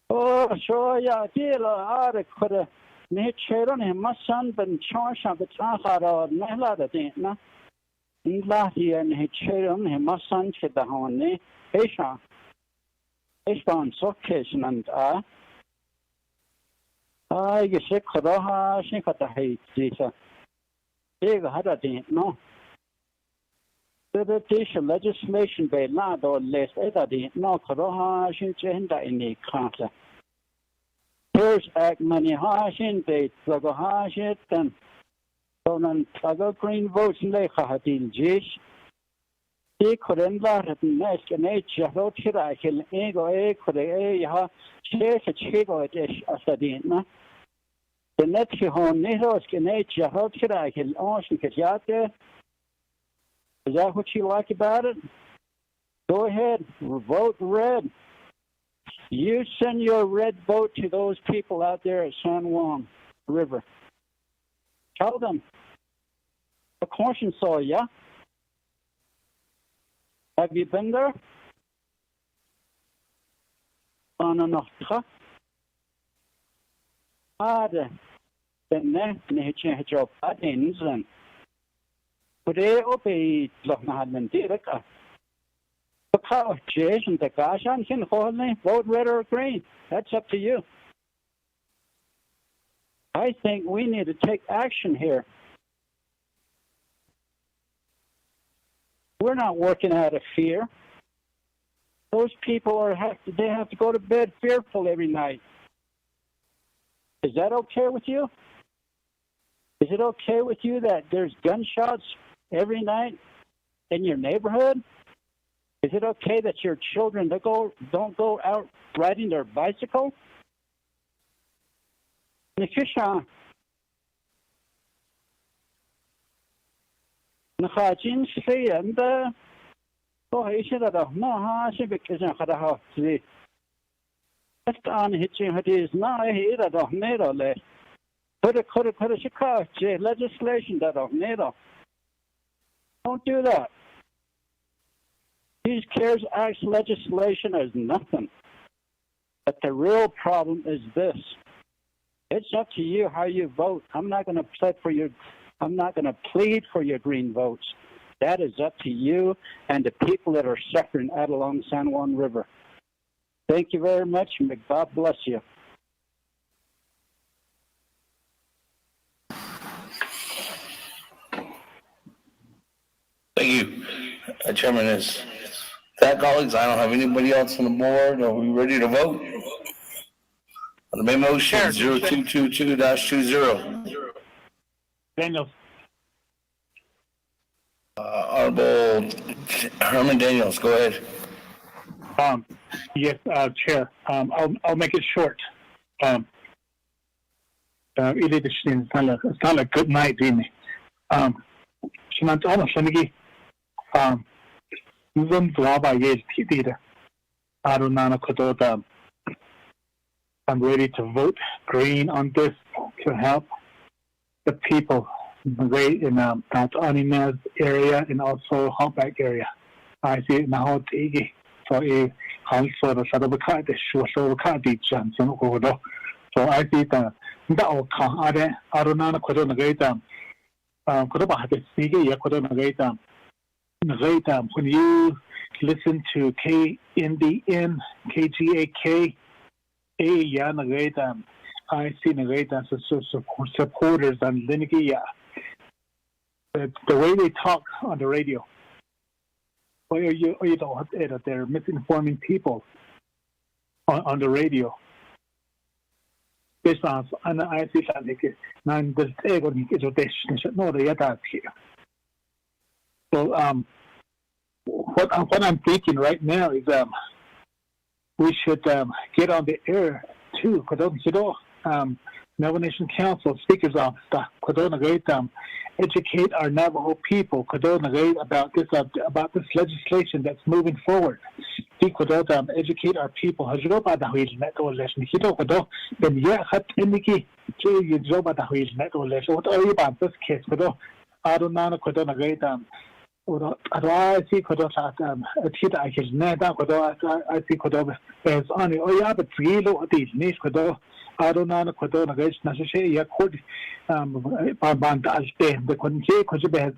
Oh, sure, yeah, deal. I could have made sure on him. My son been charged on the Tahara, Nella, the Lati, and he cheated on him. My son said the honey. Esha. Esha, so occasion and I guess it could have she got the hate. They had a date, no. The legislation by land or less edit, no, could have she changed in the country. CARES Act money hashin they go hashit and on tago green votes in the Hatil Jish. They couldn't let it next and nature wrote Hirakil ego a could a ha shake a chigo at Asadina. The next home Nitos can nature wrote Hirakil ocean Kajate. Is that what you like about it? Go ahead, vote red. You send your red vote to those people out there at San Juan River. Tell them. The caution saw ya. Have you been there? On an off. The nature job at Inzen. But they obey Lochnahan Direka. Because Jason the Gashan can hold me, vote red or green. That's up to you. I think we need to take action here. We're not working out of fear. Those people have to go to bed fearful every night. Is that okay with you? Is it okay with you that there's gunshots every night in your neighborhood? Is it okay that your children don't go out riding their bicycle? Nikisha. Nakajin say and he said that no ha she because I had a house. That's on hitching it is now here at of NATO le. Could a legislation that of NATO. Don't do that. These CARES Act legislation is nothing. But the real problem is this. It's up to you how you vote. I'm not going to plead for your green votes. That is up to you and the people that are suffering out along San Juan River. Thank you very much. May God bless you. Chairman is. That, colleagues, I don't have anybody else on the board. Are we ready to vote? On the main motion, 0222-20. Daniels. Honorable Herman Daniels, go ahead. Yes, Chair. I'll make it short. It's not a good night, didn't it? I'm ready to vote green on this to help the people right in Mount Oninas area and also Humpback area. I see it now. So a also the Sadabaka, the Shoshoka, the Johnson Odo. So I see the Arunana Kodona Gatam. Kodoba the Sigi Yakodona Gatam. Gatam, when you listen to KNDN, KGAK, Yana Gatam, I see Nagatam supporters on Linigia. The way they talk on the radio. Or you don't they're misinforming people on the radio. Based on I see that so what I'm thinking right now is we should get on the air too. Navajo Nation Council Speaker's Office, educate our Navajo people about this legislation that's moving forward. Educate our people. What are you about this case? I don't know. I see I see there's only but 3 low at these niche I don't know the couldn't has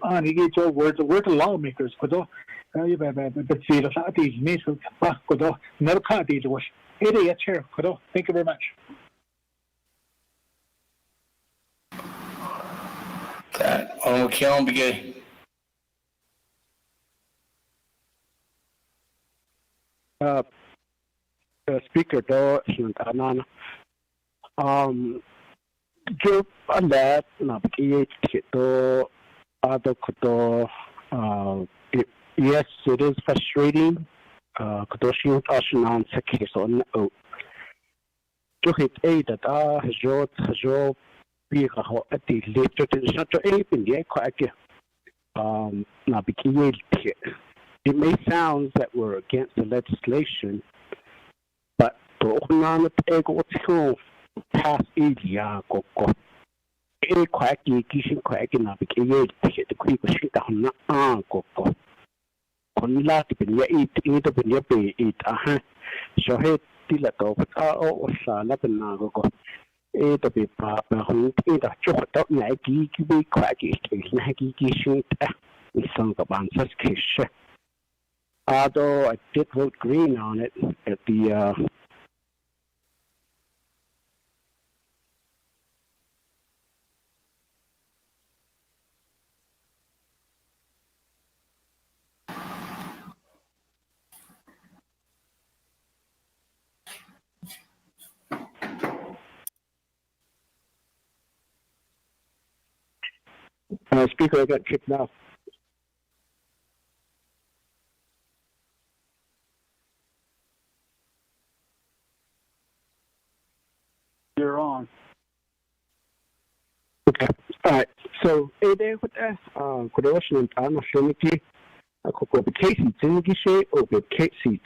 only get your words the lawmakers but see at these niche never can't these wash. Chair. Thank you very much. That on Calum begin. Speaker do Shintanan. Job on that, Naabik'iyati to other Kodo. Yes, it is frustrating. Kodoshin Ashanan Sakis on O. To hit A that has your big at the later to such a ape in the quack. Naabik'iyati. It may sound that we're against the legislation, but the ego to pass India go. A quacky kissing quacking up the quick shit on go. On Latin, you eat up in your pay, eat so head Tilato, but or Lapanago. Eight of it, Papa, who eat a chocolate like geeky quacky, like geeky with some of answers kiss. Although I did vote green on it at the Speaker, I got kicked off. You're on. Okay. All right. So, there with us, Kodoshin and Anna Shemiki, a couple of cases, Zingishe, or the cases.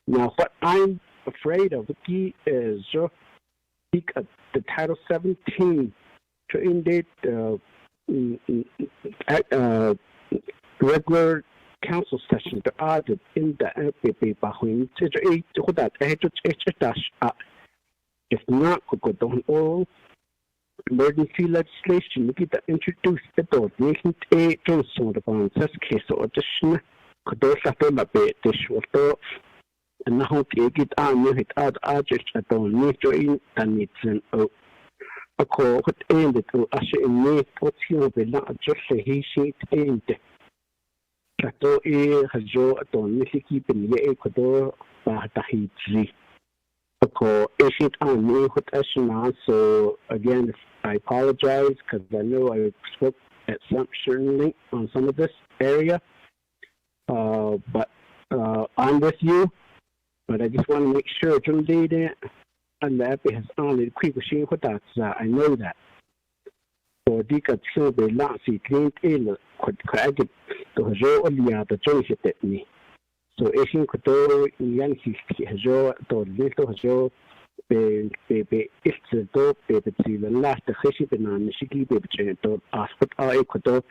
Now, what I'm afraid of is the Title 17 to indicate regular council session to audit in the LPP behind if not, go down all emergency legislation we get introduced the door making a Johnson upon this case or addition could those have been a bit this water and now take it on you hit out objects that don't need to in and it's an a call with ended to usher in me what's here will not just say he sheet end Kato e hajo aton nisiki pinye e kodo bahitahitzi. Ako ishit ani hut ashna. So again, I apologize because I know I spoke at some certainly on some of this area. But I'm with you. But I just want to make sure and that has only quick machine I know that. For Dika Silver Lassie Green Taylor could crack it to Hajo Olia the Joyce at me. So Asian Koto Yankee Hajo to Little Hajo baby it's the dope baby the last the Hishi Banan Shiki baby to ask what I could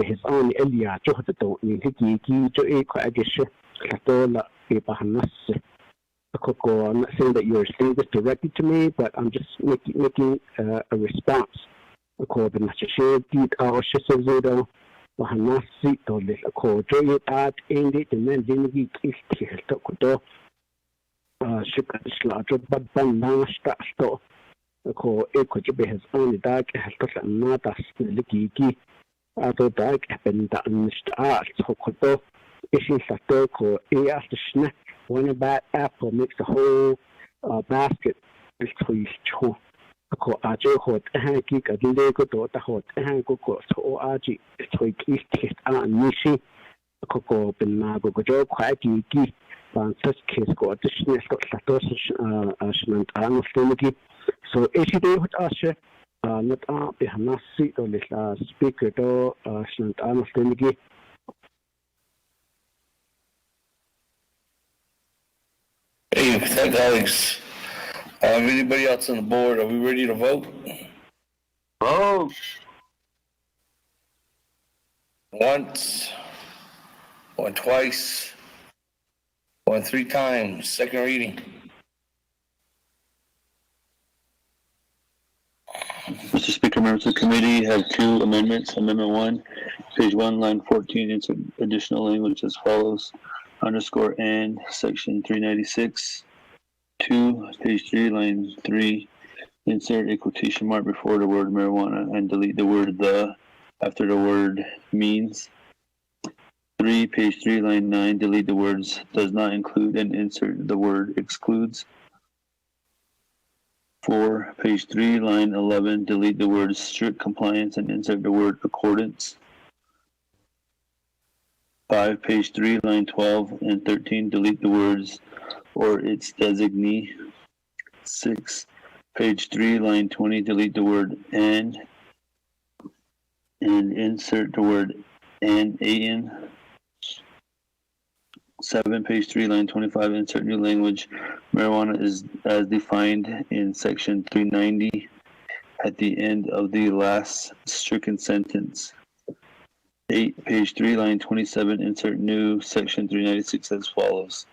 his own Elia Johato in Hiki to a Quagish Katola Bahamas. I'm not saying that you're saying this directly to me, but I'm just making a response. According to share deed our Shizodo, Bahanasi to this accord, joy at Indy, and then Dingy is here to Kodo. Slaughter, but Banana Stasto. A call Equity has only dark has got another Likiki. Other dark happened that missed art, Hokodo. Issues like Doko, after snack. When a bad apple makes a whole basket, it's please cho. Ako ajo hot hanky ka lego to the hot hanko ko so aji so is test nishi. Ako ko pinago ko jo kwaki ki ban such case ko additional status ashment anostology. So if you do what ashe not up the hanasi to the speaker to ashment anostology. Hey, thank Alex. Anybody else on the board? Are we ready to vote? Vote. Once, or twice, or 3 times. Second reading. Mr. Speaker, members of the committee have 2 amendments. Amendment 1, page 1, line 14, insert additional language as follows. _and section 396. 2, page 3, line 3, insert a quotation mark before the word marijuana and delete the word the after the word means. 3, page 3, line 9, delete the words does not include and insert the word excludes. 4, page 3, line 11, delete the words strict compliance and insert the word accordance. 5, page 3, line 12 and 13, delete the words or its designee. 6, page 3, line 20, delete the word and insert the word an. 7, page 3, line 25, insert new language. Marijuana is as defined in section 390 at the end of the last stricken sentence. 8, page 3, line 27, insert new section 396 as follows.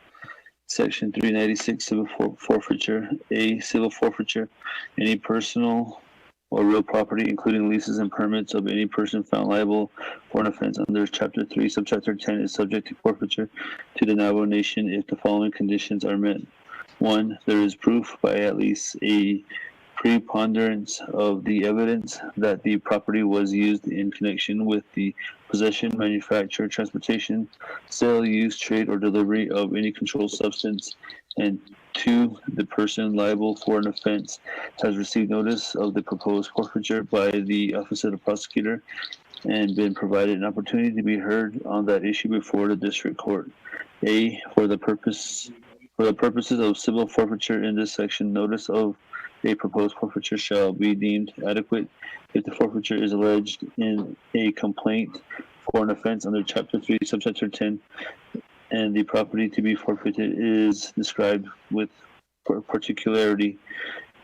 Section 396, civil forfeiture. A, civil forfeiture. Any personal or real property, including leases and permits of any person found liable for an offense under Chapter 3, Subchapter 10 is subject to forfeiture to the Navajo Nation if the following conditions are met. 1, there is proof by at least a preponderance of the evidence that the property was used in connection with the possession, manufacture, transportation, sale, use, trade, or delivery of any controlled substance. And 2, the person liable for an offense has received notice of the proposed forfeiture by the Office of the Prosecutor and been provided an opportunity to be heard on that issue before the district court. A, for the purposes of civil forfeiture in this section, notice of a proposed forfeiture shall be deemed adequate if the forfeiture is alleged in a complaint for an offense under Chapter 3, Subchapter 10, and the property to be forfeited is described with particularity.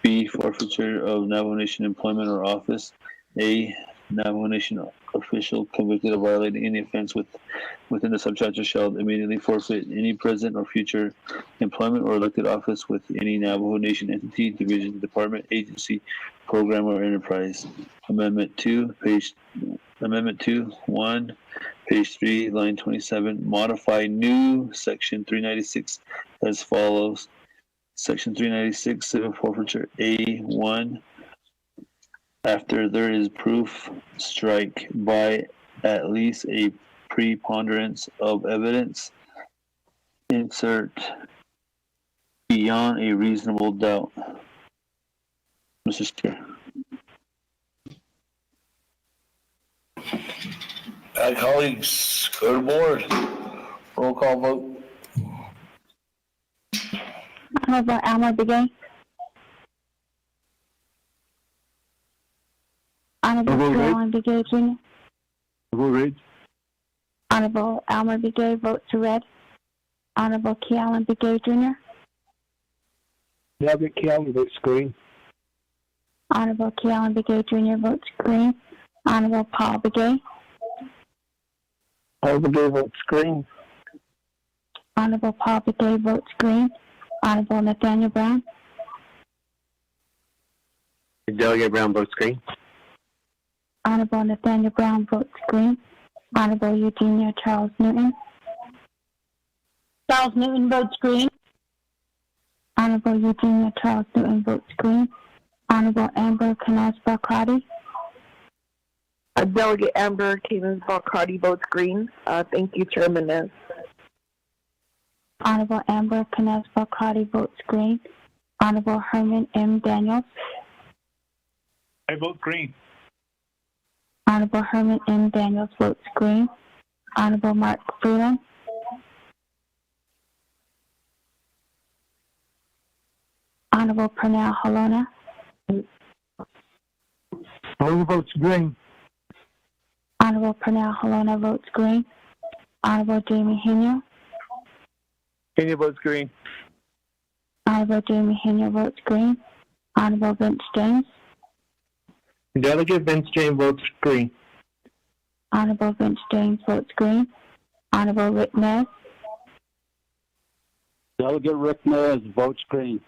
B, forfeiture of Navajo Nation employment or office. A, Navajo Nation official convicted of violating any offense within the subchapter shall immediately forfeit any present or future employment or elected office with any Navajo Nation entity, division, department, agency, program, or enterprise. Amendment 2, 1, page 3, line 27, modify new section 396 as follows. Section 396, civil forfeiture. A1, after there is proof, strike by at least a preponderance of evidence. Insert beyond a reasonable doubt. Mr. Chair. Colleagues, go to board. Roll call vote. Honorable Elmer Begay. Honorable Alan Begay Jr. Vote red. Honorable Elmer Begay votes red. Honorable Kealan Begay Jr. Naabik'iyati votes green. Honorable Kealan Begay Jr. votes green. Honorable Paul Begay. Paul Begay votes green. Honorable Paul Begay votes green. Honorable Nathaniel Brown. Delegate Brown votes green. Honorable Nathaniel Brown votes green. Honorable Eugenia Charles Newton. Charles Newton votes green. Honorable Eugenia Charles Newton votes green. Honorable Amber Kanaz-Balkrati. Delegate Amber Kanaz-Balkrati votes green. Thank you, Chairman Nez. Honorable Amber Kanaz-Balkrati votes green. Honorable Herman M. Daniels. I vote green. Honorable Herman M. Daniels votes green. Honorable Mark Freeland. Honorable Pernell Halona. Halona votes green. Honorable Pernell Halona votes green. Honorable Jamie Hinier. Hinier votes green. Honorable Jamie Hinier votes green. Honorable Vince James. Delegate Vince James votes green. Honorable Vince James votes green. Honorable Rick Nez. Delegate Rick Nez votes green.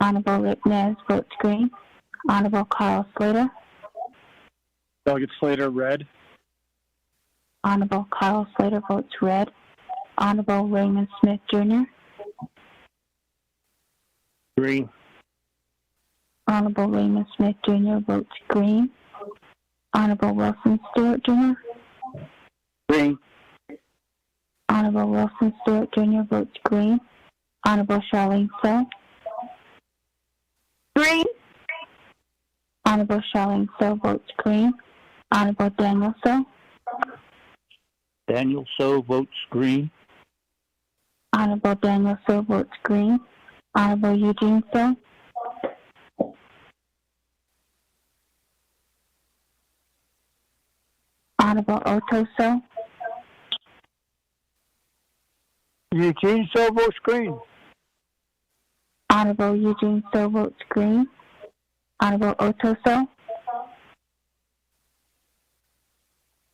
Honorable Rick Nez votes green. Honorable Carl Slater. Delegate Slater, red. Honorable Carl Slater votes red. Honorable Raymond Smith Jr. Green. Honorable Raymond Smith Jr. votes green. Honorable Wilson Stewart Jr. Green. Honorable Wilson Stewart Jr. votes green. Honorable Charlene So. Green. Honorable Charlene So votes green. Honorable Daniel So. Daniel So votes green. Honorable Daniel So votes green. Honorable Eugene So. Honorable Otto So. Eugene So votes green. Honorable Eugene So votes green. Honorable Otto So.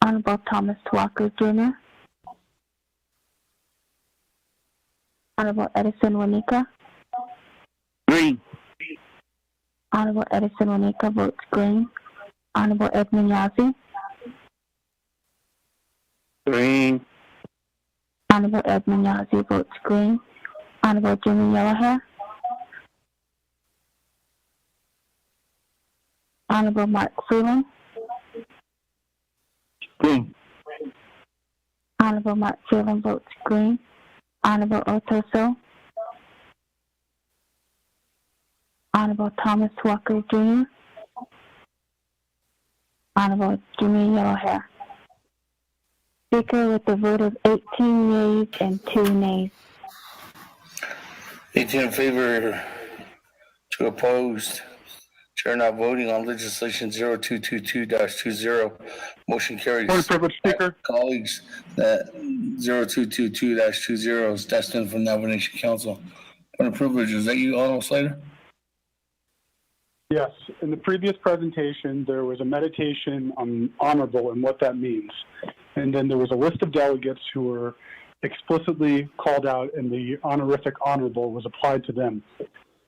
Honorable Thomas Walker Jr. Honorable Edison Wanika. Green. Honorable Edison Wanika votes green. Honorable Edmund Yazzie. Green. Honorable Edmund Yazzie votes green. Honorable Jimmy Yellowhair. Honorable Mark Freeland. Green. Honorable Mark Freeland votes green. Honorable Otto So. Honorable Thomas Walker Jr. Honorable Jimmy Yellowhair. Speaker with a vote of 18 yeas and 2 nays. 18 in favor, 2 opposed. Chair not voting on legislation 0222-20. Motion carries. Point of privilege, Speaker. Colleagues, that 0222-20 is destined for Navajo Nation Council. Point of privilege, is that you, Honorable Slater? Yes, in the previous presentation, there was a meditation on honorable and what that means. And then there was a list of delegates who were explicitly called out, and the honorific honorable was applied to them.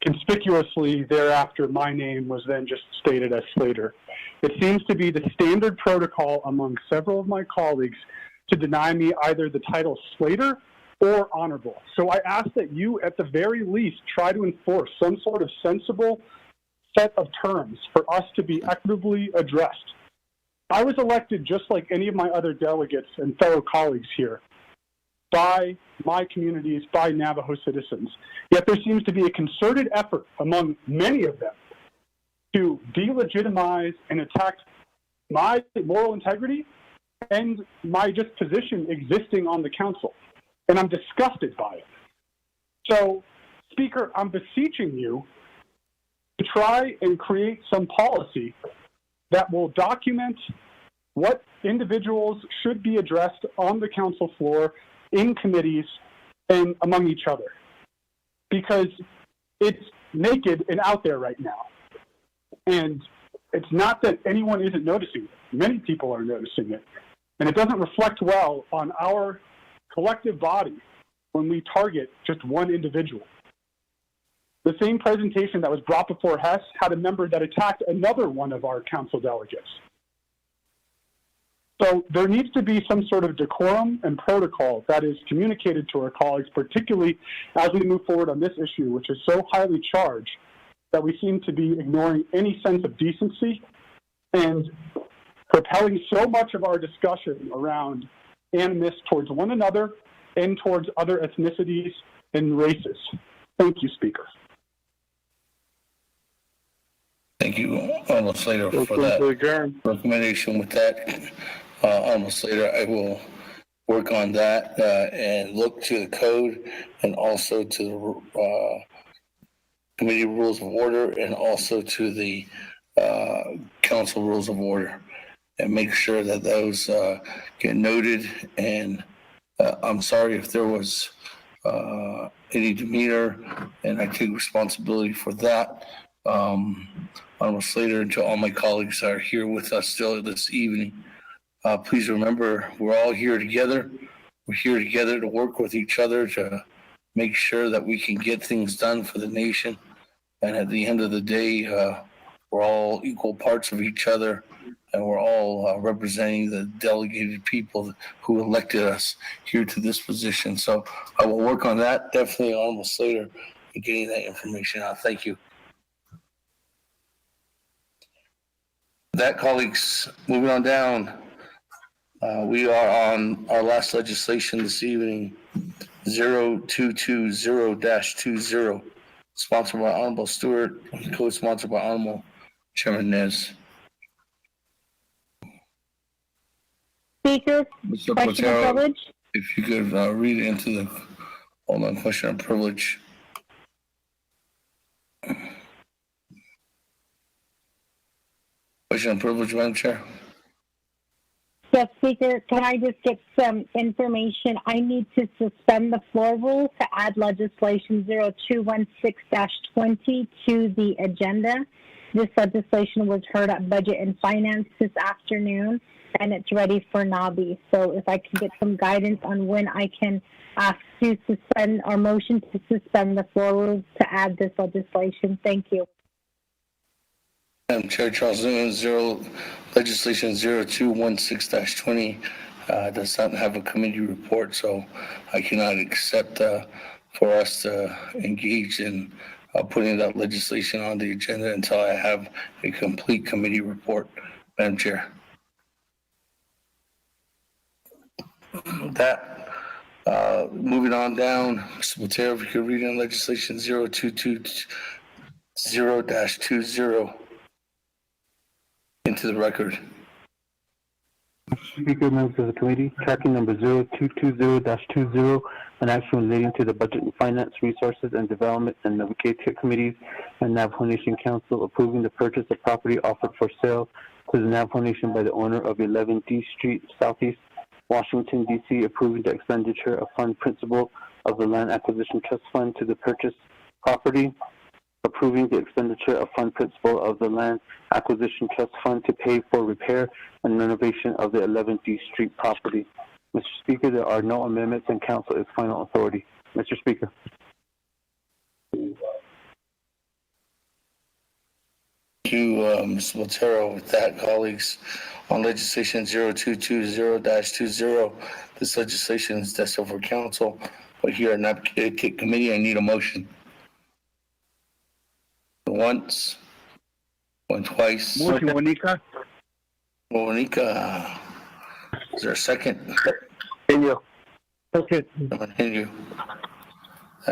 Conspicuously, thereafter, my name was then just stated as Slater. It seems to be the standard protocol among several of my colleagues to deny me either the title Slater or honorable. So I ask that you, at the very least, try to enforce some sort of sensible set of terms for us to be equitably addressed. I was elected just like any of my other delegates and fellow colleagues here by my communities, by Navajo citizens. Yet there seems to be a concerted effort among many of them to delegitimize and attack my moral integrity and my just position existing on the council. And I'm disgusted by it. So, Speaker, I'm beseeching you to try and create some policy that will document what individuals should be addressed on the council floor, in committees, and among each other. Because it's naked and out there right now. And it's not that anyone isn't noticing it. Many people are noticing it. And it doesn't reflect well on our collective body when we target just one individual. The same presentation that was brought before Hess had a member that attacked another one of our council delegates. So there needs to be some sort of decorum and protocol that is communicated to our colleagues, particularly as we move forward on this issue, which is so highly charged that we seem to be ignoring any sense of decency and propelling so much of our discussion around animus towards one another and towards other ethnicities and races. Thank you, Speaker. Thank you, Honorable Slater, for that recommendation. With that, Honorable Slater, I will work on that and look to the code and also to the committee rules of order and also to the council rules of order and make sure that those get noted. And I'm sorry if there was any demeanor, and I take responsibility for that. Honorable Slater, and to all my colleagues that are here with us still this evening, please remember we're all here together. We're here together to work with each other to make sure that we can get things done for the nation. And at the end of the day, we're all equal parts of each other, and we're all representing the delegated people who elected us here to this position. So I will work on that, definitely, Honorable Slater, in getting that information out. Thank you. That, colleagues, moving on down, we are on our last legislation this evening, 0220-20, sponsored by Honorable Stewart, co-sponsored by Honorable Chairman Nez. Speaker, Mr. question of Quintero, privilege. if you could read it into the, hold on, question of privilege. Question of privilege, Madam Chair. Yes, Speaker, can I just get some information? I need to suspend the floor rule to add legislation 0216-20 to the agenda. This legislation was heard at Budget and Finance this afternoon, and it's ready for NABI. So if I can get some guidance on when I can ask to suspend or motion to suspend the floor rules to add this legislation. Thank you. Madam Chair, Charles Newman, legislation 0216-20 does not have a committee report, so I cannot accept for us to engage in putting that legislation on the agenda until I have a complete committee report, Madam Chair. That, moving on down, Mr. Mateo, if you could read on legislation 0220-20 into the record. Speaker, members of the committee, tracking number 0220-20, an action relating to the Budget and Finance, Resources and Development and Naabik'iyati Committees and Navajo Nation Council approving the purchase of property offered for sale to the Navajo Nation by the owner of 11 D Street, Southeast, Washington, D.C., approving the expenditure of fund principal of the Land Acquisition Trust Fund to the purchase property, approving the expenditure of fund principal of the Land Acquisition Trust Fund to pay for repair and renovation of the 11 D Street property. Mr. Speaker, there are no amendments and council is final authority. Mr. Speaker. Thank you, Mr. Botero. With that, colleagues, on legislation 0220-20, this legislation is destined for council, but here at Naabik'iyati Committee, I need a motion. Once, one twice. Motion, Juanica. Monica, is there a second? Continue. Continue.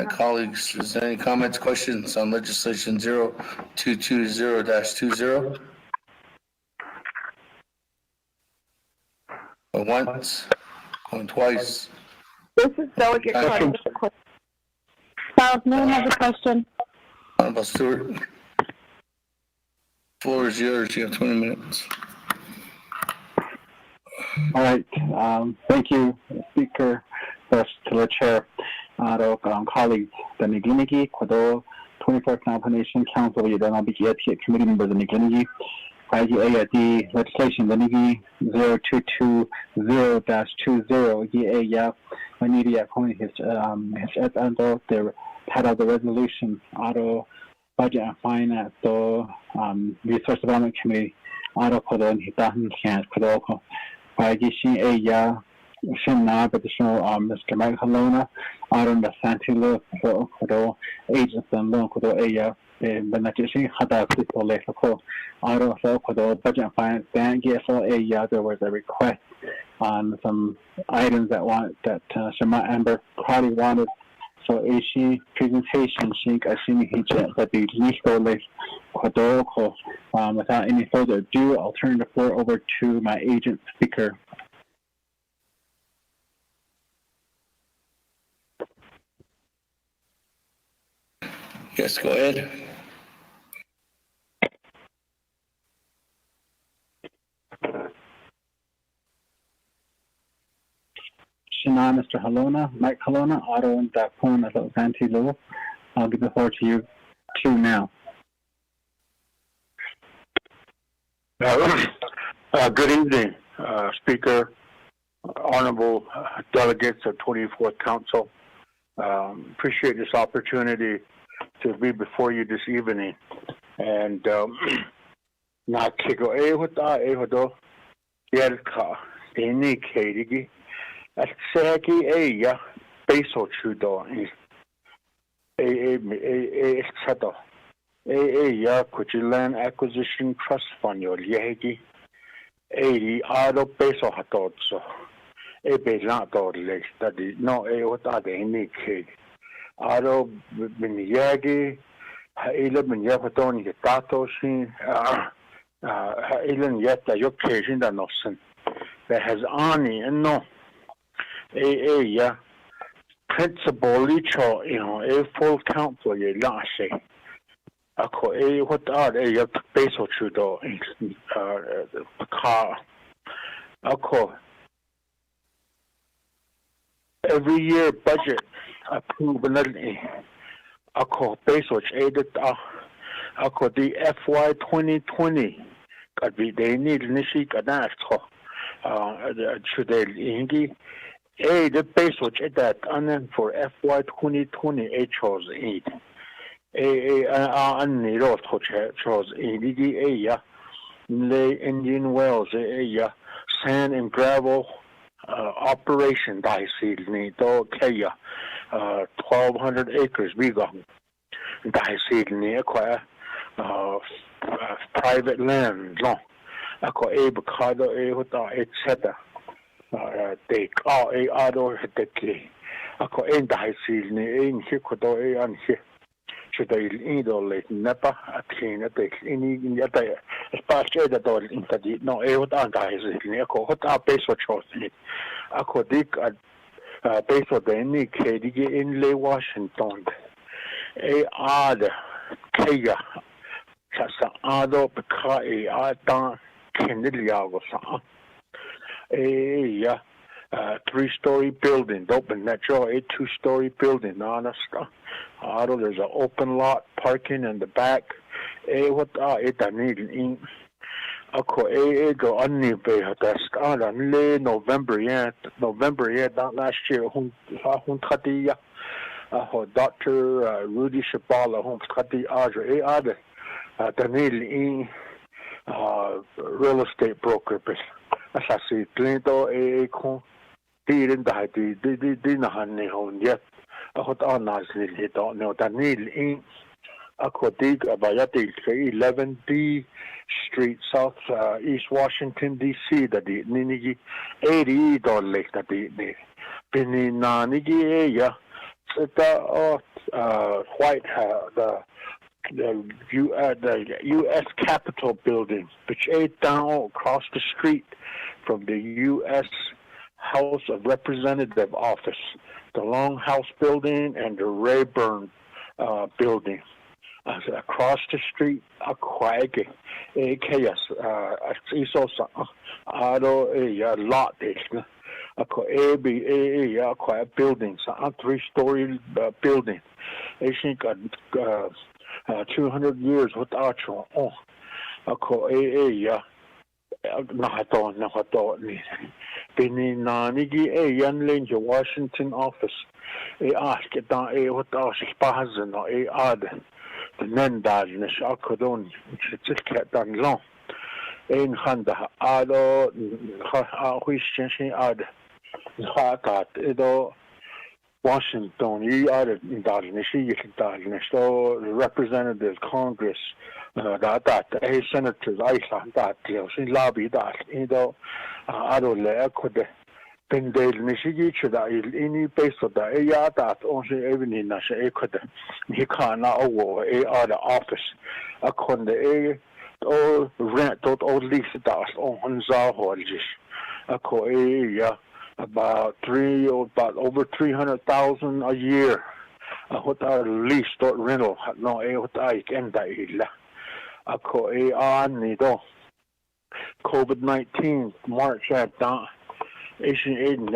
Colleagues, is there any comments, questions on legislation 0220-20? Going once, going twice. This is Delegate Carter. Charles Noon has a question. Honorable Stewart. Floor is yours. You have 20 minutes. All right. Thank you, Speaker, first to the Chair, colleagues, the Naabik'iyati 24th Navajo Nation Council, the Naabik'iyati Committee members of Naabik'iyati, IGAD legislation, the Navy 0220-20, GA, Media, his under the head of the resolution, auto budget and finance, the resource development committee, auto Kodon, Hitan, Can't, Kodoko, Pagishin, Aya, Shimna, additional Mr. Mike Halona, auto the Santilo, Kodo, agents and loan Kodo Aya. Benajishin Hada People Leko Auto Kodo Budget and Finance Bank GSO there was a request on some items that Shema Amber Crowley wanted. So she presentation she Ashimi Hijat that the legal list Kodoko without any further ado, I'll turn the floor over to my agent speaker. Yes, go ahead. Shana, Mr. Halona, Mike Halona, Otto, and Dapon, Santi Lou. I'll give the floor to you two now. Good evening, Speaker, honorable delegates of 24th Council. Appreciate this opportunity to be before you this evening. And na kiko ehota ehodo yerka eni kerigi at seki eya peso chudo sato ya land acquisition trust fund yo yegi ado peso hatotso be not le study no ehota de eni keg ado bin yagi Ilan Yapaton Yatato Shin Ilan Yata Yocation da Nosen that has Ani and no ya principal licho a full council ye lashe ako what are a peso chudo car ako every year budget approval Ako peso aided ako the FY 2020 could be they need nishi kadash should they ingi the peso that and then for FY 2020 a chose eat a niro chose ingi ya lay Indian wells sand and gravel operation daisi ni to kaya 1,200 acres we got daisi ni kwa private land no ako avocado hota etc they call a other hekli ako daisi ni in hikodo an hi should I idol nepa atin at any in the spark da dol intadi no hota daisi ni ako hota peso chosi ako dik peso da ni kedige in Le Washington ad kaya sa ado beka ata keniliago sa ya 3-story building open natural a 2-story building honest ado there's an open lot parking in the back what it need in ako go anni be hatast an le November yet that last year hun khatiya Dr. Rudy Shabala hun khati ajre ad the need in real estate broker but asasi cliento kon din da di na han ne hon yet hot on nas ni to no the need in Aquadig Abayati 11D Street, South East Washington D.C. that the Ninigi $80 that the Pininanigi ya the White the U.S. Capitol building, which is down across the street from the U.S. House of Representative office, the Longhouse building and the Rayburn building. Across the street, a quiet, a chaos, a lot, a quiet buildings, a 3-story building. I think 200 years without you. Beninanigi yan len Washington office. Ask it down what else is bazen or ad. The Nendal Nishakodon, it's done long. In Handa Ado, Christian ad. Hakat, Edo, Washington, you are in Darnishi, so representatives, Congress, that, senators, Iceland, that, in lobby, that, Edo, Ado Lea could. Pendel Nishigi that any base of the that only evening Nasha could he can't over the office. A con the all rent all lease that on Zaholjish. A co about over 300,000 a year. What our lease rental had no what I can that a co nido COVID-19 March at down. Asian aid and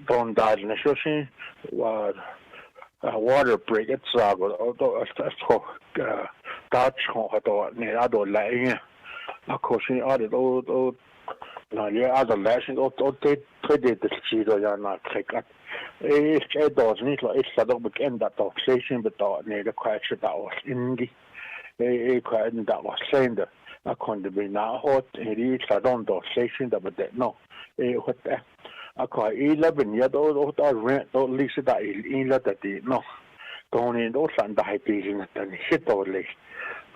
don't die in the ocean. Water break it's although Dutch near other lying. Of course, in other old other lashing or they traded the cheetah are not take it. It's doesn't it's a double end that station, but near the crash that was in the quiet that was saying that. I couldn't be now hot, and it's a don't station that but no. What I call 11-year-old rent, at least that in that no. Don't in those and die being and hit all this.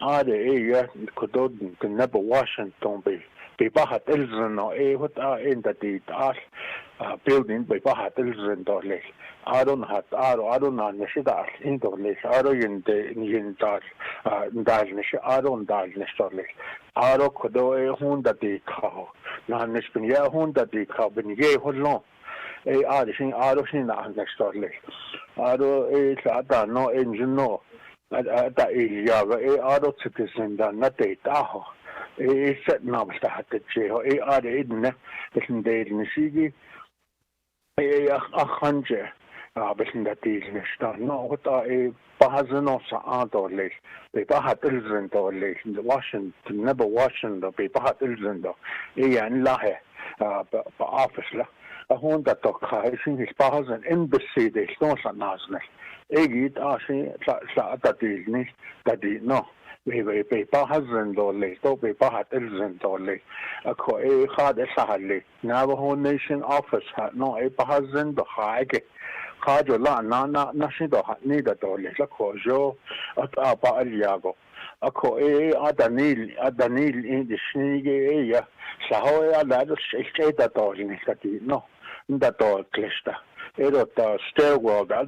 The area could the never Washington be Bahat Elzen or what are in the building by Bahat Elzen or less. I don't know the shit in the list. I don't in that I don't die necessarily. I don't could do a home that they call. Now, this been a home that they call, but yeah, hold on. I don't see that necessarily. I don't know engine no. That area, I don't citizen that not they taho. It's set now that the jail. I didn't listen to the CD. 100. Between that is no, what a Bahazano Saadorley, the Bahat Ilzendorley, the Washington, never Washington, the Bahat Ilzendo, and Lahe, office. A home that took his Bahazan embassy, the Stones and Nasne. Egit, Ashi, that is that is no. We Bahazan Dorley, don't be Bahat Ilzendorley. A Koe had a Sahali, Navajo Nation office had no a Bahazan the Hage. Kajo la na shido nida dole la kojo at apa aliago ako adanil in the snige ya saho ya la sheda dole ni kati no nda dole klesta ero ta stairwell da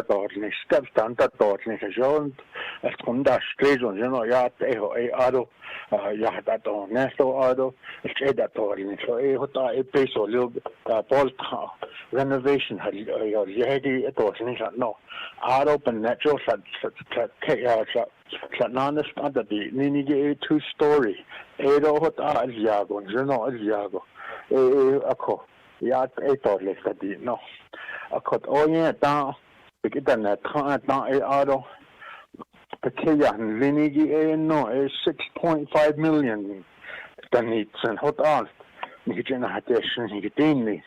dole ni steps down da dole ni jon as kunda strejon ya teho ado ya da dole nesto ado sheda dole ni so hota peso little ball renovation had it was no. I open natural non under the Ninigi 2-story. Edo hot Asiago, Zeno Asiago. Ako, Yat Eto Lestadi, no. I could all yeah down, begin that time down a auto. The Kayan Linigi no is 6.5 million. The needs and hot on. Nijana Hadeshin, Hidini.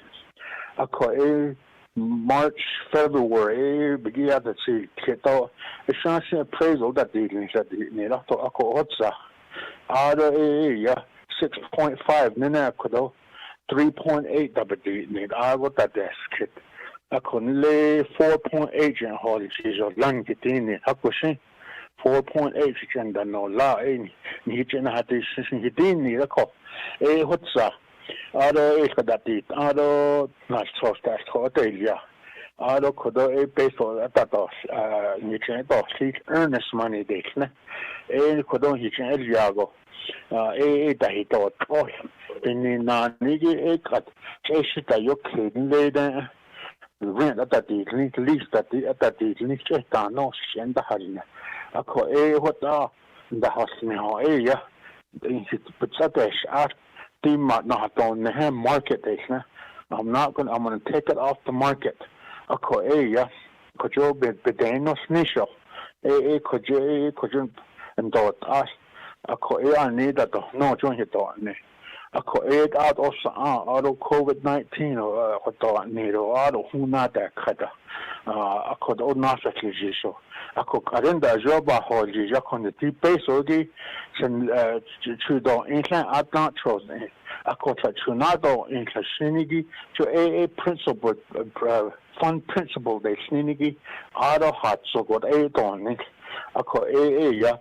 March, February, began to see Kito, a chance appraisal that the Nirato Akotza, Ada 6.5, Ninakodo, 3.8 WD, need I got that desk kit. akon le 4.8 and hol is of lang kitini hakusin 4.8 and no la in ni chen hati sin hitini ko hotsa aro ekadati aro na sosta hotelia aro kodo peso atato ni chen to seek earnest money dekne kodo hi chen eliago dahi to in na nigi ekat cheshita yokin leden rent atati lease atati lease ta no shenda harina ako hota da hasmi ho ya putsatesh at the not on the market na I'm going to take it off the market ako ya kojo bedeno snisho kojo ndot as ako ani da to no join hit on ako out of auto COVID-19 hoto ni ro aro huna da kada ako do nasa klijiso ako karenda joba hoji jakon ti peso gi sen chudo incline atlant tros ako ta chunado in kashinigi to principle fund principle de sninigi aro hat so got don ako ya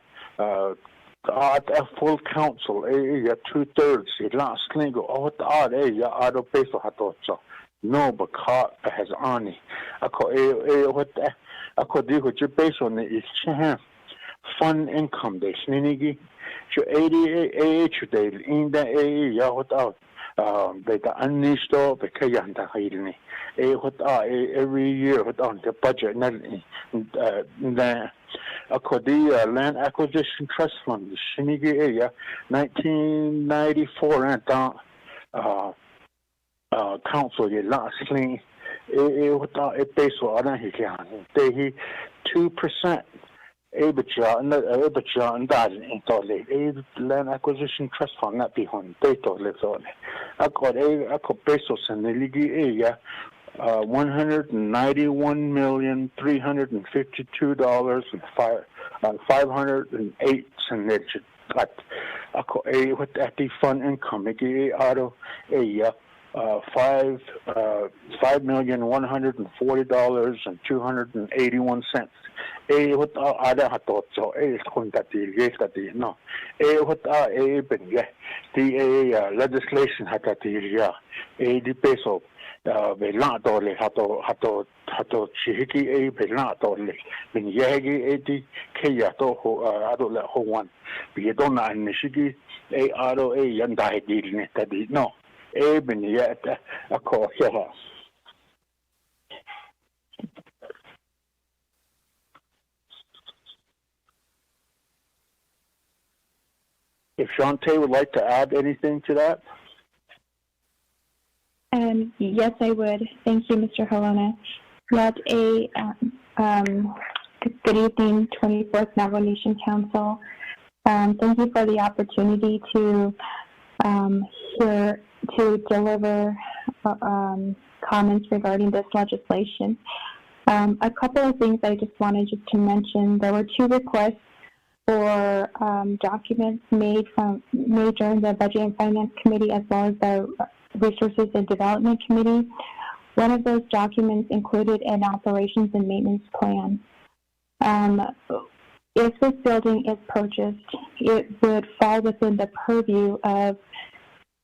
at a full council, 2/3, it last lingo, auto peso hatocho. No, but car has ani. What digo, your peso is fun income, they sninigi. To 88 day in the ya what out. They the unnisto, the kayanta hidini. What every year, what on the budget, the Land Acquisition Trust Fund, the Shinigi area, 1994, and council, the last thing, it peso, they 2%. Abacha and that in Tolly, Land Acquisition Trust Fund, not behind, they told lives on it. I got pesos in the Ligi area. $191,352.508 cut. What that the fund income out of $5,140,281. What other hatot so contati no. What the legislation hatati the peso. Veladole hato chihiki veladole min yagi di kaya to adole ho one be dona nishigi aro yanda hidil tadi no ben yet a ko here. If Shante would like to add anything to that. Yes, I would. Thank you, Mr. Halona. What a good evening, 24th Navajo Nation Council. Thank you for the opportunity to deliver comments regarding this legislation. A couple of things I just wanted to mention. There were 2 requests for documents made during the Budget and Finance Committee as well as the Resources and Development Committee. One of those documents included an operations and maintenance plan. If this building is purchased, it would fall within the purview of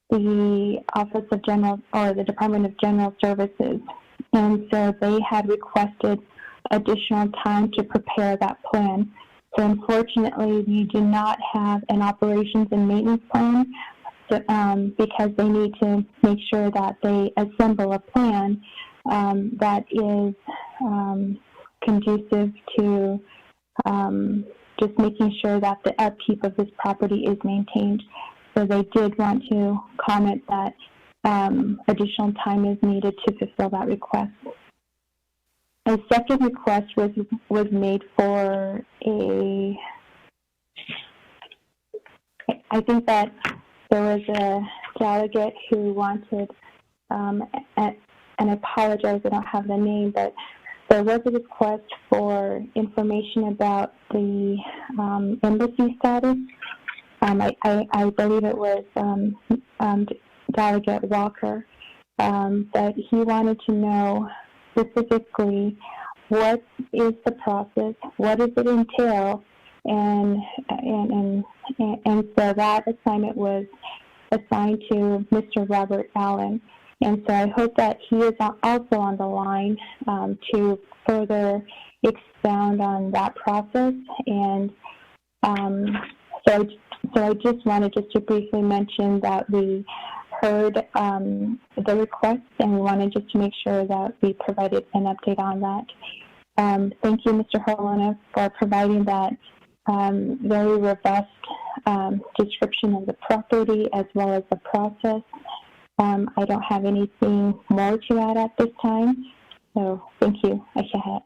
the Office of General or the Department of General Services. And so they had requested additional time to prepare that plan. So unfortunately, we do not have an operations and maintenance plan because they need to make sure that they assemble a plan that is conducive to just making sure that the upkeep of this property is maintained. So they did want to comment that additional time is needed to fulfill that request. A second request was made for I think that there was a delegate who wanted, and I apologize, I don't have the name, but there was a request for information about the embassy status. I believe it was Delegate Walker, but he wanted to know specifically what is the process, what does it entail, and so that assignment was assigned to Mr. Robert Allen. And so I hope that he is also on the line to further expound on that process. And so I just wanted to briefly mention that we heard the request, and we wanted just to make sure that we provided an update on that. Thank you, Mr. Holona, for providing that very robust description of the property as well as the process. I don't have anything more to add at this time, so thank you, Aisha.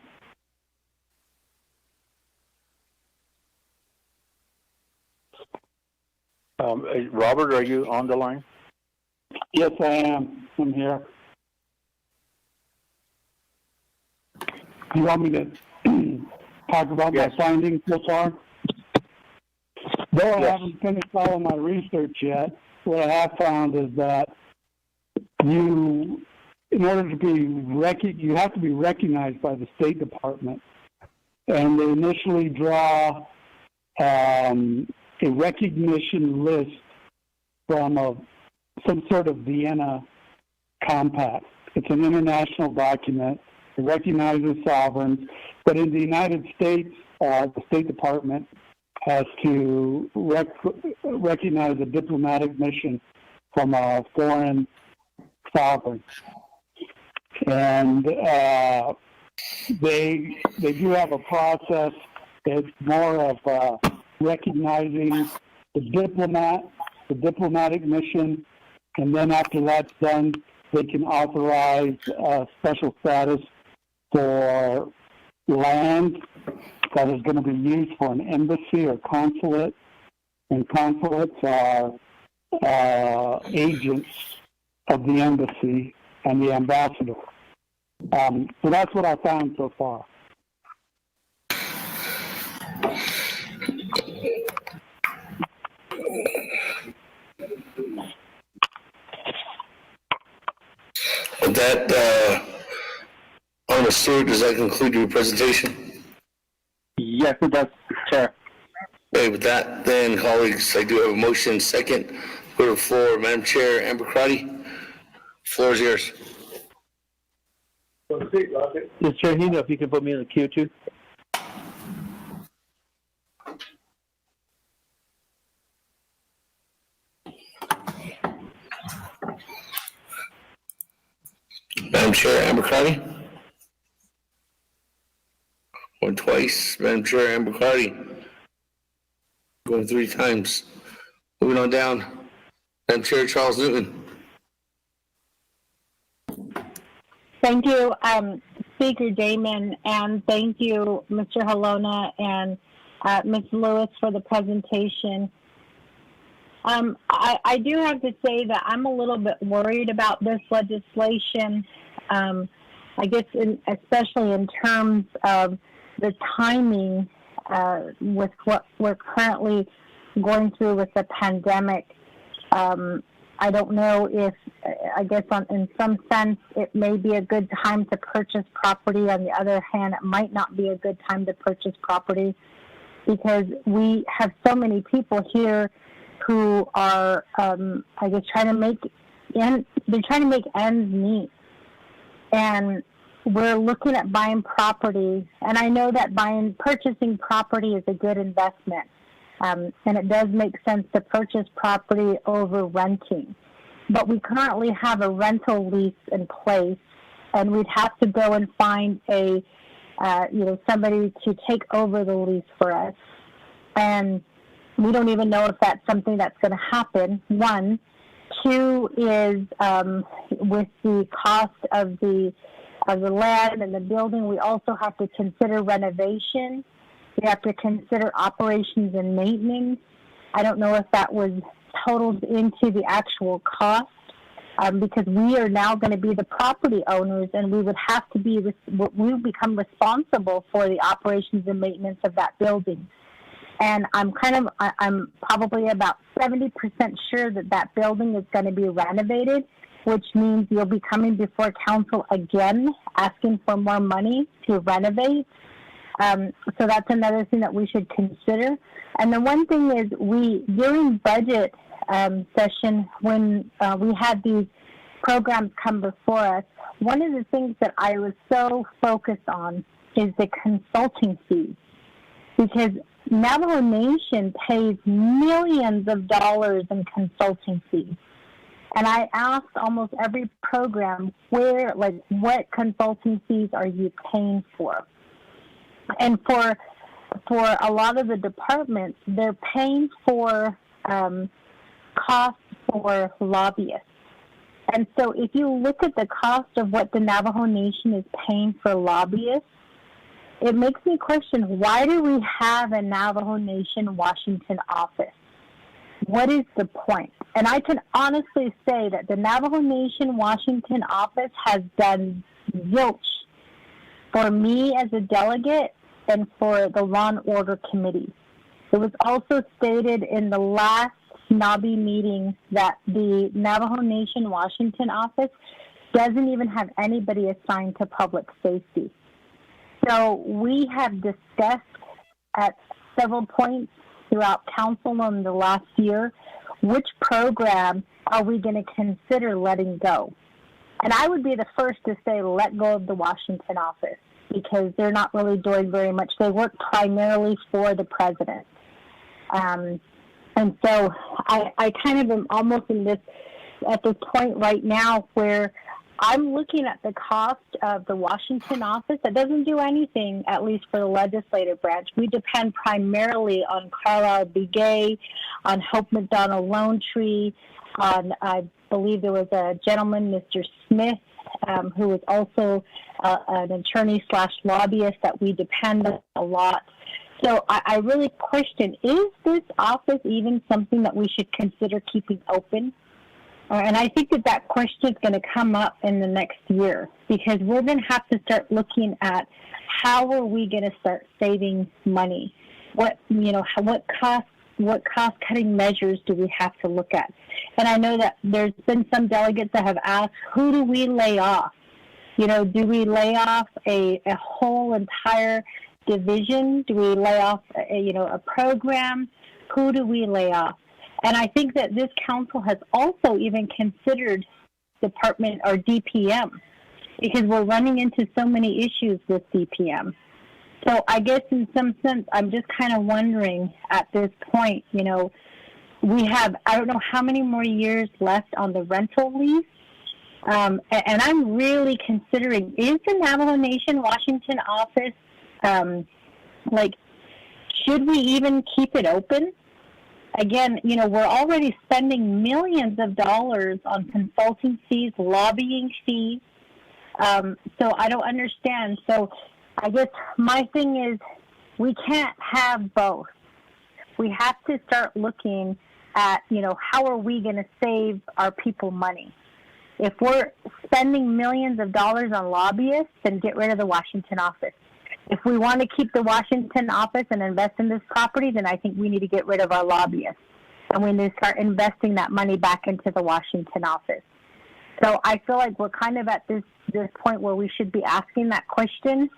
Robert, are you on the line? Yes, I am. I'm here. You want me to talk about my findings so far? Though I haven't finished all of my research yet, what I have found is that in order to be you have to be recognized by the State Department, and they initially draw a recognition list from some sort of Vienna Compact. It's an international document. It recognizes sovereigns, but in the United States, the State Department has to recognize a diplomatic mission from a foreign sovereign. And they do have a process. It's more of recognizing the diplomatic mission, and then after that's done, they can authorize special status for land that is going to be used for an embassy or consulate, and consulates are agents of the embassy and the ambassador. So that's what I found so far. With that, Honorable Stewart, does that conclude your presentation? Yes, it does, Chair. Okay, with that, then, colleagues, I do have a motion second. Go to the floor. Madam Chair, Amber Crotty, floor is yours. Yes, Chair Hino, if you can put me in the queue too. Madam Chair, Amber Crotty. Going twice. Madam Chair, Amber Crotty. Going 3 times. Moving on down. Madam Chair, Charles Newton. Thank you, Speaker Damon, and thank you, Mr. Holona and Ms. Lewis, for the presentation. I do have to say that I'm a little bit worried about this legislation, I guess especially in terms of the timing with what we're currently going through with the pandemic. I don't know if, I guess in some sense, it may be a good time to purchase property. On the other hand, it might not be a good time to purchase property because we have so many people here who are, I guess, trying to make ends meet. And we're looking at buying property, and I know that purchasing property is a good investment. And it does make sense to purchase property over renting. But we currently have a rental lease in place, and we'd have to go and find somebody to take over the lease for us. And we don't even know if that's something that's going to happen, 1. 2 is with the cost of the land and the building, we also have to consider renovation. We have to consider operations and maintenance. I don't know if that was totaled into the actual cost because we are now going to be the property owners, and we would have to we would become responsible for the operations and maintenance of that building. And I'm probably about 70% sure that building is going to be renovated. which means you'll be coming before council again, asking for more money to renovate. So that's another thing that we should consider. And the one thing is, during budget session, when we had these programs come before us, one of the things that I was so focused on is the consulting fees, because Navajo Nation pays millions of dollars in consulting fees. And I asked almost every program, what consulting fees are you paying for? And for a lot of the departments, they're paying for costs for lobbyists. And so if you look at the cost of what the Navajo Nation is paying for lobbyists, it makes me question, why do we have a Navajo Nation Washington office? What is the point? And I can honestly say that the Navajo Nation Washington office has done zilch for me as a delegate and for the Law and Order Committee. It was also stated in the last NABI meeting that the Navajo Nation Washington office doesn't even have anybody assigned to public safety. So we have discussed at several points throughout council in the last year, which program are we going to consider letting go? And I would be the first to say let go of the Washington office, because they're not really doing very much. They work primarily for the president. And so I kind of am almost at this point right now where I'm looking at the cost of the Washington office that doesn't do anything, at least for the legislative branch. We depend primarily on Carlisle Begay, on Hope McDonald Lone Tree, on, I believe there was a gentleman, Mr. Smith, who is also an attorney/lobbyist that we depend on a lot. So I really question, is this office even something that we should consider keeping open? And I think that question is going to come up in the next year, because we're going to have to start looking at how are we going to start saving money? What cost cutting measures do we have to look at? And I know that there's been some delegates that have asked, who do we lay off? Do we lay off a whole entire division? Do we lay off a program? Who do we lay off? And I think that this council has also even considered department or DPM, because we're running into so many issues with DPM. So I guess in some sense, I'm just kind of wondering at this point, we have, I don't know how many more years left on the rental lease. And I'm really considering, is the Navajo Nation Washington office, should we even keep it open? Again, we're already spending millions of dollars on consulting fees, lobbying fees. So I don't understand. So I guess my thing is, we can't have both. We have to start looking at, how are we going to save our people money? If we're spending millions of dollars on lobbyists, then get rid of the Washington office. If we want to keep the Washington office and invest in this property, then I think we need to get rid of our lobbyists. And we need to start investing that money back into the Washington office. So I feel like we're kind of at this point where we should be asking that question.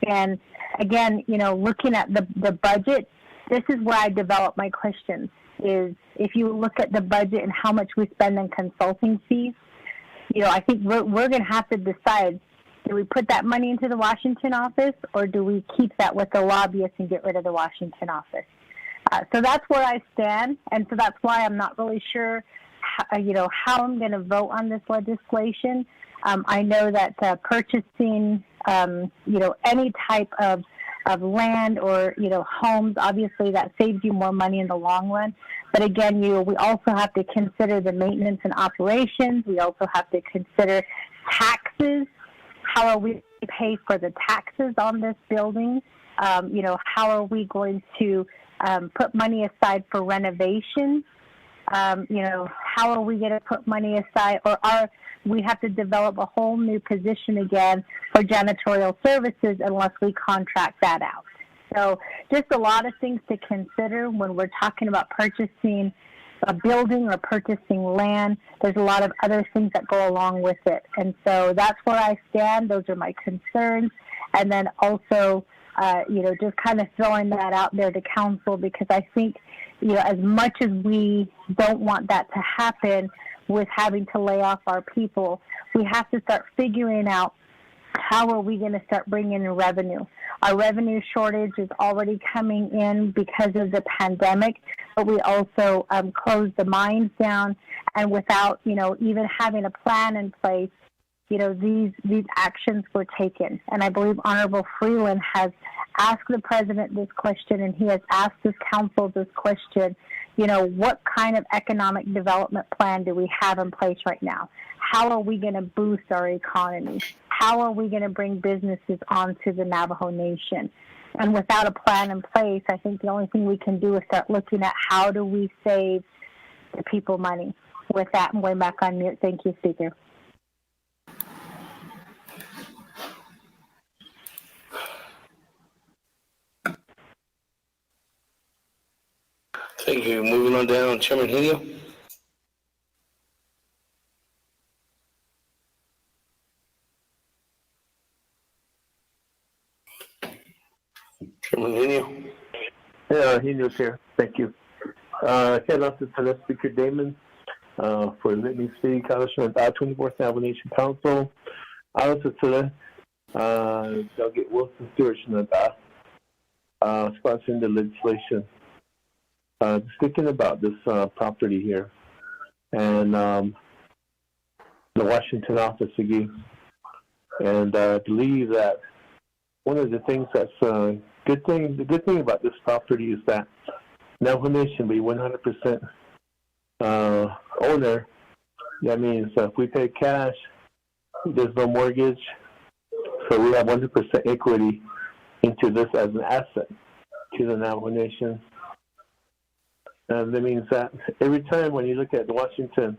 And again, looking at the budget, this is where I develop my questions, is if you look at the budget and how much we spend on consulting fees, I think we're going to have to decide, do we put that money into the Washington office, or do we keep that with the lobbyists and get rid of the Washington office? So that's where I stand, and so that's why I'm not really sure, how I'm going to vote on this legislation. I know that purchasing, any type of land or, homes, obviously that saves you more money in the long run. But again, we also have to consider the maintenance and operations. We also have to consider taxes. How are we going to pay for the taxes on this building? How are we going to put money aside for renovation? How are we going to put money aside, or we have to develop a whole new position again for janitorial services unless we contract that out. So just a lot of things to consider when we're talking about purchasing a building or purchasing land. There's a lot of other things that go along with it. And so that's where I stand. Those are my concerns. And then also, just kind of throwing that out there to council, because I think, as much as we don't want that to happen with having to lay off our people, we have to start figuring out how are we going to start bringing in revenue. Our revenue shortage is already coming in because of the pandemic, but we also closed the mines down, and without, even having a plan in place, these actions were taken. And I believe Honorable Freeland has asked the president this question, and he has asked this council this question. What kind of economic development plan do we have in place right now? How are we going to boost our economy? How are we going to bring businesses onto the Navajo Nation? And without a plan in place, I think the only thing we can do is start looking at how do we save the people money. With that, I'm going back on mute. Thank you, Speaker. Thank you. Moving on down, Chairman Henio. Chairman Henio. Yeah, Henio's here. Thank you. Head off to Celeste Speaker Damon for Litany City Council and 24th Navajo Nation Council. Also to Delegate Wilson Stewart sponsoring the legislation. Speaking about this property here and the Washington office again, and I believe that one of the things that's the good thing about this property is that Navajo Nation will be 100% owner. That means if we pay cash, there's no mortgage, so we have 100% equity into this as an asset to the Navajo Nation. And that means that every time when you look at the Washington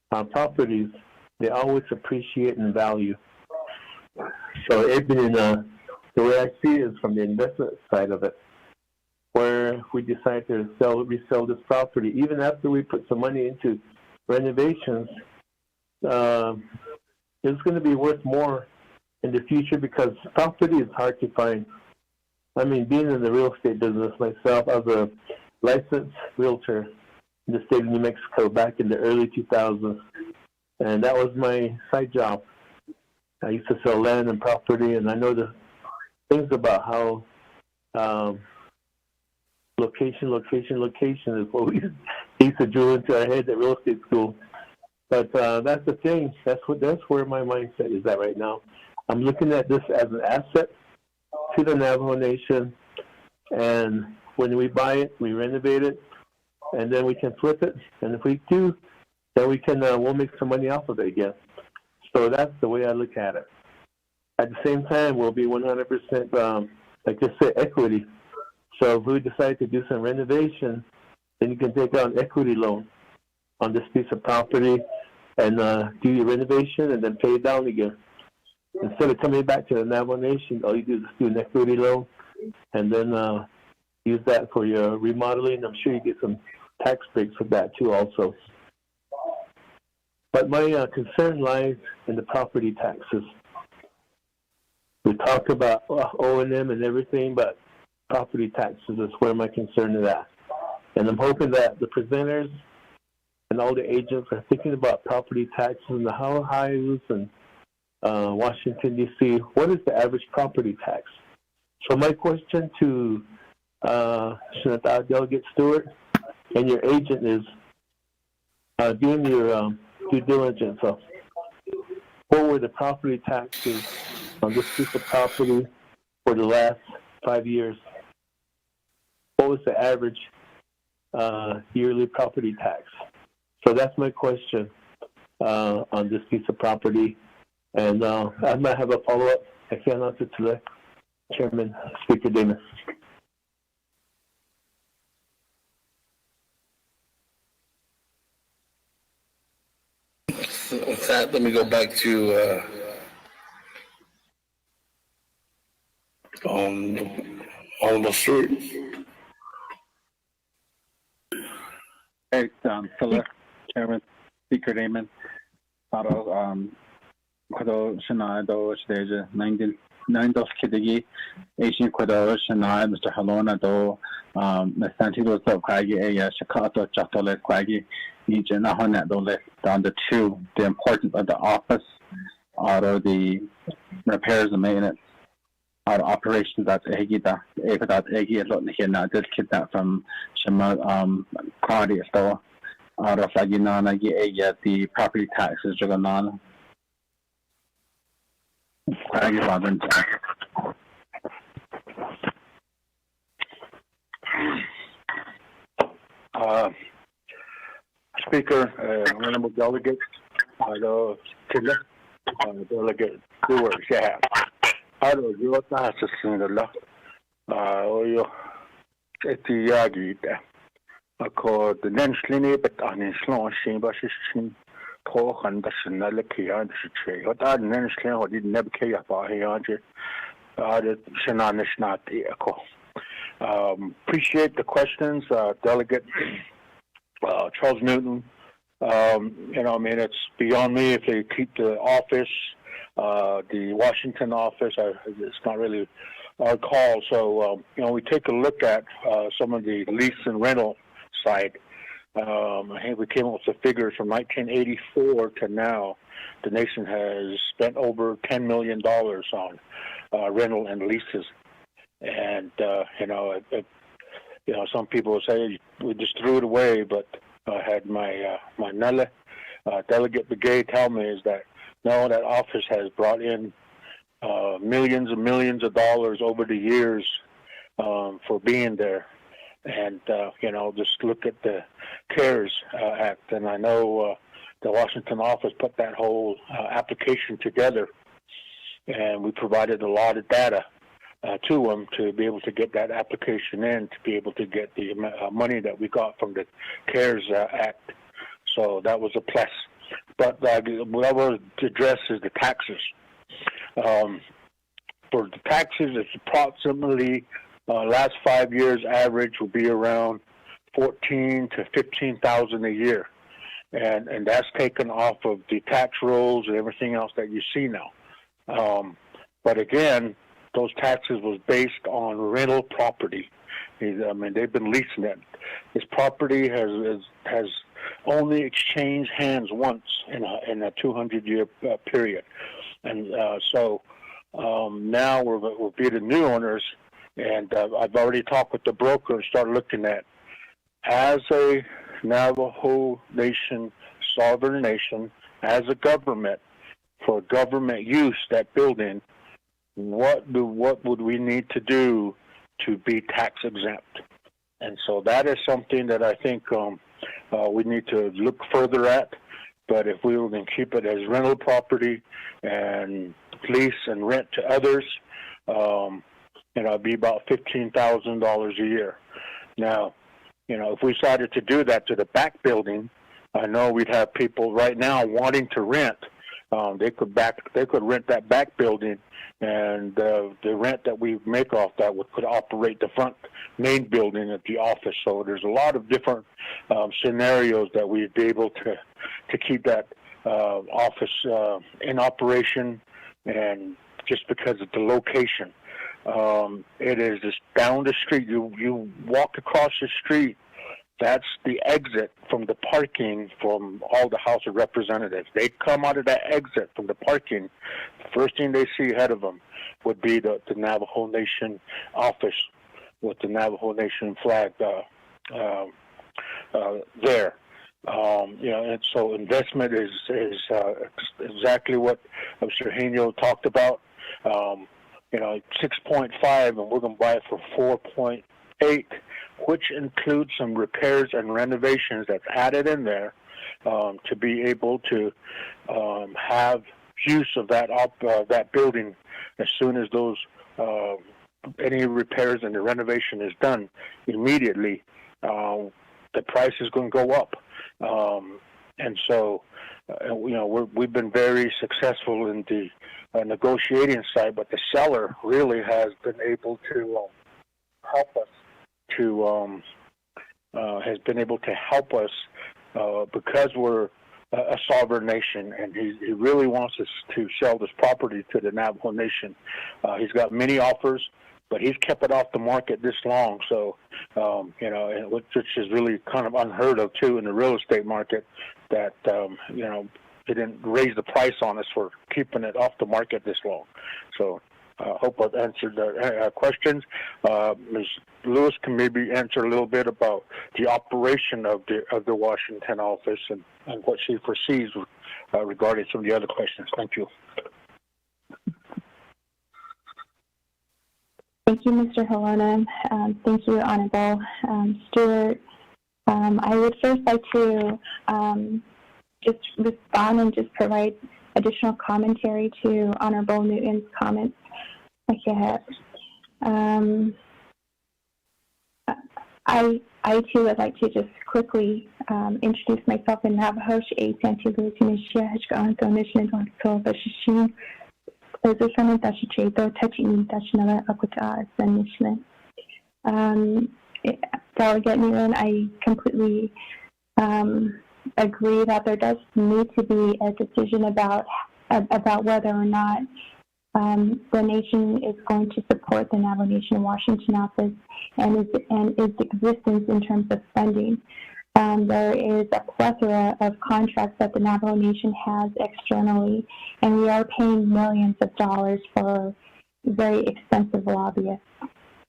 properties, they always appreciate in value. So even the way I see it is from the investment side of it, where if we decide to resell this property, even after we put some money into renovations, it's going to be worth more in the future because property is hard to find. I mean, being in the real estate business myself, I was a licensed realtor in the state of New Mexico back in the early 2000s, and that was my side job. I used to sell land and property, and I know the things about how location is what we used to drill into our head at real estate school. But that's the thing. That's where my mindset is at right now. I'm looking at this as an asset to the Navajo Nation, and when we buy it, we renovate it, and then we can flip it. And if we do, then we'll make some money off of it again. So that's the way I look at it. At the same time, we'll be 100%, like I said, equity. So if we decide to do some renovation, then you can take out an equity loan on this piece of property and do your renovation and then pay it down again. Instead of coming back to the Navajo Nation, all you do is do an equity loan and then use that for your remodeling. I'm sure you get some tax breaks with that too also. But my concern lies in the property taxes. We talk about O&M and everything, but property taxes is where my concern is at. And I'm hoping that the presenters and all the agents are thinking about property taxes and the how high it is in Washington, D.C. What is the average property tax? So my question to Delegate Stewart and your agent is doing your due diligence of what were the property taxes on this piece of property for the last 5 years? What was the average yearly property tax? So that's my question on this piece of property. And I might have a follow-up. I can't answer to the Chairman, Speaker Davis. With that, let me go back to Honorable Stewart. Hey, Philip, Chairman, Speaker Damon, Kwado Shana Do Shdeja 9 dos Kidigi, Asian Kwado Shana, Mr. Halona Do, Nasanti was the Quaggy, a Shakato Chatole Quaggy, each and Ahonet Do list down the two, the importance of the office, or the repairs and maintenance, or operations that Egida, that Egi, Lotnahina, did kidnap from Shema, Quadi, so. Out of Aginana, the property taxes, Jaganan. Speaker, honorable delegates, delegate Stewart, yeah. I don't know what that's a single Ako the Nenslini, but on his long shame, but she's talk and the Chanel Kian tree. What I Nenslin or did never care about here. The Shananish not echo. Appreciate the questions, Delegate Charles Newton. I mean, it's beyond me if they keep the office, the Washington office. It's not really our call. So, we take a look at some of the lease and rental side. I think we came up with the figures from 1984 to now. The nation has spent over $10 million on rental and leases, and some people say we just threw it away. But I had my Nele Delegate Brigade tell me is that no, that office has brought in millions and millions of dollars over the years for being there. And, just look at the CARES Act. And I know the Washington office put that whole application together. And we provided a lot of data to them to be able to get that application in, to be able to get the money that we got from the CARES Act. So that was a plus. But what I want to address is the taxes. For the taxes, it's approximately last 5 years average will be around 14 to 15,000 a year, and that's taken off of the tax rolls and everything else that you see now. But again, those taxes was based on rental property. I mean, they've been leasing it. This property has only exchanged hands once in a 200-year period, and so now we'll be the new owners. And I've already talked with the broker and started looking at, as a Navajo Nation, sovereign nation, as a government, for government use, that building, what would we need to do to be tax exempt? And so that is something that I think we need to look further at. But if we were going to keep it as rental property and lease and rent to others, it'd be about $15,000 a year. Now, if we decided to do that to the back building, I know we'd have people right now wanting to rent. They could rent that back building, and the rent that we make off that could operate the front main building at the office. So there's a lot of different scenarios that we'd be able to keep that office in operation, and just because of the location. It is just down the street. You walk across the street, that's the exit from the parking from all the House of Representatives. They come out of that exit from the parking. The first thing they see ahead of them would be the Navajo Nation office with the Navajo Nation flag there. And so investment is exactly what Mr. Henio talked about. 6.5, and we're going to buy it for 4.8, which includes some repairs and renovations that's added in there to be able to have use of that building as soon as those any repairs and the renovation is done immediately. The price is going to go up, and so we've been very successful in the negotiating side, but the seller really has been able to help us to has been able to help us because we're a sovereign nation, and he really wants us to sell this property to the Navajo Nation. He's got many offers, but he's kept it off the market this long. So, you know, and which is really kind of unheard of too in the real estate market. That you know, they didn't raise the price on us for keeping it off the market this long. So. Hope I've answered the questions. Ms. Lewis can maybe answer a little bit about the operation of the Washington office and what she foresees regarding some of the other questions. Thank you. Thank you, Mr. Halona. Thank you, Honorable Stewart. I would first like to just respond and just provide additional commentary to Honorable Newton's comments. Okay. I too would like to just quickly introduce myself in Navajo. Delegate Newton, I completely agree that there does need to be a decision about whether or not the nation is going to support the Navajo Nation Washington office and its existence in terms of funding. There is a plethora of contracts that the Navajo Nation has externally, and we are paying millions of dollars for very expensive lobbyists.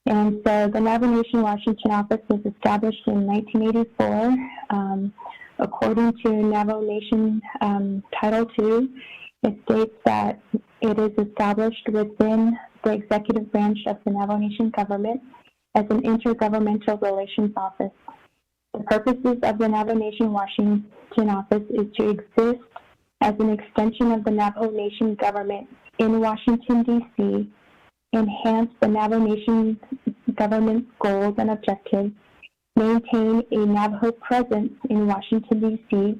And so the Navajo Nation Washington office was established in 1984. According to Navajo Nation Title II, it states that it is established within the executive branch of the Navajo Nation government as an intergovernmental relations office. The purposes of the Navajo Nation Washington office is to exist as an extension of the Navajo Nation government in Washington, D.C., enhance the Navajo Nation government's goals and objectives, maintain a Navajo presence in Washington, D.C.,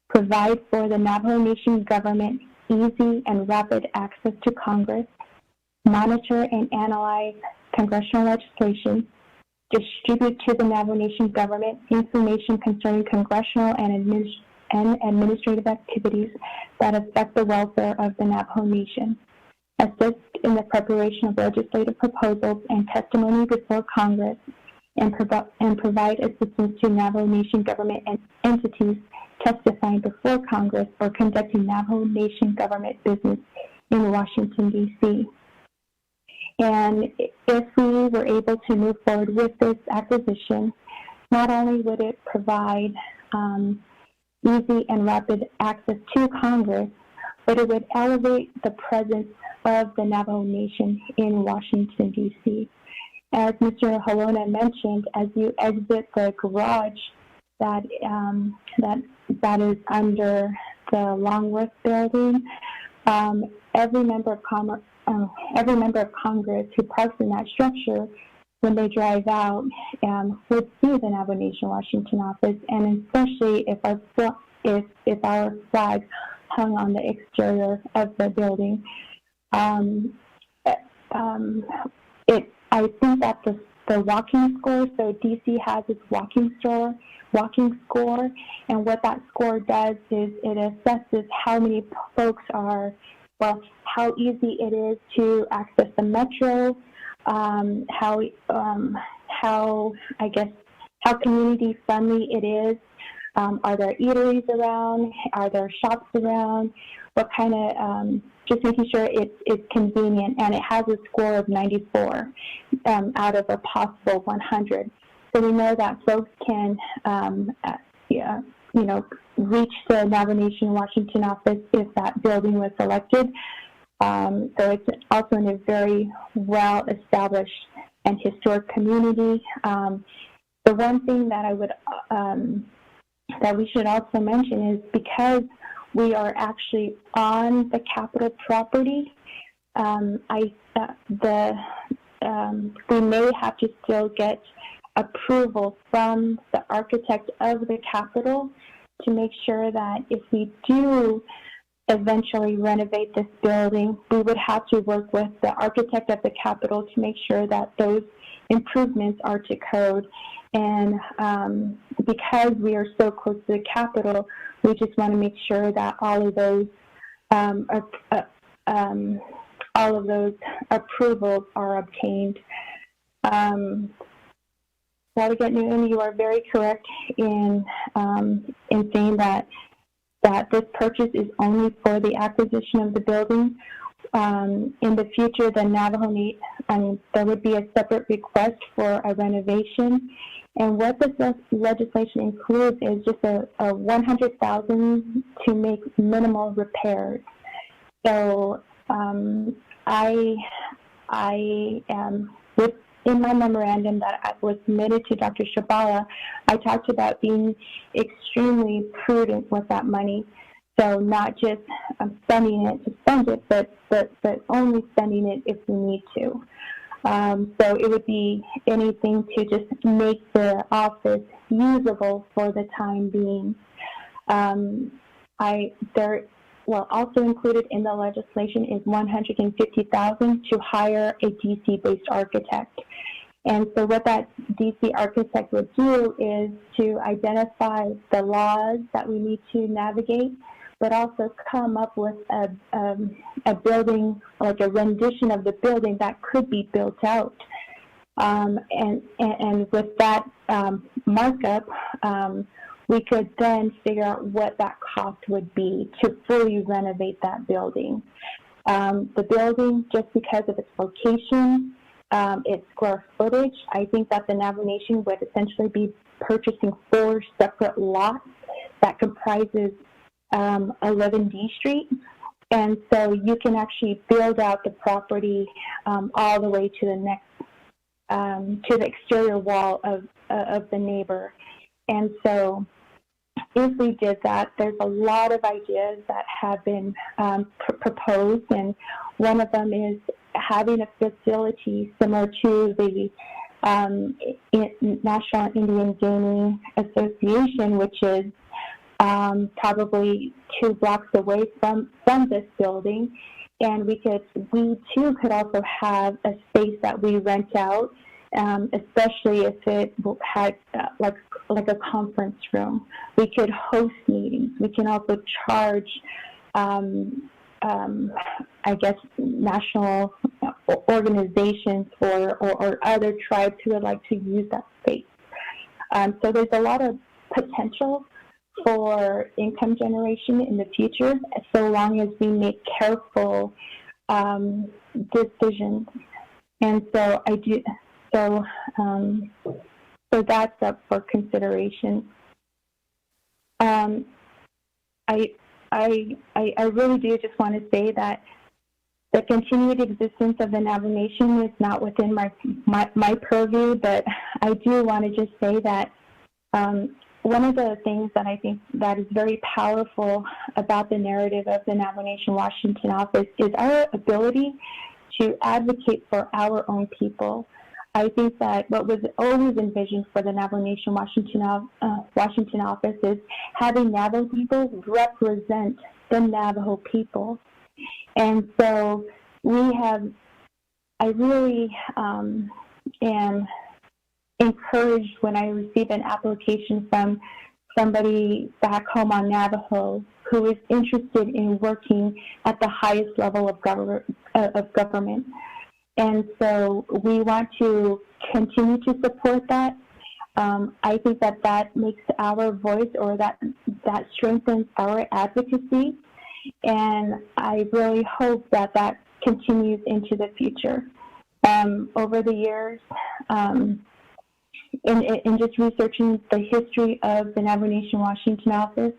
provide for the Navajo Nation government easy and rapid access to Congress, monitor and analyze congressional legislation, distribute to the Navajo Nation government information concerning congressional and administrative activities that affect the welfare of the Navajo Nation, assist in the preparation of legislative proposals and testimony before Congress, and provide assistance to Navajo Nation government entities testifying before Congress or conducting Navajo Nation government business in Washington, D.C. And if we were able to move forward with this acquisition, not only would it provide easy and rapid access to Congress, but it would elevate the presence of the Navajo Nation in Washington, D.C. As Mr. Halona mentioned, as you exit the garage that is under the Longworth building, every member of Congress who parks in that structure, when they drive out, would see the Navajo Nation Washington office, and especially if our flag hung on the exterior of the building. I think that the walking score, so DC has its walking score, and what that score does is it assesses how many folks how easy it is to access the metro, how community friendly it is. Are there eateries around? Are there shops around? What kind of, just making sure it's convenient, and it has a score of 94 out of a possible 100. So we know that folks can, reach the Navajo Nation Washington office if that building was selected. So it's also in a very well-established and historic community. The one thing that I would that we should also mention is because we are actually on the Capitol property, we may have to still get approval from the architect of the Capitol to make sure that if we do eventually renovate this building, we would have to work with the architect of the Capitol to make sure that those improvements are to code. And because we are so close to the Capitol, we just want to make sure that all of those approvals are obtained. Delegate Newton, you are very correct in saying that this purchase is only for the acquisition of the building. In the future, the Navajo there would be a separate request for a renovation. And what this legislation includes is just a $100,000 to make minimal repairs. So I am in my memorandum that was submitted to Dr. Shabala, I talked about being extremely prudent with that money. So not just spending it to spend it, but only spending it if we need to. So it would be anything to just make the office usable for the time being. Also included in the legislation is $150,000 to hire a DC-based architect. And so what that DC architect would do is to identify the laws that we need to navigate, but also come up with a building, like a rendition of the building that could be built out. And with that markup, we could then figure out what that cost would be to fully renovate that building. The building, just because of its location, its square footage, I think that the Navajo Nation would essentially be purchasing 4 separate lots that comprises 11D Street. And so you can actually build out the property all the way to the next, to the exterior wall of the neighbor. And so if we did that, there's a lot of ideas that have been proposed, and one of them is having a facility similar to the National Indian Gaming Association, which is probably 2 blocks away from this building. And we too could also have a space that we rent out, especially if it had like a conference room. We could host meetings. We can also charge, I guess, national organizations or other tribes who would like to use that space. So there's a lot of potential for income generation in the future, so long as we make careful decisions. And so so that's up for consideration. I really do just want to say that the continued existence of the Navajo Nation is not within my purview, but I do want to just say that one of the things that I think that is very powerful about the narrative of the Navajo Nation Washington office is our ability to advocate for our own people. I think that what was always envisioned for the Navajo Nation Washington office is having Navajo people represent the Navajo people. And so I really am encouraged when I receive an application from somebody back home on Navajo who is interested in working at the highest level of government. And so we want to continue to support that. I think that makes our voice, or that strengthens our advocacy. And I really hope that continues into the future. Over the years, in just researching the history of the Navajo Nation Washington office,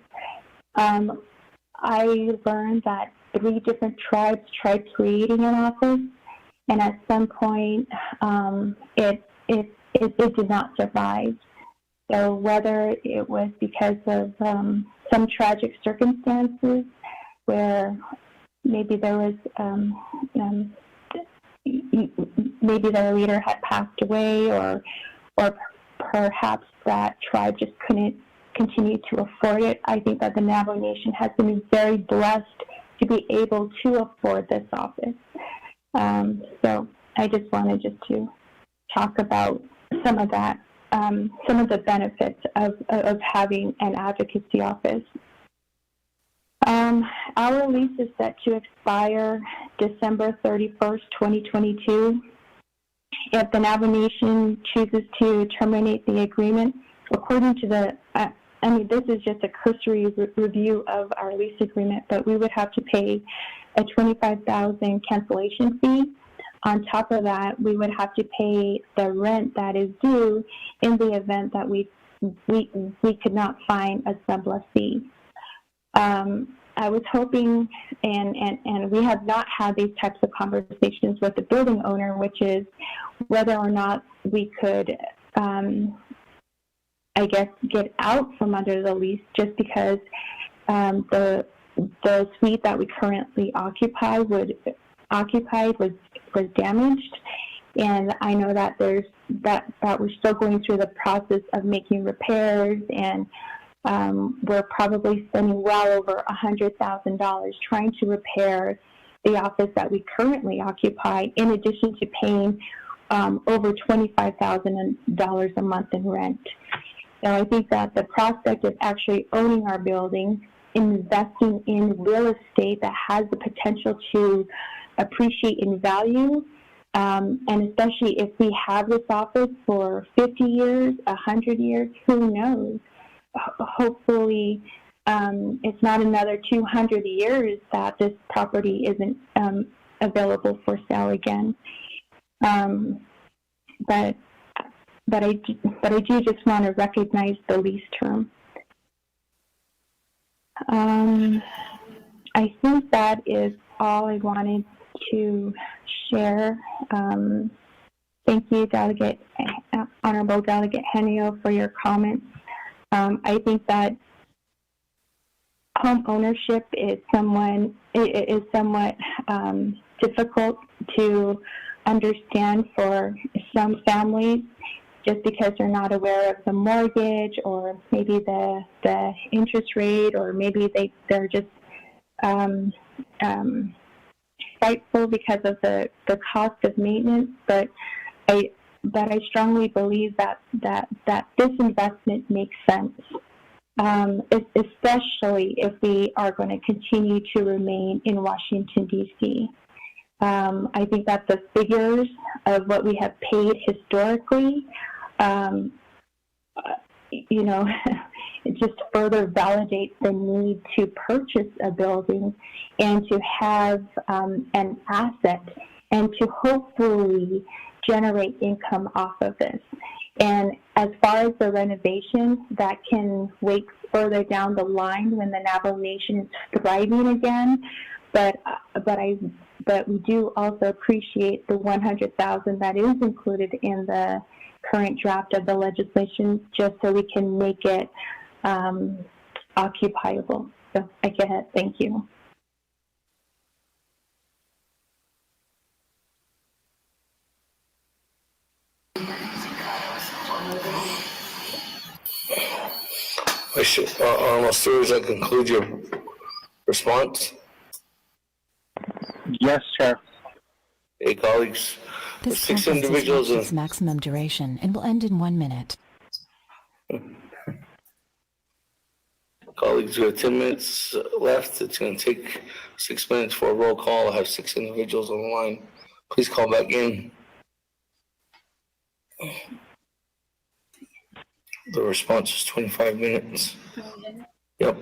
I learned that 3 different tribes tried creating an office, and at some point, it did not survive. So whether it was because of some tragic circumstances, where maybe there was maybe their leader had passed away, or perhaps that tribe just couldn't continue to afford it. I think that the Navajo Nation has been very blessed to be able to afford this office. So I just wanted to talk about some of that. some of the benefits of having an advocacy office. Our lease is set to expire December 31st, 2022. If the Navajo Nation chooses to terminate the agreement, according to the, this is just a cursory review of our lease agreement, but we would have to pay a $25,000 cancellation fee. On top of that, we would have to pay the rent that is due in the event that we could not find a sublessee. I was hoping, and we have not had these types of conversations with the building owner, which is whether or not we could, I guess, get out from under the lease, just because the suite that we currently occupy was damaged, and I know that that we're still going through the process of making repairs, and we're probably spending well over $100,000 trying to repair the office that we currently occupy, in addition to paying over $25,000 a month in rent. So I think that the prospect of actually owning our building, investing in real estate that has the potential to appreciate in value, and especially if we have this office for 50 years, 100 years, who knows? Hopefully, it's not another 200 years that this property isn't available for sale again. But I do just want to recognize the lease term. I think that is all I wanted to share. Thank you, Honorable Delegate Henio, for your comments. I think that home ownership is somewhat difficult to understand for some families, just because they're not aware of the mortgage, or maybe the interest rate, or maybe they're just spiteful because of the cost of maintenance. But I strongly believe that this investment makes sense, especially if we are going to continue to remain in Washington, D.C. I think that the figures of what we have paid historically, it just further validates the need to purchase a building and to have an asset and to hopefully generate income off of this. And as far as the renovation, that can wait further down the line when the Navajo Nation is thriving again. But we do also appreciate the $100,000 that is included in the current draft of the legislation, just so we can make it occupiable. So I get it. Thank you. Honorable Stewart, does that conclude your response? Yes, Chair. Hey, colleagues. This Six conference has individuals reached its maximum duration and will end in 1 minute. Colleagues, we have 10 minutes left. It's going to take 6 minutes for a roll call. I have 6 individuals on the line. Please call back in. The response is 25 minutes. Yep.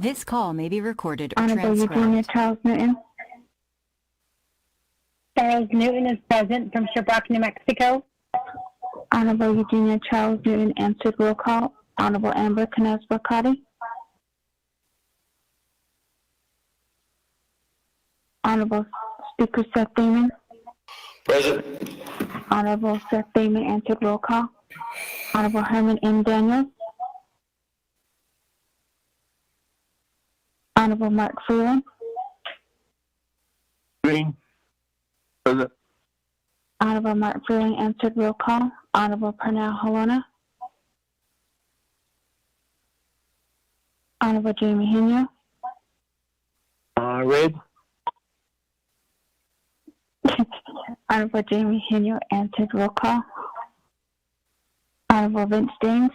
This call may be recorded or Honorable Eugenia transcribed. Charles Newton. Charles Newton is present from Shiprock, New Mexico. Honorable Eugenia Charles Newton answered roll call. Honorable Amber Knez-Barkhati. Honorable Speaker Seth Damon. Present. Honorable Seth Damon answered roll call. Honorable Herman M. Daniels. Honorable Mark Freeland. Green. Present. Honorable Mark Freeland answered roll call. Honorable Pernell Halona. Honorable Jamie Henyo. Red. Honorable Jamie Henyo answered roll call. Honorable Vince James.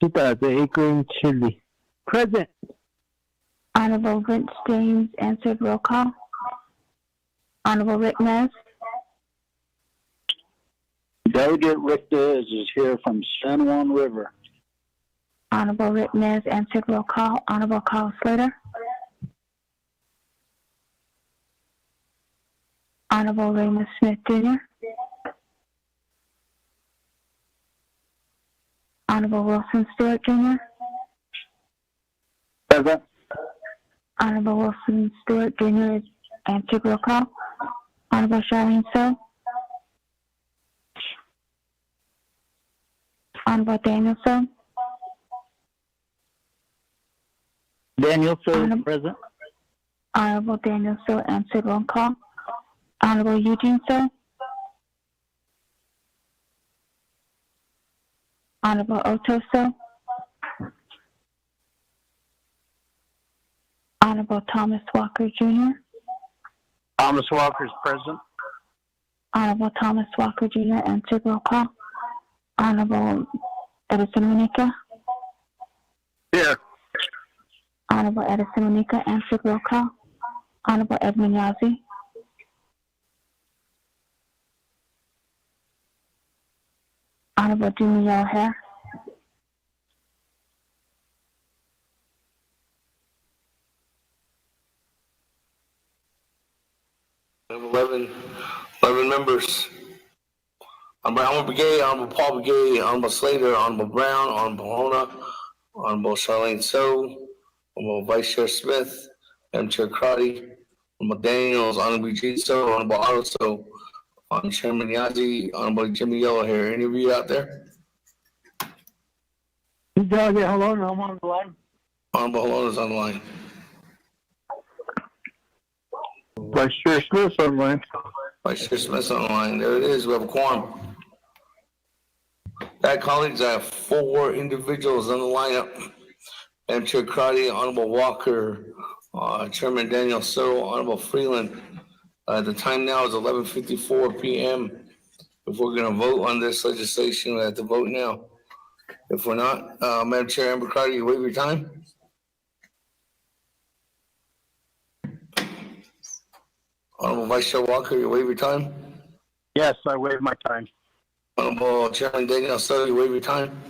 The Akron Chili. Present. Honorable Vince James answered roll call. Honorable Rick Nez. Delegate Rick Diaz is here from San Juan River. Honorable Rick Nez answered roll call. Honorable Carl Slater. Honorable Raymond Smith Jr. Honorable Wilson Stewart Jr. Present. Honorable Wilson Stewart Jr. is answered roll call. Honorable Charlene So. Honorable Daniel So. Daniel So present. Honorable Daniel So answered roll call. Honorable Eugene So. Honorable Oto So. Honorable Thomas Walker Jr. Thomas Walker is present. Honorable Thomas Walker Jr. answered roll call. Honorable Edison Monica. Here. Honorable Edison Monica answered roll call. Honorable Edmund Yazzie. Honorable Jimmy O'Hare. We have 11 members. Honorable Begay, Honorable Paul Begay, Honorable Slater, Honorable Brown, Honorable Hona, Honorable Charlene So, Honorable Vice Chair Smith, Madam Chair Crotty, Honorable Daniels, Honorable Eugene So, Honorable Otto So, Honorable Chairman Yazzie, Honorable Jimmy Yellow here. Any of you out there? Delegate Halona, I'm on the line. Honorable Holona's on the line. Vice Chair Smith online. Vice Chair Smith's on the line. There it is. We have a quorum. That, colleagues, I have 4 individuals on the lineup. Madam Chair Crotty, Honorable Walker, Chairman Daniel So, Honorable Freeland. The time now is 11:54 p.m. If we're going to vote on this legislation, we have to vote now. If we're not, Madam Chair Amber Crotty, you waive your time? Honorable Vice Chair Walker, you waive your time? Yes, I waive my time. Honorable Chairman Daniel So, you waive your time?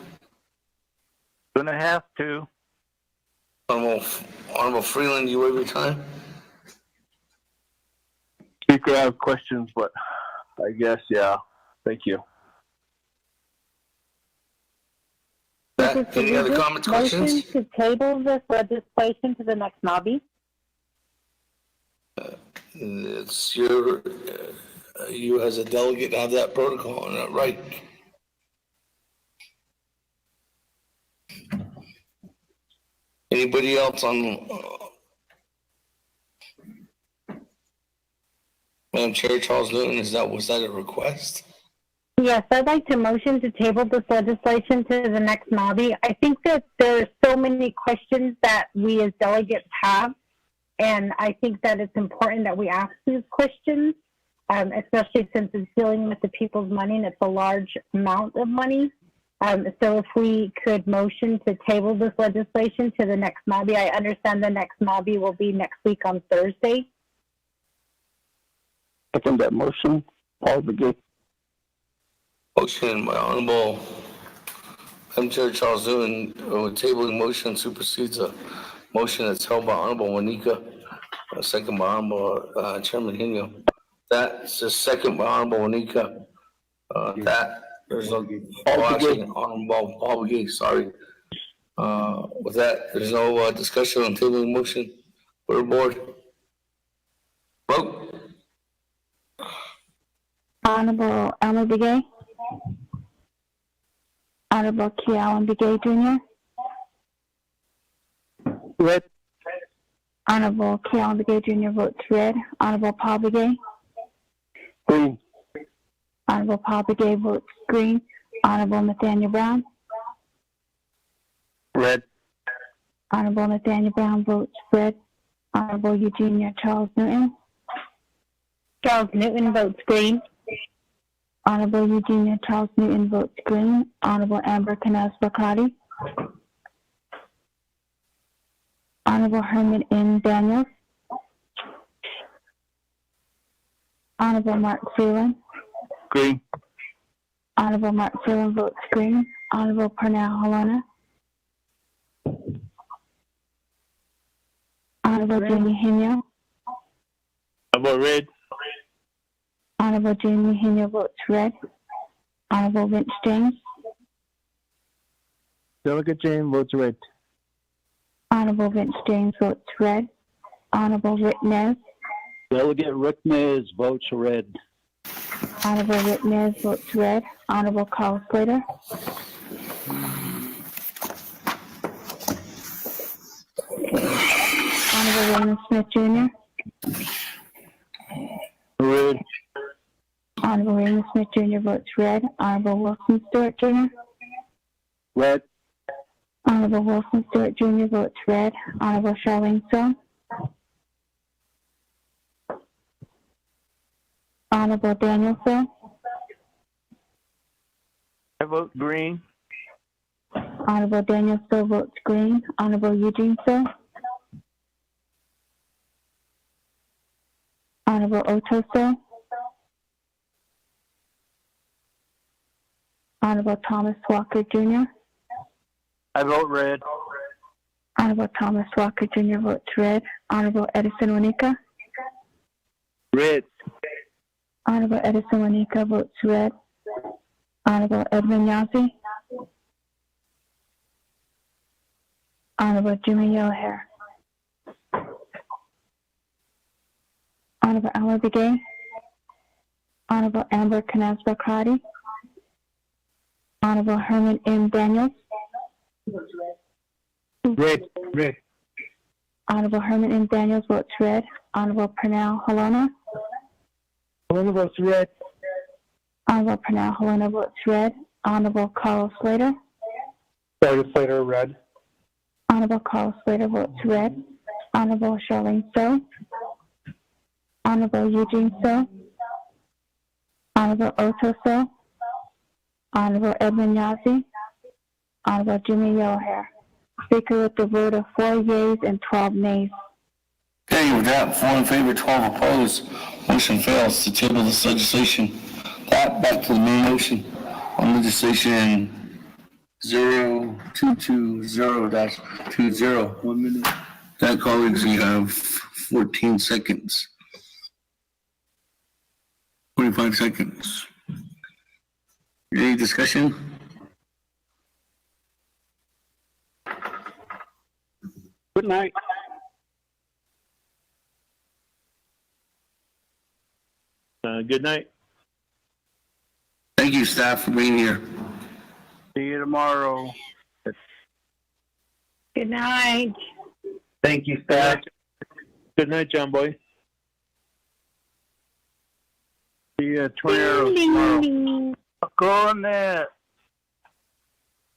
Gonna have to. Honorable Freeland, you waive your time? Speaker, I have questions, but I guess, yeah. Thank you. Any other comments, questions? Motion to table this legislation to the next lobby. It's your, you as a delegate have that protocol, right? Anybody else on? Madam Chair, Charles Newton, was that a request? Yes, I'd like to motion to table this legislation to the next lobby. I think that there are so many questions that we as delegates have, and I think that it's important that we ask these questions, especially since it's dealing with the people's money and it's a large amount of money. So if we could motion to table this legislation to the next lobby, I understand the next lobby will be next week on Thursday. Second that motion, Paul Begay. Motion by Honorable Madam Chair Charles Newton, tabling motion supersedes a motion that's held by Honorable Juanica, second by Honorable Chairman Hino. That's the second by Honorable Juanica. There's no, actually, Honorable Paul McGee, sorry. With that, there's no discussion on tabling motion for the board. Vote. Honorable Elmer Begay. Honorable Key Allen Begay Jr. Red. Honorable Key Allen Begay Jr. votes red. Honorable Paul Begay. Green. Honorable Paul Begay votes green. Honorable Nathaniel Brown. Red. Honorable Nathaniel Brown votes red. Honorable Eugenia Charles Newton. Charles Newton votes green. Honorable Eugenia Charles Newton votes green. Honorable Amber Canaz Bakati. Honorable Herman N. Daniels. Honorable Mark Freeland. Green. Honorable Mark Freeland votes green. Honorable Pernell Halona. Honorable Jamie Hino. How about red? Honorable Jamie Hino votes red. Honorable Vince James. Delegate James votes red. Honorable Vince James votes red. Honorable Rick Nez. Delegate Rick Nez votes red. Honorable Rick Nez votes red. Honorable Carl Slater. Honorable Raymond Smith Jr. Red. Honorable Raymond Smith Jr. votes red. Honorable Wilson Stewart Jr. Red. Honorable Wilson Stewart Jr. votes red. Honorable Charlene So. Honorable Daniel So. I vote green. Honorable Daniel So votes green. Honorable Eugene So. Honorable Oto So. Honorable Thomas Walker Jr. I vote red. Honorable Thomas Walker Jr. votes red. Honorable Edison Wanika. Red. Honorable Edison Wanika votes red. Honorable Edmund Yazzie. Honorable Jimmy Yellowhair. Honorable Alma Begay. Honorable Amber Canaz Bakati. Honorable Herman M. Daniels. Red. Red. Honorable Herman M. Daniels votes red. Honorable Pernell Halona. Halona votes red. Honorable Pernell Halona votes red. Honorable Carl Slater. Carl Slater, red. Honorable Carl Slater votes red. Honorable Charlene So. Honorable Eugene So. Honorable Oto So. Honorable Edmund Yazzie. Honorable Jimmy Yellowhair. Speaker with the vote of 4 yeas and 12 nays. Okay, with that, 4 in favor, 12 opposed, motion fails to table this legislation. That back to the main motion on legislation 0220-20. 1 minute. That, colleagues, we have 14 seconds. 25 seconds. Any discussion? Good night. Good night. Thank you, staff, for being here. See you tomorrow. Good night. Thank you, staff. Good night, John Boy. See you at 20 tomorrow. Go on there.